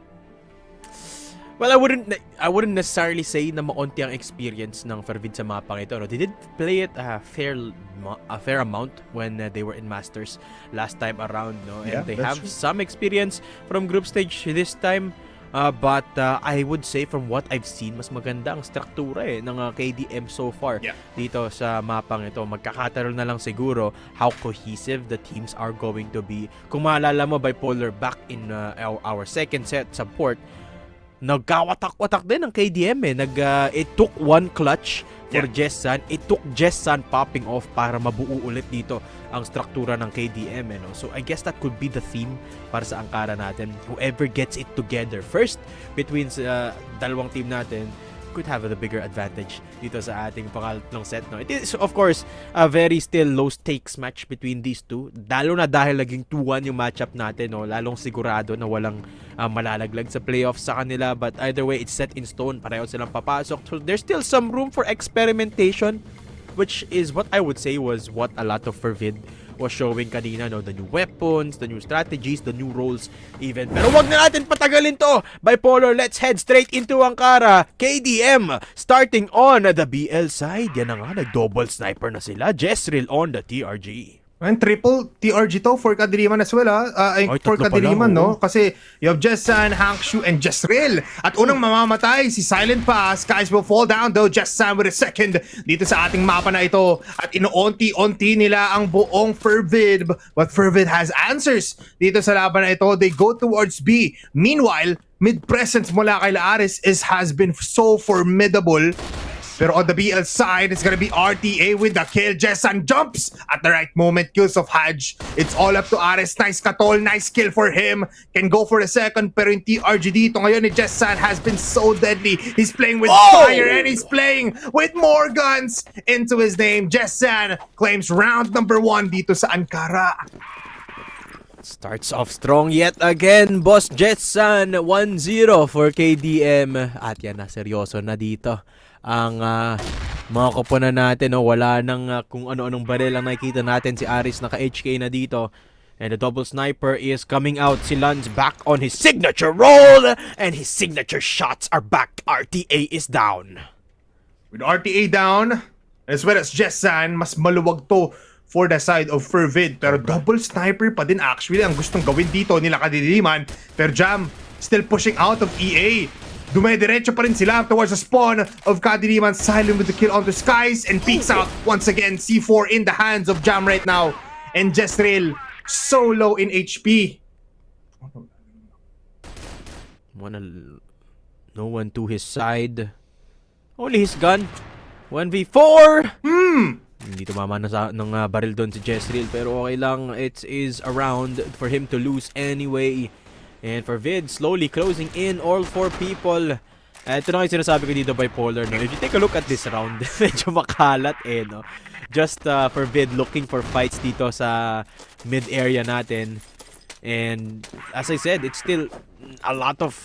Well, I wouldn't necessarily say na maunti ang experience ng Fervid sa mapang ito. No? They did play it a fair amount when they were in Masters last time around, no? And Yeah, they that's have true. some experience from group stage this time. But I would say from what I've seen, mas maganda ang struktura ng KDM so far dito sa mapang ito. Magkakaroon na lang siguro how cohesive the teams are going to be. Kung maalala mo, bipolar back in our second set sa port, nagkawatak-watak din ang KDM eh. It took one clutch for Jessan. It took Jessan popping off para mabuo ulit dito ang struktura ng KDM. No? So I guess that could be the theme para sa angkara natin. Whoever gets it together first between dalawang team natin could have the bigger advantage dito sa ating pangatlong set. No? It is of course a very still low stakes match between these two. Lalo na dahil naging 2-1 yung matchup natin. No? Lalong sigurado na walang malalaglag sa playoffs sa kanila. But either way, it's set in stone. Pareho silang papasok. So there's still some room for experimentation, which is what I would say was what a lot of Fervid was showing kanina, no? The new weapons, the new strategies, the new roles even. Pero wag na natin patagalin to. Bipolar, let's head straight into Ankara. KDM starting on the BL side. Yan na nga, nag-double sniper na sila. Jezreel on the TRG. And triple TRG to for Kadiliman as well, for tatlo Kadiliman, pala, no? Kasi you have Jessan, Hankshu, and Jezreel. At unang mamamatay, si Silent Pass. Skies will fall down though. Jessan with a second dito sa ating mapa na ito. At inuunti-unti nila ang buong Fervid. But Fervid has answers dito sa laban na ito. They go towards B. Meanwhile, mid-presence mula kay Laares has been so formidable. Pero on the BL side, it's gonna be RTA with the kill. Jessan jumps at the right moment. Kills of Haj. It's all up to Ares. Nice katol. Nice kill for him. Can go for a second. Pero yung TRG dito ngayon ni Jessan has been so deadly. He's playing with fire and he's playing with more guns into his name. Jessan claims round number 1 dito sa Ankara. Starts off strong yet again, Boss Jessan. 1-0 for KDM. At yan na, seryoso na dito ang mga koponan natin. No? Wala nang kung ano-anong baril ang nakikita natin. Si Aris naka-HK na dito. And the double sniper is coming out. Si Lanz back on his signature roll. And his signature shots are back. RTA is down. With RTA down, as well as Jessan, mas maluwag to for the side of Fervid. Pero double sniper pa din actually ang gustong gawin dito nila Kadiliman. Pero Jam still pushing out of EA. Dumediretso pa rin sila towards the spawn of Kadiliman. Silent with the kill on the skies and peeks out once again. C4 in the hands of Jam right now. And Jezreel so low in HP. No one to his side. Only his gun. 1v4. Hindi tumama ng baril doon si Jezreel, pero okay lang. It is around for him to lose anyway. And Fervid slowly closing in all 4 people. Ito na yung sinasabi ko dito, Bipolar, no? If you take a look at this round, medyo makalat no? Just Fervid looking for fights dito sa mid area natin. And as I said, it's still a lot of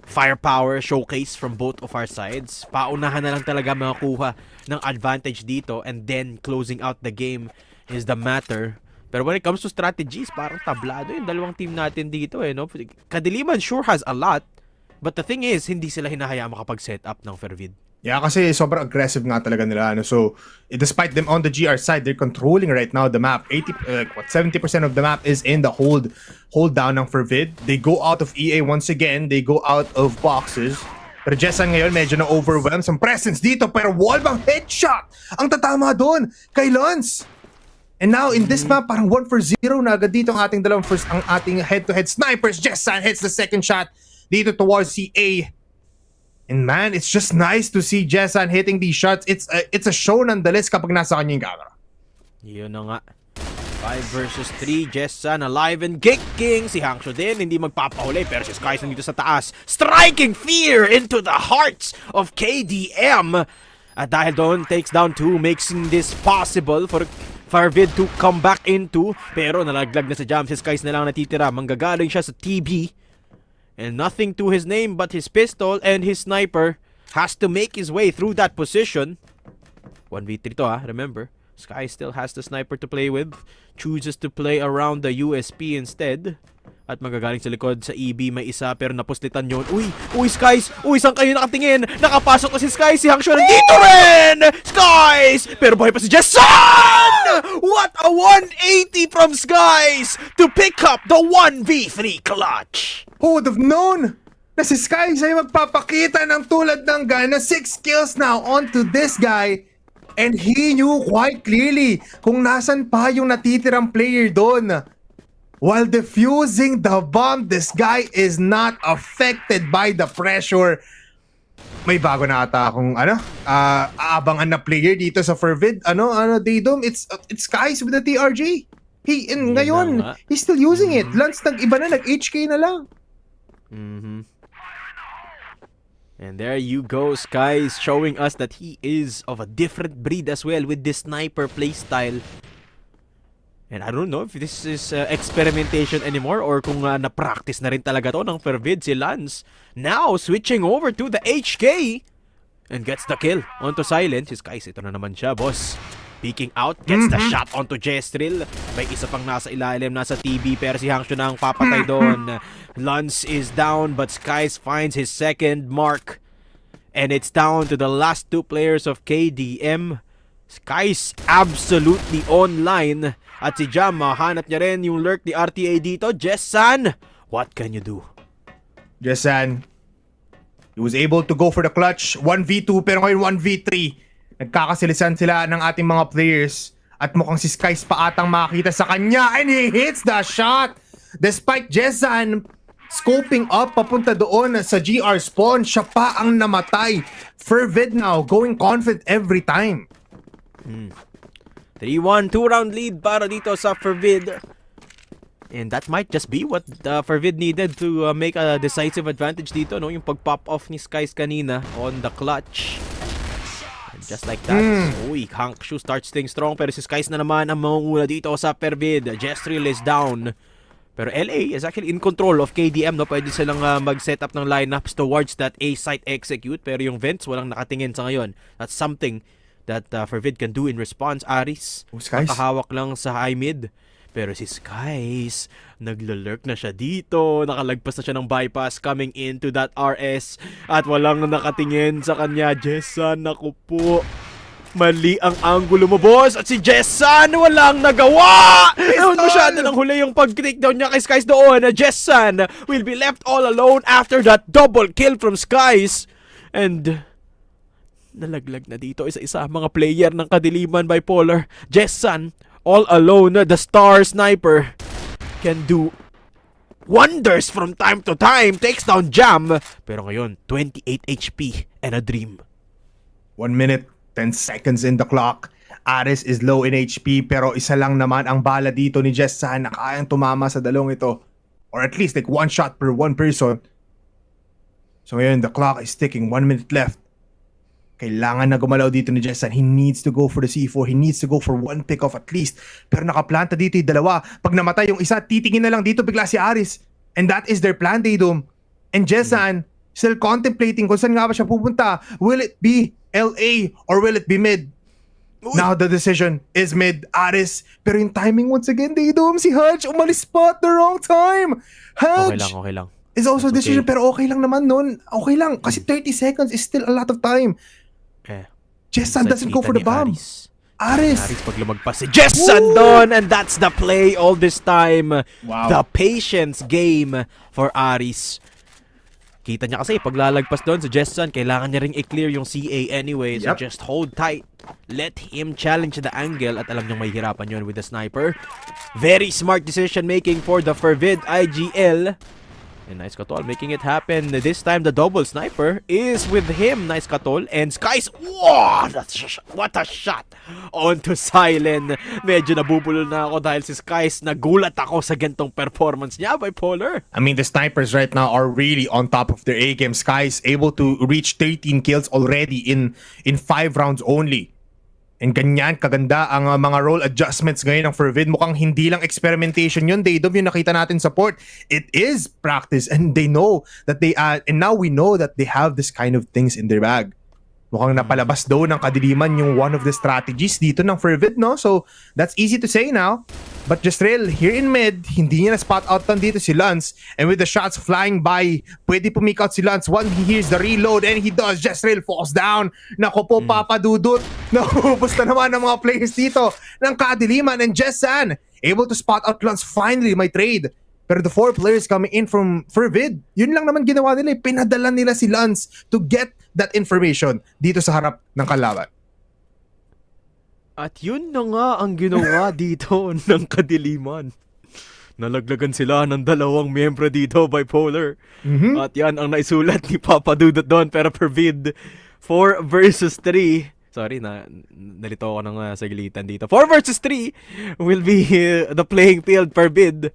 firepower showcase from both of our sides. Paunahan na lang talaga makakuha ng advantage dito, and then closing out the game is the matter. Pero when it comes to strategies, parang tablado yung dalawang team natin dito no? Kadiliman sure has a lot, but the thing is, hindi sila hinahayaan makapag-set up ng Fervid. Yeah, kasi sobrang aggressive nga talaga nila. So, despite them on the GR side, they're controlling right now the map. 70% of the map is in the hold down ng Fervid. They go out of EA once again. They go out of boxes. Pero Jessan ngayon medyo na-overwhelmed. Some presence dito, pero wallbang headshot ang tatama doon kay Lance. And now, in this map, parang 1-0 na agad dito ang ating ating head-to-head snipers. Jessan hits the second shot dito towards CA. And man, it's just nice to see Jessan hitting these shots. It's a show nonetheless kapag nasa kanya yung camera. Yun na nga. 5 versus 3. Jessan alive and kicking. Si Hangsho din hindi magpapahuli, pero si Skies nandito sa taas, striking fear into the hearts of KDM. At dahil doon, takes down 2, making this possible for Fervid to come back into. Pero nalaglag na sa jam. Si Skies na lang natitira. Manggagaling siya sa TB. And nothing to his name but his pistol, and his sniper has to make his way through that position. 1v3 to remember. Sky still has the sniper to play with. Chooses to play around the USP instead. At magagaling sa likod sa EB, may isa pero napuslitan yun. Uy Skies! Uy, saan kayo nakatingin? Nakapasok na si Skies, si Hangsho nandito rin! Skies! Pero buhay pa si Jessan! What a 180 from Skies to pick up the 1v3 clutch! Who would have known na si Skies ay magpapakita ng tulad ng guy na 6 kills now onto this guy, and he knew quite clearly kung nasan pa yung natitirang player doon. While defusing the bomb, this guy is not affected by the pressure. May bago na ata akong aabangan na player dito sa Fervid. Daydom, it's Skies with the TRG. Ngayon, he's still using it. Lance nag-iba na, nag-HK na lang. And there you go, Skies showing us that he is of a different breed as well with this sniper playstyle. And I don't know if this is experimentation anymore or kung na-practice na rin talaga to ng Fervid si Lance. Now, switching over to the HK and gets the kill onto Silent. Si Skies, ito na naman siya, boss. Peeking out, gets the shot onto Jezreel. May isa pang nasa ilalim, nasa TB, pero si Hangsho na ang papatay doon. Lance is down, but Skies finds his second mark. And it's down to the last 2 players of KDM. Skies absolutely online. At si Jam, hanap niya rin yung lurk ni RTA dito. Jessan, what can you do? Jessan, he was able to go for the clutch. 1v2, pero ngayon 1v3. Nagkakasilisan sila ng ating mga players. At mukhang si Skies pa atang makakita sa kanya. And he hits the shot. Despite Jessan scoping up papunta doon sa GR spawn, siya pa ang namatay. Fervid now, going confident every time. 3-1, 2-round lead para dito sa Fervid. And that might just be what Fervid needed to make a decisive advantage dito, no? Yung pag-pop off ni Skies kanina on the clutch. And just like that, Hangsho starts things strong, pero si Skies na naman ang mangunguna dito sa Fervid. Jezreel is down. Pero LA is actually in control of KDM, no? Pwede silang mag-set up ng lineups towards that A site execute, pero yung vents walang nakatingin sa ngayon. That's something that Fervid can do in response. Aris, nakahawak lang sa high mid. Pero si Skies, naglalurk na siya dito. Nakalagpas na siya ng bypass coming into that RS. At walang nakatingin sa kanya. Jessan, naku po. Mali ang angulo mo, boss. At si Jessan, walang nagawa. Masyado nang huli yung pag-takedown niya kay Skies doon. Jessan will be left all alone after that double kill from Skies. And nalaglag na dito isa-isa mga player ng Kadiliman Bipolar. Jessan, all alone, the star sniper, can do wonders from time to time. Takes down Jam. Pero ngayon, 28 HP and a dream. 1 minute 10 seconds in the clock. Ares is low in HP pero isa lang naman ang bala dito ni Jessan na kayang tumama sa dalawang ito. Or at least like one shot per one person. So ngayon, the clock is ticking. 1 minute left. Kailangan na gumalaw dito ni Jessan. He needs to go for the C4. He needs to go for one pick off at least. Pero nakaplanta dito yung dalawa. Pag namatay yung isa, titingin na lang dito bigla si Aris. And that is their plan, Daydom. And Jessan, still contemplating kung saan nga ba siya pupunta. Will it be LA or will it be mid? Now the decision is mid, Aris. Pero yung timing once again, Daydom, si Hutch umalis pa at the wrong time. Hutch Okay lang. is also That's decision, okay. pero okay lang naman nun. Okay lang, kasi 30 seconds is still a lot of time. Jessan doesn't go for the bomb. Aris. Aris pag lumagpas si Jessan doon, and that's the play all this time. Wow. The patience game for Aris. Kita niya kasi pag lalagpas doon si Jessan, kailangan niya ring i-clear yung CA anyway. So Yep. just hold tight. Let him challenge the angle at alam niyang may hirapan yun with the sniper. Very smart decision making for the Fervid IGL. And Nice Katol making it happen. This time the double sniper is with him. Nice Katol and Skies. Wow! What a shot! On to Silent. Medyo nabubulol na ako dahil si Skies. Nagulat ako sa gantong performance niya, Bipolar. I mean, the snipers right now are really on top of their A-game. Sky's able to reach 13 kills already in 5 rounds only. And ganyan, kaganda ang mga role adjustments ngayon ng Fervid. Mukhang hindi lang experimentation yun. Daydom yung nakita natin sa port. It is practice and they know that and now we know that they have this kind of things in their bag. Mukhang napalabas daw ng Kadiliman yung one of the strategies dito ng Fervid, no? So, that's easy to say now. But just real, here in mid, hindi niya na-spot out lang dito si Lance. And with the shots flying by, pwede pumick out si Lance. One, he hears the reload and he does. Just real falls down. Nako po, papadudot. Naubos na naman ng mga players dito ng Kadiliman and Jessan. Able to spot out Lance. Finally, may trade. Pero the 4 players coming in from Fervid, yun lang naman ginawa nila. Pinadala nila si Lance to get that information dito sa harap ng kalaban. At yun na nga ang ginawa dito ng Kadiliman. Nalaglagan sila ng 2 miyembro dito, Bipolar. At yan ang naisulat ni Papa Dudot doon. Pero Fervid, 4 versus 3. Sorry, nalito ako ng sagilitan dito. 4 versus 3 will be the playing field. Fervid,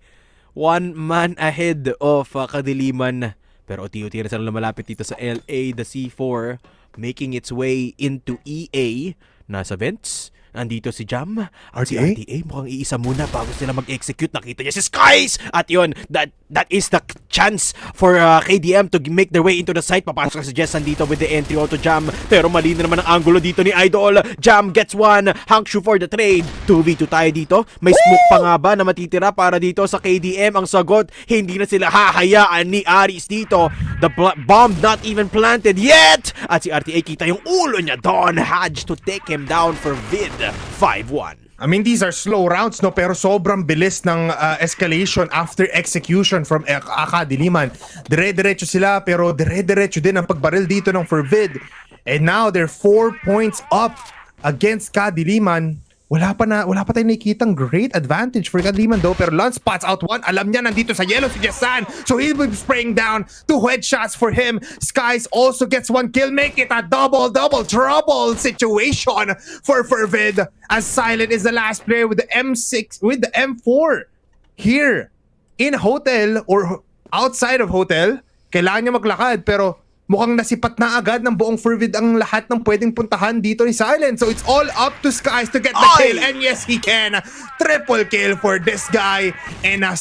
1 man ahead of Kadiliman. Pero unti-unti na sila lumalapit dito sa LA. The C4 making its way into EA. Nasa vents. Andito si Jam at si RTA? RTA mukhang iisa muna bago sila mag-execute. Nakita niya si Skies at yun, that is the chance for KDM to make their way into the site. Papasok si Jessan dito with the entry auto Jam, pero mali na naman ang angulo dito ni Idol. Jam gets one, Hankshu for the trade. 2v2 tayo dito. May smoke pa nga ba na matitira para dito sa KDM? Ang sagot, hindi na sila hahayaan ni Aris dito. The bomb not even planted yet. At si RTA kita yung ulo niya doon. Hadge to take him down for Vid. 5-1. I mean, these are slow rounds, no? Pero sobrang bilis ng escalation after execution from Kadiliman. Dire-diretso sila, pero dire-diretso din ang pagbaril dito ng Fervid. And now, they're 4 points up against Kadiliman. Wala pa tayong nakikitang great advantage for Kadiliman though. Pero Lance spots out one. Alam niya nandito sa yellow si Jessan. So he'll be spraying down 2 headshots for him. Skies also gets 1 kill. Make it a double trouble situation for Fervid. As Silent is the last player with the M6, with the M4. Here, in hotel or outside of hotel, kailangan niya maglakad pero mukhang nasipat na agad ng buong Fervid ang lahat ng pwedeng puntahan dito ni Silent. So it's all up to Skies to get the kill. And yes, he can. Triple kill for this guy. And a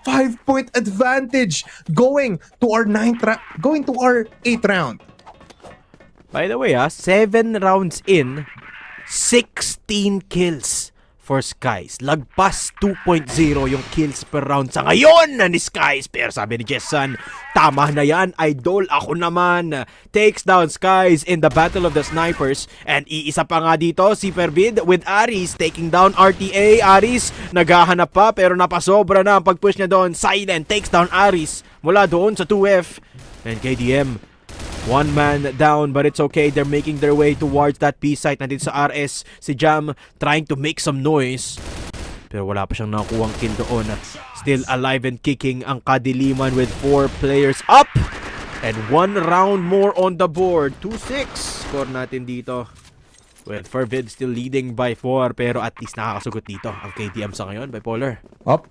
5-point advantage going to our 8th round. By the way, 7 rounds in, 16 kills for Skies. Lagpas 2.0 yung kills per round sa ngayon ni Skies. Pero sabi ni Jessan, tama na yan, Idol. Ako naman. Takes down Skies in the battle of the snipers. And iisa pa nga dito, si Fervid with Aris taking down RTA. Aris, naghahanap pa pero napasobra na ang pag-push niya doon. Silent takes down Aris mula doon sa 2F. And KDM, 1 man down, but it's okay. They're making their way towards that B site. Nandito sa RS, si Jam trying to make some noise. Pero wala pa siyang nakuhang kill doon. Still alive and kicking ang Kadiliman with 4 players up. And 1 round more on the board. 2-6 score natin dito. With Fervid still leading by 4, pero at least nakakasugot dito ang KDM sa ngayon, Bipolar.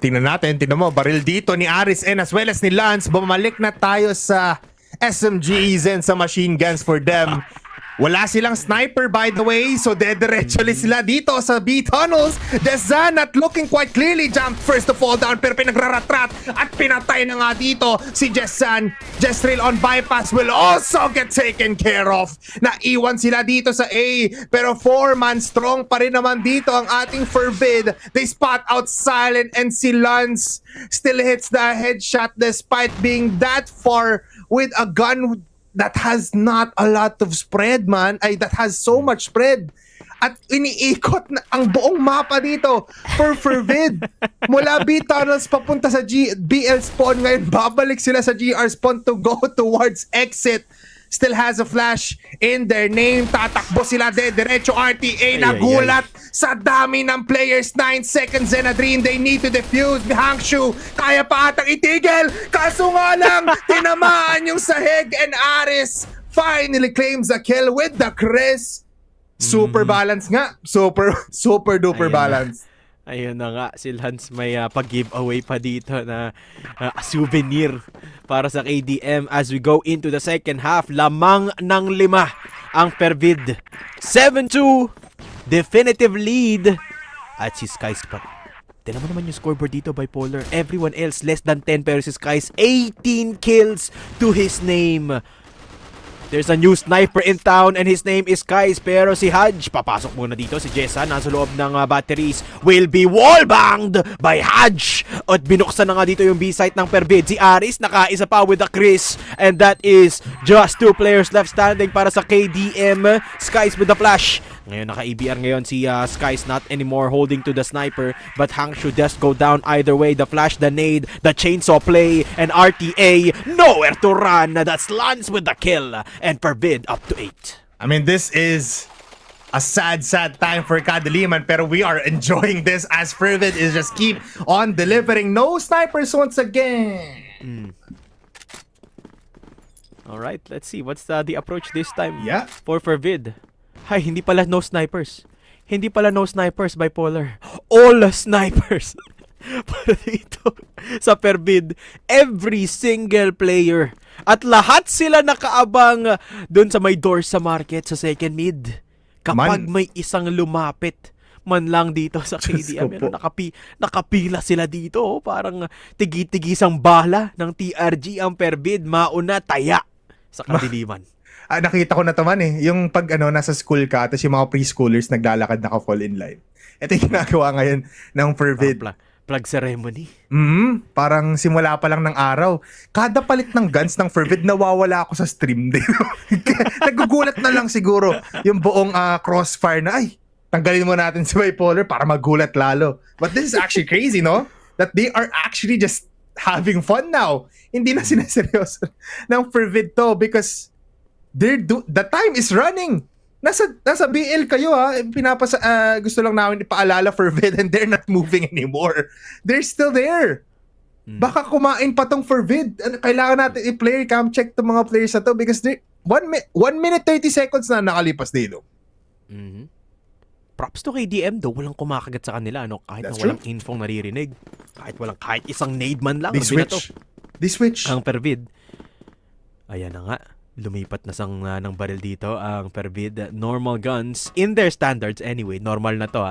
Tingnan natin. Tingnan mo, baril dito ni Aris and as well as ni Lance. Bumalik na tayo sa SMGs and sa machine guns for them. Wala silang sniper by the way, so dediretsually sila dito sa B tunnels. Dezan not looking quite clearly, jump first to fall down pero pinagraratrat at pinatay na nga dito si Jessan. Jestrail on bypass will also get taken care of. Naiwan sila dito sa A pero 4-man strong pa rin naman dito ang ating Fervid. They spot out Silent and si Lance still hits the headshot despite being that far with a gun that has not a lot of spread, man. That has so much spread. At iniikot na ang buong mapa dito for Fervid. Mula B tunnels papunta sa BL spawn. Ngayon, babalik sila sa GR spawn to go towards exit. Still has a flash in their name. Tatakbo sila diretso RTA. Nagulat sa dami ng players. 9 seconds and a dream. They need to defuse. Hangshu, kaya pa atang itigil. Kaso nga lang, tinamaan yung sahig. And Aris finally claims a kill with the Chris. Super balance nga. Super duper balance. Ayun na nga, si Lance may pag-giveaway pa dito na souvenir para sa KDM as we go into the second half. Lamang ng 5 ang Fervid. 7-2, definitive lead. At si Skies pa. Tignan mo naman yung scoreboard dito, Bipolar. Everyone else less than 10 pero si Skies 18 kills to his name. There's a new sniper in town and his name is Skies. Pero si Haj, papasok muna dito. Si Jessa, nasa loob ng batteries, will be wallbanged by Haj. At binuksan na nga dito yung B-site ng Fervid. Si Aris, nakaisa pa with the Chris. And that is just 2 players left standing para sa KDM. Skies with the flash. Ngayon, naka-EBR ngayon si Skies, not anymore holding to the sniper. But Hang should just go down either way. The flash, the nade, the chainsaw play, and RTA, nowhere to run. That's Lance with the kill. And Fervid up to 8. I mean, this is a sad time for Kadiliman, pero we are enjoying this as Fervid is just keep on delivering. No snipers once again. Alright, let's see. What's the approach this time for Fervid? Ay, hindi pala no snipers. Hindi pala no snipers, Bipolar. All snipers. Para dito sa Fervid, every single player. At lahat sila nakaabang dun sa may doors sa market sa second mid. Kapag may isang lumapit man lang dito sa KDM, nakapila sila dito. Parang tigi-tigisang bala ng TRG ang Fervid. Mauna taya sa Kadiliman. Nakita ko na to man yung pag nasa school ka, tapos yung mga preschoolers naglalakad naka-fall in line. Ito yung ginagawa ngayon ng Fervid. Plug ceremony. Parang simula pa lang ng araw. Kada palit ng guns ng Fervid, nawawala ako sa stream din. Nagugulat na lang siguro yung buong Crossfire na, ay, tanggalin mo natin si Bipolar para magulat lalo. But this is actually crazy, no? That they are actually just having fun now. Hindi na sinaseryoso ng Fervid to because the time is running. Nasa BL kayo gusto lang namin ipaalala Fervid and they're not moving anymore. They're still there. Baka kumain pa tong Fervid. Kailangan natin i-player cam check tong mga players na to because 1 minute 30 seconds na nakalipas dito. Props to KDM though, walang kumakagat sa kanila kahit na walang infong naririnig. Kahit isang nade man lang. They switch. Ang Fervid. Ayan na nga. Lumipat na ng baril dito ang Fervid. Normal guns in their standards anyway. Normal na to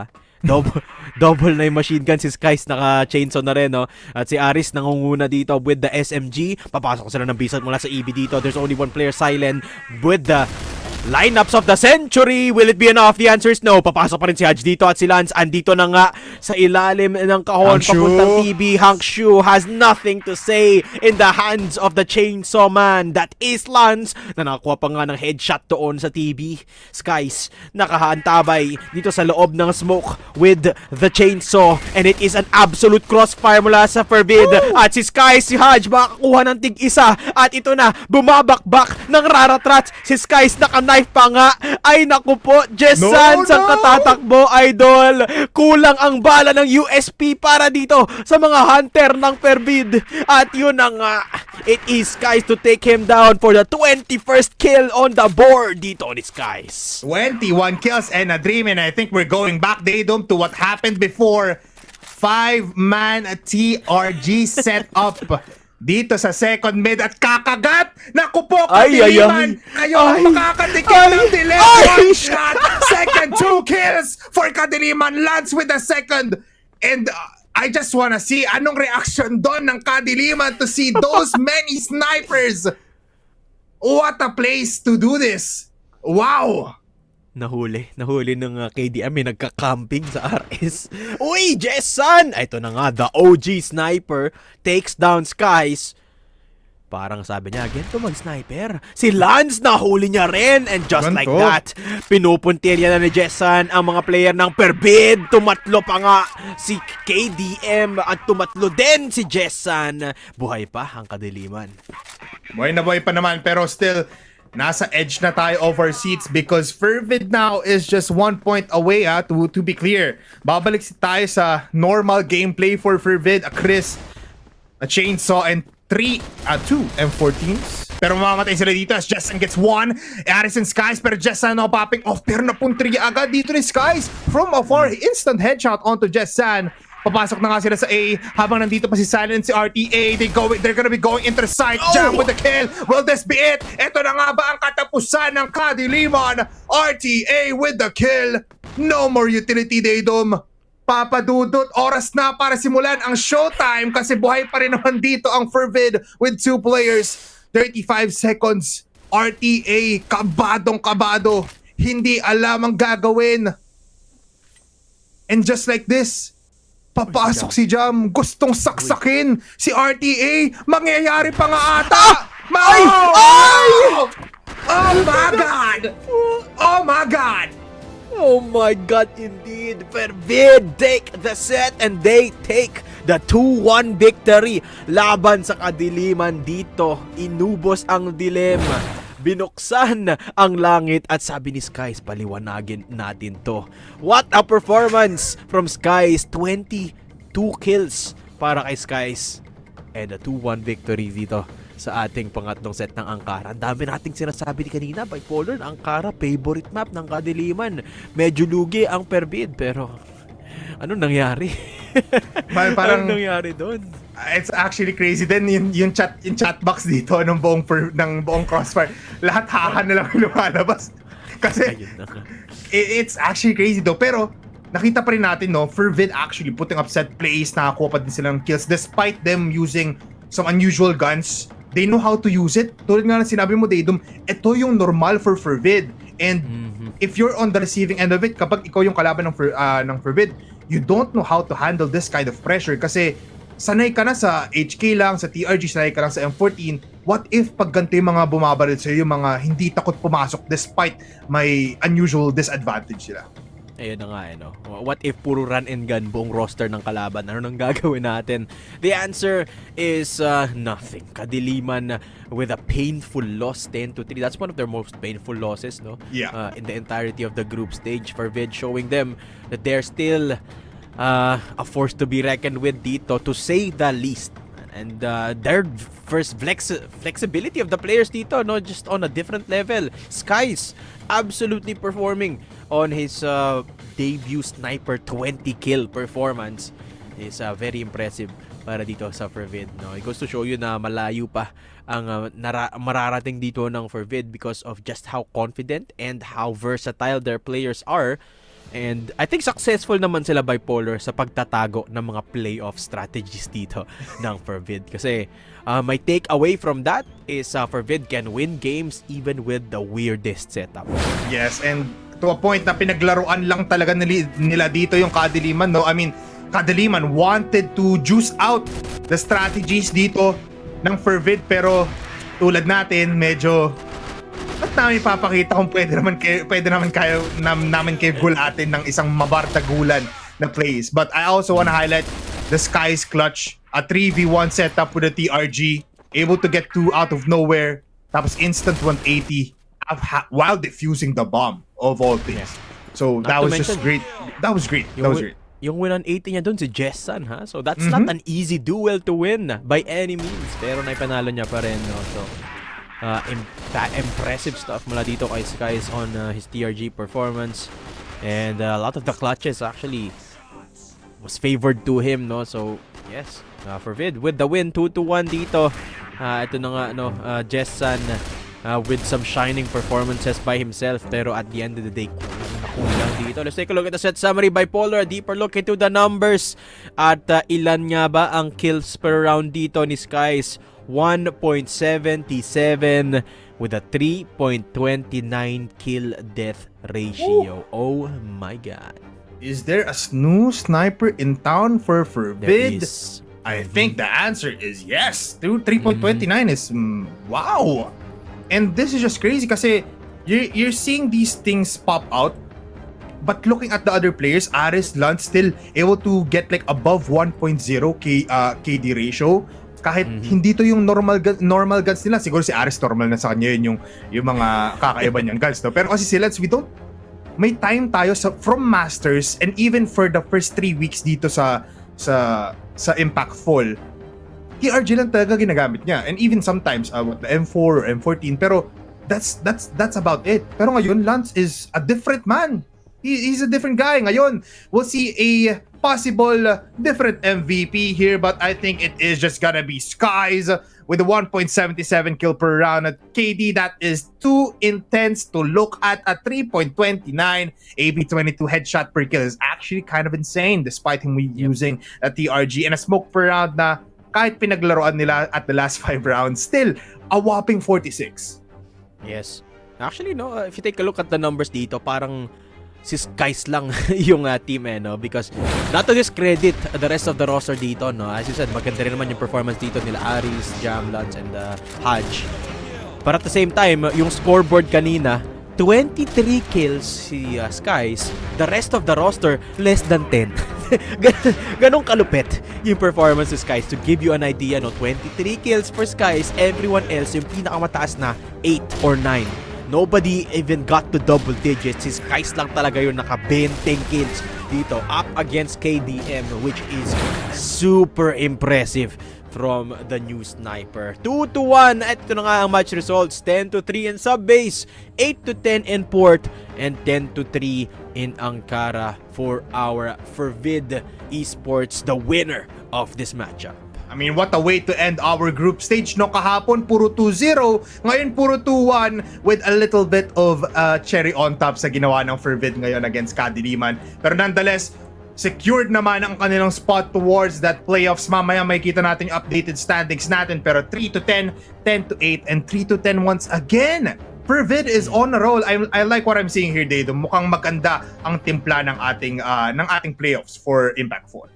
Double na yung machine gun. Si Skies naka-chainsaw na rin At si Aris nangunguna dito with the SMG. Papasok sila ng bisat mula sa EB dito. There's only one player silent with the lineups of the century. Will it be enough? The answer is no. Papasok pa rin si Haj dito at si Lance andito na nga sa ilalim ng kahon papuntang TB. Hangshu has nothing to say in the hands of the chainsaw man. That is Lance na nakakuha pa nga ng headshot doon sa TB. Skies nakahaantabay dito sa loob ng smoke with the chainsaw and it is an absolute crossfire mula sa Fervid. At si Skies, si Haj makakuha ng tig-isa at ito na bumabakbak ng raratrats. Si Skies naka-knife pa nga. Ay naku po, Jessans ang katatakbo, idol. Kulang ang bala ng USP para dito sa mga hunter ng Fervid. At yun na nga, It is Skies to take him down for the 21st kill on the board dito on Skies. 21 kills and a dream, and I think we're going back, Daydom, to what happened before. 5-man TRG setup dito sa second mid at kakagat. Naku po, Kadiliman, kayo ang makakatikim ng delay. One shot, second 2 kills for Kadiliman, lands with the second. And I just wanna see anong reaction doon ng Kadiliman to see those many snipers. What a place to do this. Wow. Nahuli ng KDM, may nagka-camping sa RS. Uy, Jessan! Ito na nga, the OG sniper takes down Skies. Parang sabi niya, ganito mag-sniper. Si Lance nahuli niya rin, and just like that, pinupuntirya na ni Jessan ang mga player ng Fervid. Tumatlo pa nga si KDM at tumatlo din si Jessan. Buhay pa ang Kadiliman. Buhay na buhay pa naman, pero still, nasa edge na tayo of our seats because Fervid now is just 1 point away to be clear. Babalik tayo sa normal gameplay for Fervid, a Chris, a Chainsaw, and 2 M14s. Pero mamamatay sila dito as Jessan gets 1. Harrison Skies, pero Jessan now popping off. Pero napuntriya agad dito ni Skies. From afar, instant headshot onto Jessan. Papasok na nga sila sa A habang nandito pa si Silent, si RTA. They're gonna be going into the site. Jam with the kill. Will this be it? Ito na nga ba ang katapusan ng Kadiliman? RTA with the kill. No more utility, Daydom. Papadudot, oras na para simulan ang showtime kasi buhay pa rin naman dito ang Fervid with 2 players. 35 seconds. RTA, kabadong-kabado. Hindi alam ang gagawin. And just like this, papasok si Jam, gustong saksakin si RTA. Mangyayari pa nga ata. Ay! Oh my God! Oh my God! Oh my God, indeed. Fervid take the set and they take the 2-1 victory laban sa Kadiliman dito. Inubos ang dilema. Binuksan ang langit at sabi ni Skies, paliwanagin natin to. What a performance from Skies. 22 kills para kay Skies. And a 2-1 victory dito sa ating pangatlong set ng Angkara. Ang dami nating sinasabi ni kanina, bipolar, Angkara, favorite map ng Kadiliman. Medyo lugi ang Fervid, pero anong nangyari? Parang anong nangyari doon? It's actually crazy din yung chat box dito ng buong Crossfire. Lahat hahan na lang lumalabas. Kasi it's actually crazy though. Pero nakita pa rin natin, no, Fervid actually putting up set plays, nakakuha pa din sila ng kills despite them using some unusual guns. They know how to use it. Tulad nga na sinabi mo, Daydom, ito yung normal for Fervid. And if you're on the receiving end of it, kapag ikaw yung kalaban ng Fervid, you don't know how to handle this kind of pressure kasi sanay ka na sa HK lang, sa TRG, sanay ka lang sa M14. What if pag ganito yung mga bumabaril sa'yo, yung mga hindi takot pumasok despite may unusual disadvantage sila? Ayun na nga, no? What if puro run and gun buong roster ng kalaban? Ano nang gagawin natin? The answer is nothing. Kadiliman with a painful loss, 10-3. That's one of their most painful losses, no? Yeah. In the entirety of the group stage. Fervid showing them that they're still a force to be reckoned with dito, to say the least. And their first flexibility of the players dito, no, just on a different level. Skies absolutely performing on his debut sniper 20 kill performance is very impressive para dito sa Fervid, no. It goes to show you na malayo pa ang mararating dito ng Fervid because of just how confident and how versatile their players are. And I think successful naman sila bipolar sa pagtatago ng mga playoff strategies dito ng Fervid. Kasi my take away from that is Fervid can win games even with the weirdest setup. Yes, and to a point na pinaglaruan lang talaga nila dito yung Kadiliman, no? I mean, Kadiliman wanted to juice out the strategies dito ng Fervid, pero tulad natin, medyo at namin ipapakita kung pwede naman kayo gulatin ng isang mabardagulan na plays. But I also want to highlight the Skies clutch, a 3v1 setup with a TRG, able to get 2 out of nowhere, tapos instant 180 while defusing the bomb of all things. So that was just great. That was great. yung win on 80 niya doon si Jessan, ha? So that's not an easy duel to win by any means. Pero naipanalo niya pa rin, no? So impressive stuff mula dito kay Skies on his TRG performance. And a lot of the clutches actually was favored to him, no? So yes, Fervid with the win, 2-1 dito. Ito na nga, no, Jessan with some shining performances by himself, pero at the end of the day, kulang dito. Let's take a look at the set summary. Bipolar, a deeper look into the numbers. At ilan nga ba ang kills per round dito ni Skies? 1.77 with a 3.29 kill death ratio. Oh my god. Is there a snoo sniper in town for There Fervid? is. I think the answer is yes. Dude, 3.29 is wow. And this is just crazy kasi you're seeing these things pop out. But looking at the other players, Ares, Lance still able to get like above 1.0 KD ratio. Kahit hindi to yung normal guns nila. Siguro si Ares normal na sa kanya yun yung mga kakaiba niyang guns. No? Pero kasi si Lance, may time tayo from Masters and even for the first 3 weeks dito sa Impact Fall, TRG lang talaga ginagamit niya. And even sometimes the M4 or M14, pero that's about it. Pero ngayon, Lance is a different man. He's a different guy. Ngayon, we'll see a possible different MVP here, but I think it is just gonna be Skies with a 1.77 kill per round at KD. That is too intense to look at. A 3.29 AB22 headshot per kill is actually kind of insane despite him using a TRG and a smoke per round na kahit pinaglaruan nila at the last 5 rounds, still a whopping 46. Yes. Actually, no, if you take a look at the numbers dito, parang si Skies lang yung team, no? Because not to discredit the rest of the roster dito, no? As you said, maganda rin naman yung performance dito nila Aris, Jam, Lance, and Haj. But at the same time, yung scoreboard kanina, 23 kills si Skies. The rest of the roster, less than 10. Ganong kalupit yung performance si Skies. To give you an idea, no? 23 kills for Skies. Everyone else, yung pinakamataas na 8 or 9. Nobody even got to double digits. Si Skies lang talaga yung naka-20 kills dito up against KDM, which is super impressive from the new sniper. 2-1. Ito na nga ang match results. 10-3 in sub-base, 8-10 in port, and 10-3 in Ankara for our Fervid Esports, the winner of this matchup. I mean, what a way to end our group stage, no? Kahapon, puro 2-0. Ngayon, puro 2-1 with a little bit of cherry on top sa ginawa ng Fervid ngayon against Kadiliman. Pero nonetheless, secured naman ang kanilang spot towards that playoffs. Mamaya may kita natin yung updated standings natin. Pero 3-10, 10-8, and 3-10 once again. Fervid is on a roll. I like what I'm seeing here, Dado. Mukhang maganda ang timpla ng ating playoffs for Impact 4.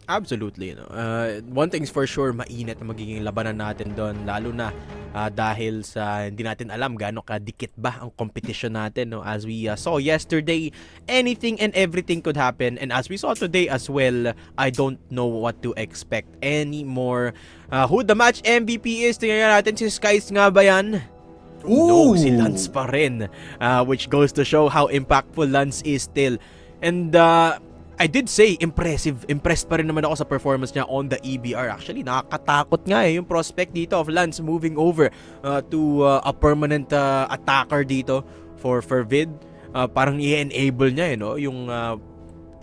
Absolutely, no. One thing's for sure, mainit na magiging labanan natin doon, lalo na dahil sa hindi natin alam gaano kadikit ba ang competition natin, no. As we saw yesterday, anything and everything could happen, and as we saw today as well, I don't know what to expect anymore. Who the match MVP is? Tingnan natin, si Skies nga ba yan? Ooh. No, si Lance pa rin, which goes to show how impactful Lance is still. And I did say impressed pa rin naman ako sa performance niya on the EBR. Actually, nakakatakot nga yung prospect dito of Lance moving over to a permanent attacker dito for Fervid. Parang i-enable niya, no? Yung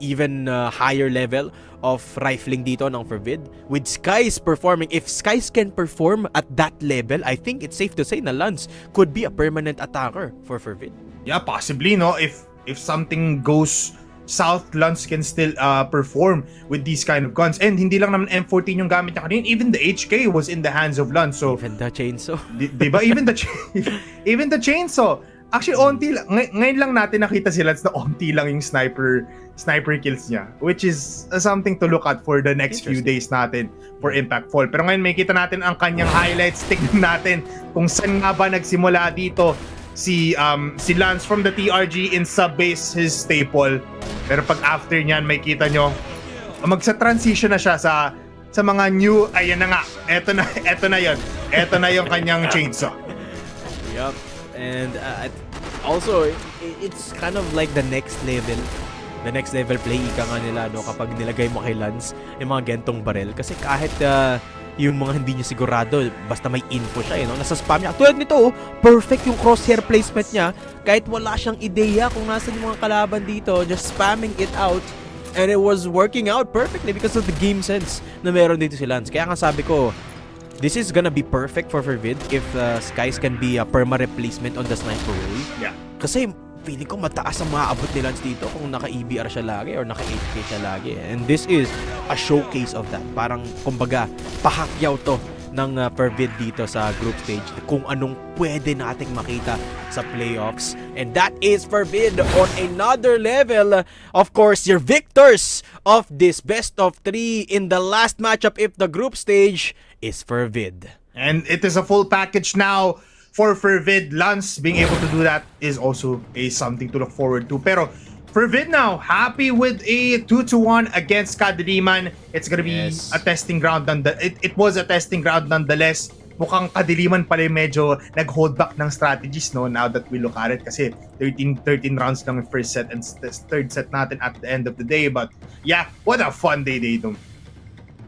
even higher level of rifling dito ng Fervid. With Skies performing, if Skies can perform at that level, I think it's safe to say na Lance could be a permanent attacker for Fervid. Yeah, possibly, no? If something goes south, Lance can still perform with these kind of guns. And hindi lang naman M14 yung gamit niya kanina. Even the HK was in the hands of Lance. So, Even the chainsaw. diba? Even the chainsaw. Actually, onti lang. Ngayon lang natin nakita si Lance na onti lang yung sniper kills niya. Which is something to look at for the next few days natin for Impact Fall. Pero ngayon may kita natin ang kanyang highlights. Tignan natin kung saan nga ba nagsimula dito si Lance from the TRG in sub-base, his staple. Pero pag after niyan, may kita nyo, magsa-transition na siya sa mga new, ayan na nga, eto na yun. Eto na yung kanyang chainsaw. Yup. And also, it's kind of like the next level the next level play ika nga nila, no, kapag nilagay mo kay Lance yung mga gentong barrel. Kasi kahit yung mga hindi niya sigurado, basta may info siya, no, nasa spam niya. Tulad nito, perfect yung crosshair placement niya. Kahit wala siyang ideya kung nasan yung mga kalaban dito, just spamming it out. And it was working out perfectly because of the game sense na meron dito si Lance. Kaya nga sabi ko, this is gonna be perfect for Fervid if Skies can be a perma replacement on the sniper role. Yeah. Kasi feeling ko mataas ang maaabot ni Lance dito kung naka-EBR siya lagi or naka-8K siya lagi. And this is a showcase of that. Parang, kumbaga, pahakyaw to ng Fervid dito sa group stage kung anong pwede nating makita sa playoffs. And that is Fervid on another level. Of course, your victors of this best of 3 in the last matchup if the group stage is Fervid. And it is a full package now for Fervid. Lance being able to do that is also something to look forward to. Pero Fervid now happy with a 2-1 against Kadiliman. It's gonna be a testing ground. It was a testing ground nonetheless. Mukhang Kadiliman pala medyo nag-hold back ng strategies, no, now that we look at it. Kasi 13 rounds lang yung first set and third set natin at the end of the day. But yeah, what a fun day they do.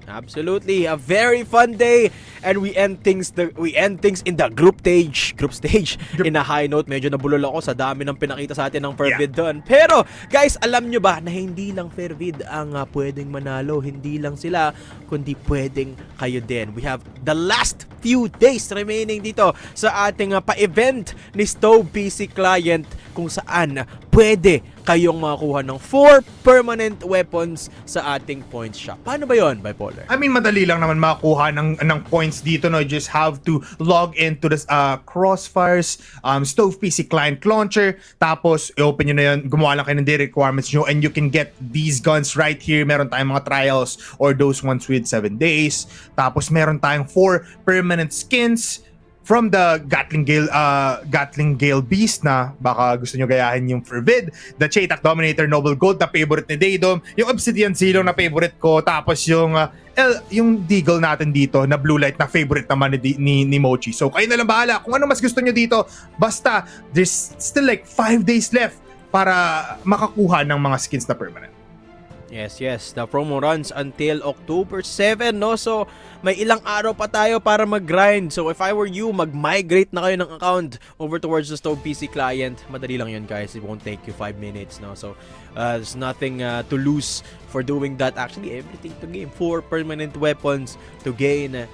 Absolutely, a very fun day, and we end things in the group stage in a high note. Medyo nabulol ako sa dami ng pinakita sa atin ng Fervid doon. Pero guys, alam nyo ba na hindi lang Fervid ang pwedeng manalo, hindi lang sila, kundi pwedeng kayo din. We have the last few days remaining dito sa ating pa-event ni Stove PC Client kung saan pwede kayong makakuha ng 4 permanent weapons sa ating points shop. Paano ba yon, Bipolar? I mean, madali lang naman makakuha ng points dito, no? You just have to log into this Crossfire's Stove PC Client Launcher. Tapos, i-open nyo na yun. Gumawa lang kayo ng day requirements nyo and you can get these guns right here. Meron tayong mga trials or those ones with 7 days. Tapos, meron tayong 4 permanent skins from the Gatling Gale Beast na baka gusto nyo gayahin yung Fervid, the Chetak Dominator Noble Gold na favorite ni Daydom, yung Obsidian Zilong na favorite ko, tapos yung Deagle natin dito na Blue Light na favorite naman ni Mochi. So kayo na lang bahala kung ano mas gusto nyo dito. Basta there's still like 5 days left para makakuha ng mga skins na permanent. Yes. The promo runs until October 7, no? So, may ilang araw pa tayo para mag-grind. So, if I were you, mag-migrate na kayo ng account over towards the Stove PC client. Madali lang yun, guys. It won't take you 5 minutes, no? So, there's nothing to lose for doing that. Actually, everything to gain. 4 permanent weapons to gain.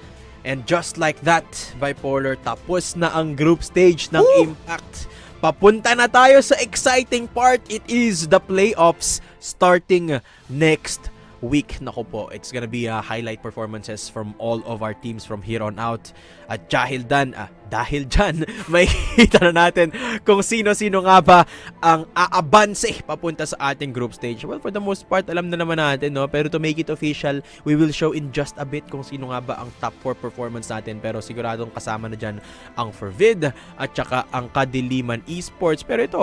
And just like that, Bipolar, tapos na ang group stage ng Impact. Papunta na tayo sa exciting part. It is the playoffs starting next week. Nako po, it's gonna be highlight performances from all of our teams from here on out. At dahil dyan, may kita na natin kung sino-sino nga ba ang aabanse papunta sa ating group stage. Well, for the most part, alam na naman natin, no? Pero to make it official, we will show in just a bit kung sino nga ba ang top 4 performance natin. Pero siguradong kasama na dyan ang Fervid at saka ang Kadiliman E-Sports. Pero ito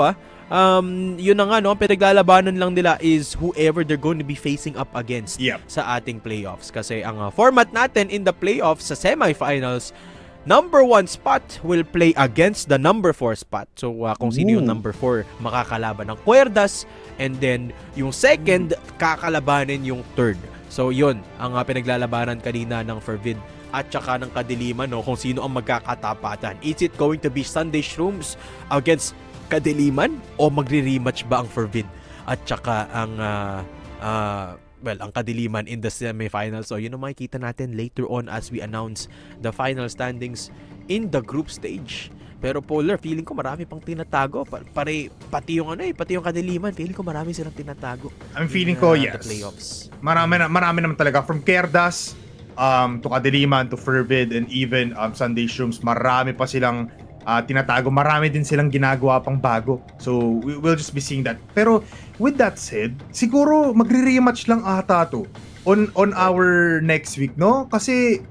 yun na nga, no? Ang pinaglalabanan lang nila is whoever they're going to be facing up against sa ating playoffs. Kasi ang format natin in the playoffs sa semifinals, number 1 spot will play against the number 4 spot. So, kung sino yung number 4, makakalaban ng Querdas. And then, yung second, kakalabanin yung third. So, yun, ang pinaglalabanan kanina ng Fervid at saka ng Kadiliman, no? Kung sino ang magkakatapatan. Is it going to be Sunday Shrooms against Kadiliman? O magre-rematch ba ang Fervid at saka ang ang Kadiliman in the semifinals? So, yun ang makikita natin later on as we announce the final standings in the group stage. Pero Polar, feeling ko marami pang tinatago. Pati yung Kadiliman, feeling ko marami silang tinatago. I'm feeling ko, the yes. playoffs. Marami naman talaga. From Querdas to Kadiliman to Fervid and even Sunday Shrooms, marami pa silang tinatago. Marami din silang ginagawa pang bago. So, we'll just be seeing that. Pero, with that said, siguro magre-rematch lang ata to on our next week, no? Kasi,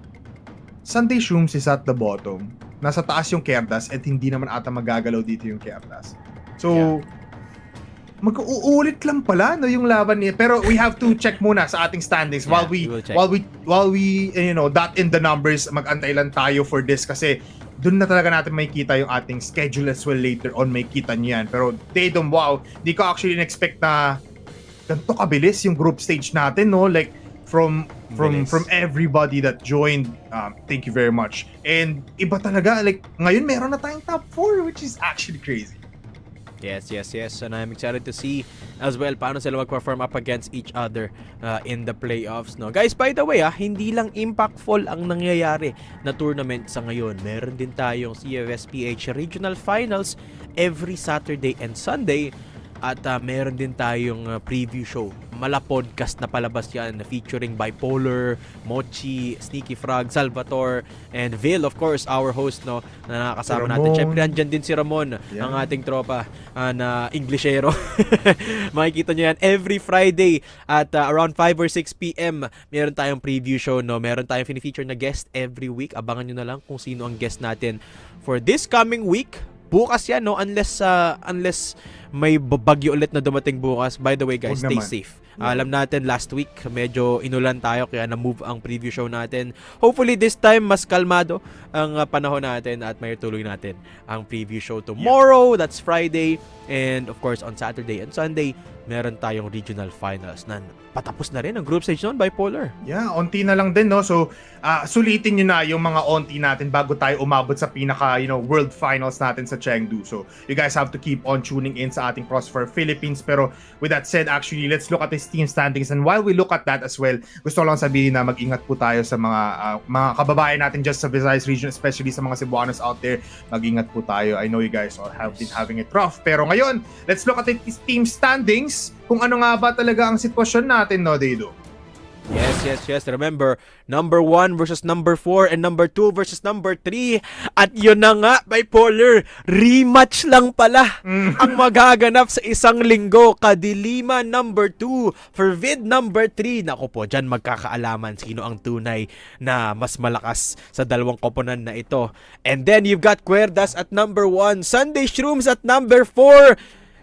Sunday Shrooms is at the bottom. Nasa taas yung Querdas at hindi naman ata magagalaw dito yung Querdas. So, mag-uulit lang pala, no, yung laban niya. Pero we have to check muna sa ating standings while we dot in the numbers. Mag-antay lang tayo for this kasi doon na talaga natin makikita yung ating schedule as well later on. May kita niyan. Pero Daydom, wow, di ko actually in-expect na ganito kabilis yung group stage natin, no? Like, from Bilis. everybody that joined, thank you very much. And iba talaga, like, ngayon meron na tayong top 4, which is actually crazy. Yes. And I'm excited to see as well paano sila mag-perform up against each other in the playoffs, no? Guys, by the way, hindi lang impactful ang nangyayari na tournament sa ngayon. Meron din tayong Cfs Ph Regional Finals every Saturday and Sunday. At meron din tayong preview show. Mala podcast na palabas yan featuring Bipolar, Mochi, Sneaky Frog, Salvatore, and Vil, of course, our host, no, na nakasama natin. Siyempre, andyan din si Ramon, ang ating tropa na Englishero. Makikita nyo yan every Friday at around 5 or 6 p.m. Meron tayong preview show, no? Meron tayong feature na guest every week. Abangan nyo na lang kung sino ang guest natin for this coming week. Bukas yan, no? Unless may bagyo ulit na dumating bukas. By the way, guys, stay safe. Alam natin, last week, medyo inulan tayo kaya na-move ang preview show natin. Hopefully, this time, mas kalmado ang panahon natin at may tuloy natin ang preview show tomorrow. That's Friday. And, of course, on Saturday and Sunday, meron tayong regional finals na patapos na rin ang group stage noon, Bipolar. Yeah, onti na lang din, no? So, sulitin nyo na yung mga onti natin bago tayo umabot sa pinaka, world finals natin sa Chengdu. So, you guys have to keep on tuning in sa ating Crossfire Philippines. Pero, with that said, actually, let's look at this team standings. And while we look at that as well, gusto ko lang sabihin na mag-ingat po tayo sa mga kababayan natin just sa Visayas region, especially sa mga Cebuanos out there. Mag-ingat po tayo. I know you guys all have been having it rough. Pero ngayon, let's look at this team standings. Kung ano nga ba talaga ang sitwasyon natin, no, Dado? Yes. Remember, number 1 versus number 4 and number 2 versus number 3. At yun na nga, Bipolar, rematch lang pala ang magaganap sa isang linggo. Kadiliman number 2, Fervid number 3. Naku po, dyan magkakaalaman sino ang tunay na mas malakas sa dalawang koponan na ito. And then you've got Querdas at number 1, Sunday Shrooms at number 4.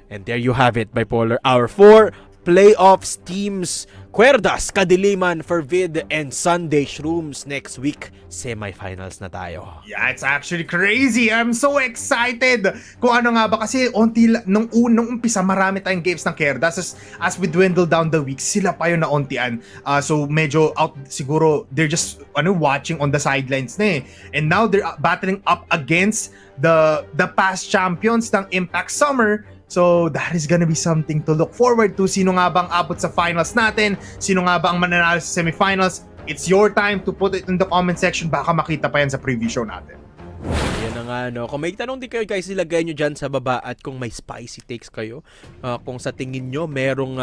And there you have it, Bipolar, our 4 playoffs teams. Querdas, Kadiliman, Fervid, and Sunday Shrooms. Next week, semifinals na tayo. Yeah, it's actually crazy. I'm so excited. Kung ano nga ba, kasi nung umpisa, marami tayong games ng Querdas. As we dwindle down the weeks, sila pa yung nauntian. So medyo out, siguro, they're just watching on the sidelines na eh. And now they're battling up against the past champions ng Impact Summer. So, that is gonna be something to look forward to. Sino nga bang abot sa finals natin? Sino nga ba ang mananalo sa semifinals? It's your time to put it in the comment section. Baka makita pa yan sa preview show natin. Yan na nga, no? Kung may tanong din kayo, guys, ilagay nyo dyan sa baba. At kung may spicy takes kayo, kung sa tingin nyo merong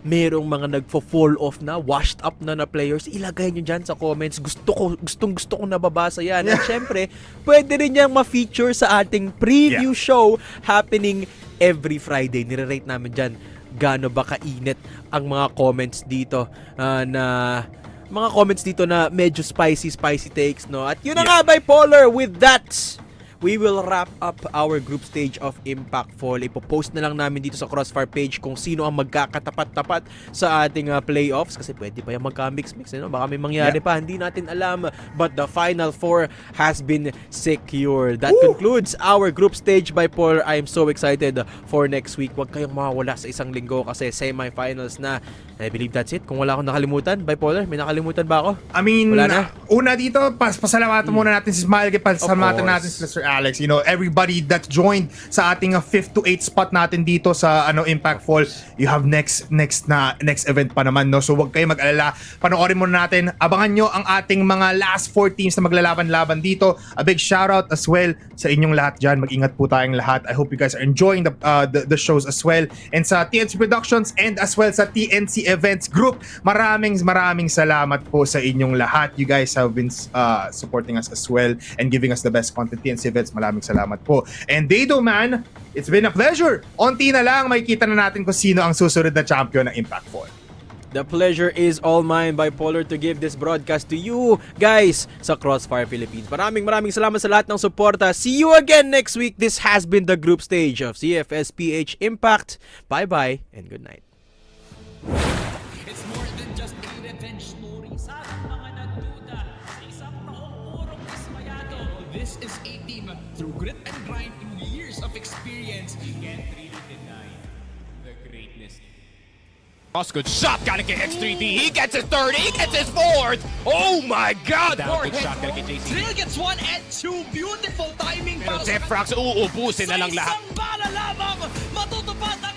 mga nagfo-fall off na, washed up na players, ilagay nyo dyan sa comments. Gustong ko nababasa yan. At syempre, pwede rin yang ma-feature sa ating preview show happening every Friday. Nire-rate namin dyan gaano ba kainit ang mga comments dito na medyo spicy takes, no? At yun na nga, Bipolar, with that, we will wrap up our group stage of Impact Fall. Ipopost na lang namin dito sa Crossfire page kung sino ang magkakatapat-tapat sa ating playoffs. Kasi pwede pa yung magka-mix-mix, no? Baka may mangyari pa, hindi natin alam. But the final 4 has been secured. That concludes our group stage, Bipolar. I am so excited for next week. Huwag kayong mawawala sa isang linggo kasi semi-finals na. I believe that's it. Kung wala akong nakalimutan, Bipolar, may nakalimutan ba ako? I mean, wala na? Una dito, pasalamatan muna natin si Smile, pasalamatan natin si Sir Alex. Everybody that joined sa ating 5th to 8th spot natin dito sa Impact Fall. You have next event pa naman, no? So wag kayo mag-alala. Panoorin muna natin. Abangan nyo ang ating mga last 4 teams na maglalaban-laban dito. A big shoutout as well sa inyong lahat dyan. Mag-ingat po tayong lahat. I hope you guys are enjoying the shows as well. And sa TNC Productions and as well sa TNC Events Group, maraming salamat po sa inyong lahat. You guys have been supporting us as well and giving us the best content. TNC Events, maraming salamat po. And Dado, man, it's been a pleasure. Onti na lang, makikita na natin kung sino ang susunod na champion ng Impact Fall. The pleasure is all mine, Bipolar, to give this broadcast to you guys sa Crossfire Philippines. Maraming salamat sa lahat ng suporta. See you again next week. This has been the group stage of Cfs Ph Impact. Bye-bye and good night. It's more than just a revenge story. Sa ating mga nagduda, sa isang taong purong dismayado. This is a team through grit and grind, through years of experience. You can't really deny the greatness. Cross, good shot, galing kay X3D. He gets his third, he gets his fourth. Oh my God! Down, good shot galing kay JC. Drill gets 1 and 2. Beautiful timing Pero para sa Zefrax uubusin na lang lahat. Sa isang bala lamang matutupad ang